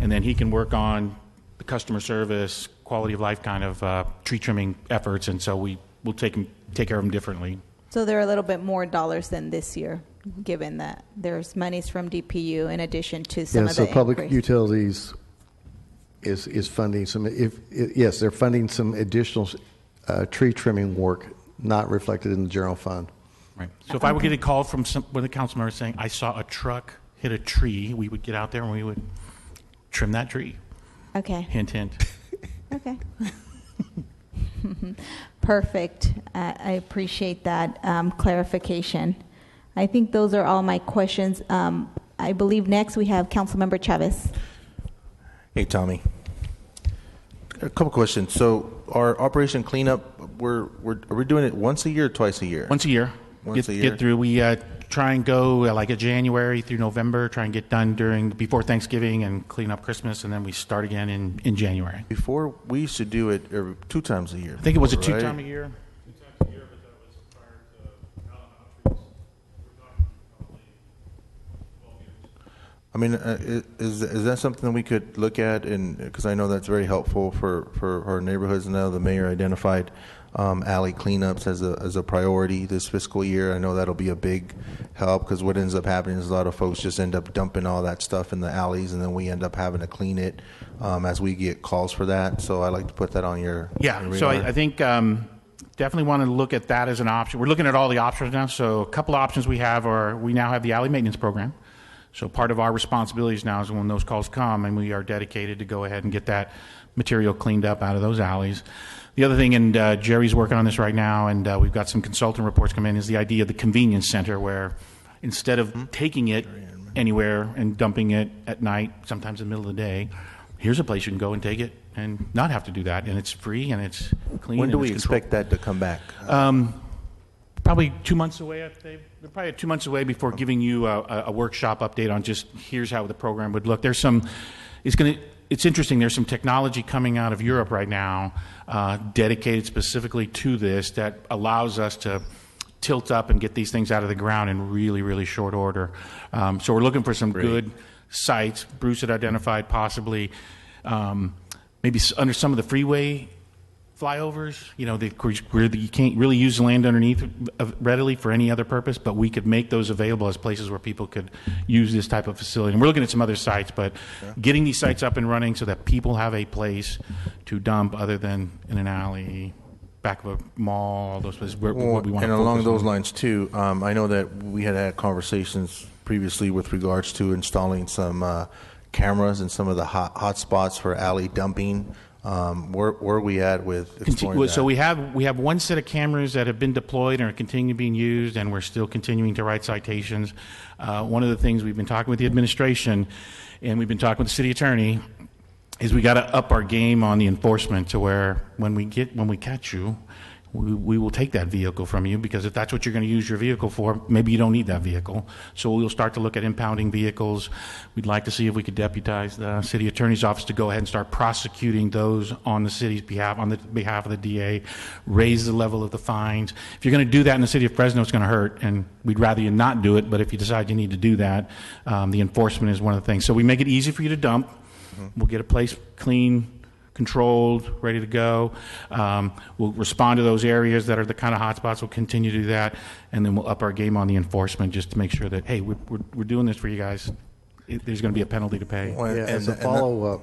and then he can work on the customer service, quality of life kind of tree trimming efforts, and so we'll take care of them differently. So there are a little bit more dollars than this year, given that there's monies from DPU in addition to some of the so public increase. utilities is funding some. Yes, they're funding some additional tree trimming work not reflected in the general fund. Right. So if I would get a call from one of the council members saying, I saw a truck hit a tree, we would get out there and we would trim that tree. Okay. Hint, hint. Okay. Perfect. I appreciate that clarification. I think those are all my questions. I believe next we have Councilmember Chavez. Hey, Tommy. A couple questions. So, our Operation Cleanup, are we doing it once a year or twice a year? Once a year. Once a year. Get through. We try and go like a January through November. Try and get done before Thanksgiving and clean up Christmas, and then we start again in January. Before, we used to do it 2 times a year. I think it was a right? 2 time a year. I mean, is that something we could look at? Because I know that's very helpful for our neighborhoods. Now the mayor identified alley cleanups as a priority this fiscal year. I know that'll be a big help, because what ends up happening is a lot of folks just end up dumping all that stuff in the alleys, and then we end up having to clean it as we get calls for that. So I like to put that on your Yeah. So I think definitely want to look at that as an option. We're looking at all the options now. So a couple of options we have are, we now have the alley maintenance program. So part of our responsibilities now is when those calls come, and we are dedicated to go ahead and get that material cleaned up out of those alleys. The other thing, and Jerry's working on this right now, and we've got some consultant reports come in, is the idea of the convenience center, where instead of taking it anywhere and dumping it at night, sometimes in the middle of the day, here's a place you can go and take it and not have to do that, and it's free and it's clean. When do and we it's expect that to come back? Probably 2 months away. We're probably 2 months away before giving you a workshop update on just here's how the program would look. It's interesting. There's some technology coming out of Europe right now, dedicated specifically to this, that allows us to tilt up and get these things out of the ground in really, really short order. So we're looking for some good sites. Bruce had identified possibly maybe under some of the freeway flyovers, where you can't really use the land underneath readily for any other purpose, but we could make those available as places where people could use this type of facility. And we're looking at some other sites, but getting these sites up and running so that people have a place to dump other than in an alley, back of a mall, all those places. What we want to and along those lines too, I know that we had conversations previously with regards to installing some cameras in some of the hot spots for alley dumping. Where are we at with exploring that? So we have one set of cameras that have been deployed and are continuing being used, and we're still continuing to write citations. One of the things we've been talking with the administration, and we've been talking with the city attorney, is we got to up our game on the enforcement to where when we catch you, we will take that vehicle from you, because if that's what you're going to use your vehicle for, maybe you don't need that vehicle. So we'll start to look at impounding vehicles. We'd like to see if we could deputize the city attorney's office to go ahead and start prosecuting those on the city's behalf, on the behalf of the DA, raise the level of the fines. If you're going to do that in the city of Fresno, it's going to hurt, and we'd rather you not do it, but if you decide you need to do that, the enforcement is one of the things. So we make it easy for you to dump. We'll get a place clean, controlled, ready to go. We'll respond to those areas that are the kind of hotspots. We'll continue to do that, and then we'll up our game on the enforcement just to make sure that, hey, we're doing this for you guys. There's going to be a penalty to pay. As a follow-up,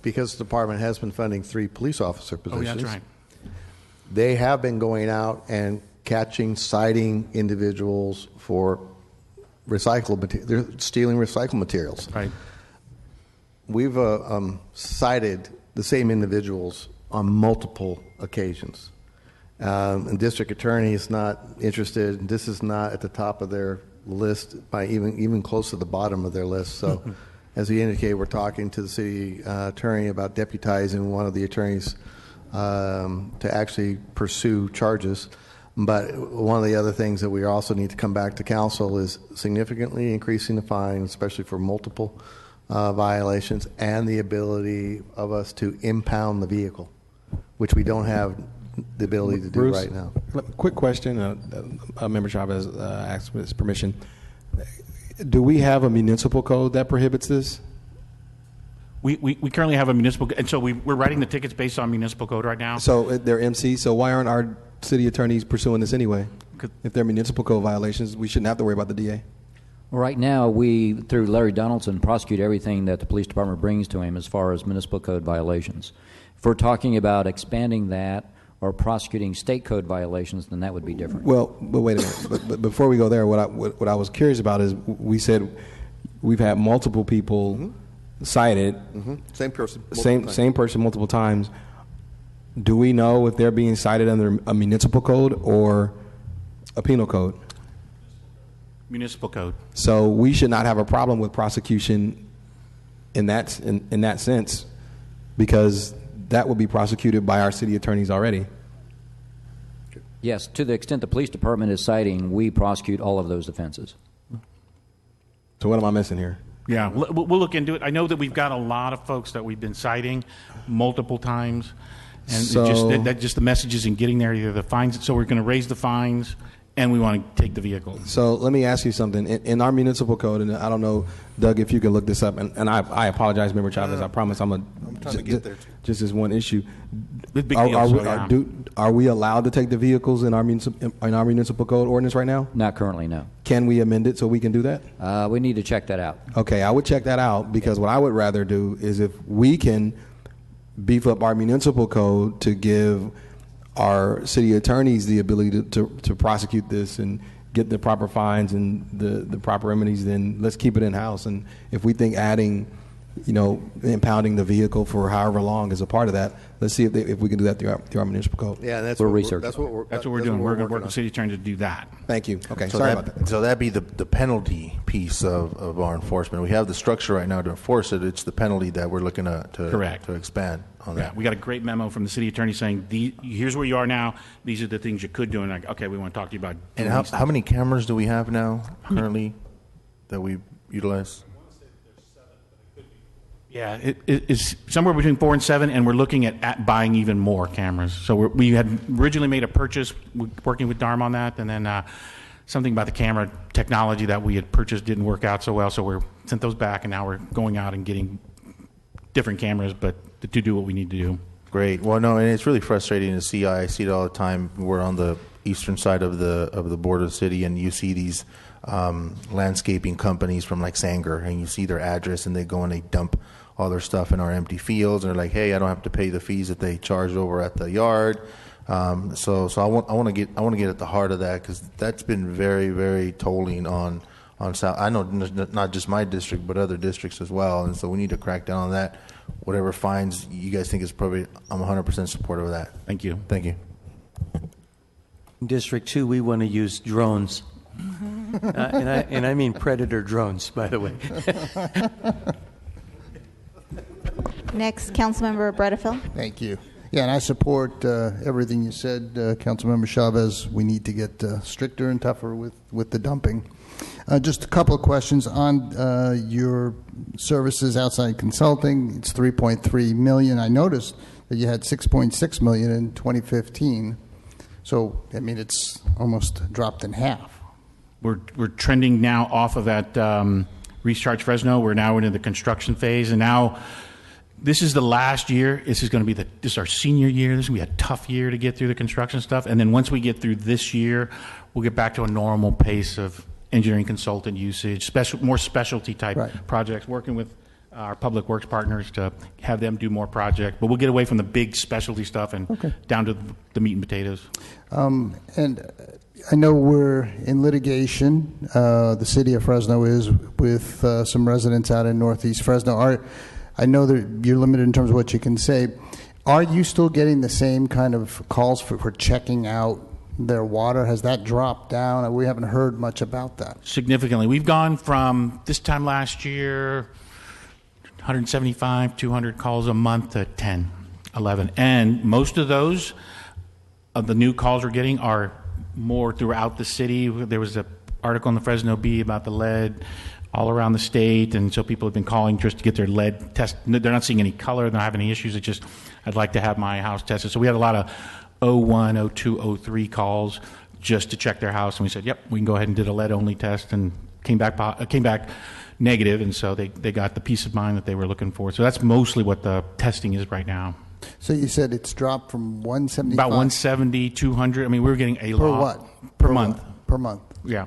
because the department has been funding 3 police officer positions. Oh, yeah, that's right. They have been going out and citing individuals for they're stealing recycled materials. Right. We've cited the same individuals on multiple occasions. And district attorney is not interested. This is not at the top of their list, by even close to the bottom of their list. So, as we indicated, we're talking to the city attorney about deputizing one of the attorneys to actually pursue charges. But one of the other things that we also need to come back to council is significantly increasing the fine, especially for multiple violations, and the ability of us to impound the vehicle, which we don't have the ability to do Bruce, right now. Quick question. Member Chavez asked with his permission. Do we have a municipal code that prohibits this? We currently have a municipal, and so we're writing the tickets based on municipal code right now. So they're MC. So why aren't our city attorneys pursuing this anyway? If they're municipal code violations, we shouldn't have to worry about the DA. Right now, we, through Larry Donaldson, prosecute everything that the police department brings to him as far as municipal code violations. If we're talking about expanding that or prosecuting state code violations, then that would be different. Well, but wait a minute. but before we go there, what I was curious about is we said we've had multiple people cited. Same person. Same person multiple times. Do we know if they're being cited under a municipal code or a penal code? Municipal code. So we should not have a problem with prosecution in that sense, because that would be prosecuted by our city attorneys already. Yes, to the extent the police department is citing, we prosecute all of those offenses. So what am I missing here? Yeah, we'll look into it. I know that we've got a lot of folks that we've been citing multiple times, and just the messages in getting there, either the fines. So we're going to raise the fines, and we want to take the vehicle. So let me ask you something. In our municipal code, and I don't know, Doug, if you can look this up, and I apologize, Member Chavez. I promise I'm trying to get there, too. Just as one issue. Big deal, Are we allowed to take the vehicles in our municipal code ordinance right now? Not currently, no. Can we amend it so we can do that? We need to check that out. Okay, I would check that out, because what I would rather do is if we can beef up our municipal code to give our city attorneys the ability to prosecute this and get the proper fines and the proper remedies, then let's keep it in-house. And if we think adding, impounding the vehicle for however long is a part of that, let's see if we can do that through our municipal code. Yeah, that's We're what researching. That's what we're doing. We're going to work working with the city attorney to do that. Thank you. Okay, So sorry about that. So that'd be the penalty piece of our enforcement. We have the structure right now to enforce it. It's the penalty that we're looking Correct. to expand on Yeah, that. we got a great memo from the city attorney saying, here's where you are now. These are the things you could do. And okay, we want to talk to you about. And doing these how many cameras do we have now currently that we utilize? Yeah, it's somewhere between 4 and 7, and we're looking at buying even more cameras. So we had originally made a purchase, working with DARM on that, and then something about the camera technology that we had purchased didn't work out so well, so we sent those back, and now we're going out and getting different cameras, but to do what we need to do. Great. Well, no, and it's really frustrating to see. I see it all the time. We're on the eastern side of the border of the city, and you see these landscaping companies from like Sanger, and you see their address, and they go and they dump all their stuff in our empty fields, and they're like, "Hey, I don't have to pay the fees that they charged over at the yard." So I want to get at the heart of that, because that's been very, very tolling on South. I know not just my district, but other districts as well, and so we need to crack down on that. Whatever fines you guys think is appropriate, I'm 100% supportive of that. Thank you. Thank you. In District 2, we want to use drones. And I mean predator drones, by the way. Next, Councilmember Bredefeld. Thank you. Yeah, and I support everything you said, Councilmember Chavez. We need to get stricter and tougher with the dumping. Just a couple of questions on your services outside consulting. It's $3.3 million. I noticed that you had $6.6 million in 2015. So, I mean, it's almost dropped in half. We're trending now off of that Recharge Fresno. We're now into the construction phase, and now this is the last year. This is going to be this is our senior year. This is going to be a tough year to get through the construction stuff, and then once we get through this year, we'll get back to a normal pace of engineering consultant usage, more specialty type projects, working with our public works partners to have them do more projects. But we'll get away from the big specialty stuff and down to the meat and potatoes. And I know we're in litigation. The city of Fresno is with some residents out in Northeast Fresno. I know that you're limited in terms of what you can say. Are you still getting the same kind of calls for checking out their water? Has that dropped down? We haven't heard much about that. Significantly. We've gone from this time last year, 175, 200 calls a month to 10, 11. And most of those, of the new calls we're getting, are more throughout the city. There was an article in the Fresno Bee about the lead all around the state, and so people have been calling just to get their lead test. They're not seeing any color, they're not having any issues. It's just, I'd like to have my house tested. So we had a lot of 01, 02, 03 calls just to check their house, and we said, yep, we can go ahead and did a lead-only test, and came back negative, and so they got the peace of mind that they were looking for. So that's mostly what the testing is right now. So you said it's dropped from 175? About 170, 200. I mean, we were getting a per lot. What? Per month. What? Per month. Yeah.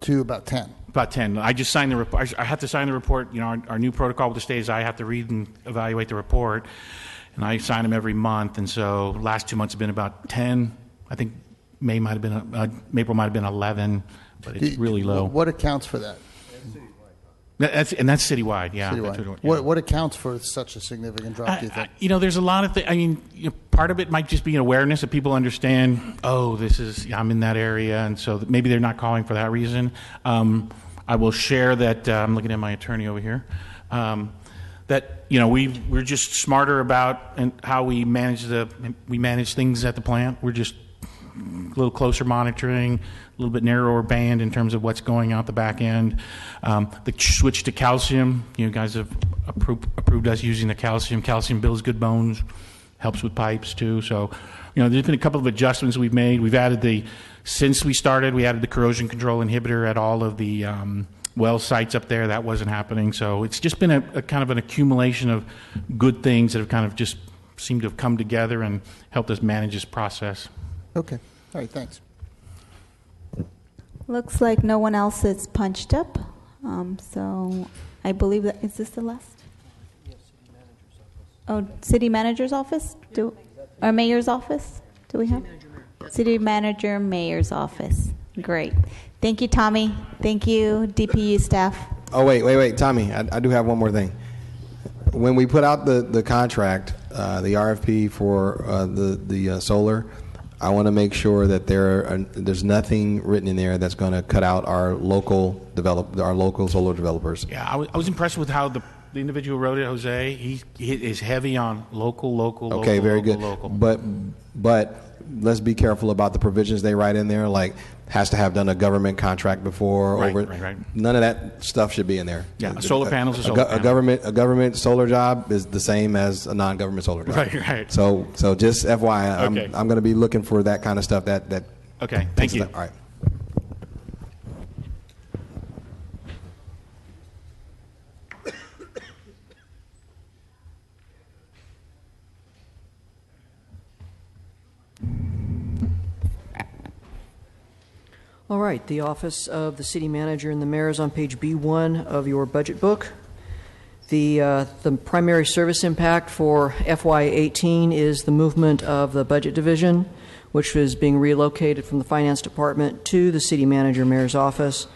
To about 10. About 10. I just signed the report. I have to sign the report. You know, our new protocol with the state is I have to read and evaluate the report, and I sign them every month. And so last 2 months have been about 10. I think April might have been 11, but it's really low. What accounts for that? That's citywide, yeah. Citywide. That's what, yeah. What accounts for such a significant drop, do you think? There's a lot of things. I mean, part of it might just be an awareness that people understand, oh, I'm in that area, and so maybe they're not calling for that reason. I will share that, I'm looking at my attorney over here, that, we're just smarter about how we manage things at the plant. We're just a little closer monitoring, a little bit narrower band in terms of what's going out the back end. The switch to calcium, you guys have approved us using the calcium. Calcium builds good bones, helps with pipes too. So, there's been a couple of adjustments we've made. Since we started, we added the corrosion control inhibitor at all of the well sites up there. That wasn't happening. So it's just been a kind of an accumulation of good things that have kind of just seemed to have come together and helped us manage this process. Okay. All right, thanks. Looks like no one else is punched up. So I believe that, is this the last? Oh, city manager's office? Or mayor's office? Do we have? City manager, mayor's office. Great. Thank you, Tommy. Thank you, DPU staff. Oh, wait, Tommy, I do have one more thing. When we put out the contract, the RFP for the solar, I want to make sure that there's nothing written in there that's going to cut out our local solar developers. Yeah, I was impressed with how the individual wrote it, Jose. He is heavy on local. Okay, very good. Local. But let's be careful about the provisions they write in there, like has to have done a government contract before. Right. None of that stuff should be in there. Yeah, solar panels is solar panel. A government solar job is the same as a non-government solar job. Right. So just FYI, Okay. I'm going to be looking for that kind of stuff. That. Okay. Thank you. All right. All right, the Office of the City Manager and the Mayor is on page B1 of your budget book. The primary service impact for FY18 is the movement of the Budget Division, which is being relocated from the Finance Department to the City Manager Mayor's office.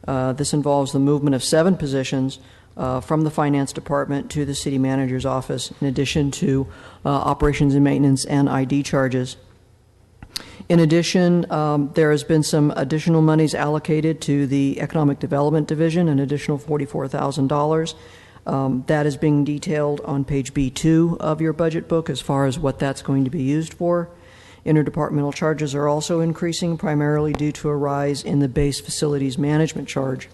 This involves the movement of 7 positions from the Finance Department to the City Manager's office, in addition to operations and maintenance and ID charges. In addition, there has been some additional monies allocated to the Economic Development Division, an additional $44,000. That is being detailed on page B2 of your budget book as far as what that's going to be used for. Interdepartmental charges are also increasing, primarily due to a rise in the base facilities management charge.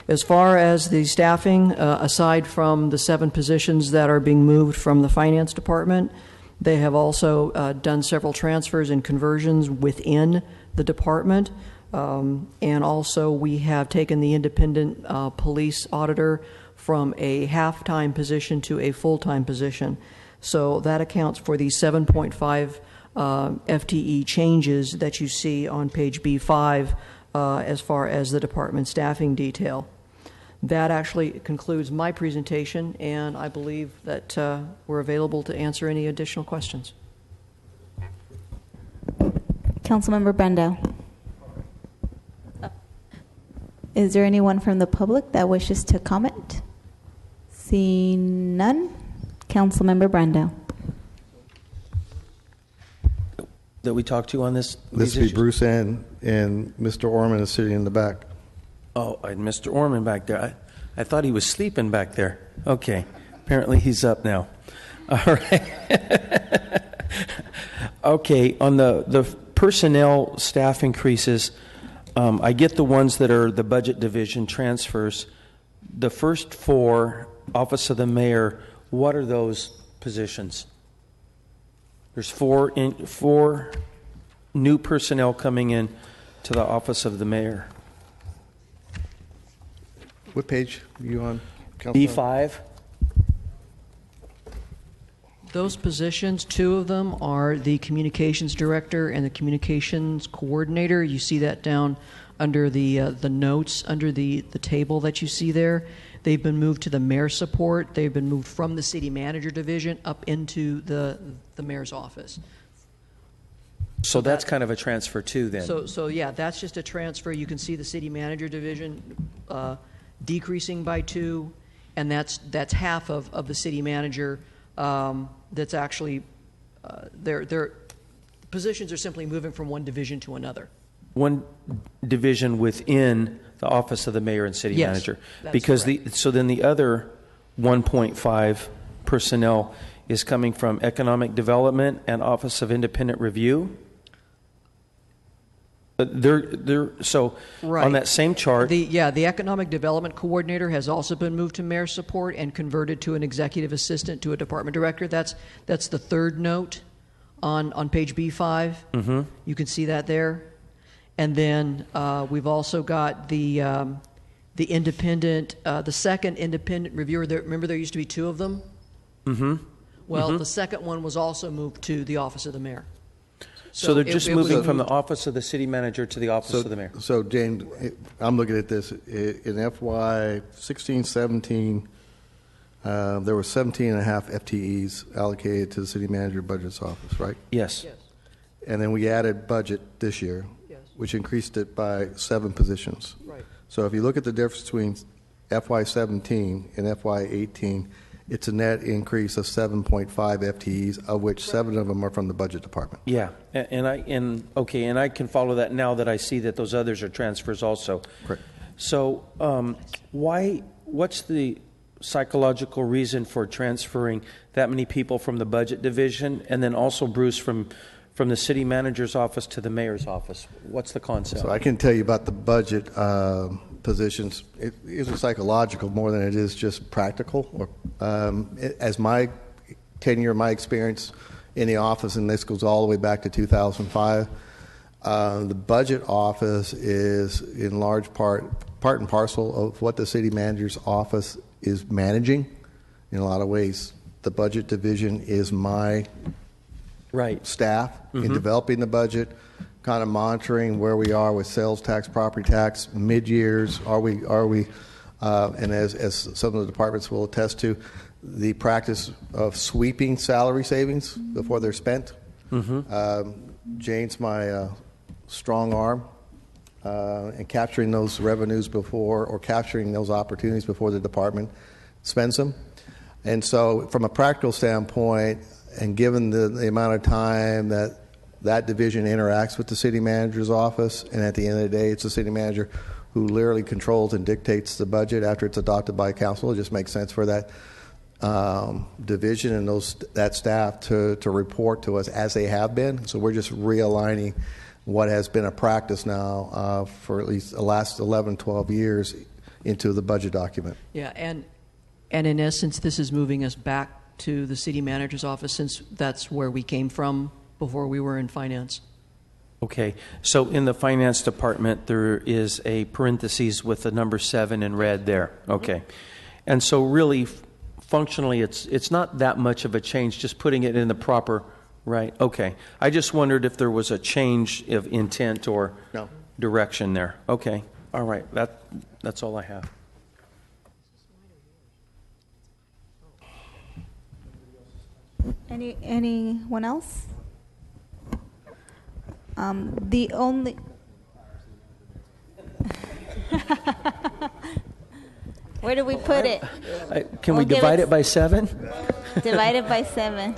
As far as the staffing, aside from the 7 positions that are being moved from the Finance Department, they have also done several transfers and conversions within the department. And also we have taken the independent police auditor from a half-time position to a full-time position. So that accounts for the 7.5 FTE changes that you see on page B5 as far as the department staffing detail. That actually concludes my presentation, and I believe that we're available to answer any additional questions. Councilmember Brando. Is there anyone from the public that wishes to comment? Seeing none. Councilmember Brando. That we talked to on this? This would be Bruce and Mr. Orman is sitting in the back. Oh, I had Mr. Orman back there. I thought he was sleeping back there. Okay. Apparently he's up now. All right. Okay. On the personnel staff increases, I get the ones that are the Budget Division transfers. The first 4, Office of the Mayor, what are those positions? There's 4 new personnel coming in to the Office of the Mayor. What page are you on, Councilman? B5. Those positions, 2 of them are the communications director and the communications coordinator. You see that down under the notes, under the table that you see there. They've been moved to the mayor support. They've been moved from the city manager division up into the mayor's office. So that's kind of a transfer too then. So yeah, that's just a transfer. You can see the city manager division decreasing by 2, and that's half of the city manager that's actually their positions are simply moving from one division to another. One division within the office of the mayor and city Yes, manager. that's Because correct. so then the other 1.5 personnel is coming from economic development and office of independent review. So Right. on that same chart, The economic development coordinator has also been moved to mayor support and converted to an executive assistant to a department director. That's the third note on page B5. Mm-hmm. You can see that there. And then we've also got the independent, the second independent reviewer. Remember, there used to be two of them. Mm-hmm. Well, Mhm. the second one was also moved to the office of the mayor. So they're it- just it was moving from the moved- office of the city manager to the office of the mayor. So, James, I'm looking at this. In FY 16-17, there were 17 and a half FTEs allocated to the city manager budget's office, right? Yes. And then we added budget this year, which increased it by 7 positions. Right. So if you look at the difference between FY 17 and FY 18, it's a net increase of 7.5 FTEs, of which 7 of them are from the budget department. Yeah, and I can follow that now that I see that those others are transfers also. Correct. So, what's the psychological reason for transferring that many people from the budget division, and then also Bruce from the city manager's office to the mayor's office? What's the concept? So I can tell you about the budget positions. It is psychological more than it is just practical. As my tenure, my experience in the office, and this goes all the way back to 2005, the budget office is in large part and parcel of what the city manager's office is managing. In a lot of ways, the budget division is my staff in developing the budget, kind of monitoring where we are with sales tax, property tax, mid-years. Are we? And as some of the departments will attest to, the practice of sweeping salary savings before they're spent. Jane's my strong arm in capturing those revenues before, or capturing those opportunities before the department spends them. And so, from a practical standpoint, and given the amount of time that division interacts with the city manager's office, and at the end of the day, it's the city manager who literally controls and dictates the budget after it's adopted by council, it just makes sense for that division and that staff to report to us as they have been. So we're just realigning what has been a practice now for at least the last 11, 12 years into the budget document. Yeah, and in essence, this is moving us back to the city manager's office, since that's where we came from before we were in finance. Okay, so in the finance department, there is a parentheses with the number 7 in red there. Okay, and so really, functionally, it's not that much of a change, just putting it in the proper, right? Okay, I just wondered if there was a change of intent or direction there. Okay, all right, that's all I have. Anyone else? The only where do we put it? Can we divide it by 7? Divide it by 7.